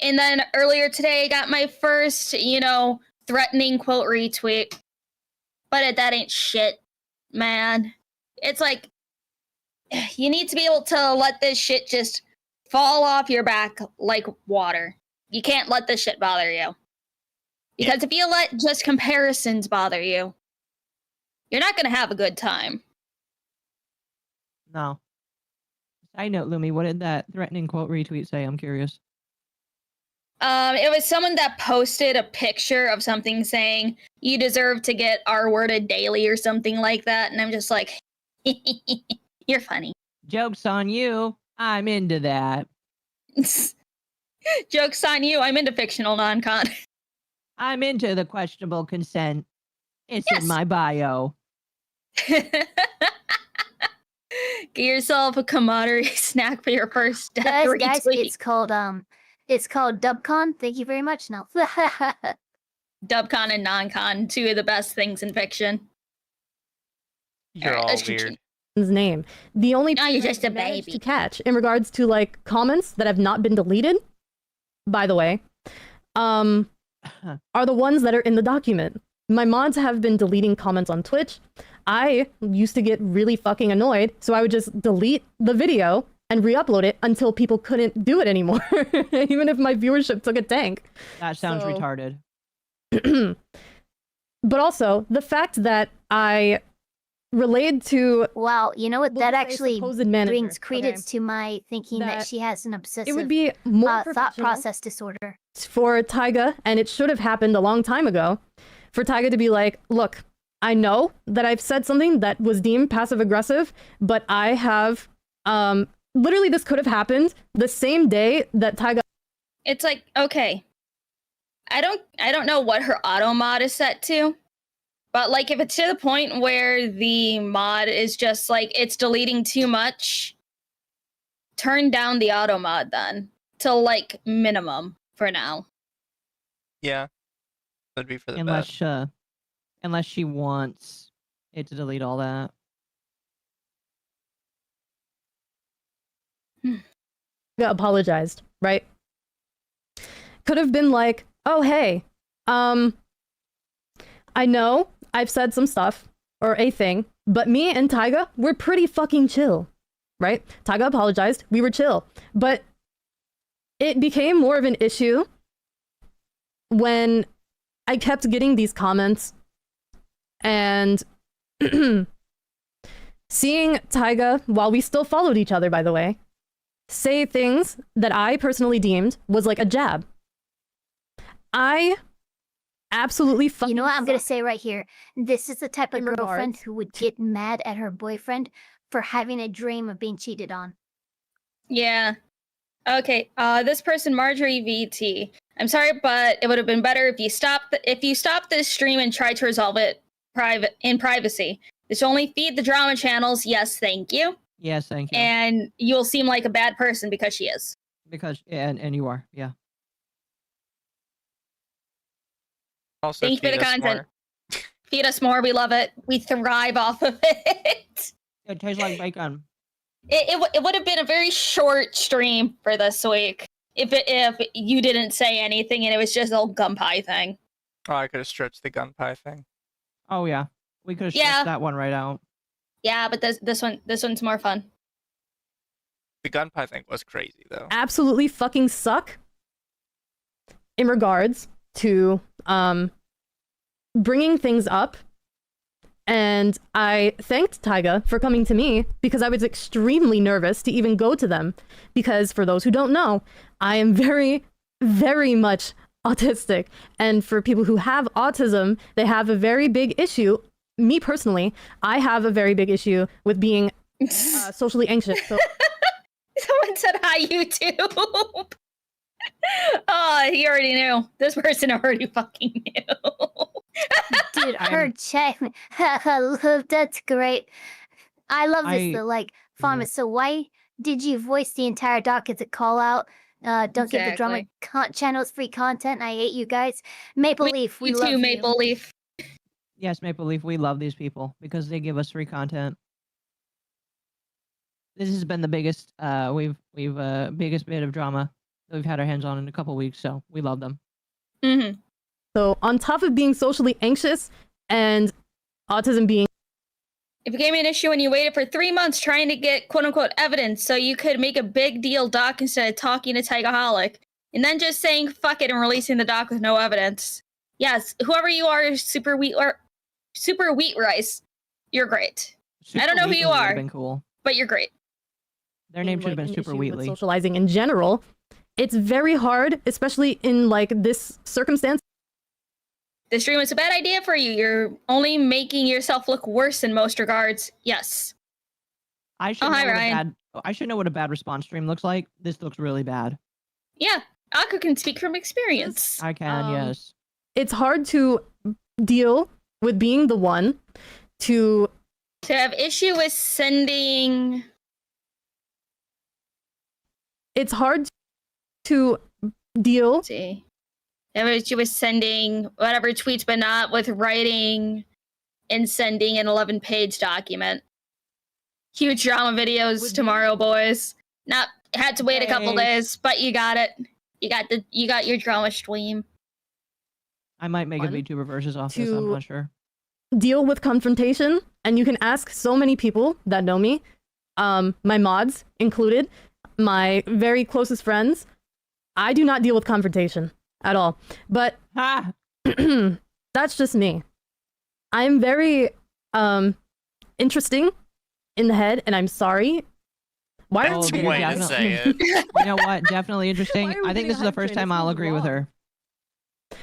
And then earlier today I got my first, threatening quote retweet. But that ain't shit, man. It's like you need to be able to let this shit just fall off your back like water. You can't let this shit bother you. Because if you let just comparisons bother you, you're not going to have a good time. No. Side note, Lumi, what did that threatening quote retweet say? I'm curious. It was someone that posted a picture of something saying, you deserve to get R-worded daily or something like that. And I'm just like, you're funny. Joke's on you. I'm into that. Joke's on you. I'm into fictional non-con. I'm into the questionable consent. It's Yes. in my bio. Get yourself a camaraderie snack for your first Guys, retweet. it's called Dubcon. Thank you very much. Now, Dubcon and non-con, 2 of the best things in fiction. You're all weird. Name. The only Oh, you're just a I've managed baby. to catch in regards to like comments that have not been deleted, by the way, are the ones that are in the document. My mods have been deleting comments on Twitch. I used to get really fucking annoyed, so I would just delete the video and re-upload it until people couldn't do it anymore, even if my viewership took a tank. That sounds So- retarded. But also, the fact that I relayed to wow, you know what? we'll That say actually supposed manager, brings okay, credence to my thinking that that she has an obsessive it would be more thought professional process disorder. for Taiga, and it should have happened a long time ago, for Taiga to be like, look, I know that I've said something that was deemed passive-aggressive, but I have, literally this could have happened the same day that Taiga... It's like, okay. I don't know what her auto mod is set to. But like if it's to the point where the mod is just like it's deleting too much, turn down the auto mod then to like minimum for now. Yeah. That'd be for the Unless best. unless she wants it to delete all that. apologized, right? Could have been like, oh, hey, I know I've said some stuff or a thing, but me and Taiga, we're pretty fucking chill, right? Taiga apologized. We were chill. But it became more of an issue when I kept getting these comments And seeing Taiga, while we still followed each other, by the way, say things that I personally deemed was like a jab. I absolutely fucking You know what I'm gonna suck. say right here? This is the type of In girlfriend regards who would get mad at her boyfriend for having a dream of being cheated on. Yeah. Okay. This person, Marjorie VT. I'm sorry, but it would have been better if you stopped this stream and tried to resolve it in privacy. This will only feed the drama channels. Yes, thank you. Yes, thank you. And you'll seem like a bad person because she is. Because and you are, yeah. Also, Thank you for feed the us content. more. Feed us more. We love it. We thrive off of it. It tastes like bacon. It would have been a very short stream for this week if you didn't say anything and it was just a old Gumpai thing. Oh, I could have stretched the Gunpie thing. Oh yeah, we could have Yeah. stretched that one right out. Yeah, but this one's more fun. The Gunpie thing was crazy though. Absolutely fucking suck in regards to bringing things up. And I thanked Taiga for coming to me because I was extremely nervous to even go to them. Because for those who don't know, I am very, very much autistic. And for people who have autism, they have a very big issue. Me personally, I have a very big issue with being socially anxious. So Someone said hi, YouTube. Oh, he already knew. This person already fucking knew. Dude, I'm- her chat. That's great. I love this though. Like, Farmer, so why did you voice the entire doc as a call out? Don't give the drama channels free content. I hate you guys. Maple Leaf, we You love too, you. Maple Leaf. Yes, Maple Leaf, we love these people because they give us free content. This has been the biggest biggest bit of drama that we've had our hands on in a couple weeks, so we love them. Mm-hmm. So on top of being socially anxious and autism being It became an issue when you waited for 3 months trying to get quote unquote evidence so you could make a big deal doc instead of talking to TaigaxHolic and then just saying fuck it and releasing the doc with no evidence. Yes, whoever you are, super wheat rice, you're great. I don't know who you Wheatley would have are. Been cool. But you're great. Their name should have like, been an Super issue with Wheatley. socializing in general. It's very hard, especially in like this circumstance. This stream was a bad idea for you. You're only making yourself look worse in most regards. Yes. I should Oh, know hi, what a Ryan. I should know what a bad response stream looks like. This looks really bad. Yeah. Occo can speak from experience. I can, yes. It's hard to deal with being the one to To have issue with sending... it's hard to deal Let's see. Have issue with sending whatever tweets, but not with writing and sending an 11-page document. Huge drama videos tomorrow, boys. Not had to wait a couple days, but you got it. You got your drama stream. I might make a One, VTuber versus off this, I'm two, not sure. deal with confrontation, and you can ask so many people that know me, my mods included, my very closest friends. I do not deal with confrontation at all. But Ha! that's just me. I'm very interesting in the head, and I'm sorry. Why Oh, That's dude, a way to definitely. say it. You know what? Definitely interesting. Why are we I think getting this is the hyped first right time now? I'll This agree is with wrong. her.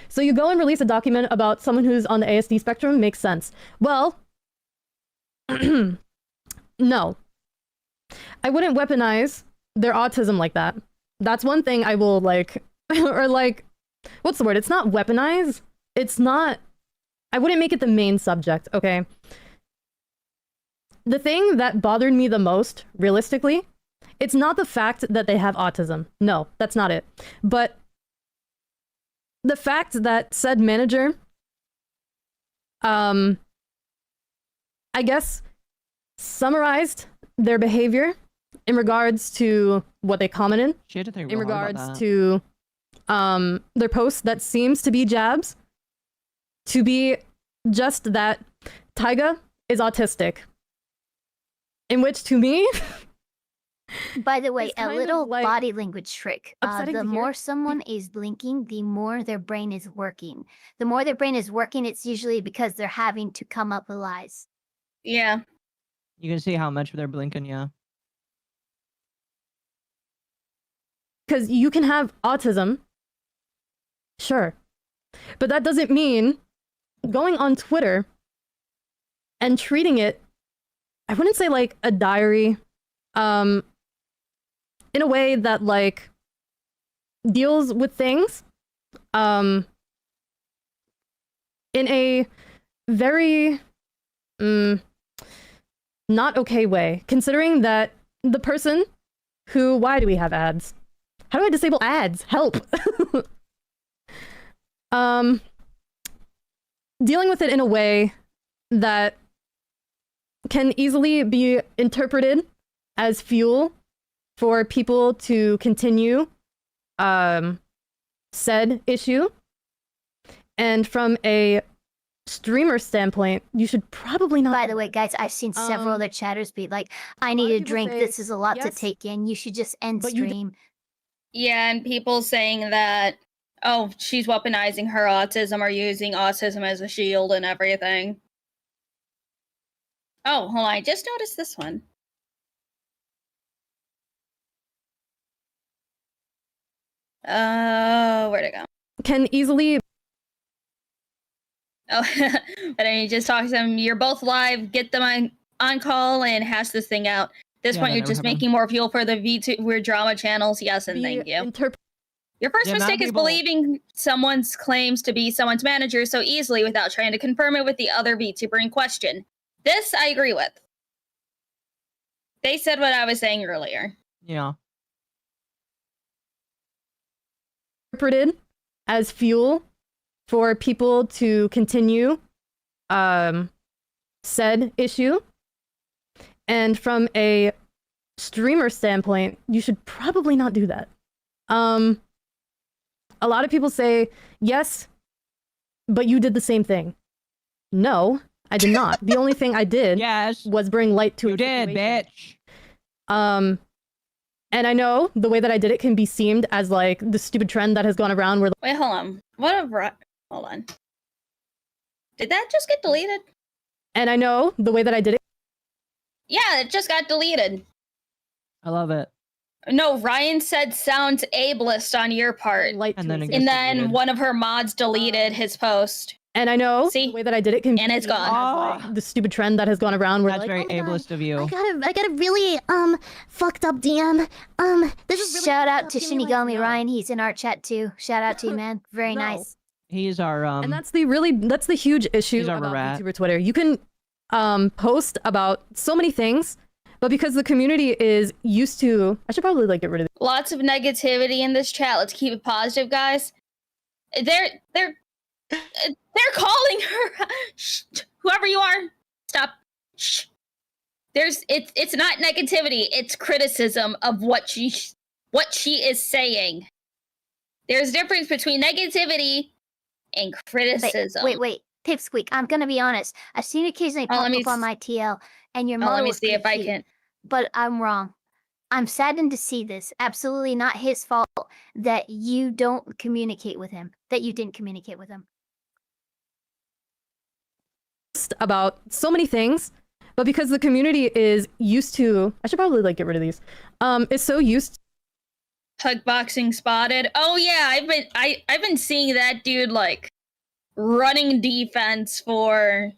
So you go and release a document about someone who's on the ASD spectrum, makes sense. Well, no. I wouldn't weaponize their autism like that. That's one thing I will like, or like, what's the word? It's not weaponize. It's not, I wouldn't make it the main subject, okay? The thing that bothered me the most, realistically, it's not the fact that they have autism. No, that's not it. But the fact that said manager, I guess, summarized their behavior in regards to what they commented, She had to think in real hard regards about that. to their post that seems to be jabs, to be just that Taiga is autistic. In which, to me, By the way, It's a kind of little like body language trick. upsetting The to hear. more someone is blinking, the more their brain is working. The more their brain is working, it's usually because they're having to come up with lies. Yeah. You can see how much they're blinking, yeah. Because you can have autism, sure, but that doesn't mean going on Twitter and treating it, I wouldn't say like a diary, in a way that like deals with things in a very not okay way, considering that the person who, why do we have ads? How do I disable ads? Help. Dealing with it in a way that can easily be interpreted as fuel for people to continue said issue. And from a streamer standpoint, you should probably not. By the way, guys, I've seen several other chatters be like, I need a people drink. say, This is a lot to yes, take in. You should just end but you stream. Yeah, and people saying that, oh, she's weaponizing her autism or using autism as a shield and everything. Oh, hold on. I just noticed this one. Where'd it go? Can easily. Oh, but I just talked to them. You're both live. Get them on call and hash this thing out. At this Yeah, point, that you're never just happened. making more fuel for the Vtuber drama channels. Yes, and thank you. Your first The amount mistake of is people- believing someone's claims to be someone's manager so easily without trying to confirm it with the other VTuber in question. This I agree with. They said what I was saying earlier. Yeah. Interpreted as fuel for people to continue said issue. And from a streamer standpoint, you should probably not do that. A lot of people say, yes, but you did the same thing. No, I did not. The only thing I did Yes. was bring light to You a did, situation. bitch. And I know the way that I did it can be seemed as like the stupid trend that has gone around where Wait, hold on. Hold on. Did that just get deleted? and I know the way that I did it Yeah, it just got deleted. I love it. No, Ryan said sounds ableist on your part. light And to then a it And gets then deleted. one of her mods deleted his post. And I know See? the way that I did it can And it's be seen gone. as, like, the stupid trend that has gone around where That's like, very oh my God. ableist of you. I got a really fucked up DM. This is really Shout fucked out up. to Give me, like, Shinigami Ryan. He's in our chat too. Shout out to you, man. Very No. nice. He's our and that's the huge issue He's our about rat. VTuber Twitter. You can post about so many things, but because the community is used to, I should probably like get rid of Lots of negativity in this chat. Let's keep it positive, guys. They're calling her. Shh, whoever you are, stop. Shh. It's not negativity. It's criticism of what she is saying. There's a difference between negativity and criticism. Wait. Pipsqueak, I'm gonna be honest. I've seen it occasionally Oh, pop let me up on s- my TL, and your Oh, model let me is see pretty if I cute, can. but I'm wrong. I'm saddened to see this. Absolutely not his fault that you don't communicate with him. That you didn't communicate with him. about so many things, but because the community is used to, I should probably like get rid of these. Is so used Hug boxing spotted. Oh yeah, I've been seeing that dude like running defense for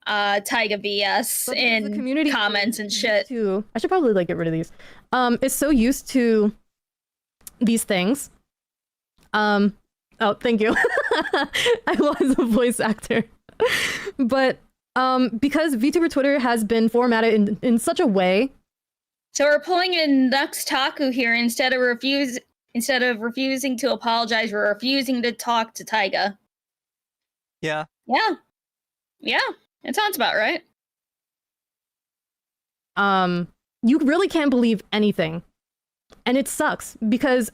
TaigaVS but because the in community comments is and used shit. to, I should probably like get rid of these. Is so used to these things. Oh, thank you. I was a voice actor. But because VTuber Twitter has been formatted in such a way. So we're pulling in Nux Taku here instead of refusing to apologize, we're refusing to talk to Taiga. Yeah. Yeah, it sounds about right. You really can't believe anything. And it sucks because,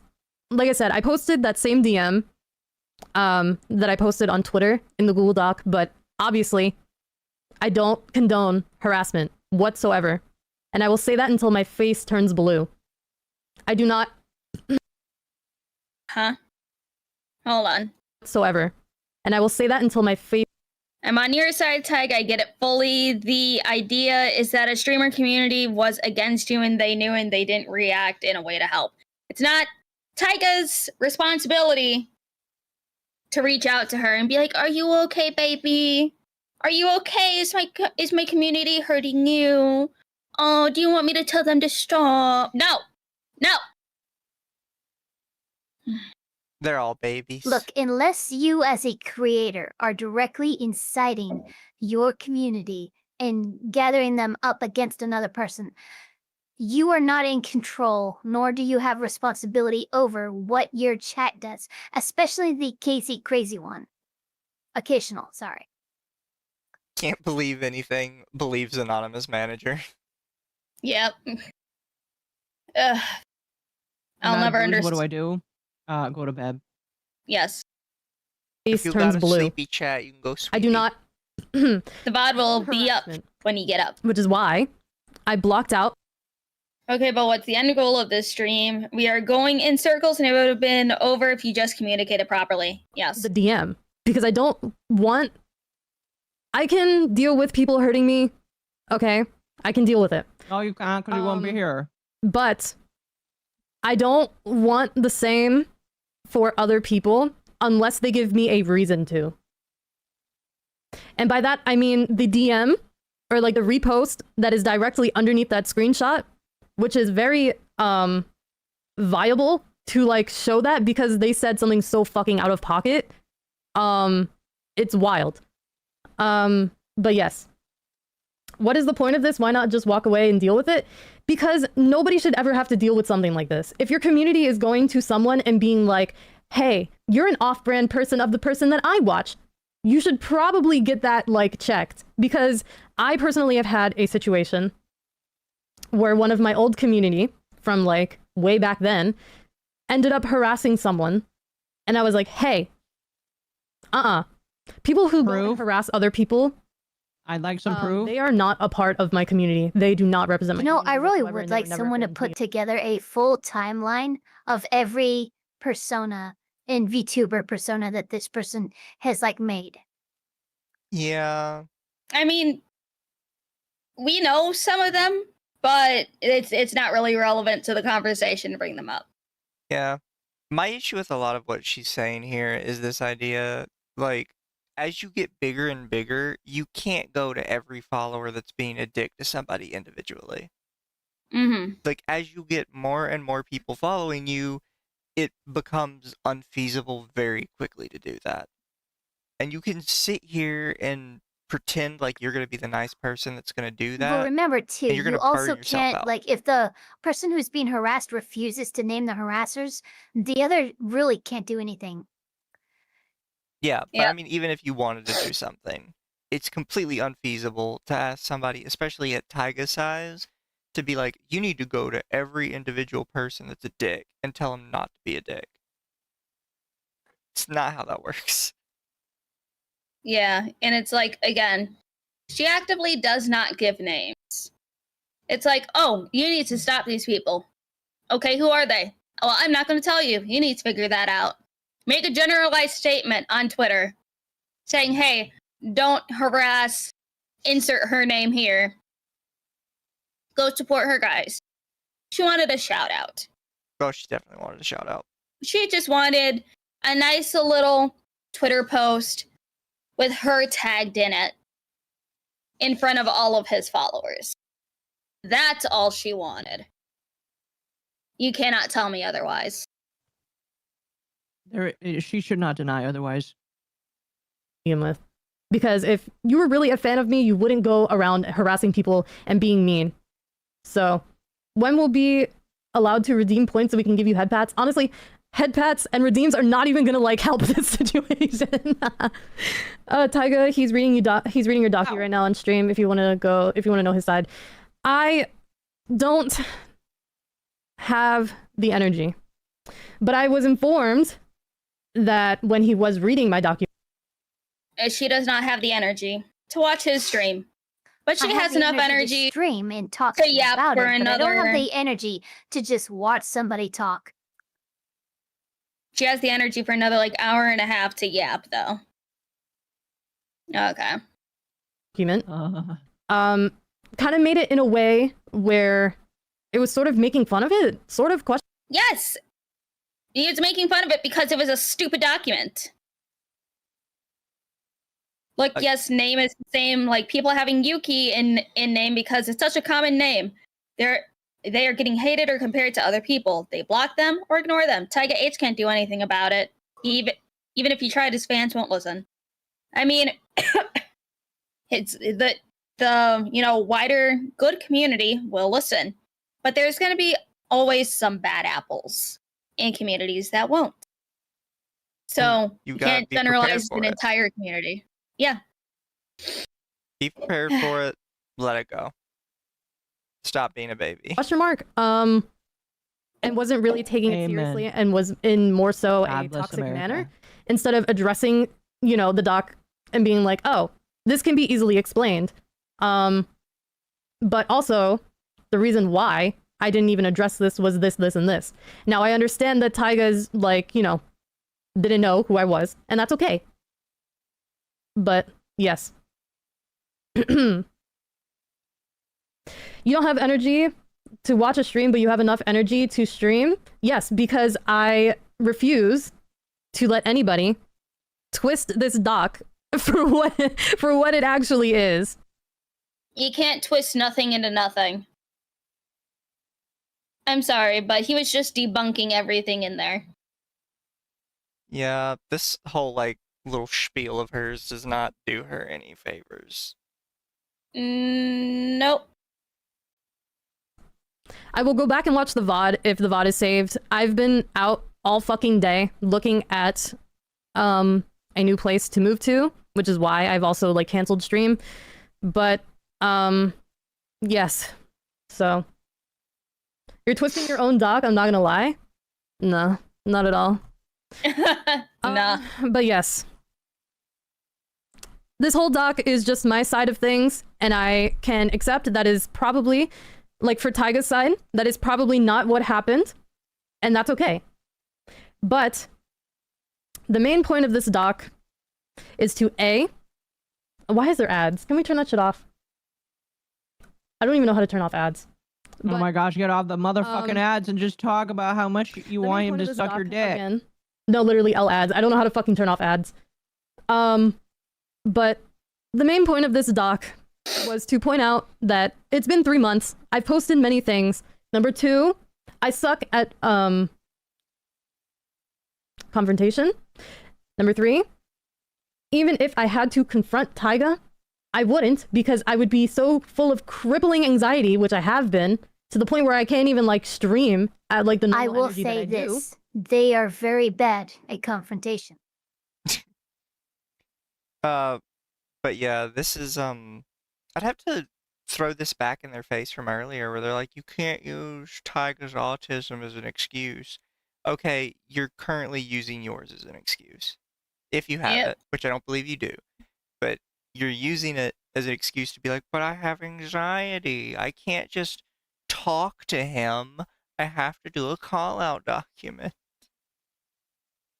like I said, I posted that same DM that I posted on Twitter in the Google Doc, but obviously I don't condone harassment whatsoever. and I will say that until my face turns blue. I do not... Huh? Hold on. Whatsoever. And I will say that until my face... I'm on your side, Taiga. I get it fully. The idea is that a streamer community was against you and they knew and they didn't react in a way to help. It's not Taiga's responsibility to reach out to her and be like, "Are you okay, baby? Are you okay? Is my community hurting you? Oh, do you want me to tell them to stop?" No. They're all babies. Look, unless you as a creator are directly inciting your community and gathering them up against another person, you are not in control, nor do you have responsibility over what your chat does, especially the Casey crazy one. Occasional, sorry. Can't believe anything believes anonymous manager. Yep. Ugh. I'll never understand. What do? Go to bed. Yes. face If you turns got a blue. sleepy chat, you can go sleepy. I do not... The VOD will be up Harassment. when you get up. Which is why I blocked out... Okay, but what's the end goal of this stream? We are going in circles and it would have been over if you just communicated properly. Yes. the DM. Because I don't want... I can deal with people hurting me. Okay? I can deal with it. No, you can't because you won't be here. But I don't want the same for other people unless they give me a reason to. And by that, I mean the DM or like the repost that is directly underneath that screenshot, which is very viable to like show that because they said something so fucking out of pocket. It's wild. But yes. What is the point of this? Why not just walk away and deal with it? Because nobody should ever have to deal with something like this. If your community is going to someone and being like, hey, you're an off-brand person of the person that I watch, you should probably get that like checked. Because I personally have had a situation where one of my old community from like way back then ended up harassing someone. And I was like, hey, people who go and harass other people, I'd like some proof. they are not a part of my community. They do not represent my You know, community I really whatsoever, would and they like never someone to been put here. together a full timeline of every persona and VTuber persona that this person has like made. Yeah. I mean, we know some of them, but it's not really relevant to the conversation to bring them up. Yeah. My issue with a lot of what she's saying here is this idea, like, as you get bigger and bigger, you can't go to every follower that's being a dick to somebody individually. Mm-hmm. Like, as you get more and more people following you, it becomes unfeasible very quickly to do that. And you can sit here and pretend like you're going to be the nice person that's going to do that. But remember too, you're you gonna burn also yourself can't out. like if the person who's being harassed refuses to name the harassers, the other really can't do anything. Yeah, but Yeah. I mean, even if you wanted to do something, it's completely unfeasible to ask somebody, especially at Taiga size, to be like, you need to go to every individual person that's a dick and tell them not to be a dick. It's not how that works. Yeah, and it's like, again, she actively does not give names. It's like, oh, you need to stop these people. Okay, who are they? Well, I'm not going to tell you. You need to figure that out. Make a generalized statement on Twitter saying, hey, don't harass, insert her name here. Go support her, guys. She wanted a shout out. Oh, she definitely wanted a shout out. She just wanted a nice little Twitter post with her tagged in it in front of all of his followers. That's all she wanted. You cannot tell me otherwise. She should not deny otherwise. begin with. Because if you were really a fan of me, you wouldn't go around harassing people and being mean. So, when we'll be allowed to redeem points so we can give you head pats? Honestly, head pats and redeems are not even gonna like help this situation. Taiga, he's reading your docu right now on stream. If you want to know his side, I don't have the energy, but I was informed that when he was reading my docu. She does not have the energy to watch his stream. But she I have has the enough to energy. stream and talk to shit yap about for it, but I don't another- have the energy to just watch somebody talk. She has the energy for another like hour and a half to yap, though. Okay. Argument. Uh, Kind of made it in a way where it was sort of making fun of it, sort of question. Yes! He was making fun of it because it was a stupid document. Look, yes, name is the same. Like, people having Yuki in name because it's such a common name. They are getting hated or compared to other people. They block them or ignore them. TaigaH can't do anything about it. Even if he tried, his fans won't listen. I mean, it's the wider good community will listen. But there's going to be always some bad apples in communities that won't. So you gotta can't be prepared generalize for an it. entire community. Yeah. Be prepared for it. Let it go. Stop being a baby. Question mark. And wasn't really taking it Amen. seriously and was in more so a God bless toxic America. manner instead of addressing, the doc and being like, oh, this can be easily explained. But also the reason why I didn't even address this was this, and this. Now I understand that Taiga's like, didn't know who I was, and that's okay. But yes. You don't have energy to watch a stream, but you have enough energy to stream? Yes, because I refuse to let anybody twist this doc for what it actually is. You can't twist nothing into nothing. I'm sorry, but he was just debunking everything in there. Yeah, this whole little spiel of hers does not do her any favors. Nope. I will go back and watch the VOD if the VOD is saved. I've been out all fucking day looking at a new place to move to, which is why I've also canceled stream. But yes. So you're twisting your own doc, I'm not gonna lie. No, not at all. Nah. But yes. This whole doc is just my side of things, and I can accept that is probably, for Taiga's side, that is probably not what happened, and that's okay. But the main point of this doc is to A, why is there ads? Can we turn that shit off? I don't even know how to turn off ads. oh my gosh, get off the motherfucking ads and just talk about how much you The want main him point of to this suck your doc, dick. again- No, literally L ads. I don't know how to fucking turn off ads. But the main point of this doc was to point out that it's been 3 months. I've posted many things. Number 2, I suck at confrontation. Number 3, even if I had to confront Taiga, I wouldn't, because I would be so full of crippling anxiety, which I have been, to the point where I can't even stream at the normal I will energy that say I do. this. They are very bad at confrontation. But yeah, this is I'd have to throw this back in their face from earlier where they're like, you can't use Taiga's autism as an excuse. Okay, you're currently using yours as an excuse. If you have it, which I don't believe you do. But you're using it as an excuse to be like, but I have anxiety. I can't just talk to him. I have to do a call-out document.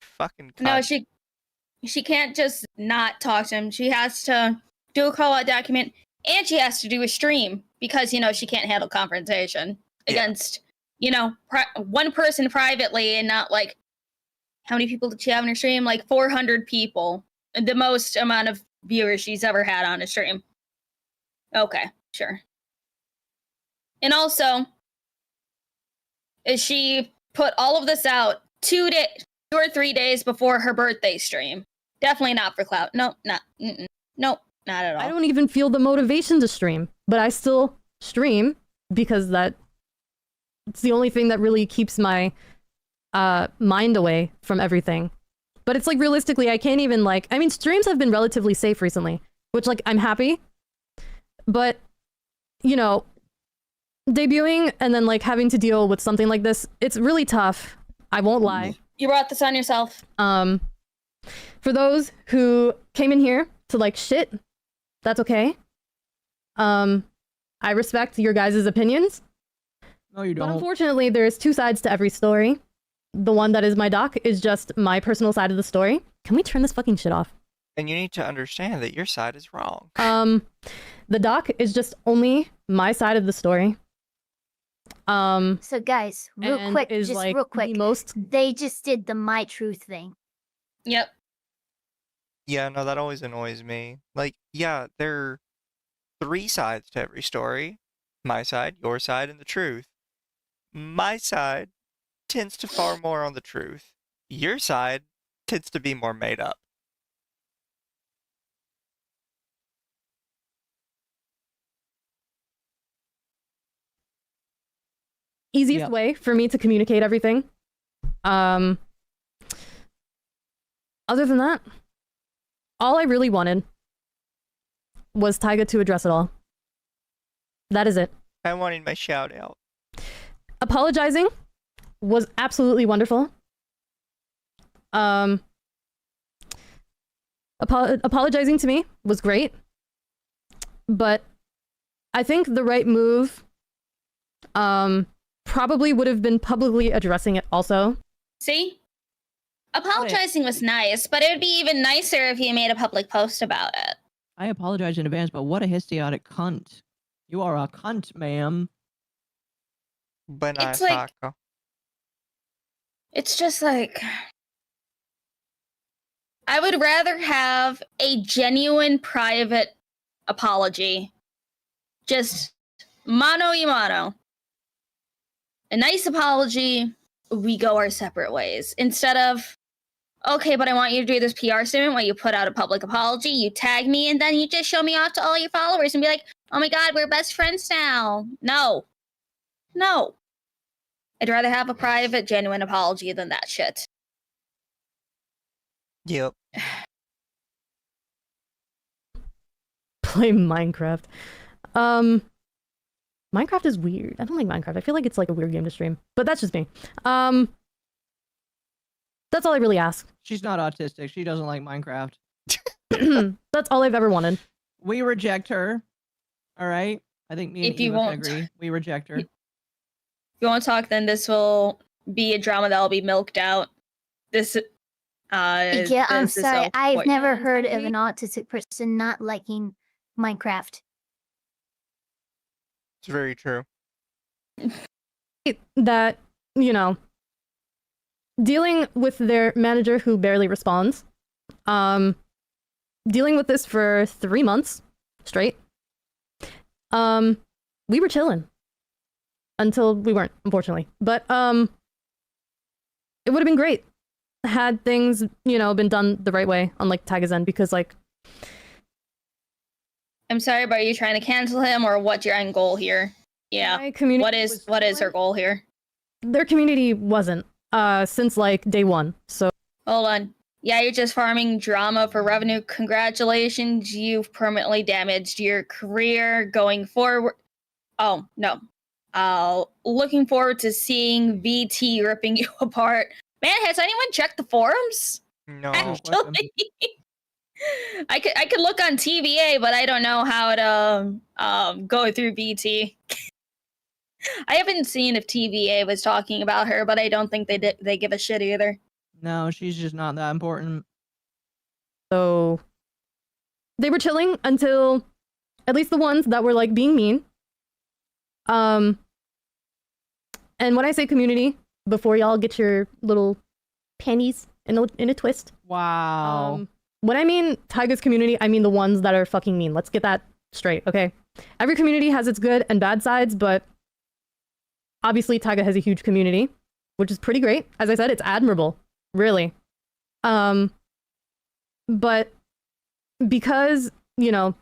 Fucking No, cunt. she can't just not talk to him. She has to do a call-out document, and she has to do a stream because, she can't handle confrontation against, one person privately and not, how many people did she have in her stream? 400 people. The most amount of viewers she's ever had on a stream. Okay, sure. And also, she put all of this out 2 or 3 days before her birthday stream. Definitely not for clout. Nope, not. Nope, not at all. I don't even feel the motivation to stream, but I still stream because it's the only thing that really keeps my mind away from everything. But it's realistically, I can't even streams have been relatively safe recently, which I'm happy. But, debuting and then having to deal with something like this, it's really tough. I won't lie. You brought this on yourself. For those who came in here to shit, that's okay. I respect your guys' opinions. No, you But don't. unfortunately, there's two sides to every story. The one that is my doc is just my personal side of the story. Can we turn this fucking shit off? And you need to understand that your side is wrong. The doc is just only my side of the story. So guys, real and quick, is just like real quick. the most They just did the My Truth thing. Yep. Yeah, no, that always annoys me. Like, yeah, there are 3 sides to every story. My side, your side, and the truth. My side tends to far more on the truth. Your side tends to be more made up. easiest Yep. way for me to communicate everything. Other than that, all I really wanted was Taiga to address it all. That is it. I wanted my shout out. Apologizing was absolutely wonderful. Apologizing to me was great. But I think the right move probably would have been publicly addressing it also. See? Apologizing was nice, but it would be even nicer if he made a public post about it. I apologize in advance, but what a histrionic cunt. You are a cunt, ma'am. But not It's like- taco. It's just like... I would rather have a genuine private apology. Just mano y mano. A nice apology, we go our separate ways. Instead of, okay, but I want you to do this PR statement where you put out a public apology, you tag me, and then you just show me off to all your followers and be like, oh my god, we're best friends now. No. No. I'd rather have a private, genuine apology than that shit. Yep. Play Minecraft. Minecraft is weird. I don't like Minecraft. I feel like it's like a weird game to stream. But that's just me. That's all I really ask. She's not autistic. She doesn't like Minecraft. That's all I've ever wanted. We reject her. All right? I think me and If you Eva can won't- agree. We reject her. If you want to talk, then this will be a drama that will be milked out. This, Yeah, I'm this is sorry. a I've point. never heard of an autistic person not liking Minecraft. It's very true. That, you know, dealing with their manager who barely responds, dealing with this for 3 months straight, we were chilling until we weren't, unfortunately. But it would have been great had things, you know, been done the right way on like Taiga's end, because like, I'm sorry, but are you trying to cancel him, or what's your end goal here? Yeah. my community What is her goal here? Their community wasn't since like day one. So Hold on. Yeah, you're just farming drama for revenue. Congratulations, you've permanently damaged your career going forward. Oh, no. Looking forward to seeing VT ripping you apart. Man, has anyone checked the forums? No. Actually, I could look on TVA, but I don't know how to go through VT. I haven't seen if TVA was talking about her, but I don't think they give a shit either. No, she's just not that important. So they were chilling until at least the ones that were like being mean. And when I say community, before y'all get your little panties in a twist. Wow. When I mean Taiga's community, I mean the ones that are fucking mean. Let's get that straight, okay? Every community has its good and bad sides, but obviously Taiga has a huge community, which is pretty great. As I said, it's admirable. Really. But because, you know,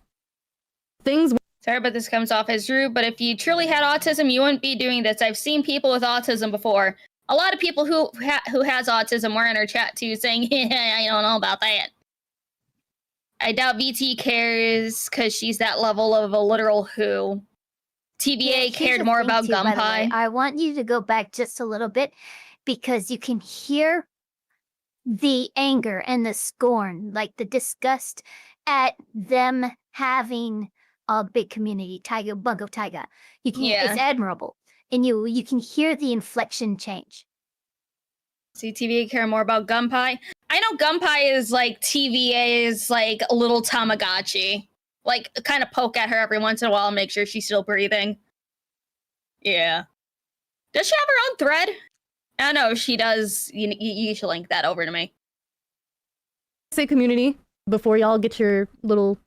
things... Sorry, but this comes off as rude, but if you truly had autism, you wouldn't be doing this. I've seen people with autism before. A lot of people who has autism were in our chat too, saying, yeah, I don't know about that. I doubt VT cares, because she's that level of a literal who. Yeah, TBA here's cared the more thing, about too, by the way. Gumpai. I want you to go back just a little bit, because you can hear the anger and the scorn, like the disgust at them having big community, Taiga, Bungo Taiga. You can, Yeah. it's admirable, and you can hear the inflection change. CTV care more about Gumpai. I know Gumpai is like TVA's like a little Tamagotchi. Like, kind of poke at her every once in a while and make sure she's still breathing. Yeah. Does she have her own thread? I don't know if she does. You should link that over to me. Say community before y'all get your little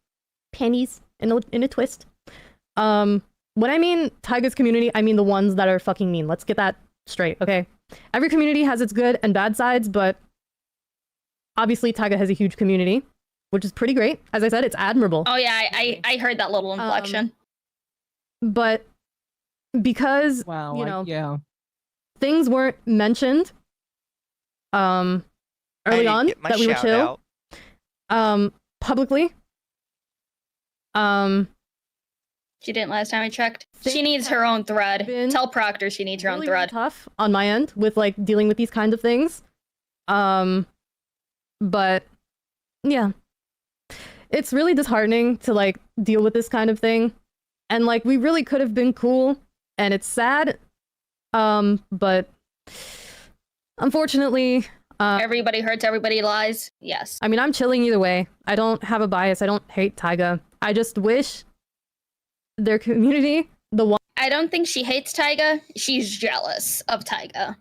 panties in a twist. When I mean Taiga's community, I mean the ones that are fucking mean. Let's get that straight, okay? Every community has its good and bad sides, but obviously Taiga has a huge community, which is pretty great. As I said, it's admirable. Oh yeah, I heard that little inflection. But because yeah, things weren't mentioned early on that we were chill publicly. She didn't last time I checked. She needs her own thread. Tell Proctor she needs her own thread. Really tough on my end with like dealing with these kinds of things. But yeah, it's really disheartening to like deal with this kind of thing, and like we really could have been cool, and it's sad. But unfortunately, everybody hurts, everybody lies. Yes. I mean, I'm chilling either way. I don't have a bias. I don't hate Taiga. I just wish their community, the one. I don't think she hates Taiga. She's jealous of Taiga.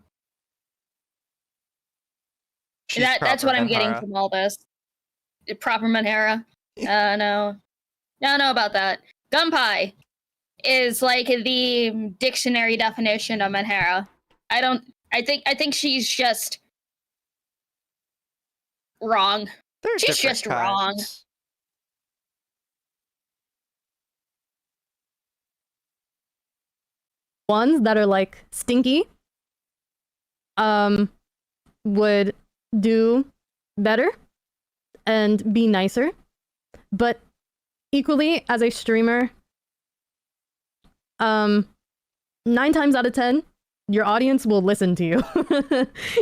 That's what I'm getting from all this. Proper Manhara. No. I don't know about that. Gumpai is like the dictionary definition of Manhara. I think she's just wrong. She's just wrong. Ones that are like stinky would do better and be nicer, but equally as a streamer, 9 times out of 10 your audience will listen to you.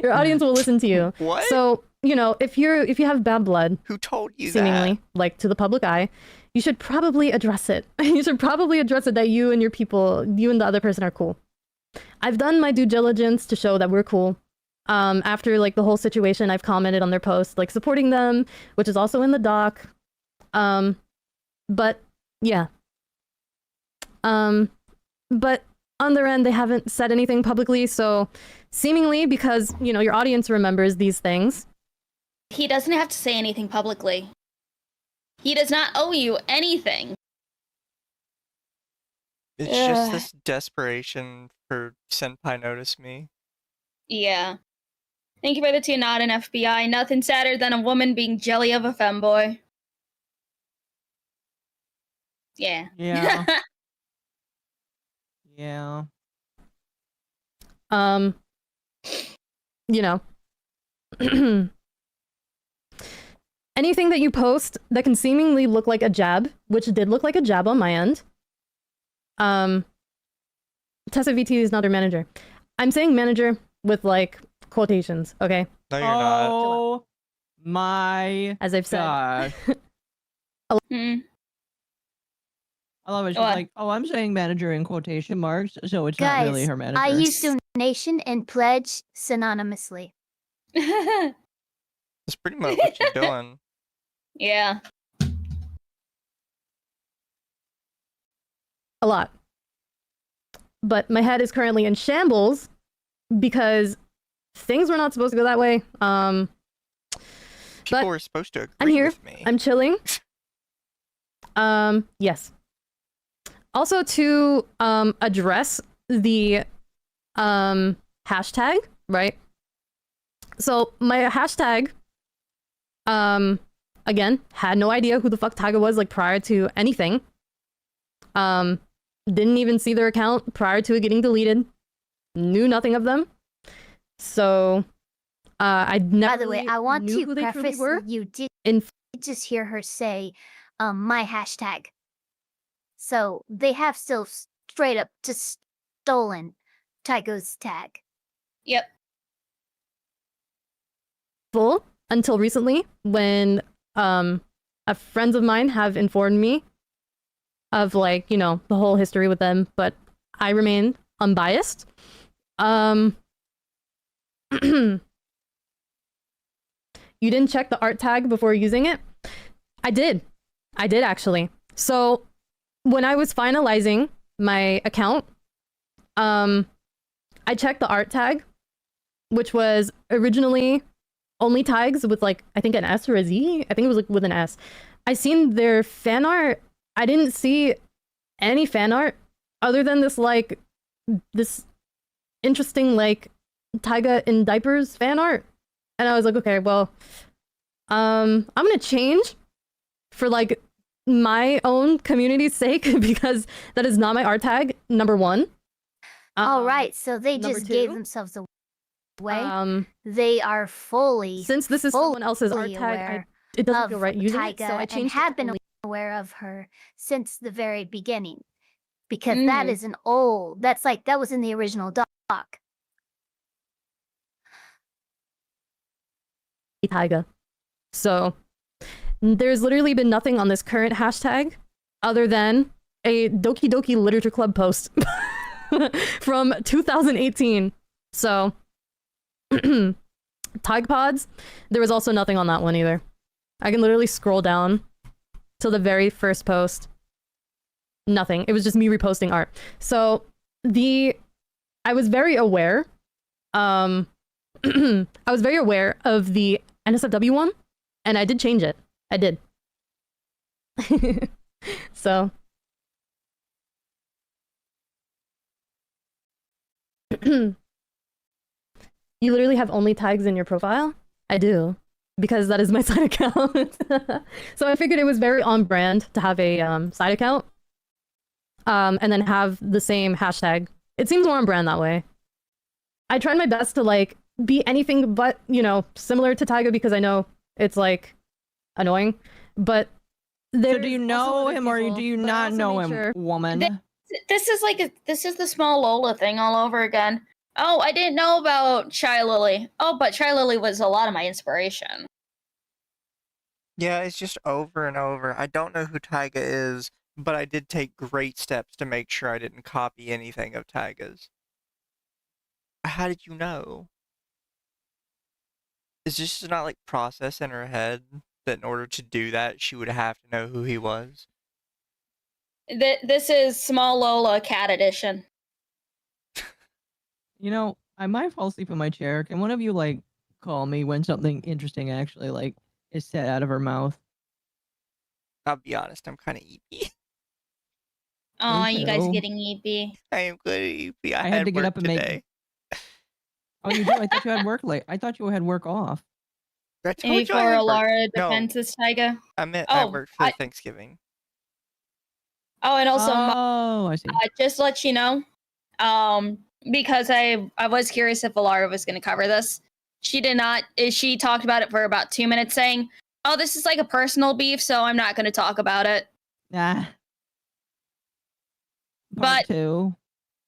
Your audience will listen to you. What? So if you have bad blood, who told you seemingly that? like to the public eye, you should probably address it. You should probably address it that you and the other person are cool. I've done my due diligence to show that we're cool. After like the whole situation, I've commented on their post, like supporting them, which is also in the doc. But yeah. But on their end, they haven't said anything publicly. So seemingly because, your audience remembers these things. He doesn't have to say anything publicly. He does not owe you anything. It's just this desperation for Senpai notice me. Yeah. Thank you for the 2 not an FBI. Nothing sadder than a woman being jelly of a femboy. Yeah. Yeah. Yeah. Anything that you post that can seemingly look like a jab, which did look like a jab on my end. Tessa VT is not her manager. I'm saying manager with like quotations, okay? No, you're not. Oh my As I've said. gosh. I love it. She's like, I'm saying manager in quotation marks, so it's not really her manager. I use donation and pledge synonymously. That's pretty much what you're doing. Yeah. A lot. But my head is currently in shambles because things were not supposed to go that way. People were supposed to agree I'm here. with me. I'm chilling. Yes. Also to address the hashtag, right? So my hashtag, again, had no idea who the fuck Taiga was like prior to anything. Didn't even see their account prior to it getting deleted. Knew nothing of them. So I never. By the way, I want knew to who they truly preface were. you did In just hear her say my hashtag. So they have still straight up just stolen Taiga's tag. Yep. full until recently when friends of mine have informed me of like, you know, the whole history with them, but I remain unbiased. You didn't check the art tag before using it? I did actually. So when I was finalizing my account, I checked the art tag, which was originally only tags with like, I think an S or a Z. I think it was like with an S. I seen their fan art. I didn't see any fan art other than this like this interesting like Taiga in diapers fan art. And I was like, okay, well, I'm gonna change for like my own community's sake because that is not my art tag, number one. All right, so they number just gave two, themselves away. They are fully since this is someone else's art fully tag, aware it doesn't of feel right using it, Taiga so I and changed have it been to aware of her since the very beginning, because that is an old. That's like that was in the original doc. Taiga. So there's literally been nothing on this current hashtag other than a Doki Doki Literature Club post from 2018. So Taiga Pods, there was also nothing on that one either. I can literally scroll down to the very first post. Nothing. It was just me reposting art. So I was very aware. I was very aware of the NSFW one, and I did change it. I did. So you literally have only tags in your profile? I do, because that is my side account. So I figured it was very on brand to have a side account, and then have the same hashtag. It seems more on brand that way. I tried my best to like be anything but, you know, similar to Taiga because I know it's like annoying, but so do you know him or do you not know him, woman? This is the small Lola thing all over again. Oh, I didn't know about Shy Lily. Oh, but Shy Lily was a lot of my inspiration. Yeah, it's just over and over. I don't know who Taiga is, but I did take great steps to make sure I didn't copy anything of Taiga's. How did you know? Is this just not like process in her head that in order to do that, she would have to know who he was? This is Small Lola Cat Edition. You know, I might fall asleep in my chair. Can one of you like call me when something interesting actually like is said out of her mouth? I'll be honest, I'm kind of eepy. Oh, you guys so. getting eepy. I am good at eepy. I had to get up and today. Oh, you do? I thought you had work late. I thought you had work off. I told you I Before had work. Alara No, defends this Taiga. I meant I worked for Thanksgiving. Oh, and also, I see. just to let you know, because I was curious if Alara was going to cover this. She did not. She talked about it for about 2 minutes, saying, "Oh, this is like a personal beef, so I'm not going to talk about it." Nah. But two.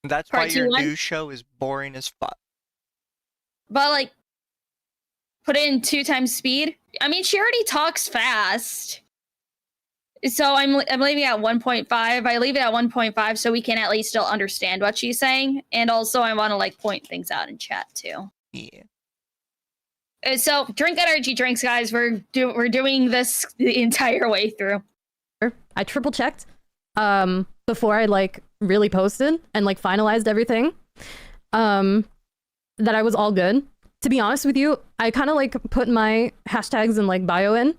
That's why your news show is boring as fuck. But like, put it in 2 times speed. I mean, she already talks fast. So I'm leaving it at 1.5. I leave it at 1.5 so we can at least still understand what she's saying. And also I want to like point things out in chat too. Yeah. So drink energy drinks, guys. We're doing this the entire way through. I triple checked before I like really posted and like finalized everything. That I was all good. To be honest with you, I kind of like put my hashtags and like bio in,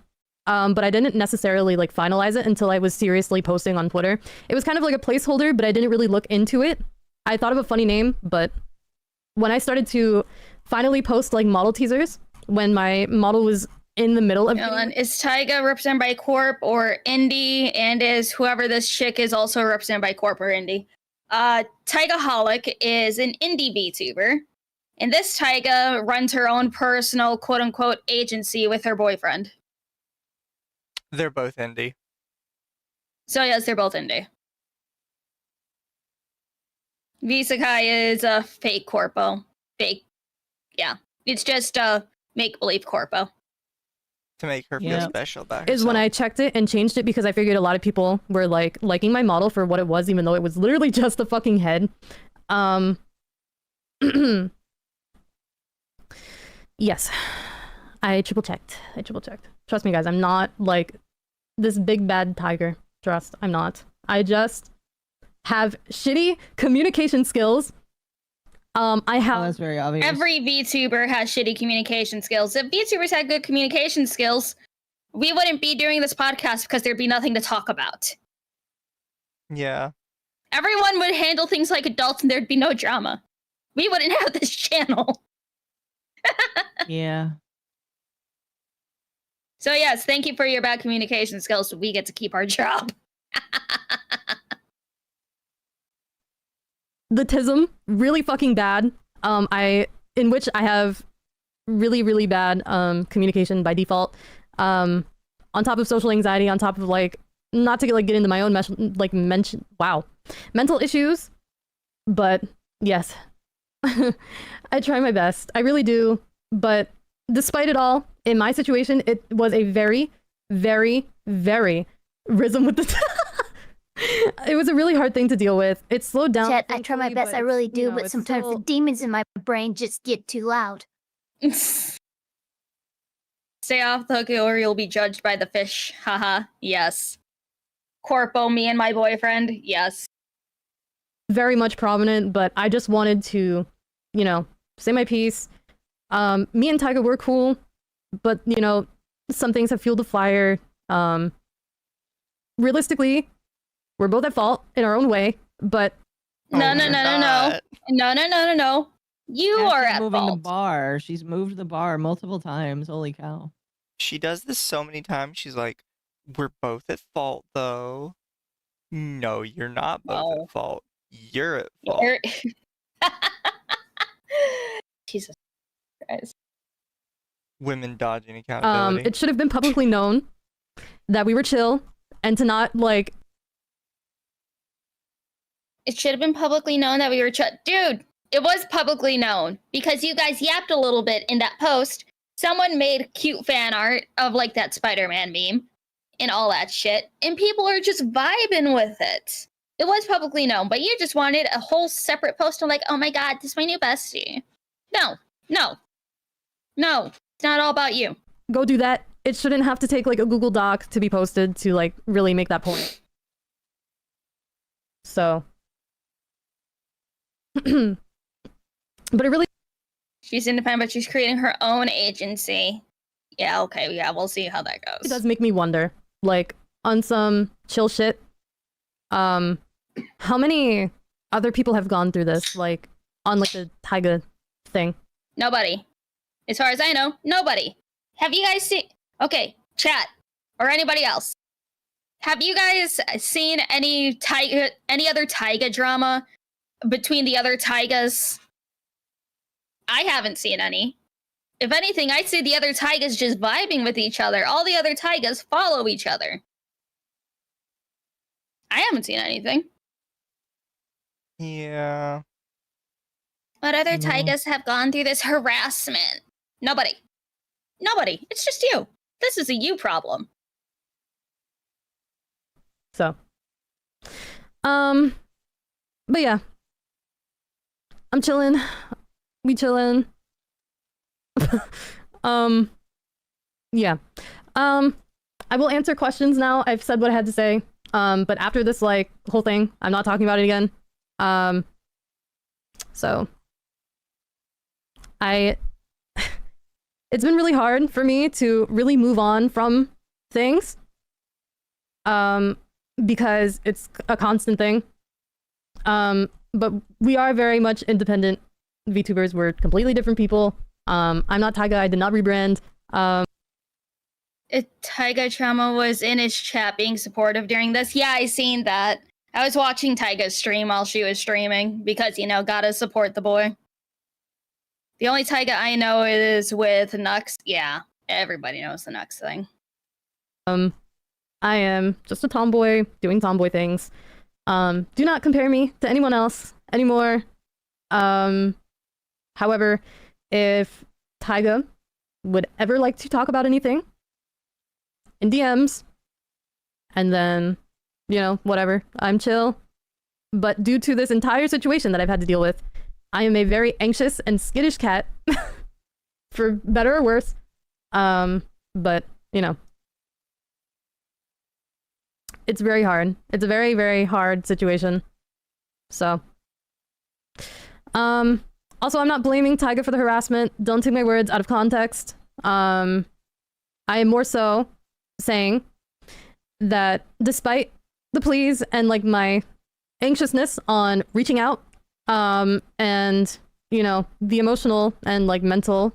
but I didn't necessarily like finalize it until I was seriously posting on Twitter. It was kind of like a placeholder, but I didn't really look into it. I thought of a funny name, but when I started to finally post like model teasers, when my model was in the middle of is Taiga represented by Corp or Indie, and is whoever this chick is also represented by Corp or Indie? TaigaxHolic is an indie VTuber. And this Taiga runs her own personal quote-unquote agency with her boyfriend. They're both indie. So yes, they're both indie. Visakai is a fake corpo. Fake. Yeah. It's just a make-believe corpo. to make her feel Yeah. special about is when I herself. checked it and changed it because I figured a lot of people were like liking my model for what it was, even though it was literally just the fucking head. Yes, I triple checked. Trust me, guys, I'm not like this big bad tiger. Trust, I'm not. I just have shitty communication skills. I have. Oh, that's very obvious. Every VTuber has shitty communication skills. If VTubers had good communication skills, we wouldn't be doing this podcast because there'd be nothing to talk about. Yeah. Everyone would handle things like adults and there'd be no drama. We wouldn't have this channel. Yeah. So yes, thank you for your bad communication skills so we get to keep our job. The tism really fucking bad. In which I have really bad communication by default. On top of social anxiety, on top of like not to get into my own mental issues, but yes. I try my best. I really do. But despite it all, in my situation, it was a very rhythm with the it was a really hard thing to deal with. It slowed down. Chet, I try my thankfully, best, I but, really you do, know, but it's sometimes still- the demons in my brain just get too loud. Stay off the hook or you'll be judged by the fish. Haha, yes. Corpo, me and my boyfriend, yes. very much prominent, but I just wanted to, you know, say my piece. Me and Taiga were cool, but, you know, some things have fueled the fire. Realistically, we're both at fault in our own way, but No. you're not. No. You Yeah, are she's at moving the fault. bar. She's moved the bar multiple times. Holy cow. She does this so many times. She's like, "We're both at fault, though." No, you're not both No. at fault. You're at fault. You're- Jesus Christ. Women dodging accountability. it should have been publicly known that we were chill and to not like It should have been publicly known that we were dude, it was publicly known because you guys yapped a little bit in that post. Someone made cute fan art of like that Spider-Man meme and all that shit, and people are just vibing with it. It was publicly known, but you just wanted a whole separate post on like, oh my god, this is my new bestie. No. It's not all about you. go do that. It shouldn't have to take like a Google Doc to be posted to like really make that point. So but it really She's independent, but she's creating her own agency. Yeah, okay, yeah, we'll see how that goes. it does make me wonder, like on some chill shit, how many other people have gone through this, like on like the Taiga thing? Nobody. As far as I know, nobody. Have you guys seen... Okay, chat. Or anybody else. Have you guys seen any other Taiga drama between the other Taigas? I haven't seen any. If anything, I see the other Taigas just vibing with each other. All the other Taigas follow each other. I haven't seen anything. Yeah. What other No. Taigas have gone through this harassment? Nobody. It's just you. This is a you problem. So but yeah, I'm chilling, we chilling. Yeah, I will answer questions now. I've said what I had to say, but after this like whole thing, I'm not talking about it again. So it's been really hard for me to really move on from things, because it's a constant thing. But we are very much independent VTubers. We're completely different people. I'm not Taiga. I did not rebrand. Taiga Trauma was in his chat being supportive during this. Yeah, I seen that. I was watching Taiga's stream while she was streaming because, you know, gotta support the boy. The only Taiga I know is with Nux. Yeah, everybody knows the Nux thing. I am just a tomboy doing tomboy things. Do not compare me to anyone else anymore. However, if Taiga would ever like to talk about anything, in DMs, and then, you know, whatever, I'm chill. But due to this entire situation that I've had to deal with, I am a very anxious and skittish cat, for better or worse. But, you know, it's very hard. It's a very, very hard situation. So, also, I'm not blaming Taiga for the harassment. Don't take my words out of context. I am more so saying that despite the pleas and like my anxiousness on reaching out, and, you know, the emotional and like mental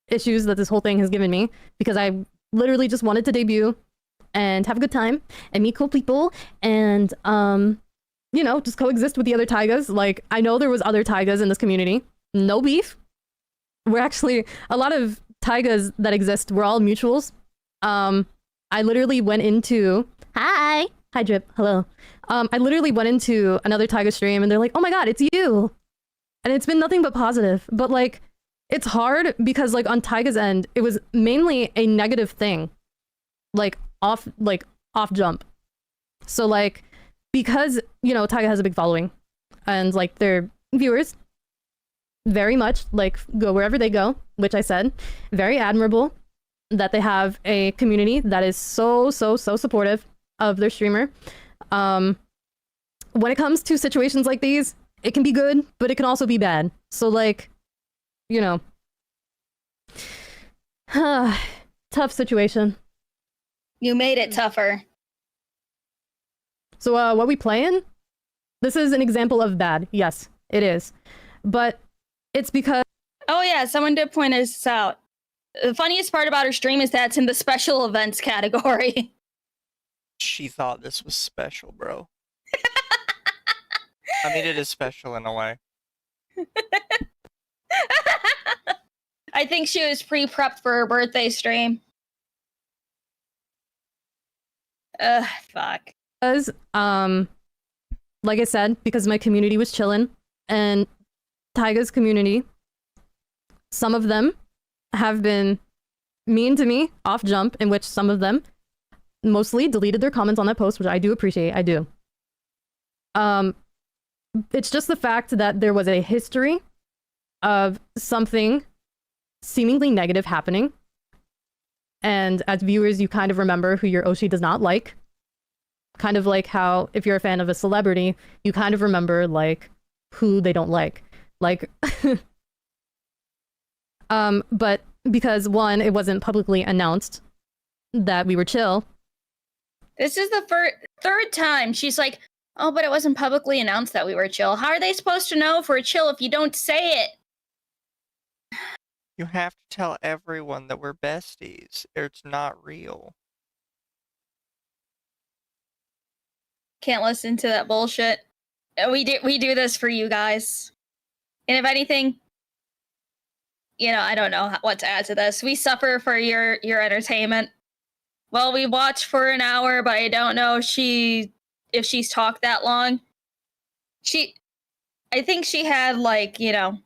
issues that this whole thing has given me, because I literally just wanted to debut and have a good time and meet cool people and, you know, just coexist with the other Taigas. Like, I know there was other Taigas in this community. No beef. We're actually, a lot of Taigas that exist, we're all mutuals. I literally went into... Hi, Drip. Hello. I literally went into another Taiga stream and they're like, oh my god, it's you. And it's been nothing but positive. But, like, it's hard because, like, on Taiga's end, it was mainly a negative thing. Like, off jump. So, like, because, you know, Taiga has a big following and like their viewers very much like go wherever they go, which I said, very admirable that they have a community that is so supportive of their streamer. When it comes to situations like these, it can be good, but it can also be bad. So, like, you know, tough situation. You made it tougher. So, what we playing? This is an example of bad. Yes, it is. But it's because... Oh yeah, someone did point this out. The funniest part about her stream is that it's in the special events category. She thought this was special, bro. I mean, it is special in a way. I think she was pre-prepped for her birthday stream. Fuck. Because, like I said, because my community was chillin', and Taiga's community, some of them have been mean to me off jump, in which some of them mostly deleted their comments on that post, which I do appreciate. I do. It's just the fact that there was a history of something seemingly negative happening, and as viewers, you kind of remember who your Oshi does not like. Kind of like how, if you're a fan of a celebrity, you kind of remember, like, who they don't like. Like, but because, one, it wasn't publicly announced that we were chill. This is the third time she's like, oh, but it wasn't publicly announced that we were chill. How are they supposed to know if we're chill if you don't say it? You have to tell everyone that we're besties, or it's not real. Can't listen to that bullshit. We do this for you guys. And if anything, you know, I don't know what to add to this. We suffer for your entertainment. Well, we watch for an hour, but I don't know if she's talked that long. I think she had, like, you know,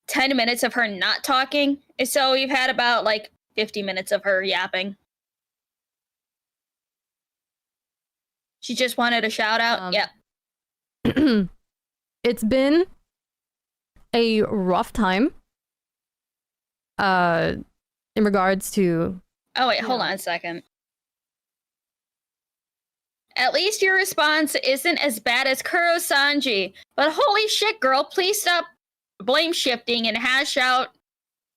10 minutes of her not talking. So we've had about like 50 minutes of her yapping. She just wanted a shout out. Yep. It's been a rough time. In regards to... Oh, wait, hold on a second. At least your response isn't as bad as Kuro Sanji. But holy shit, girl, please stop blame shifting and hash out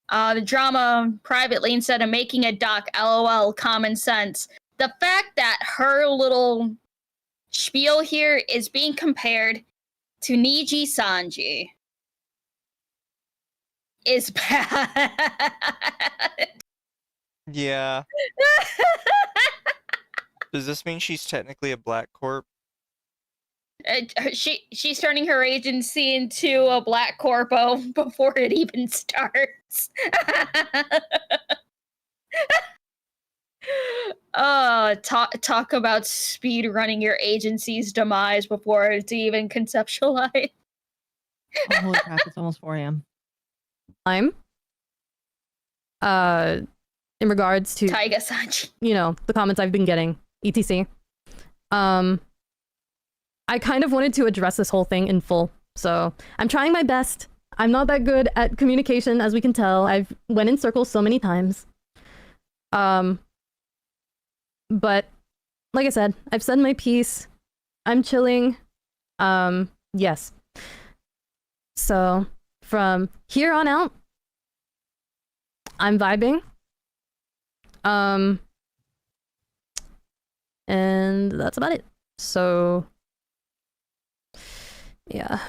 the drama privately instead of making a doc. LOL, common sense. The fact that her little spiel here is being compared to Niji Sanji is bad. Yeah. Does this mean she's technically a black corp? She's turning her agency into a black corpo before it even starts. Talk about speed running your agency's demise before it's even conceptualized. Oh, holy crap, it's almost 4 a.m. Time. in regards to, Taiga-san. you know, the comments I've been getting, etc. I kind of wanted to address this whole thing in full. So I'm trying my best. I'm not that good at communication, as we can tell. I've went in circles so many times. But like I said, I've said my piece. I'm chilling. Yes. So from here on out, I'm vibing. And that's about it. So yeah.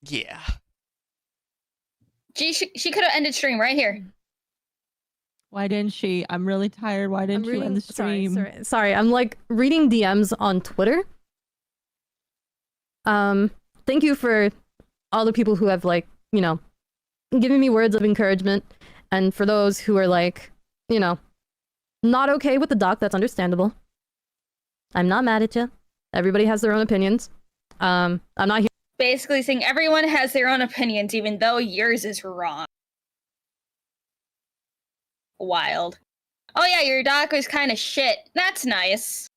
Yeah. She could have ended stream right here. Why didn't she? I'm really tired. Why didn't you end the stream? Sorry, I'm like reading DMs on Twitter. Thank you for all the people who have, like, you know, given me words of encouragement. And for those who are like, you know, not okay with the doc, that's understandable. I'm not mad at you. Everybody has their own opinions. I'm not here. Basically saying everyone has their own opinions, even though yours is wrong. Wild. Oh yeah, your doc was kind of shit. That's nice.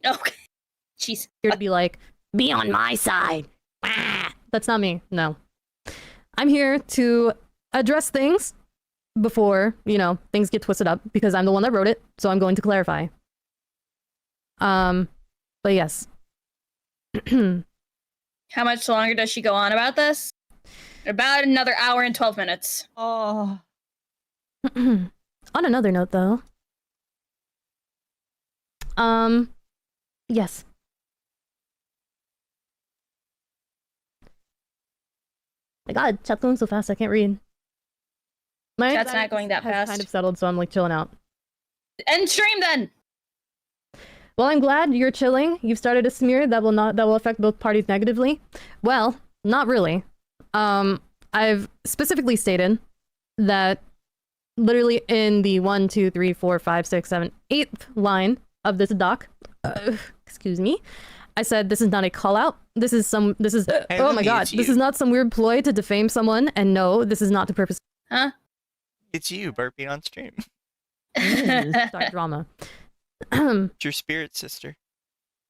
Okay. Jeez. Here to be like, be on my side. Ah, that's not me. No. I'm here to address things before, you know, things get twisted up, because I'm the one that wrote it, so I'm going to clarify. But yes. How much longer does she go on about this? About another hour and 12 minutes. Oh. On another note, though. Yes. My god, chat's going so fast, I can't read. My Chat's not going that has fast. kind of settled, so I'm like chilling out. End stream then! Well, I'm glad you're chilling. You've started a smear that will affect both parties negatively. Well, not really. I've specifically stated that literally in the 1, 2, 3, 4, 5, 6, 7, 8th line of this doc, excuse me, I said this is not a call out. This is oh my god, this is not some weird ploy to defame someone, and no, this is not to purpose. Huh? It's you burping on stream. Start drama. It's your spirit sister.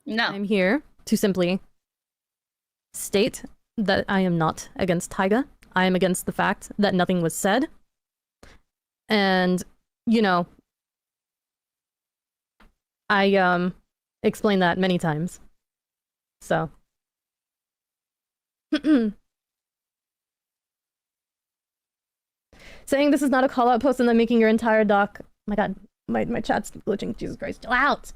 No. I'm here to simply state that I am not against Taiga. I am against the fact that nothing was said. And, you know, I explained that many times. So. Saying this is not a call-out post and then making your entire doc... my god, my chat's glitching. Jesus Christ, chill out!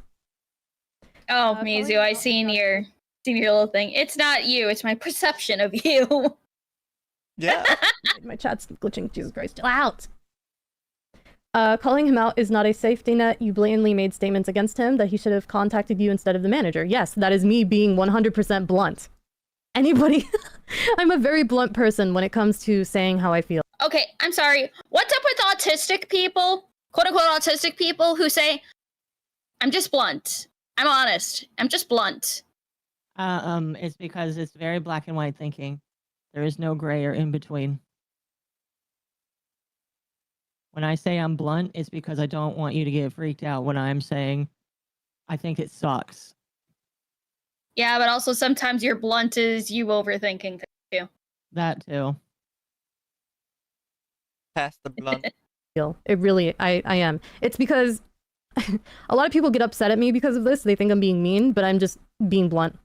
Oh, Mizu, I seen your little thing. It's not you, it's my perception of you. Yeah. My chat's glitching. Jesus Christ, chill out! Calling him out is not a safety net. You blatantly made statements against him that he should have contacted you instead of the manager. Yes, that is me being 100% blunt. Anybody... I'm a very blunt person when it comes to saying how I feel. Okay, I'm sorry. What's up with autistic people? Quote-unquote autistic people who say, I'm just blunt. I'm honest. I'm just blunt. It's because it's very black and white thinking. There is no gray or in between. When I say I'm blunt, it's because I don't want you to get freaked out when I'm saying I think it sucks. Yeah, but also sometimes your blunt is you overthinking things too. That too. Pass the blunt. It really, I am. It's because a lot of people get upset at me because of this. They think I'm being mean, but I'm just being blunt.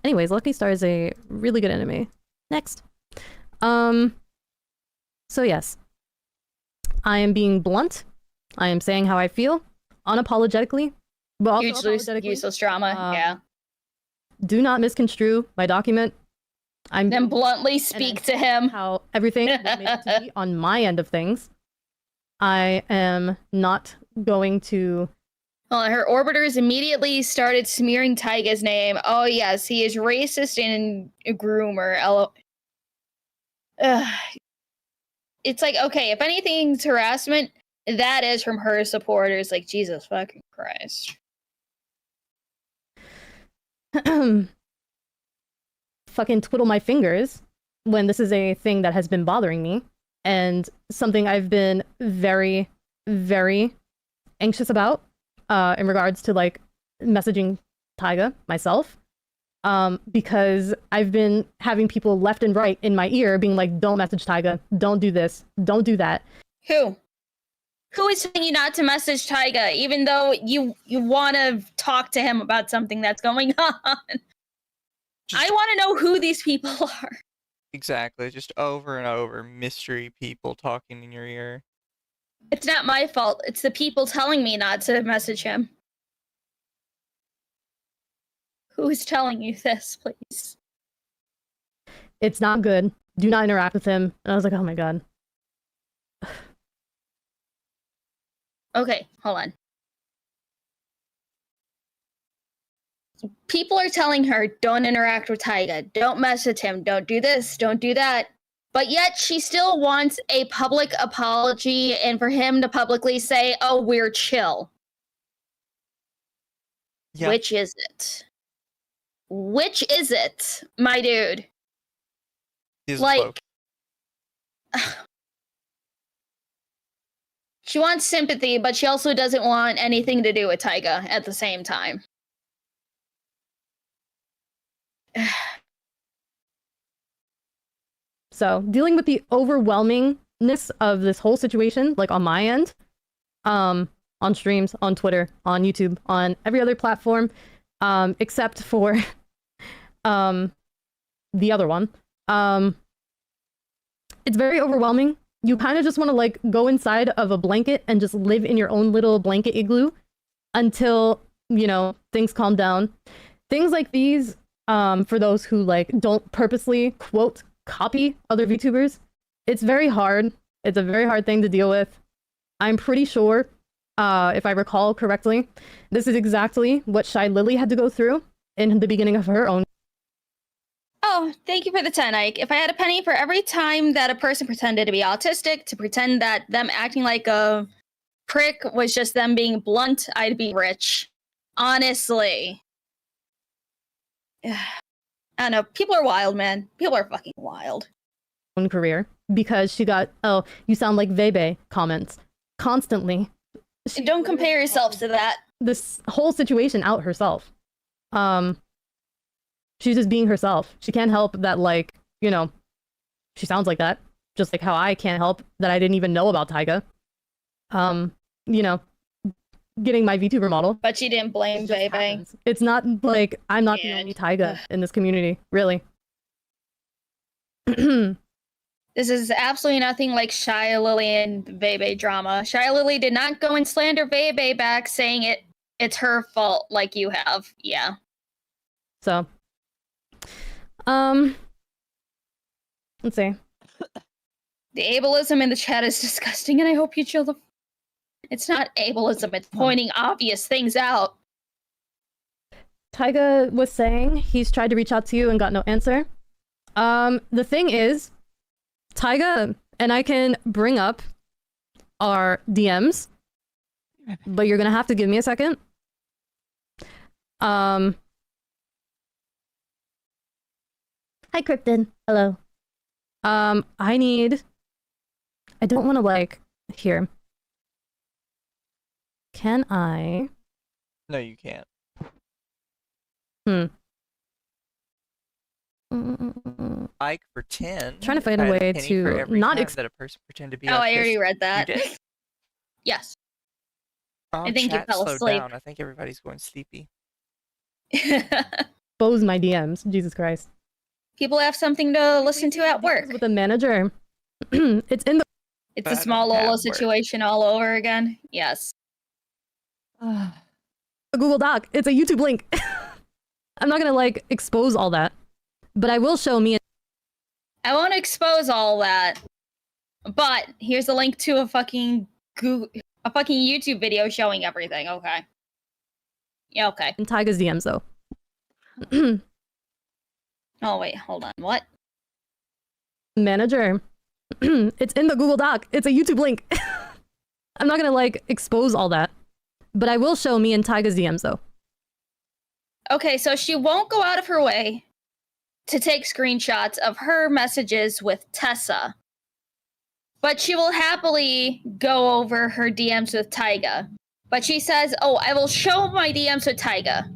Anyways, Lucky Star is a really good anime. Next. So yes. I am being blunt. I am saying how I feel, unapologetically, but also useless drama, yeah. Do not misconstrue my document. Then bluntly speak to him. How everything was made to be on my end of things. I am not going to... Well, her orbiters immediately started smearing Taiga's name. Oh yes, he is racist and a groomer. It's like, okay, if anything's harassment, that is from her supporters. Like, Jesus fucking Christ. Fucking twiddle my fingers when this is a thing that has been bothering me. and something I've been very, very anxious about in regards to like messaging Taiga myself. Because I've been having people left and right in my ear being like, don't message Taiga, don't do this, don't do that. Who? Who is telling you not to message Taiga, even though you want to talk to him about something that's going on? I want to know who these people are. Exactly. Just over and over, mystery people talking in your ear. It's not my fault. It's the people telling me not to message him. Who is telling you this, please? It's not good. Do not interact with him. And I was like, oh my god. Okay, hold on. People are telling her, don't interact with Taiga, don't message him, don't do this, don't do that. But yet she still wants a public apology and for him to publicly say, oh, we're chill. Yeah. Which is it? Which is it, my dude? He's Like, she wants sympathy, but she also doesn't want anything to do with Taiga at the same time. So dealing with the overwhelmingness of this whole situation, like on my end, on streams, on Twitter, on YouTube, on every other platform, except for the other one. It's very overwhelming. You kind of just want to like go inside of a blanket and just live in your own little blanket igloo until, you know, things calm down. Things like these, for those who like don't purposely quote copy other VTubers, it's very hard. It's a very hard thing to deal with. I'm pretty sure, if I recall correctly, this is exactly what Shy Lily had to go through in the beginning of her own. Oh, thank you for the 10, Ike. If I had a penny for every time that a person pretended to be autistic, to pretend that them acting like a prick was just them being blunt, I'd be rich. Honestly. I don't know. People are wild, man. People are fucking wild. Own career because she got, oh, you sound like Vebe comments constantly. Don't compare yourself to that. This whole situation out herself. She's just being herself. She can't help that, like, you know, she sounds like that. Just like how I can't help that I didn't even know about Taiga. You know, getting my VTuber model. But she didn't blame Bebe. It's not like I'm not the only Taiga in this community, really. This is absolutely nothing like Shy Lily and Bebe drama. Shy Lily did not go and slander Bebe back saying it's her fault like you have. Yeah. So, let's see. The ableism in the chat is disgusting, and I hope you chill the... It's not ableism, it's pointing obvious things out. Taiga was saying he's tried to reach out to you and got no answer. The thing is, Taiga and I can bring up our DMs, but you're gonna have to give me a second. Hi, Cryptid. Hello. I don't want to, like, here. Can I? No, you can't. Ike for 10. Trying to find a way to not that a person pretend to be. Oh, I already read that. You did? Yes. I think you fell asleep. Down. I think everybody's going sleepy. Expose my DMs. Jesus Christ. People have something to listen to at work. With a manager. It's in the... It's a small Lola situation all over again. Yes. A Google Doc. It's a YouTube link. I'm not gonna, like, expose all that. But I will show me... I won't expose all that. But here's a link to a fucking YouTube video showing everything. Okay. Yeah, okay. In Taiga's DMs, though. Oh, wait, hold on. What? Manager. It's in the Google Doc. It's a YouTube link. I'm not gonna, like, expose all that. But I will show me in Taiga's DMs, though. Okay, so she won't go out of her way to take screenshots of her messages with Tessa. but she will happily go over her DMs with Taiga. But she says, "Oh, I will show my DMs with Taiga."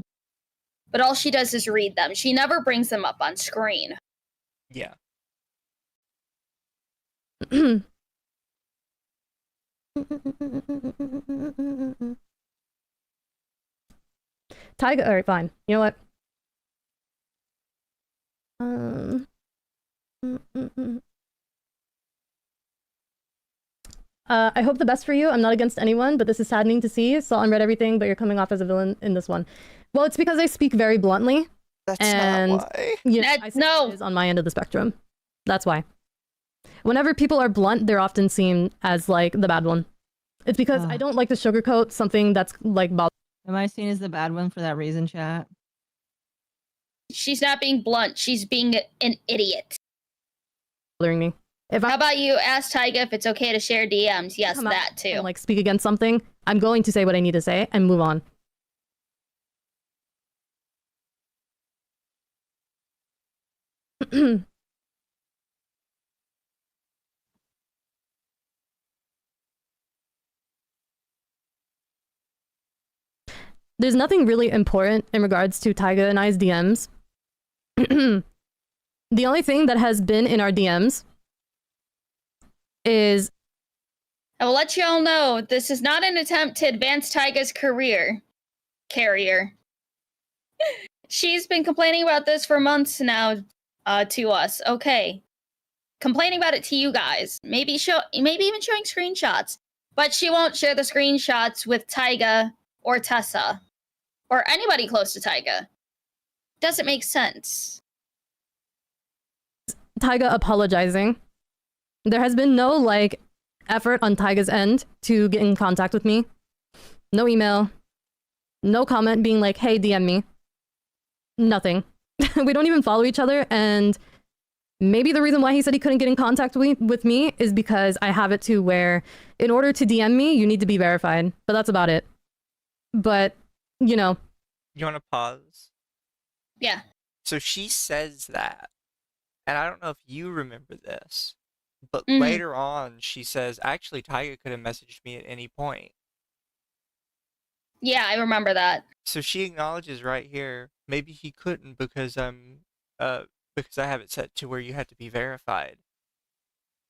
But all she does is read them. She never brings them up on screen. Yeah. Taiga, alright, fine. You know what? I hope the best for you. I'm not against anyone, but this is saddening to see. Saw and read everything, but you're coming off as a villain in this one. Well, it's because I speak very bluntly. That's and, not why. You know, That's, no. is on my end of the spectrum. That's why. Whenever people are blunt, they're often seen as, like, the bad one. It's because I don't like to sugarcoat something that's, like, Am I seen as the bad one for that reason, chat? She's not being blunt. She's being an idiot. bothering me. How about you ask Taiga if it's okay to share DMs? Yes, that too. And, like, speak against something, I'm going to say what I need to say and move on. There's nothing really important in regards to Taiga and I's DMs. The only thing that has been in our DMs is... I will let you all know, this is not an attempt to advance Taiga's career. Carrier. She's been complaining about this for months now to us. Okay. Complaining about it to you guys. Maybe even showing screenshots. But she won't share the screenshots with Taiga or Tessa. Or anybody close to Taiga. Doesn't make sense. Taiga apologizing. There has been no, like, effort on Taiga's end to get in contact with me. No email. No comment being like, hey, DM me. Nothing. We don't even follow each other, and maybe the reason why he said he couldn't get in contact with me is because I have it to where in order to DM me, you need to be verified. But that's about it. But, you know. You want to pause? Yeah. So she says that, and I don't know if you remember this, but later on she says, actually, Taiga could have messaged me at any point. Yeah, I remember that. So she acknowledges right here, maybe he couldn't because I have it set to where you had to be verified.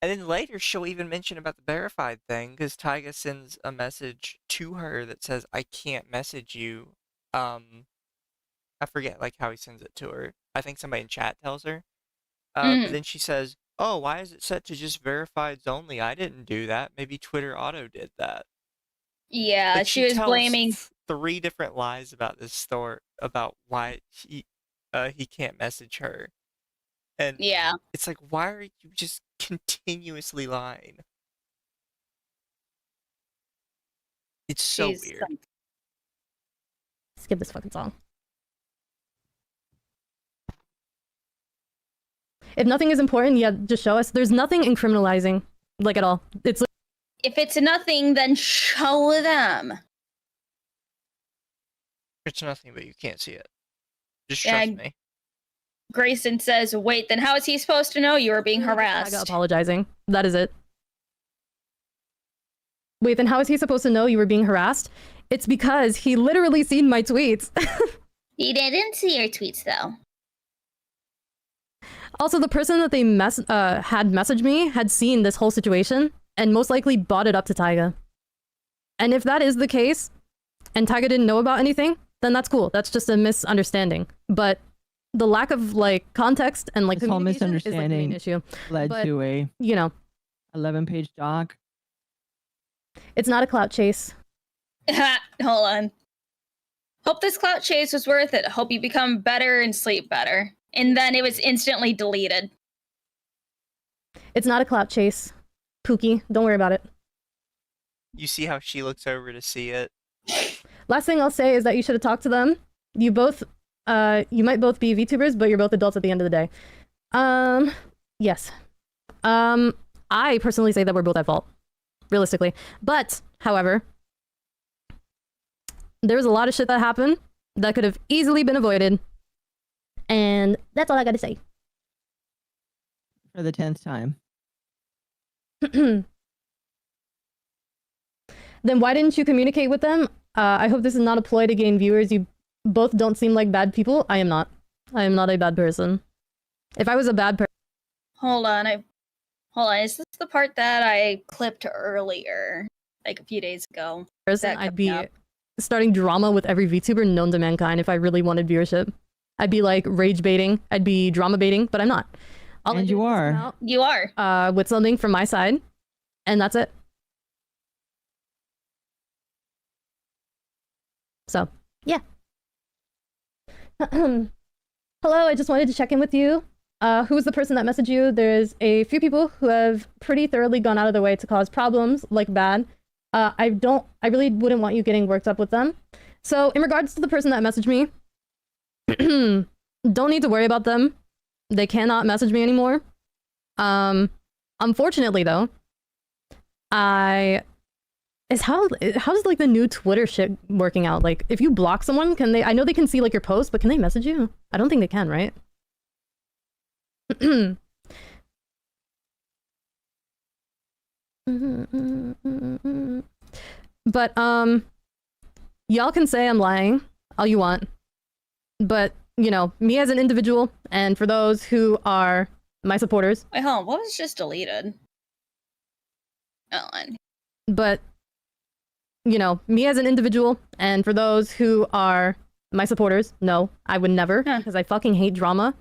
And then later she'll even mention about the verified thing because Taiga sends a message to her that says, I can't message you. I forget like how he sends it to her. I think somebody in chat tells her. But then she says, oh, why is it set to just verifieds only? I didn't do that. Maybe Twitter auto did that. Yeah, Like, she was tells blaming 3 different lies about this story about why he can't message her. And yeah. It's like, why are you just continuously lying? It's so weird. Skip this fucking song. If nothing is important, yeah, just show us. There's nothing in criminalizing, like, at all. It's like, if it's nothing, then show them. It's nothing, but you can't see it. Just trust me. Grayson says, wait, then how is he supposed to know you were being harassed? Taiga apologizing. That is it. Wait, then how is he supposed to know you were being harassed? It's because he literally seen my tweets. He didn't see your tweets, though. Also, the person that they had messaged me had seen this whole situation and most likely brought it up to Taiga. And if that is the case, and Taiga didn't know about anything, then that's cool. That's just a misunderstanding. But the lack of, like, context and, like, this whole communication is, like, the misunderstanding main issue. led But, to a, you know, 11-page doc. It's not a clout chase. Hold on. Hope this clout chase was worth it. Hope you become better and sleep better. And then it was instantly deleted. It's not a clout chase. Pookie, don't worry about it. You see how she looks over to see it? Last thing I'll say is that you should have talked to them. You both, you might both be VTubers, but you're both adults at the end of the day. Yes. I personally say that we're both at fault, realistically. But, however, there was a lot of shit that happened that could have easily been avoided. And that's all I gotta say. For the 10th time. Then why didn't you communicate with them? I hope this is not a ploy to gain viewers. You both don't seem like bad people. I am not. I am not a bad person. If I was a bad person... Hold on, is this the part that I clipped earlier? Like a few days ago? I'd be starting drama with every VTuber known to mankind if I really wanted viewership. I'd be like rage baiting, I'd be drama baiting, but I'm not. And you are. You are. With something from my side, and that's it. So, yeah. Hello, I just wanted to check in with you. Who was the person that messaged you? There's a few people who have pretty thoroughly gone out of their way to cause problems, like bad. I really wouldn't want you getting worked up with them. So, in regards to the person that messaged me, don't need to worry about them. They cannot message me anymore. Unfortunately though, how's like the new Twitter shit working out? Like, if you block someone, can they, I know they can see like your post, but can they message you? I don't think they can, right? But, y'all can say I'm lying all you want, but, you know, me as an individual, and for those who are my supporters. Wait, hold on, what was just deleted? Ellen. But, you know, me as an individual, and for those who are my supporters, no, I would never, because I fucking hate drama.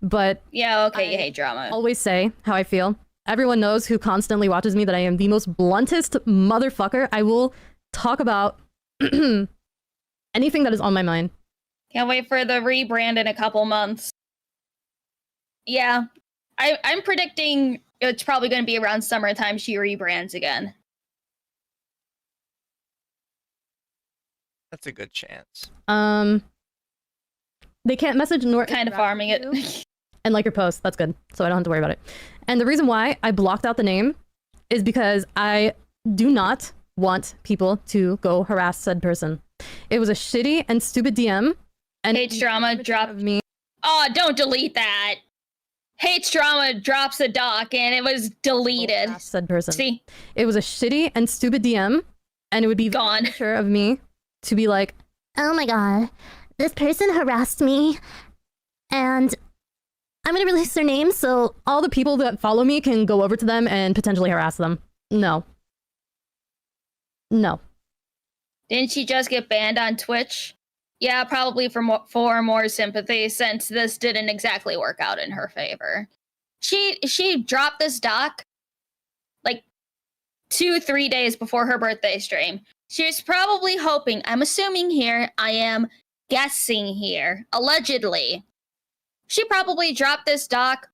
But yeah, okay, you hate drama. Always say how I feel. Everyone knows who constantly watches me that I am the most bluntest motherfucker. I will talk about anything that is on my mind. Can't wait for the rebrand in a couple months. Yeah, I'm predicting it's probably going to be around summertime she rebrands again. That's a good chance. They can't message nor kind of farming it. And like your post, that's good. So I don't have to worry about it. And the reason why I blocked out the name is because I do not want people to go harass said person. It was a shitty and stupid DM. And Hates drama dropped me. Oh, don't delete that. Hates drama drops a doc and it was deleted. Said person. See? It was a shitty and stupid DM, and it would be gone. Sure of me to be like, oh my god, this person harassed me, and I'm gonna release their name so all the people that follow me can go over to them and potentially harass them. No. No. Didn't she just get banned on Twitch? Yeah, probably for more sympathy, since this didn't exactly work out in her favor. She dropped this doc like 2-3 days before her birthday stream. She was probably hoping, I'm assuming here, I am guessing here, allegedly. She probably dropped this doc,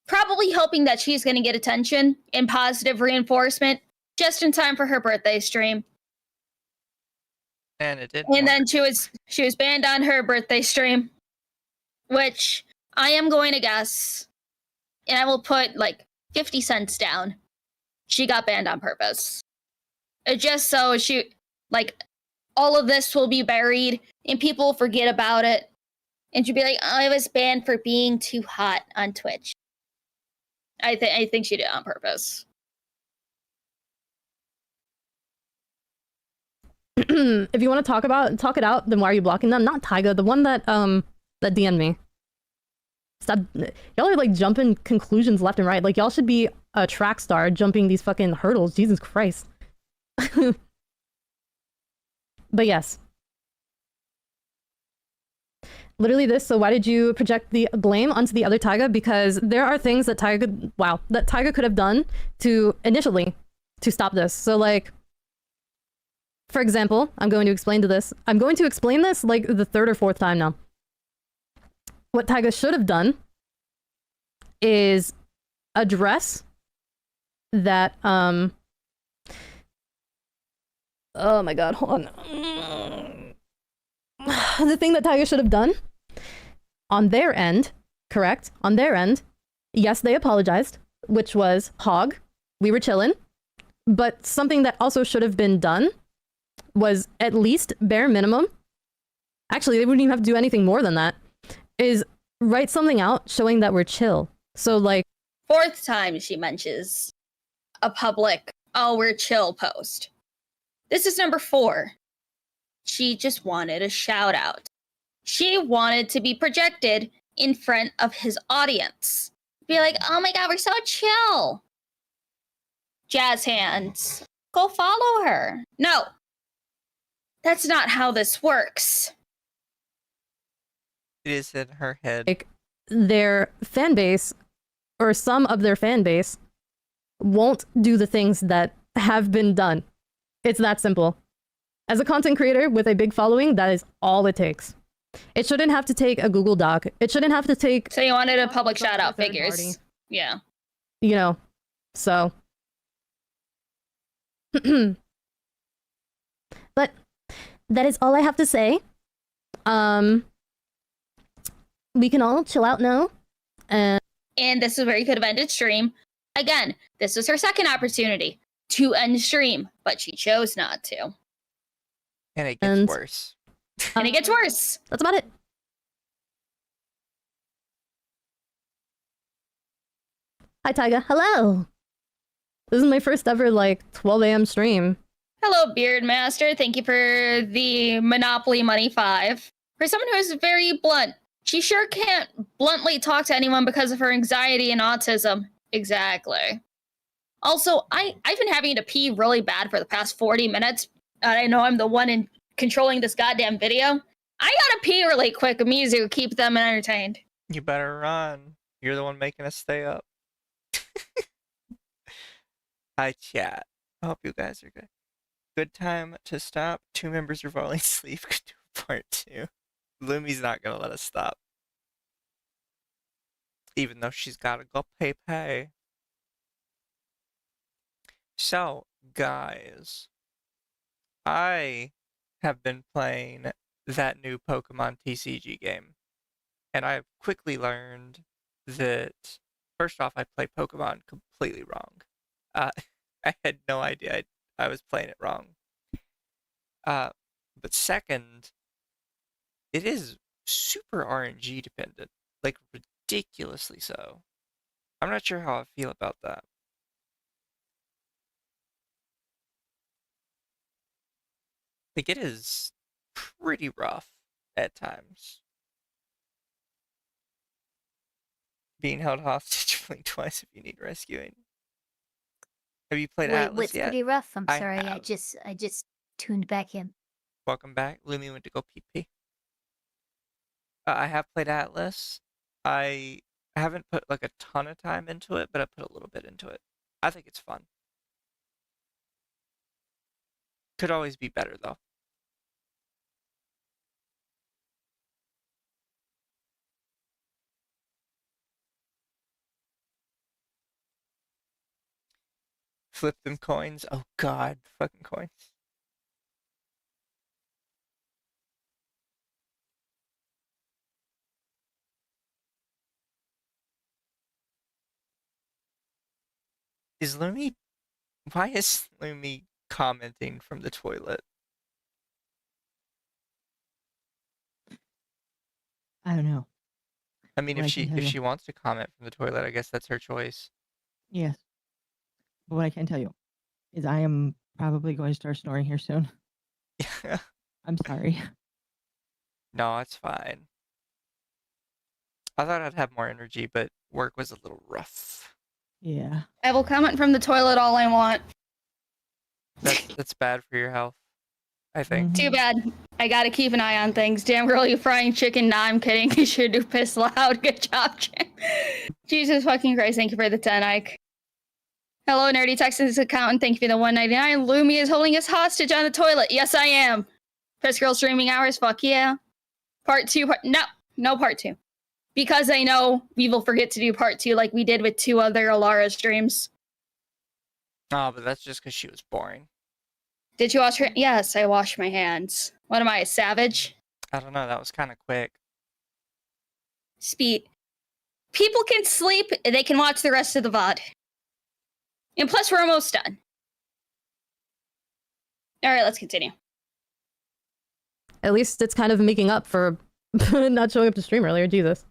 probably hoping that she's going to get attention and positive reinforcement just in time for her birthday stream. And it did. And then she was banned on her birthday stream, which I am going to guess, and I will put like 50 cents down. She got banned on purpose. Just so all of this will be buried and people will forget about it. And she'll be like, oh, I was banned for being too hot on Twitch. I think she did it on purpose. If you want to talk it out, then why are you blocking them? Not Taiga, the one that that DM'd me. Stop. Y'all are like jumping conclusions left and right. Like y'all should be a track star jumping these fucking hurdles. Jesus Christ. But yes. Literally this, so why did you project the blame onto the other Taiga? Because there are things that Taiga could have done initially to stop this. So like, for example, I'm going to explain this like the third or fourth time now. What Taiga should have done is address that, oh my god, hold on. The thing that Taiga should have done on their end, correct? On their end, yes, they apologized, which was hog. We were chilling. But something that also should have been done was at least bare minimum. Actually, they wouldn't even have to do anything more than that. Is write something out showing that we're chill. So like, fourth time she mentions a public, oh, we're chill post. This is number 4. She just wanted a shout out. She wanted to be projected in front of his audience. Be like, oh my god, we're so chill. Jazz hands. Go follow her. No. That's not how this works. It is in her head. Like, their fan base, or some of their fan base, won't do the things that have been done. It's that simple. As a content creator with a big following, that is all it takes. It shouldn't have to take a Google Doc. It shouldn't have to take... So you wanted a public shout out third figures. party. Yeah. You know, so... But that is all I have to say. We can all chill out now. And this is where you could have ended stream. Again, this was her second opportunity to end stream, but she chose not to. And it gets worse. And it gets worse. That's about it. Hi, Taiga. Hello. This is my first ever, 12 a.m. stream. Hello, Beard Master. Thank you for the Monopoly Money 5. For someone who is very blunt, she sure can't bluntly talk to anyone because of her anxiety and autism. Exactly. Also, I've been having to pee really bad for the past 40 minutes. I know I'm the one in controlling this goddamn video. I gotta pee really quick, Mizu. Keep them entertained. You better run. You're the one making us stay up. Hi, chat. I hope you guys are good. Good time to stop. 2 members are falling asleep. Could do part 2. Lumi's not gonna let us stop. Even though she's gotta go pay. So, guys, I have been playing that new Pokemon TCG game. And I've quickly learned that, first off, I play Pokemon completely wrong. I had no idea I was playing it wrong. But second, it is super RNG dependent. Ridiculously so. I'm not sure how I feel about that. It is pretty rough at times. Being held hostage, blink twice if you need rescuing. Have you played Atlas What's yet? pretty rough? I'm I sorry. I have. just tuned back in. Welcome back. Lumi went to go pee. I have played Atlas. I haven't put a ton of time into it, but I put a little bit into it. I think it's fun. Could always be better though. Flip them coins. Oh god, fucking coins. Why is Lumi commenting from the toilet? I don't know. I mean, Well, if I can tell if you. she wants to comment from the toilet, I guess that's her choice. Yes. But what I can tell you is I am probably going to start snoring here soon. I'm sorry. No, it's fine. I thought I'd have more energy, but work was a little rough. Yeah. I will comment from the toilet all I want. That's bad for your health, I think. Too bad. I gotta keep an eye on things. Damn girl, you frying chicken. Nah, I'm kidding. You sure do piss loud. Good job, Jim. Jesus fucking Christ, thank you for the 10, Ike. Hello, Nerdy Texas accountant. Thank you for the 199. Lumi is holding us hostage on the toilet. Yes, I am. Piss girl streaming hours. Fuck yeah. Part 2. No part 2. Because I know we will forget to do part 2 like we did with 2 other Alara streams. Oh, but that's just because she was boring. Did you wash your... Yes, I washed my hands. What am I, a savage? I don't know, that was kind of quick. Speed. People can sleep, they can watch the rest of the VOD. And plus, we're almost done. Alright, let's continue. At least it's kind of making up for not showing up to stream earlier. Jesus.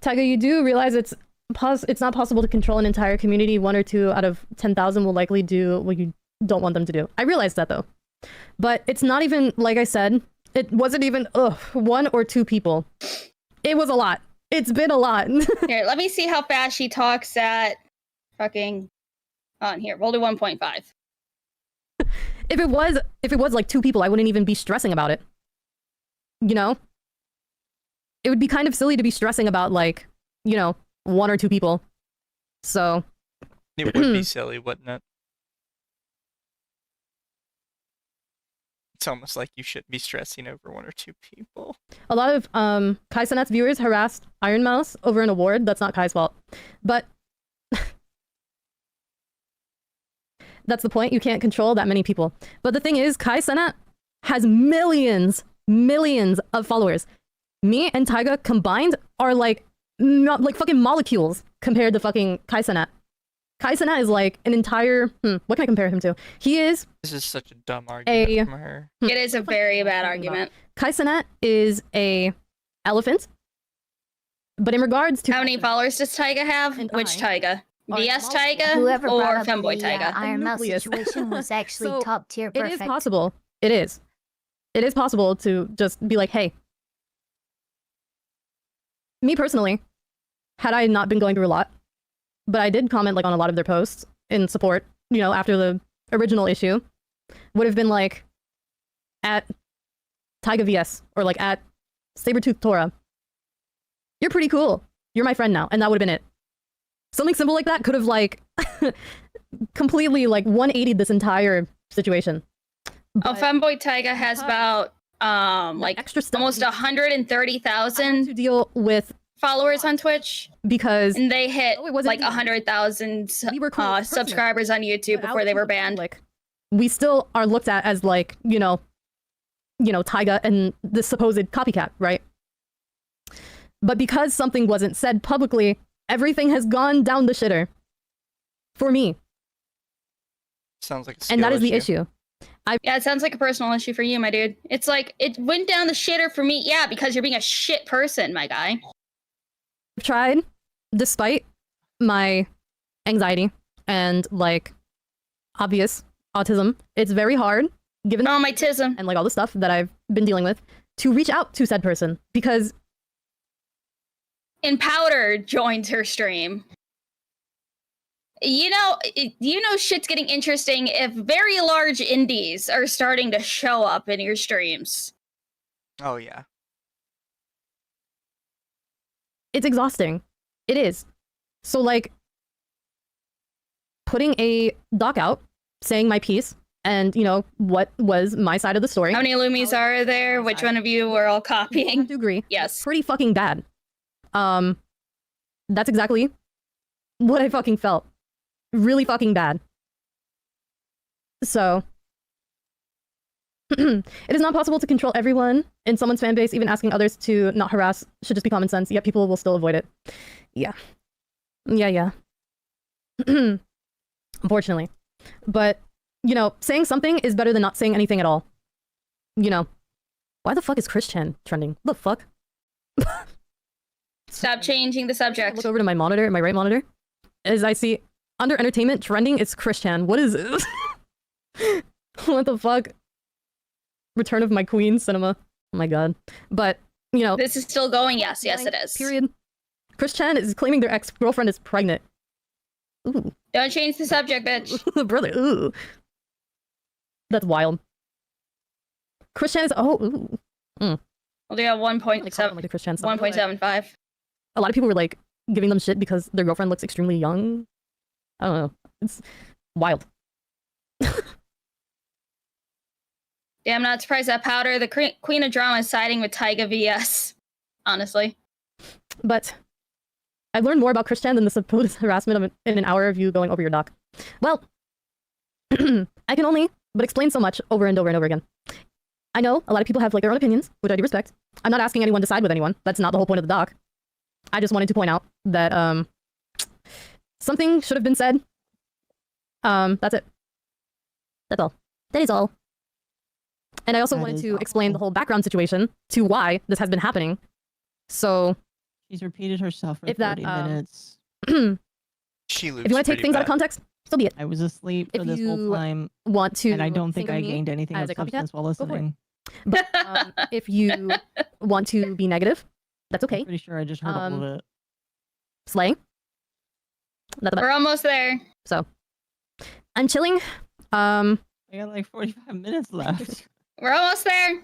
Taiga, you do realize it's not possible to control an entire community. 1 or 2 out of 10,000 will likely do what you don't want them to do. I realize that though. But it's not even, like I said, it wasn't even 1 or 2 people. It was a lot. It's been a lot. Here, let me see how fast she talks at fucking on here. We'll do 1.5. If it was like 2 people, I wouldn't even be stressing about it. You know? It would be kind of silly to be stressing about, like, you know, 1 or 2 people. So it would be silly, wouldn't it? It's almost like you shouldn't be stressing over 1 or 2 people. A lot of Kai Sanat's viewers harassed Iron Mouse over an award. That's not Kai's fault. But that's the point. You can't control that many people. But the thing is, Kai Sanat has millions of followers. Me and Taiga combined are like fucking molecules compared to fucking Kai Sanat. Kai Sanat is like an entire... what can I compare him to? He is... This is such a dumb argument from her. It is a very bad argument. Kai Sanat is a elephant. But in regards to... How many followers does Taiga have? And Which I Taiga? VS Taiga Whoever or brought up Femboy the Taiga? Iron Mouse Nucleus. situation was actually So, top tier. It Perfect. is possible. It is. It is possible to just be like, hey. Me personally, had I not been going through a lot, but I did comment like on a lot of their posts in support, you know, after the original issue, would have been like at TaigaVS or like at Sabretooth Tora. You're pretty cool. You're my friend now. And that would have been it. Something simple like that could have like completely like 180'd this entire situation. But Femboy Taiga has about like extra stuff almost to 130,000 deal with followers on Twitch, because and they hit it wasn't like even- 100,000 we were cool with subscribers on YouTube before they were banned. Like, we still are looked at as like, you know, Taiga and the supposed copycat, right? But because something wasn't said publicly, everything has gone down the shitter. For me. Sounds like a skill And that is the issue. Yeah, it sounds like a personal issue for you, my dude. It's like, it went down the shitter for me. Yeah, because you're being a shit person, my guy. I've tried, despite my anxiety and like obvious autism, it's very hard, given Oh, my tism. and like all the stuff that I've been dealing with, to reach out to said person, because And Powder joined her stream. You know shit's getting interesting if very large indies are starting to show up in your streams. Oh yeah. it's exhausting. It is. So like putting a doc out, saying my piece, and you know what was my side of the story. How many Loomies are there? Which one of you were all I copying? have to agree. Yes. Pretty fucking bad. That's exactly what I fucking felt. Really fucking bad. So it is not possible to control everyone in someone's fan base. Even asking others to not harass should just be common sense, yet people will still avoid it. Yeah. Unfortunately. But, you know, saying something is better than not saying anything at all. You know. Why the fuck is Christian trending? The fuck? Stop changing the I subject. look over to my monitor, my right monitor, as I see under entertainment trending, it's Christian. What is this? What the fuck? Return of my queen cinema. Oh my god. But, you know. This is still going. Yes, it is. Period. Christian is claiming their ex-girlfriend is pregnant. Ooh. Don't change the subject, bitch. Brother, ooh. That's wild. Christian is, ooh. We'll do a 1.7, Like the Christian stuff. 1.75. A lot of people were like giving them shit because their girlfriend looks extremely young. I don't know. It's wild. Yeah, I'm not surprised that Powder, the queen of drama, is siding with TaigaVS. Honestly. But I've learned more about Christian than the supposed harassment in an hour of you going over your doc. Well, I can only but explain so much over and over and over again. I know a lot of people have like their own opinions, which I do respect. I'm not asking anyone to side with anyone. That's not the whole point of the doc. I just wanted to point out that something should have been said. That's it. That's all. That is all. And I also wanted to explain the whole background situation to why this has been happening. So She's repeated herself for If that, 30 minutes. She loops if you want to take pretty things out bad. of context, so be it. I was asleep for If this whole you time, Want to and I don't think of I me gained anything as of a copycat? substance while for it. listening. But if you want to be negative, that's I'm okay. pretty sure I just heard all of it. Slaying. Not the best. We're almost there. I'm chilling. I got like 45 minutes left. We're almost there.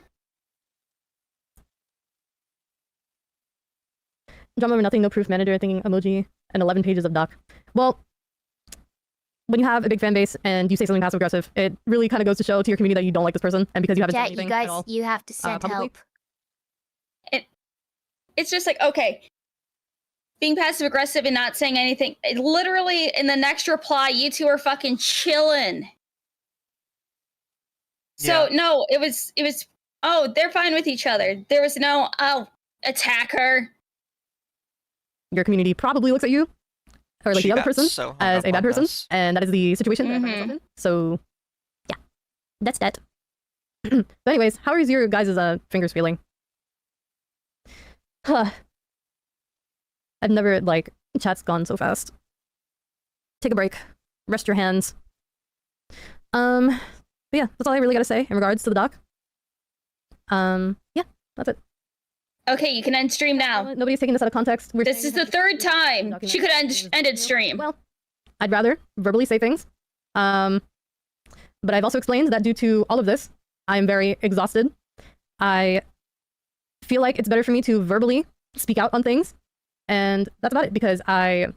Drama over nothing, no proof manager, thinking emoji, and 11 pages of doc. Well, when you have a big fan base and you say something passive aggressive, it really kind of goes to show to your community that you don't like this person, and because you haven't said Yeah, anything you guys, at all. you have to send publicly? help. It's just like, okay, being passive aggressive and not saying anything. Literally, in the next reply, you two are fucking chilling. So Yeah. no, it was. Oh, they're fine with each other. There was no attack her. Your community probably looks at you, or like She the other got person, so hung as up a bad on person, this. and that is the situation that I find Mhm. myself in. So, yeah, that's that. But anyways, how is your guys' fingers feeling? Huh. I've never, like, chat's gone so fast. Take a break. Rest your hands. But yeah, that's all I really gotta say in regards to the doc. Yeah, that's it. Okay, you can end stream now. Nobody's taking this out of context. We're This saying is the how third this time document she could is- ended stream. Well, I'd rather verbally say things. But I've also explained that due to all of this, I'm very exhausted. I feel like it's better for me to verbally speak out on things. And that's about it, because I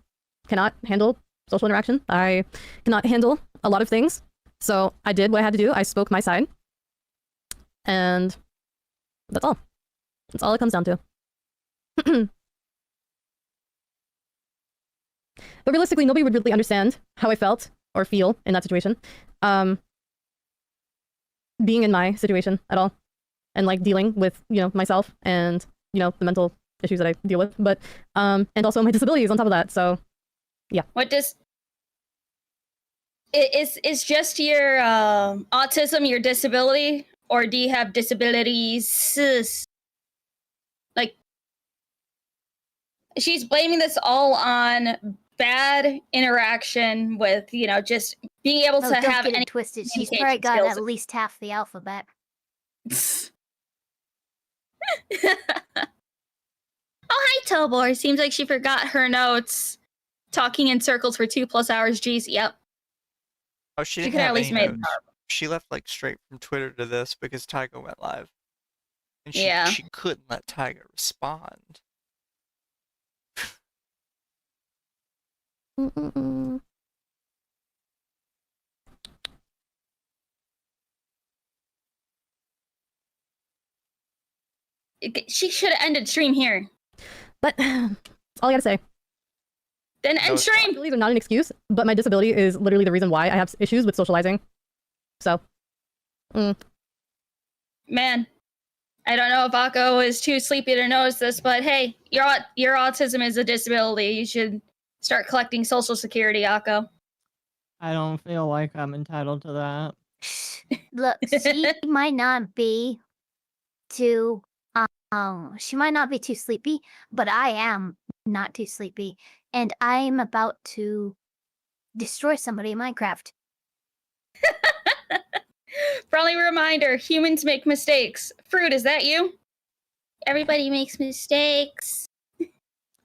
cannot handle social interaction. I cannot handle a lot of things. So I did what I had to do. I spoke my side. And that's all. That's all it comes down to. But realistically, nobody would really understand how I felt or feel in that situation. Being in my situation at all. And like dealing with, myself and, the mental issues that I deal with. But, and also my disabilities on top of that. So, What does is just your autism your disability, or do you have disabilities? Like, she's blaming this all on bad interaction with just being able No, to don't have get any it twisted. She's communication probably got skills. at least half the alphabet. Oh, hi, Tobor. Seems like she forgot her notes. Talking in circles for 2+ hours. Geez, yep. Oh, she She didn't could have at least any make. notes. She left like straight from Twitter to this because Taiga went live. And she, Yeah. she couldn't let Taiga respond. She should have ended stream here. but that's all I gotta say. Then No, end it's stream. Disabilities are not an excuse, but my disability is literally the reason why I have issues with socializing. So, Man, I don't know if Occo is too sleepy to notice this, but hey, your autism is a disability. You should start collecting Social Security, Occo. I don't feel like I'm entitled to that. Look, she might not be too she might not be too sleepy, but I am not too sleepy, and I'm about to destroy somebody in Minecraft. Friendly reminder: humans make mistakes. Fruit, is that you? Everybody makes mistakes.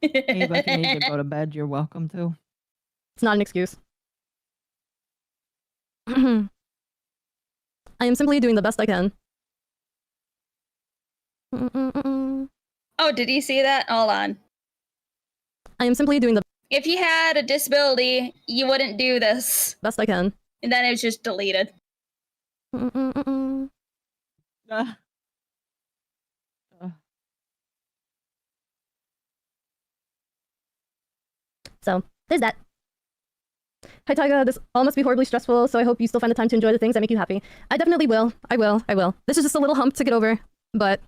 Hey, but if you need to go to bed, you're welcome to. it's not an excuse. I am simply doing the best I can. Oh, did you see that? Hold on. I am simply doing the If you had a disability, you wouldn't do this. best I can. And then it was just deleted. Ah. So, there's that. Hi, Taiga. This all must be horribly stressful, so I hope you still find the time to enjoy the things that make you happy. I definitely will. I will. This is just a little hump to get over, but,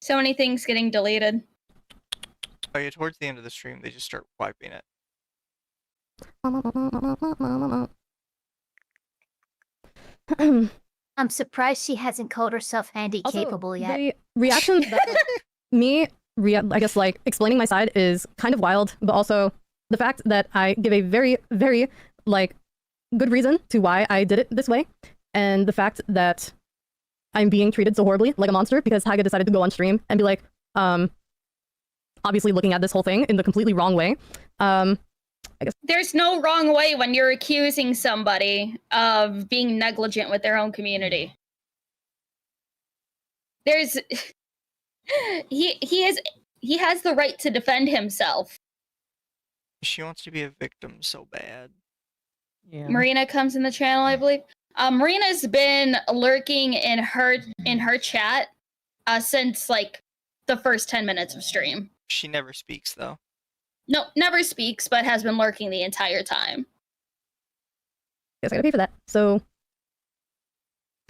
So many things getting deleted. Oh yeah, towards the end of the stream, they just start wiping it. I'm surprised she hasn't called herself handy Also, capable yet. the reactions that me I guess like explaining my side is kind of wild, but also the fact that I give a very, very like good reason to why I did it this way, and the fact that I'm being treated so horribly like a monster because Taiga decided to go on stream and be like, obviously looking at this whole thing in the completely wrong way. I guess There's no wrong way when you're accusing somebody of being negligent with their own community. There's he has the right to defend himself. She wants to be a victim so bad. Yeah. Marina comes in the channel, I believe. Marina's been lurking in her chat since like the first 10 minutes of stream. She never speaks though. No, never speaks, but has been lurking the entire time. I gotta pay for that. So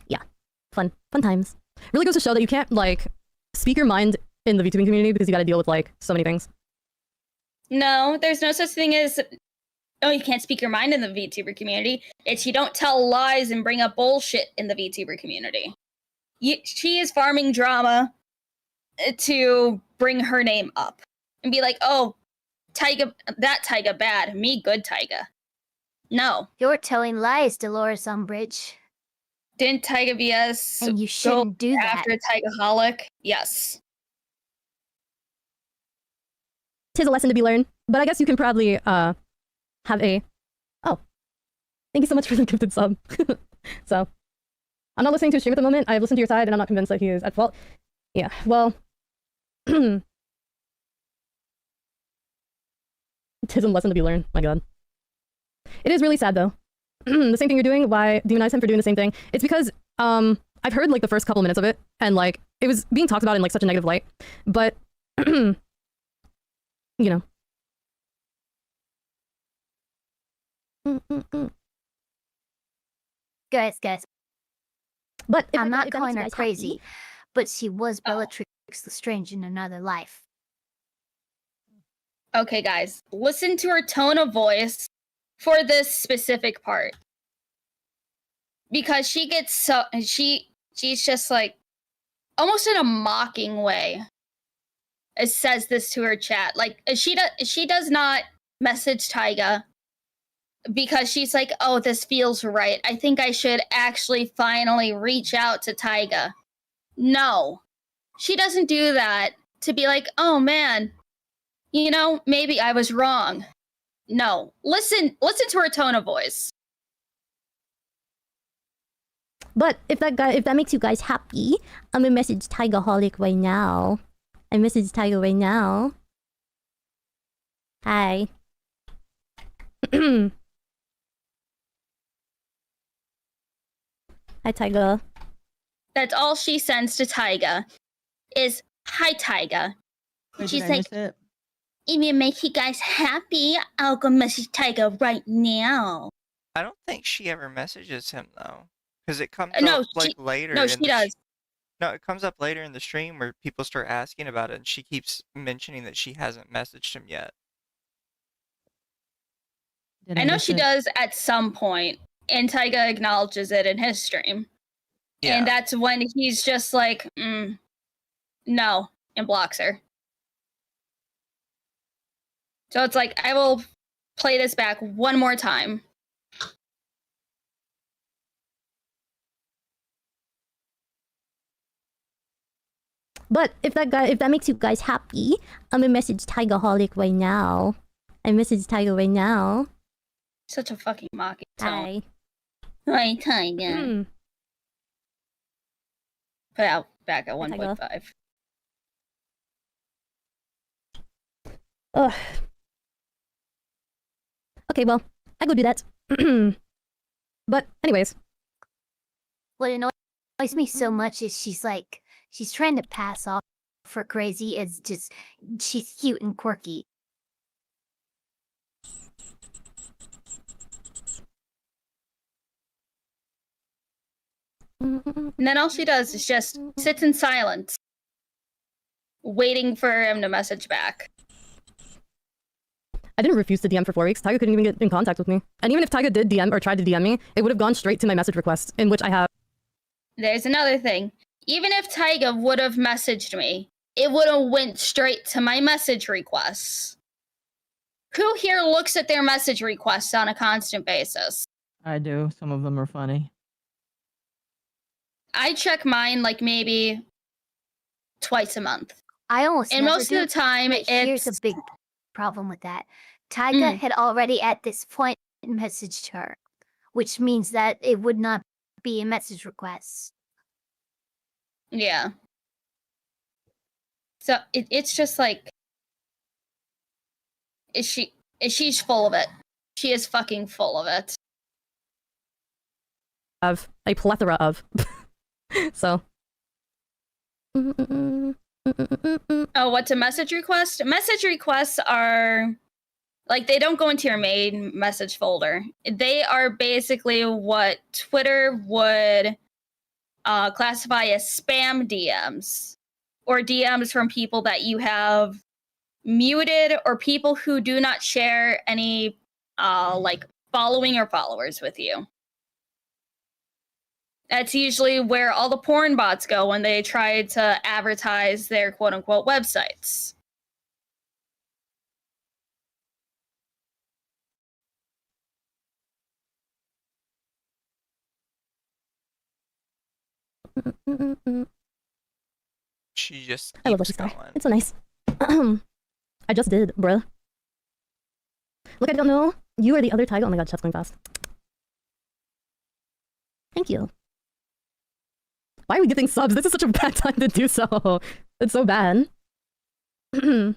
yeah, fun times. Really goes to show that you can't like speak your mind in the VTubing community because you gotta deal with like so many things. No, there's no such thing as, oh, you can't speak your mind in the VTuber community. It's you don't tell lies and bring up bullshit in the VTuber community. She is farming drama to bring her name up and be like, oh, that Taiga bad, me good Taiga. No. You're telling lies, Dolores Umbridge. Didn't TaigaVS And you shouldn't do that. after TaigaxHolic? Yes. Tis a lesson to be learned, but I guess you can probably have a, oh, thank you so much for the gifted sub. So I'm not listening to a stream at the moment. I've listened to your side and I'm not convinced that he is at fault. Yeah, well, tis a lesson to be learned. My god. It is really sad though. The same thing you're doing, why demonize him for doing the same thing? It's because I've heard like the first couple minutes of it and like it was being talked about in like such a negative light, but you know. Guys. But I'm not calling her crazy, but she was Bellatrix Lestrange in another life. Okay, guys, listen to her tone of voice for this specific part. Because she gets so, she's just like, almost in a mocking way, it says this to her chat. Like, she does not message Taiga because she's like, oh, this feels right. I think I should actually finally reach out to Taiga. No, she doesn't do that to be like, oh man, you know, maybe I was wrong. No, listen to her tone of voice. But if that makes you guys happy, I'm gonna message TaigaxHolic right now. I message Taiga right now. Hi. Hi, Taiga. That's all she sends to Taiga is, hi, Taiga. Wait, She's did I like, miss it? if it makes you guys happy, I'll go message Taiga right now. I don't think she ever messages him though, because it comes No, up like later. No, in she the does. No, it comes up later in the stream where people start asking about it, and she keeps mentioning that she hasn't messaged him yet. Did I know miss she it? does at some point, and Taiga acknowledges it in his stream. Yeah. And that's when he's just like, no, and blocks her. So it's like, I will play this back one more time. But if that makes you guys happy, I'm gonna message TaigaxHolic right now. I message Taiga right now. Such a fucking mocking tone. Hi. Hi, Taiga. Put out back at Hi, Taiga. 1.5. Ugh. Okay, well, I go do that. But anyways, What annoys me so much is she's trying to pass off for crazy. It's just, she's cute and quirky. And then all she does is just sits in silence, waiting for him to message back. I didn't refuse to DM for 4 weeks. Taiga couldn't even get in contact with me. And even if Taiga did DM or tried to DM me, it would have gone straight to my message request, in which I have. There's another thing. Even if Taiga would have messaged me, it would have went straight to my message requests. Who here looks at their message requests on a constant basis? I do. Some of them are funny. I check mine like maybe twice a month. I almost And never most do, of the time, but here's it's... a big problem with that. Taiga had already at this point messaged her, which means that it would not be a message request. Yeah. So it's just like... She's full of it. She is fucking full of it. Of a plethora of. So. Oh, what's a message request? Message requests are like, they don't go into your main message folder. They are basically what Twitter would classify as spam DMs, or DMs from people that you have muted, or people who do not share any like following or followers with you. That's usually where all the porn bots go when they try to advertise their quote-unquote websites. She just I love keeps this guy. going. It's so nice. I just did, bruh. Look, I don't know. You are the other Taiga. Oh my god, chat's going fast. Thank you. Why are we getting subs? This is such a bad time to do so. It's so bad. Let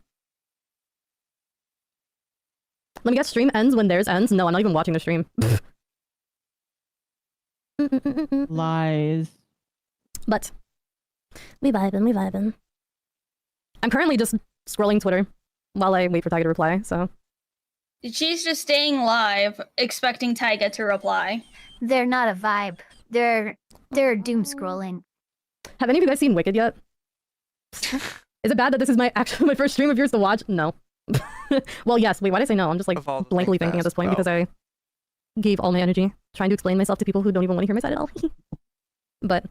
me guess, stream ends when theirs ends? No, I'm not even watching the stream. Lies. But we vibing. I'm currently just scrolling Twitter while I wait for Taiga to reply, so. She's just staying live, expecting Taiga to reply. They're not a vibe. They're doom scrolling. Have any of you guys seen Wicked yet? Is it bad that this is my first stream of yours to watch? No. Well, yes. Wait, why did I say no? I'm just like blankly thinking at this point because I gave all my energy trying to explain myself to people who don't even want to hear my side at all. But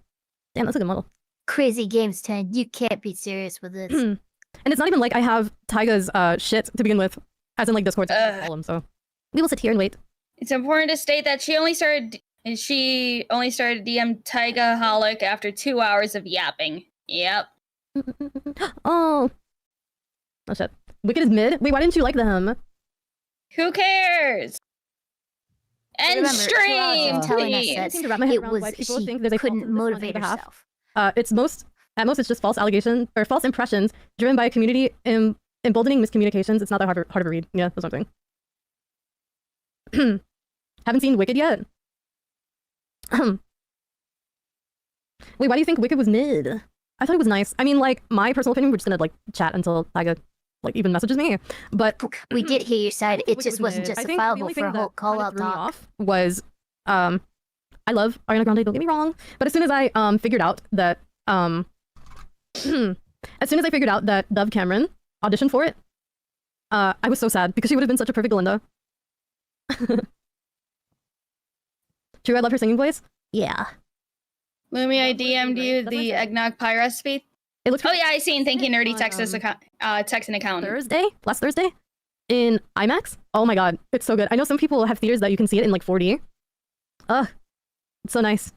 damn, that's a good model. Crazy Games 10, you can't be serious with this. And it's not even like I have Taiga's shit to begin with, as in like Discord. So we will sit here and wait. It's important to state that she only started DM TaigaxHolic after 2 hours of yapping. Yep. Oh shit. Wicked is mid? Wait, why didn't you like them? Who cares? And Remember, stream, telling us please. that it was she couldn't motivate herself. At most it's just false allegations or false impressions driven by a community emboldening miscommunications. It's not that hard to read. Yeah, that's what I'm saying. Haven't seen Wicked yet? Wait, why do you think Wicked was mid? I thought it was nice. I mean, like, my personal opinion, we're just gonna like chat until Taiga like even messages me. But we did hear your side. It just wasn't I think the justifiable only for a thing whole that call kinda out threw me talk. off was I love Ariana Grande, don't get me wrong, but as soon as I figured out that Dove Cameron auditioned for it, I was so sad because she would have been such a perfect Glinda. True, I love her singing voice. Yeah. Lumi, I DM'd you the eggnog pie recipe. It looks. Oh yeah, I seen. Thank you, Nerdy on, Texas text an account. Last Thursday, in IMAX. Oh my god, it's so good. I know some people have theaters that you can see it in like 4D. Ugh, it's so nice.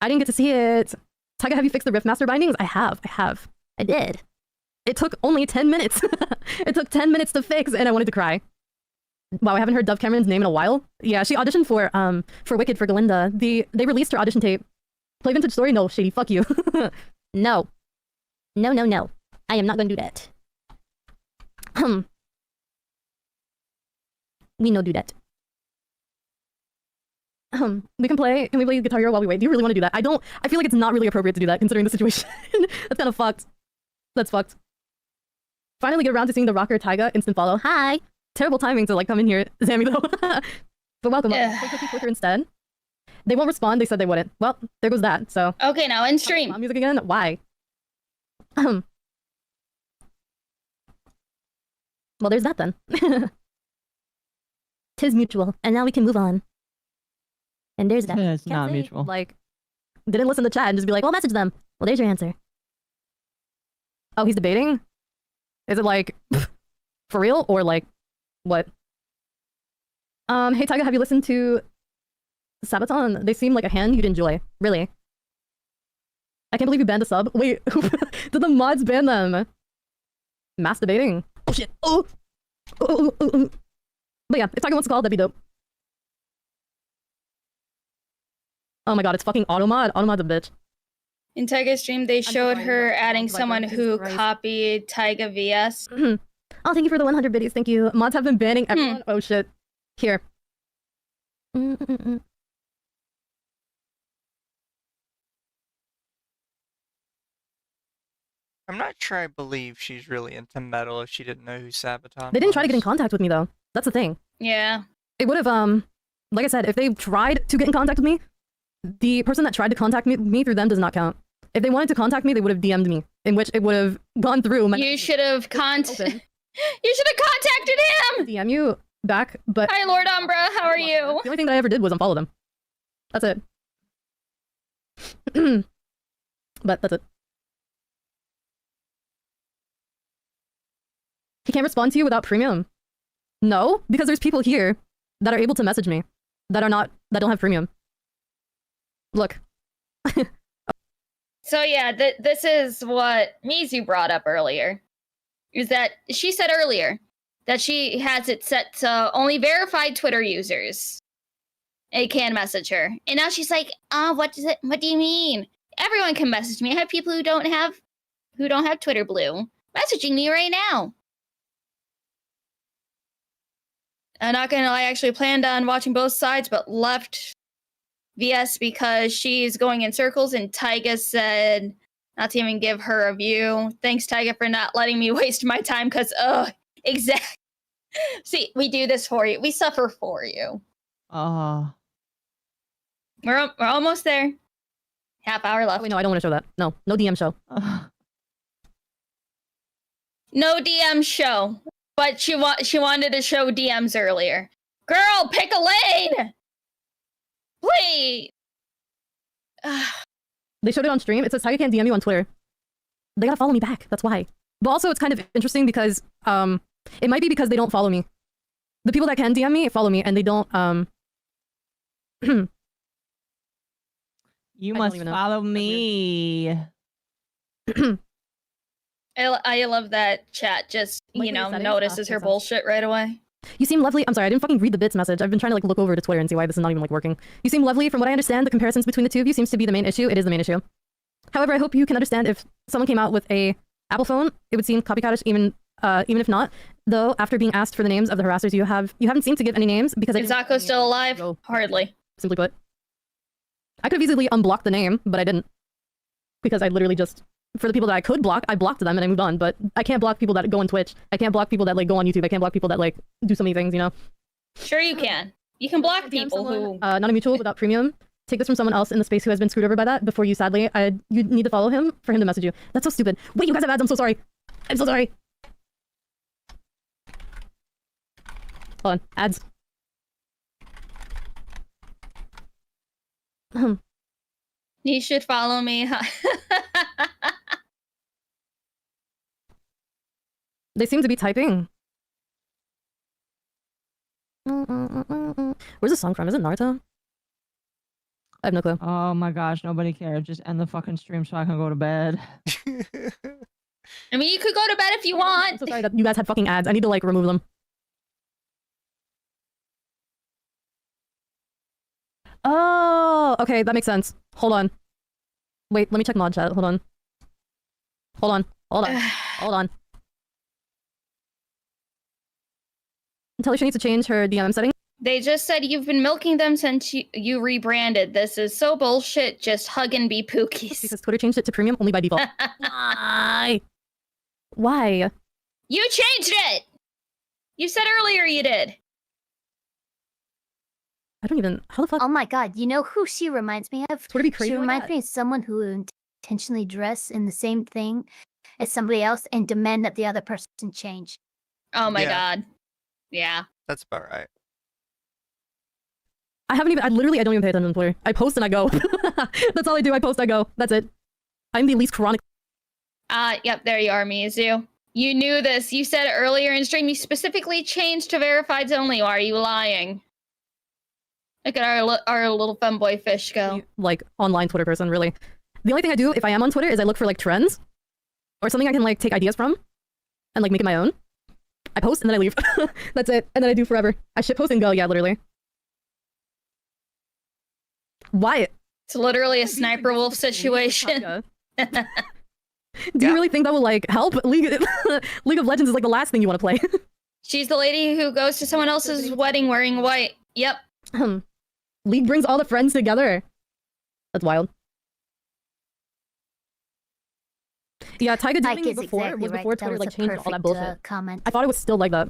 I didn't get to see it. Taiga, have you fixed the Rift Master bindings? I have. I did. It took only 10 minutes. It took 10 minutes to fix, and I wanted to cry. Wow, I haven't heard Dove Cameron's name in a while. Yeah, she auditioned for Wicked for Glinda. They released her audition tape. Play Vintage Story? No, shady. Fuck you. No. No. I am not going to do that. We no do that. Can we play Guitar Hero while we wait? Do you really want to do that? I feel like it's not really appropriate to do that considering the situation. That's kind of fucked. That's fucked. Finally get around to seeing the rocker Taiga instant follow. Hi. Terrible timing to like come in here, Zammy though. But welcome. Play Quicker instead. They won't respond. They said they wouldn't. Well, there goes that. So. Okay, now in stream. Music again. Why? Well, there's that then. Tis mutual, and now we can move on. And there's that. It's not mutual. Like, didn't listen to chat and just be like, well, message them. Well, there's your answer. Oh, he's debating? Is it like for real or like what? Hey Taiga, have you listened to Sabaton? They seem like a hand you'd enjoy. Really? I can't believe you banned a sub. Wait, did the mods ban them? Mass debating. Oh shit. Oh. But yeah, if Taiga wants to call, that'd be dope. Oh my god, it's fucking Automod. Automod's a bitch. In Taiga's stream, they showed sorry, her but- adding like, someone Jesus who Christ. copied TaigaVS. Oh, thank you for the 100 biddies. Thank you. Mods have been banning everyone. Oh shit. Here. I'm not sure I believe she's really into metal if she didn't know who Sabaton They didn't try to get in was. contact with me though. That's the thing. Yeah. It would have like I said, if they tried to get in contact with me, the person that tried to contact me through them does not count. If they wanted to contact me, they would have DM'd me, in which it would have gone through my You should have contacted. open. You should have contacted him. DM you back, but Hi, Lord Umbra. How are you? the only thing that I ever did was unfollow them. That's it. But that's it. He can't respond to you without premium. No, because there's people here that are able to message me that don't have premium. Look. So yeah, this is what Mizu brought up earlier. Is that she said earlier that she has it set to only verified Twitter users. It can message her, and now she's like, what does it? What do you mean? Everyone can message me. I have people who don't have Twitter Blue messaging me right now. I'm not gonna lie, I actually planned on watching both sides, but left VS because she's going in circles, and Taiga said not to even give her a view. Thanks, Taiga, for not letting me waste my time, because, exactly. See, we do this for you. We suffer for you. Oh. We're almost there. Half hour left. Wait, no, I don't want to show that. No, no DM show. No DM show. But she wanted to show DMs earlier. Girl, pick a lane! Please! They showed it on stream. It says Tiger can't DM you on Twitter. They gotta follow me back. That's why. But also, it's kind of interesting because it might be because they don't follow me. The people that can DM me follow me, and they don't. You don't must even know. follow That's me. I love that chat just, Like the settings? notices her bullshit right away. You seem lovely. I'm sorry, I didn't fucking read the bits message. I've been trying to look over to Twitter and see why this is not even working. You seem lovely. From what I understand, the comparisons between the two of you seems to be the main issue. It is the main issue. However, I hope you can understand if someone came out with a Apple phone, it would seem copycatish even if not. Though, after being asked for the names of the harassers, you haven't seemed to give any names because Is Occo still alive? Go. Hardly. Simply put. I could have easily unblocked the name, but I didn't. Because I literally just, for the people that I could block, I blocked them and I moved on. But I can't block people that go on Twitch. I can't block people that go on YouTube. I can't block people that do so many things, Sure you can. You can block DM people someone, who... not a mutual without premium. Take this from someone else in the space who has been screwed over by that before you, sadly. You need to follow him for him to message you. That's so stupid. Wait, you guys have ads. I'm so sorry. I'm so sorry. Hold on. Ads. You should follow me. They seem to be typing. Where's the song from? Is it Naruto? I have no clue. Oh my gosh, nobody cares. Just end the fucking stream so I can go to bed. I mean, you could go to bed if you I'm want. so sorry that you guys had fucking ads. I need to remove them. Oh, okay, that makes sense. Hold on. Wait, let me check mod chat. Hold on. Hold on. Hold on. Hold on. Talisha needs to change her DM setting. They just said you've been milking them since you rebranded. This is so bullshit. Just hug and be pookies. Because Twitter changed it to premium only by default. Why? Why? You changed it! You said earlier you did. I don't even. How the fuck? Oh my god, you know who she reminds me of? Twitter be crazy. She like reminds that? me of someone who intentionally dress in the same thing as somebody else and demand that the other person change. Oh my Yeah. god. Yeah. That's about right. I don't even pay attention to Twitter. I post and I go. That's all I do. I post, I go. That's it. I'm the least chronic Yep, there you are, Mizu. You knew this. You said earlier in stream you specifically changed to verifieds only. Why are you lying? Look at our little femboy fish go. Like, online Twitter person, really. The only thing I do if I am on Twitter is I look for, like, trends. Or something I can, like, take ideas from. And, like, make it my own. I post and then I leave. That's it. And then I do forever. I shit post and go, yeah, literally. Why? It's literally a sniper wolf situation. Do you really think that will, like, help? League of Legends is, like, the last thing you want to play. She's the lady who goes to someone else's wedding wearing white. Yep. League brings all the friends together. That's wild. Yeah, Taiga did me before. Exactly Was before Twitter, like, changed all that bullshit. Comment. I thought it was still like that.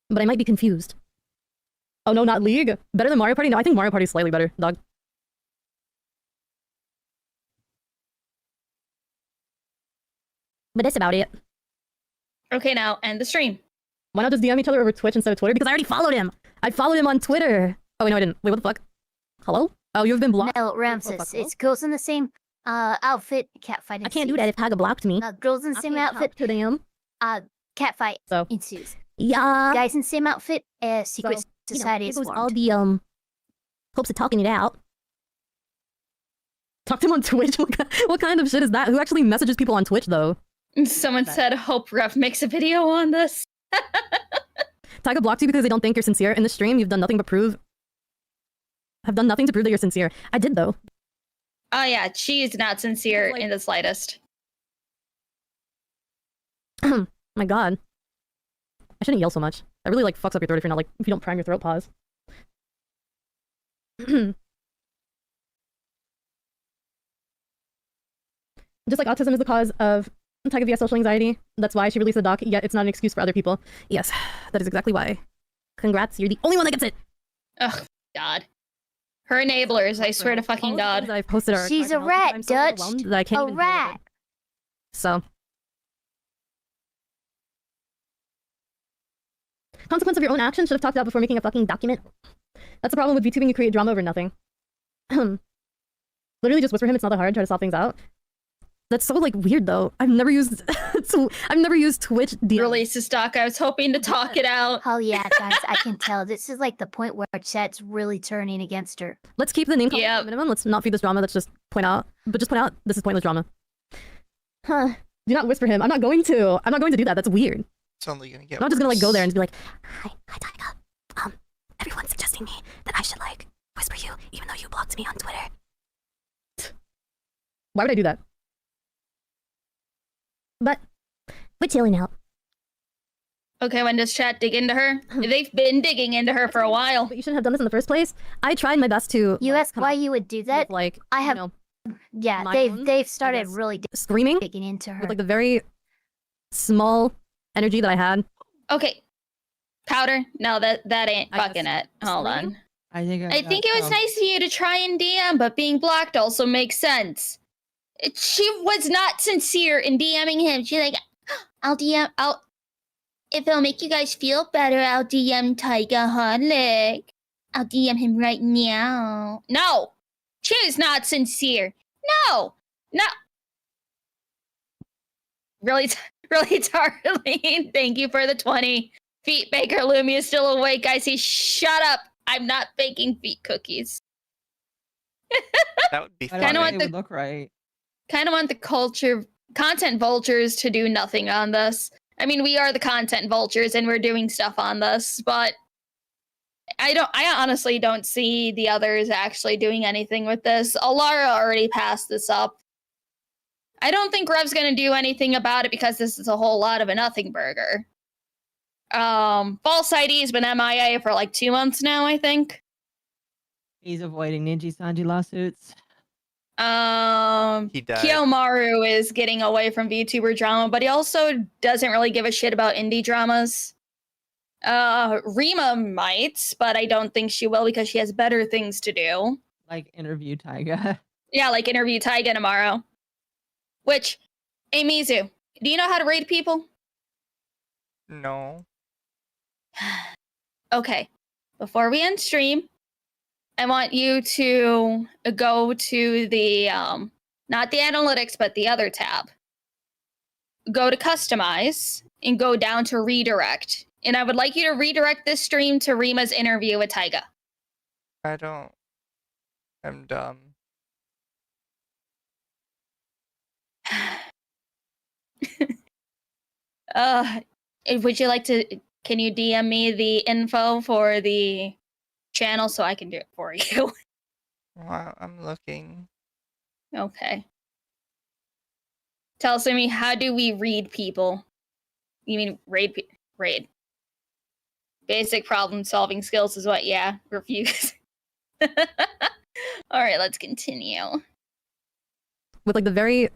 But I might be confused. Oh no, not League? Better than Mario Party? No, I think Mario Party is slightly better, dog. But that's about it. Okay, now end the stream. Why not just DM each other over Twitch instead of Twitter? Because I already followed him! I followed him on Twitter! Oh wait, no I didn't. Wait, what the fuck? Hello? Oh, you've been blocked? No, Ramses. It's girls in the same outfit. Catfight ensues. I can't do that if Taiga blocked me. Girls in the same outfit. To them. Catfight So. ensues. Yeah. Guys in the same outfit. Secret So, society is it was formed. all the hopes of talking it out. Talk to him on Twitch? What kind of shit is that? Who actually messages people on Twitch, though? Someone said, hope Ref makes a video on this. Taiga blocked you because they don't think you're sincere. In the stream, you've done nothing but prove... Have done nothing to prove that you're sincere. I did, though. Oh yeah, she's not sincere Like- in the slightest. My god. I shouldn't yell so much. That really, like, fucks up your throat if you're not, like, if you don't prime your throat, pause. Just like autism is the cause of TaigaVS social anxiety, that's why she released the doc, yet it's not an excuse for other people. Yes, that is exactly why. Congrats, you're the only one that gets it! Ugh, God. Her enablers, I swear to fucking All the God. things that I've posted are She's a I'm rat, so Dutch. overwhelmed that I can't A even deal with rat. it. So. Consequence of your own actions should have talked about before making a fucking document. That's the problem with VTubing, you create drama over nothing. Literally just whisper him, it's not that hard, try to solve things out. That's so, like, weird, though. I've never used Twitch DM. Release this doc, I was hoping to talk it out. Oh yeah, guys, I can tell. This is like the point where chat's really turning against her. Let's keep the name calling Yep. at minimum. Let's not feed this drama. Let's just point out. But just point out this is pointless drama. Huh. Do not whisper him. I'm not going to. I'm not going to do that. That's weird. It's only gonna get I'm not just gonna, like, go there and be like, Hi Taiga. Everyone's suggesting me that I should, like, whisper you, even though you blocked me on Twitter. why would I do that? But we're chilling out. Okay, when does chat dig into her? They've been digging into her for a while. But you shouldn't have done this in the first place. I tried my best to. You like, ask come why up you would do with, that? like, I have, you know, yeah, my own, they've started guess, really screaming digging into her. with, like, the very small energy that I had. Okay. Powder? No, that ain't I fucking guess it. Hold screaming? on. I think I think it was nice of you to try and DM, but being blocked also makes sense. She was not sincere in DMing him. She's like, if it'll make you guys feel better, I'll DM TaigaxHolic. I'll DM him right now. No! She is not sincere. No! Really, really, Darlene, thank you for the 20. Feet Baker Lumi is still awake, guys. He shut up. I'm not baking feet cookies. That would be I fun. don't Kinda think want it the- would look right. Kind of want the content vultures to do nothing on this. I mean, we are the content vultures and we're doing stuff on this, but I honestly don't see the others actually doing anything with this. Alara already passed this up. I don't think Rev's gonna do anything about it because this is a whole lot of a nothing burger. False ID's been MIA for like 2 months now, I think. He's avoiding Ninja Sanji lawsuits. He died. Kiyomaru is getting away from VTuber drama, but he also doesn't really give a shit about indie dramas. Rima might, but I don't think she will because she has better things to do. Like interview Taiga. Yeah, like interview Tiga tomorrow. Which, hey Mizu, do you know how to raid people? No. Okay, before we end stream, I want you to go to the not the analytics, but the other tab. Go to customize and go down to redirect. And I would like you to redirect this stream to Rima's interview with Taiga. I don't. I'm dumb. Would you like to? Can you DM me the info for the channel so I can do it for you? Well, I'm looking. Okay. Tell me, how do we read people? You mean raid? Raid. Basic problem solving skills is what? Yeah, refuse. All right, let's continue. With like the very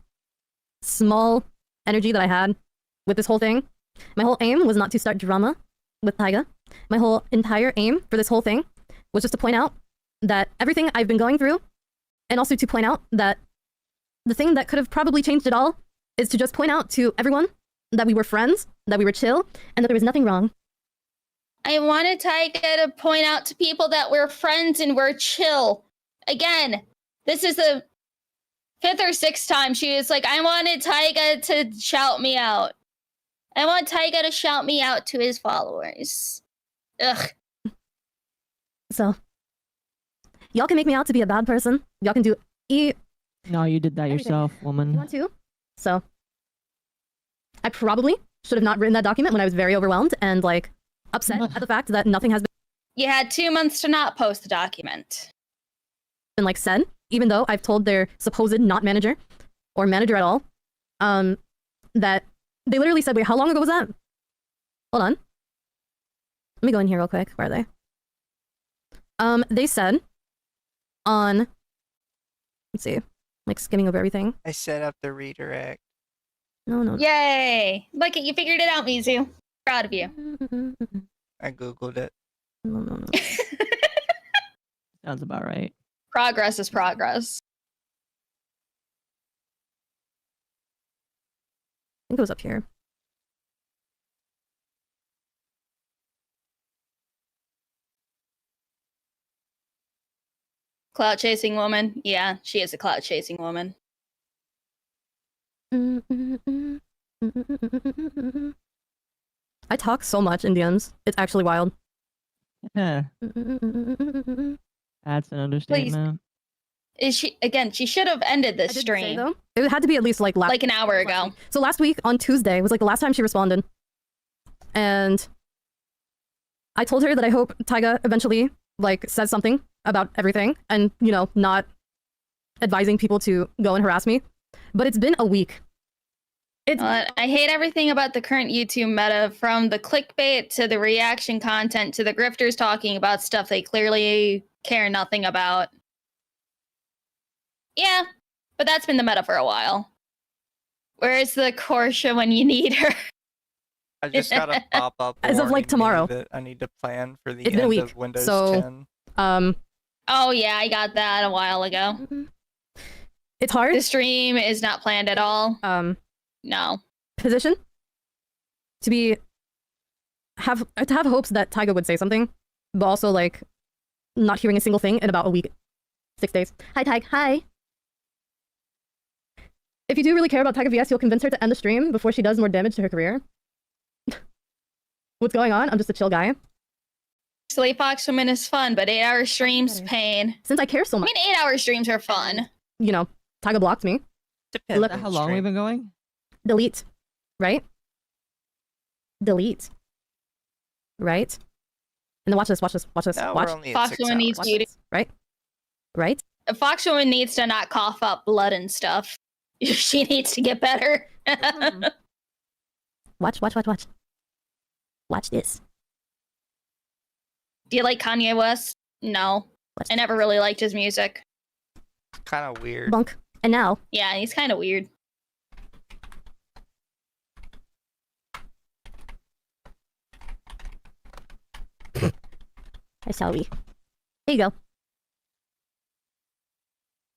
small energy that I had with this whole thing, my whole aim was not to start drama with Taiga. My whole entire aim for this whole thing was just to point out that everything I've been going through, and also to point out that the thing that could have probably changed it all is to just point out to everyone that we were friends, that we were chill, and that there was nothing wrong. I wanted Taiga to point out to people that we're friends and we're chill. Again, this is the 5th or 6th time she was like, I wanted Taiga to shout me out. I want Taiga to shout me out to his followers. Ugh. So, y'all can make me out to be a bad person. Y'all can do No, you did that everything yourself, you woman. want to. So, I probably should have not written that document when I was very overwhelmed and like upset at the fact that nothing has You had 2 months to not post the document. been like said, even though I've told their supposed not manager or manager at all, that they literally said, wait, how long ago was that? Hold on. Let me go in here real quick. Where are they? They said on, let's see, like skimming over everything. I set up the redirect. No. Yay! Look it, you figured it out, Mizu. Proud of you. I googled it. No. Sounds about right. Progress is progress. I think it was up here. Clout chasing woman. Yeah, she is a clout chasing woman. I talk so much in DMs. It's actually wild. That's an understatement. Is she again? She should have ended I this did say, stream though, it had to be at least like like an hour ago. So last week on Tuesday was like the last time she responded. And I told her that I hope Taiga eventually like says something about everything and, you know, not advising people to go and harass me. But it's been a week. I hate everything about the current YouTube meta, from the clickbait to the reaction content to the grifters talking about stuff they clearly care nothing about. Yeah, but that's been the meta for a while. Where's the Korsha when you need her? I just got a pop-up As of, like, warning me tomorrow. that I need to plan for the It's been a end week, of Windows so, 10. Oh yeah, I got that a while ago. It's hard. The stream is not planned at all. No. Position to have hopes that Taiga would say something, but also like not hearing a single thing in about a week, 6 days. Hi Taig, hi. If you do really care about TaigaVS, you'll convince her to end the stream before she does more damage to her career. What's going on? I'm just a chill guy. Sleep Fox Woman is fun, but 8-hour streams pain. Since I care so I much, mean, 8-hour streams are fun. you know, Taiga blocked me. Depends Look on How the long stream. we've been going? Delete, right? Delete, right? And then watch this. No, Watch. we're only at Fox 6 Woman hours. needs Watch beauty. this. Right? A Fox Woman needs to not cough up blood and stuff. She needs to get better. Watch. Watch this. Do you like Kanye West? No. Watch I never really liked his music. Kind of weird. Bunk. And now, Yeah, he's kind of weird. Hi, sorry. there you go.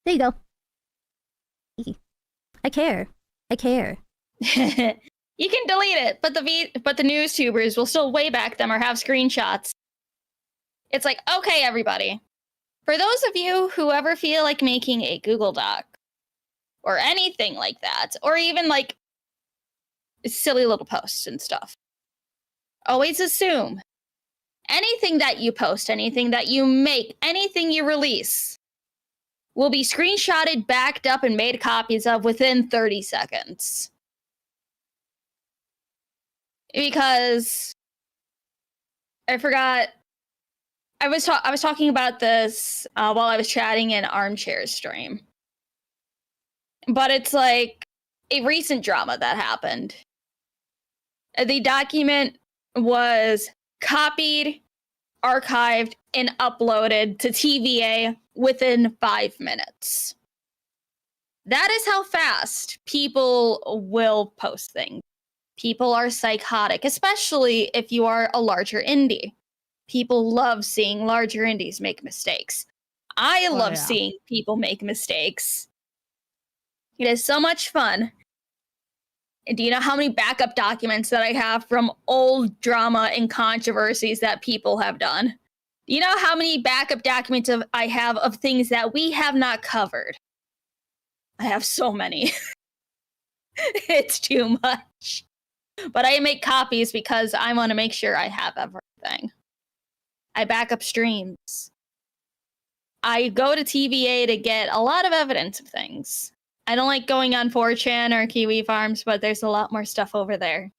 There you go. I care. You can delete it, but the news tubers will still wayback them or have screenshots. It's like, okay, everybody. For those of you who ever feel like making a Google Doc or anything like that, or even like silly little posts and stuff. Always assume anything that you post, anything that you make, anything you release will be screenshotted, backed up, and made copies of within 30 seconds. Because I forgot, I was talking about this while I was chatting in Armchair's stream. But it's like a recent drama that happened. The document was copied, archived, and uploaded to TVA within 5 minutes. That is how fast people will post things. People are psychotic, especially if you are a larger indie. People love seeing larger indies make mistakes. I love seeing people make mistakes. It is so much fun. And do you know how many backup documents that I have from old drama and controversies that people have done? Do you know how many backup documents I have of things that we have not covered? I have so many. It's too much. But I make copies because I want to make sure I have everything. I back up streams. I go to TVA to get a lot of evidence of things. I don't like going on 4chan or Kiwi Farms, but there's a lot more stuff over there.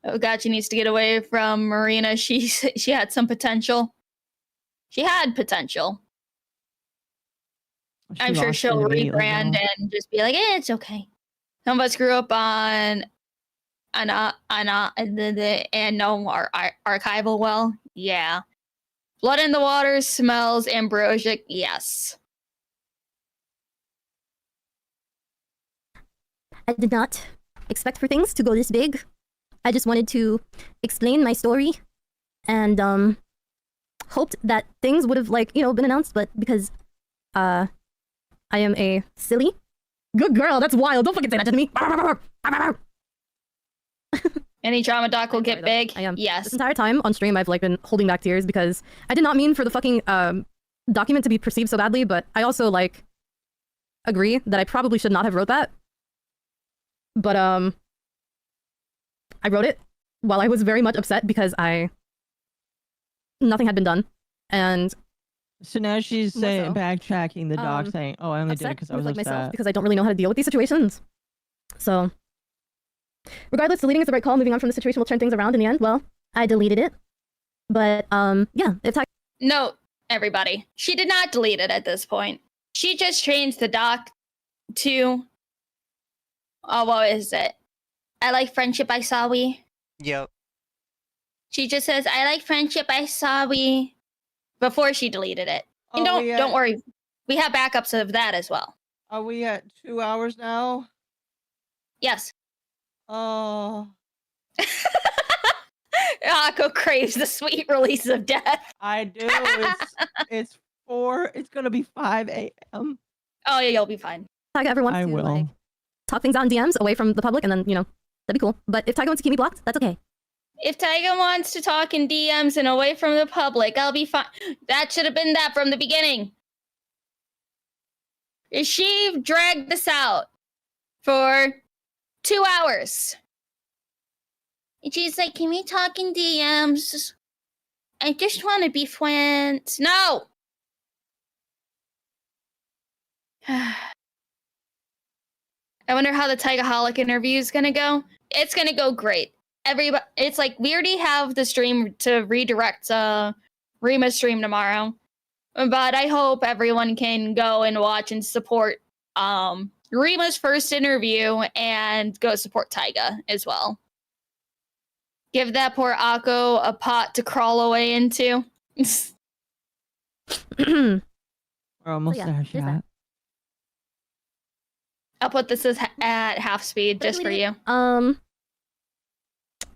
Oh God, she needs to get away from Marina. She had some potential. She had potential. I'm sure she'll rebrand and just be like, it's okay. Some of us grew up on and no archival well. Yeah. Blood in the water smells ambrosic. Yes. I did not expect for things to go this big. I just wanted to explain my story and hoped that things would have been announced, but because I am a silly good girl, that's wild. Don't fucking say that to me. Any drama doc will get big. I am. Yes. This entire time on stream I've been holding back tears because I did not mean for the fucking document to be perceived so badly, but I also agree that I probably should not have wrote that. But I wrote it while I was very much upset because nothing had been done, and so now she's backtracking the doc, saying, "Oh, I only did it because I was upset." Myself because I don't really know how to deal with these situations. So, regardless, deleting is the right call. Moving on from the situation will turn things around in the end. Well, I deleted it, but yeah, it's no, everybody. She did not delete it at this point. She just changed the doc to. Oh, what is it? I like friendship, I saw we. Yep. She just says, I like friendship, I saw we. Before she deleted it. And don't worry. We have backups of that as well. Are we at 2 hours now? Yes. Oh. Occo craves the sweet release of death. I do. It's gonna be 5 a.m. Oh, yeah, you'll be fine. Taiga, everyone. I will. Talk things out in DMs away from the public, and then, that'd be cool. But if Taiga wants to keep me blocked, that's okay. If Taiga wants to talk in DMs and away from the public, I'll be fine. That should have been that from the beginning. She dragged this out for 2 hours. And she's like, can we talk in DMs? I just want to be friends. No! I wonder how the TaigaxHolic interview is gonna go. It's gonna go great. Everybody, it's like we already have the stream to redirect Rima's stream tomorrow, but I hope everyone can go and watch and support Rima's first interview and go support Taiga as well. Give that poor Occo a pot to crawl away into. We're almost there, chat. I'll put this at half speed just for you.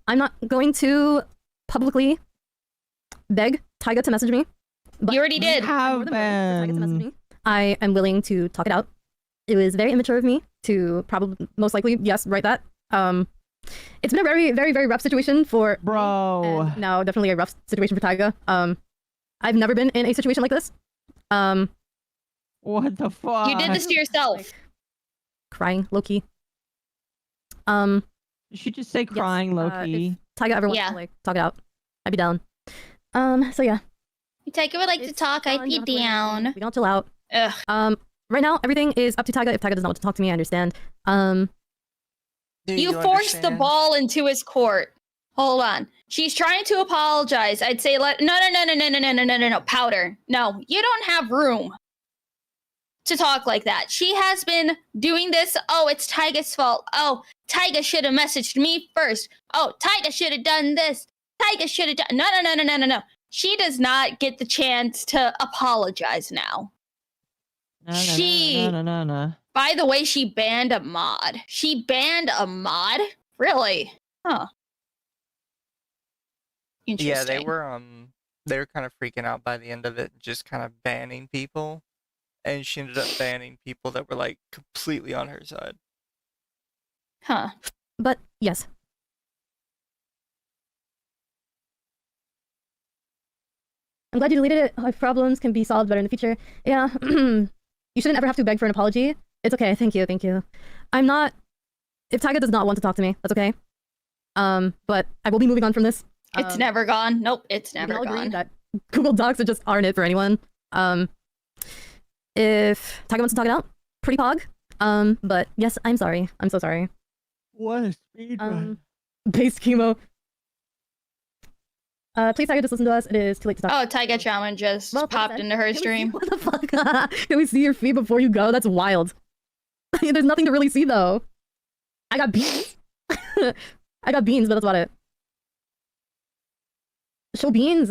I'm not going to publicly beg Taiga to message me. But you already did. Have been. I am willing to talk it out. It was very immature of me to most likely, yes, write that. It's been a very, very, very rough situation for bro. Now, definitely a rough situation for Taiga. I've never been in a situation like this. What the fuck? You did this to yourself. crying low-key. You should just say crying yes, Loki. If Taiga ever wants Yeah. to like talk it out, I'd be down. So yeah. If Taiga would like to It's talk, I'd fun, be you don't have to worry about anything. down. We don't chill out. Ugh. Right now everything is up to Taiga. If Taiga does not want to talk to me, I understand. Do You forced the understand? ball into his court. Hold on. She's trying to apologize. I'd say no, Powder. No, you don't have room to talk like that. She has been doing this. Oh, it's Taiga's fault. Oh, Taiga should have messaged me first. Oh, Taiga should have done this. Taiga should have done. No. She does not get the chance to apologize now. No. By the way, she banned a mod. She banned a mod? Really? Huh. Interesting. Yeah, they were kind of freaking out by the end of it, just kind of banning people, and she ended up banning people that were like completely on her side. Huh. But yes. I'm glad you deleted it. Our problems can be solved better in the future. Yeah. You shouldn't ever have to beg for an apology. It's okay. Thank you. I'm not. If Taiga does not want to talk to me, that's okay. But I will be moving on from this. It's never gone. Nope, it's We can never all agree gone. that Google Docs just aren't it for anyone. If Taiga wants to talk it out, pretty pog. But yes, I'm sorry. I'm so sorry. What a speedrun. Base chemo. Please, Taiga, just listen to us. It is too late to talk. Oh, Taiga Shaman just Well, popped then, into her can we see- stream. What the fuck? Can we see your feed before you go? That's wild. There's nothing to really see though. I got beans. I got beans, but that's about it. Show beans.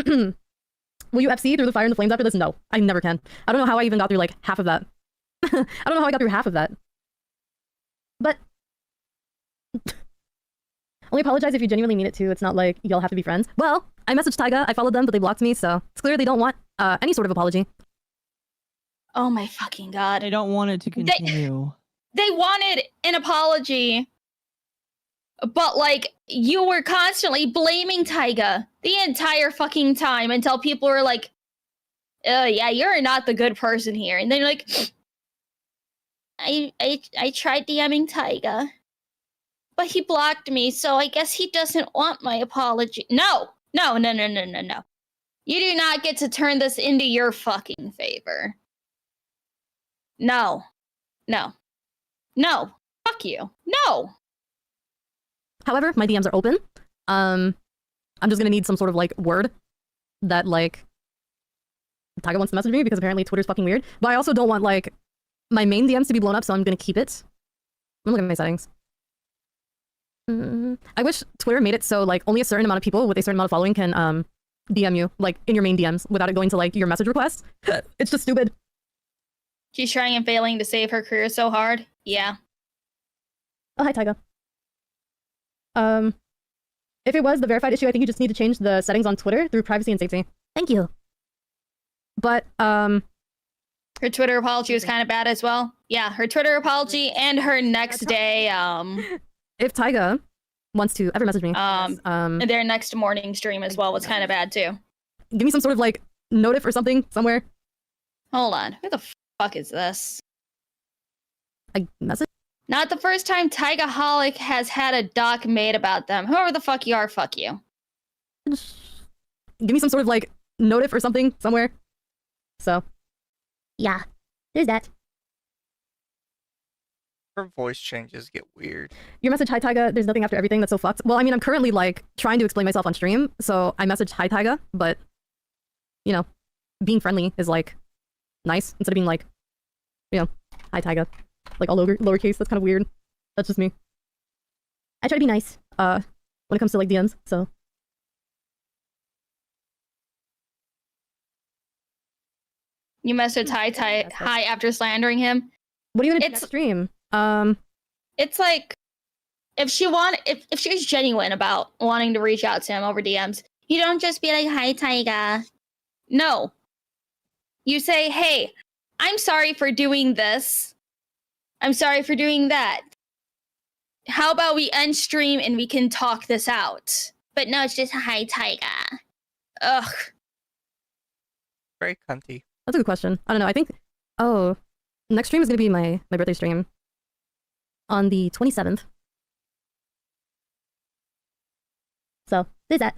Will you FC through the fire and the flames after this? No, I never can. I don't know how I even got through like half of that. I don't know how I got through half of that. But only apologize if you genuinely mean it to. It's not like y'all have to be friends. Well, I messaged Taiga, I followed them, but they blocked me, so it's clear they don't want any sort of apology. Oh my fucking god. They don't want it to continue. They wanted an apology, but like you were constantly blaming Taiga the entire fucking time until people were like, yeah, you're not the good person here. And then you're like, I tried DMing Taiga, but he blocked me, so I guess he doesn't want my apology. No. You do not get to turn this into your fucking favor. No. Fuck you. No. However, my DMs are open. I'm just gonna need some sort of like word that like Taiga wants to message me because apparently Twitter's fucking weird. But I also don't want like my main DMs to be blown up, so I'm gonna keep it. I'm looking at my settings. I wish Twitter made it so like only a certain amount of people with a certain amount of following can DM you like in your main DMs without it going to like your message requests. It's just stupid. She's trying and failing to save her career so hard. Yeah. Oh, hi, Taiga. If it was the verified issue, I think you just need to change the settings on Twitter through privacy and safety. Thank you. But, her Twitter apology was kind of bad as well. Yeah, her Twitter apology and her next day, if Taiga wants to ever message me, their next morning stream as well was kind of bad too. give me some sort of, like, notif or something somewhere. Hold on. Who the fuck is this? I message? Not the first time TaigaxHolic has had a doc made about them. Whoever the fuck you are, fuck you. Give me some sort of, like, notif or something somewhere. So. Yeah, there's that. Her voice changes get weird. Your message, hi Taiga, there's nothing after everything, that's so fucked. Well, I mean, I'm currently, like, trying to explain myself on stream, so I messaged hi Taiga, but, you know, being friendly is, like, nice, instead of being, like, you know, hi Taiga. Like, all lowercase, that's kind of weird. That's just me. I try to be nice, when it comes to, like, DMs, so. You messaged hi after slandering him. What are you gonna do It's- next stream? It's like if she was genuine about wanting to reach out to him over DMs, you don't just be like, hi Taiga. No. You say, hey, I'm sorry for doing this. I'm sorry for doing that. How about we end stream and we can talk this out? But no, it's just hi Taiga. Ugh. Very cunty. That's a good question. I don't know, I think, oh. next stream is gonna be my birthday stream on the 27th. So there's that.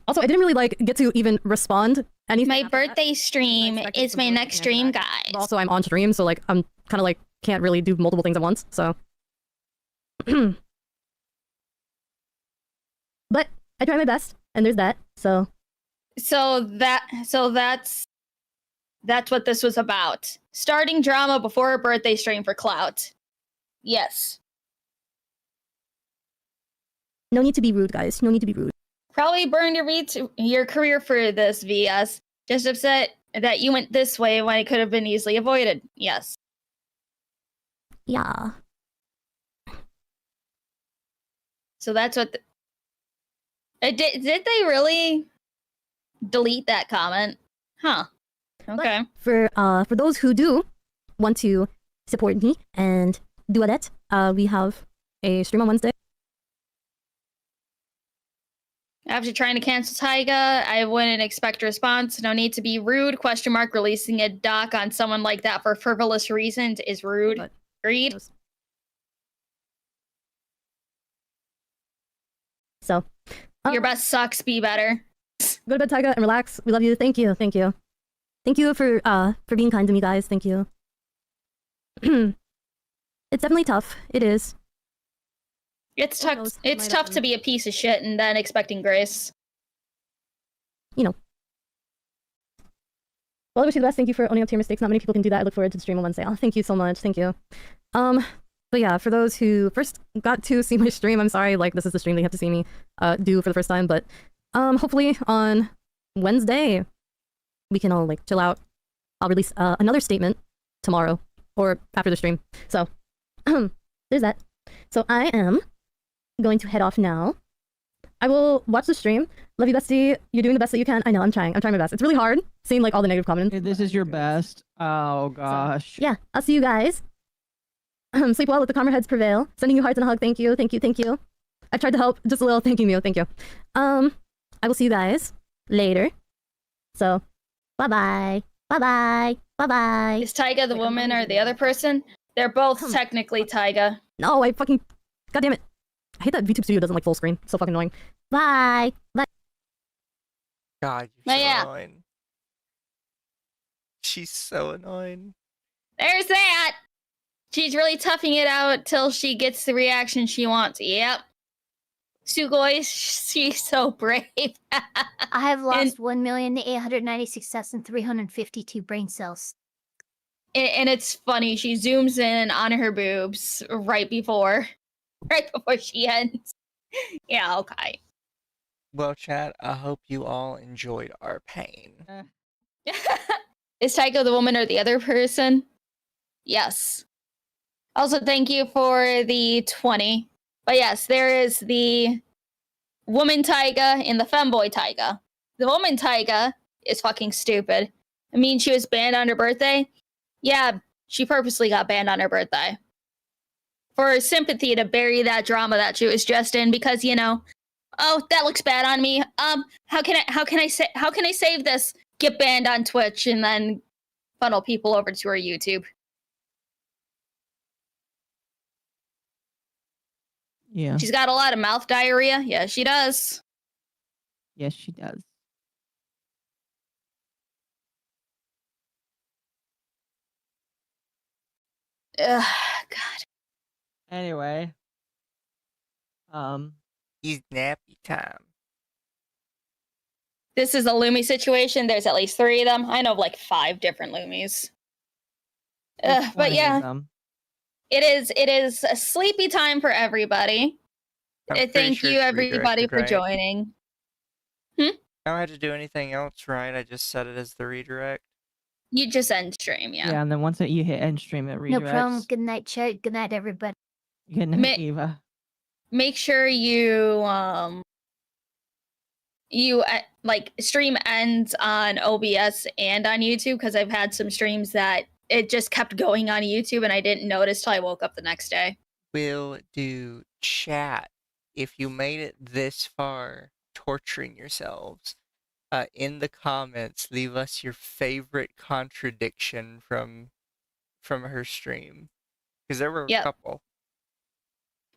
Also, I didn't really like get to even respond anything. My after that. birthday stream is my next stream, guys. But also, I'm on stream, so like I'm kind of like can't really do multiple things at once. So, but I try my best, and there's that. So that's what this was about. Starting drama before a birthday stream for clout. Yes. No need to be rude, guys. No need to be rude. Probably burned your career for this, VS. Just upset that you went this way when it could have been easily avoided. Yes. Yeah. So that's what. Did they really delete that comment? Huh. Okay. For those who do want to support me and do a that, we have a stream on Wednesday. After trying to cancel Taiga, I wouldn't expect a response. No need to be rude. ? Releasing a doc on someone like that for frivolous reasons is rude. But- Agreed. So, Your best sucks. Be better. go to bed, Tiga, and relax. We love you. Thank you. Thank you. Thank you for being kind to me, guys. Thank you. It's definitely tough. It is. It's Who tough. knows? It's Might tough happen. to be a piece of shit and then expecting grace. Well, I wish you the best. Thank you for owning up to your mistakes. Not many people can do that. I look forward to the stream on Wednesday. Oh, thank you so much. Thank you. But yeah, for those who first got to see my stream, I'm sorry, like this is the stream that you have to see me do for the first time, but hopefully on Wednesday we can all like chill out. I'll release another statement tomorrow or after the stream. So there's that. So I am going to head off now. I will watch the stream. Love you, bestie. You're doing the best that you can. I know, I'm trying my best. It's really hard seeing like all the negative comments. Hey, this is your best. Oh gosh. Yeah, I'll see you guys. Sleep well, let the calmer heads prevail. Sending you hearts and a hug. Thank you, thank you, thank you. I tried to help just a little. Thank you, Mio. Thank you. I will see you guys later. So, bye bye, bye bye, bye bye. Is Taiga the woman or the other person? They're both technically Taiga. No, I fucking, god damn it. I hate that VTube Studio doesn't like full screen. So fucking annoying. Bye. Bye. God, But you're so yeah. annoying. She's so annoying. There's that. She's really toughing it out till she gets the reaction she wants. Yep. Sugoi, she's so brave. I have lost 1,896,352 brain cells. And it's funny. She zooms in on her boobs right before she ends. Yeah, okay. Well, chat, I hope you all enjoyed our pain. Is Taika the woman or the other person? Yes. Also, thank you for the 20. But yes, there is the woman Taiga and the femboy Taiga. The woman Taiga is fucking stupid. I mean, she was banned on her birthday. Yeah, she purposely got banned on her birthday. For sympathy to bury that drama that she was just in because, you know, oh, that looks bad on me. How can I save this? Get banned on Twitch and then funnel people over to her YouTube. Yeah. She's got a lot of mouth diarrhea. Yeah, she does. Yes, she does. Ugh, God. Anyway. It's nappy time. This is a Lumi situation. There's at least 3 of them. I know of like 5 different Lumis. there's But 20 of yeah, them. it is a sleepy time for everybody. I'm pretty Thank sure you, it's everybody, redirected, for right? joining. I don't have to do anything else, right? I just set it as the redirect. You just end stream, Yeah. yeah. And then once you hit end stream, it redirects. No problem. Good night, chat. Good night, everybody. Good night, Eva. Make sure you like stream ends on OBS and on YouTube because I've had some streams that it just kept going on YouTube and I didn't notice till I woke up the next day. Will do chat. If you made it this far, torturing yourselves, in the comments, leave us your favorite contradiction from her stream, because there were a Yep. couple.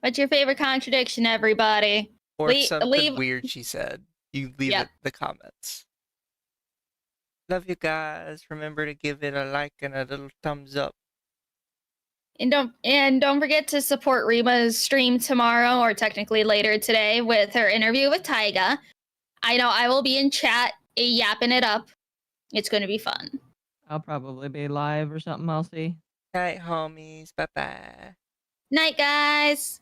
What's your favorite contradiction, everybody? Or Le- something leave- weird she said. You leave Yep. it in the comments. Love you guys. Remember to give it a like and a little thumbs up. And don't forget to support Rima's stream tomorrow, or technically later today, with her interview with Taiga. I know I will be in chat yapping it up. It's going to be fun. I'll probably be live or something. I'll see. Night, homies. Bye bye. Night, guys.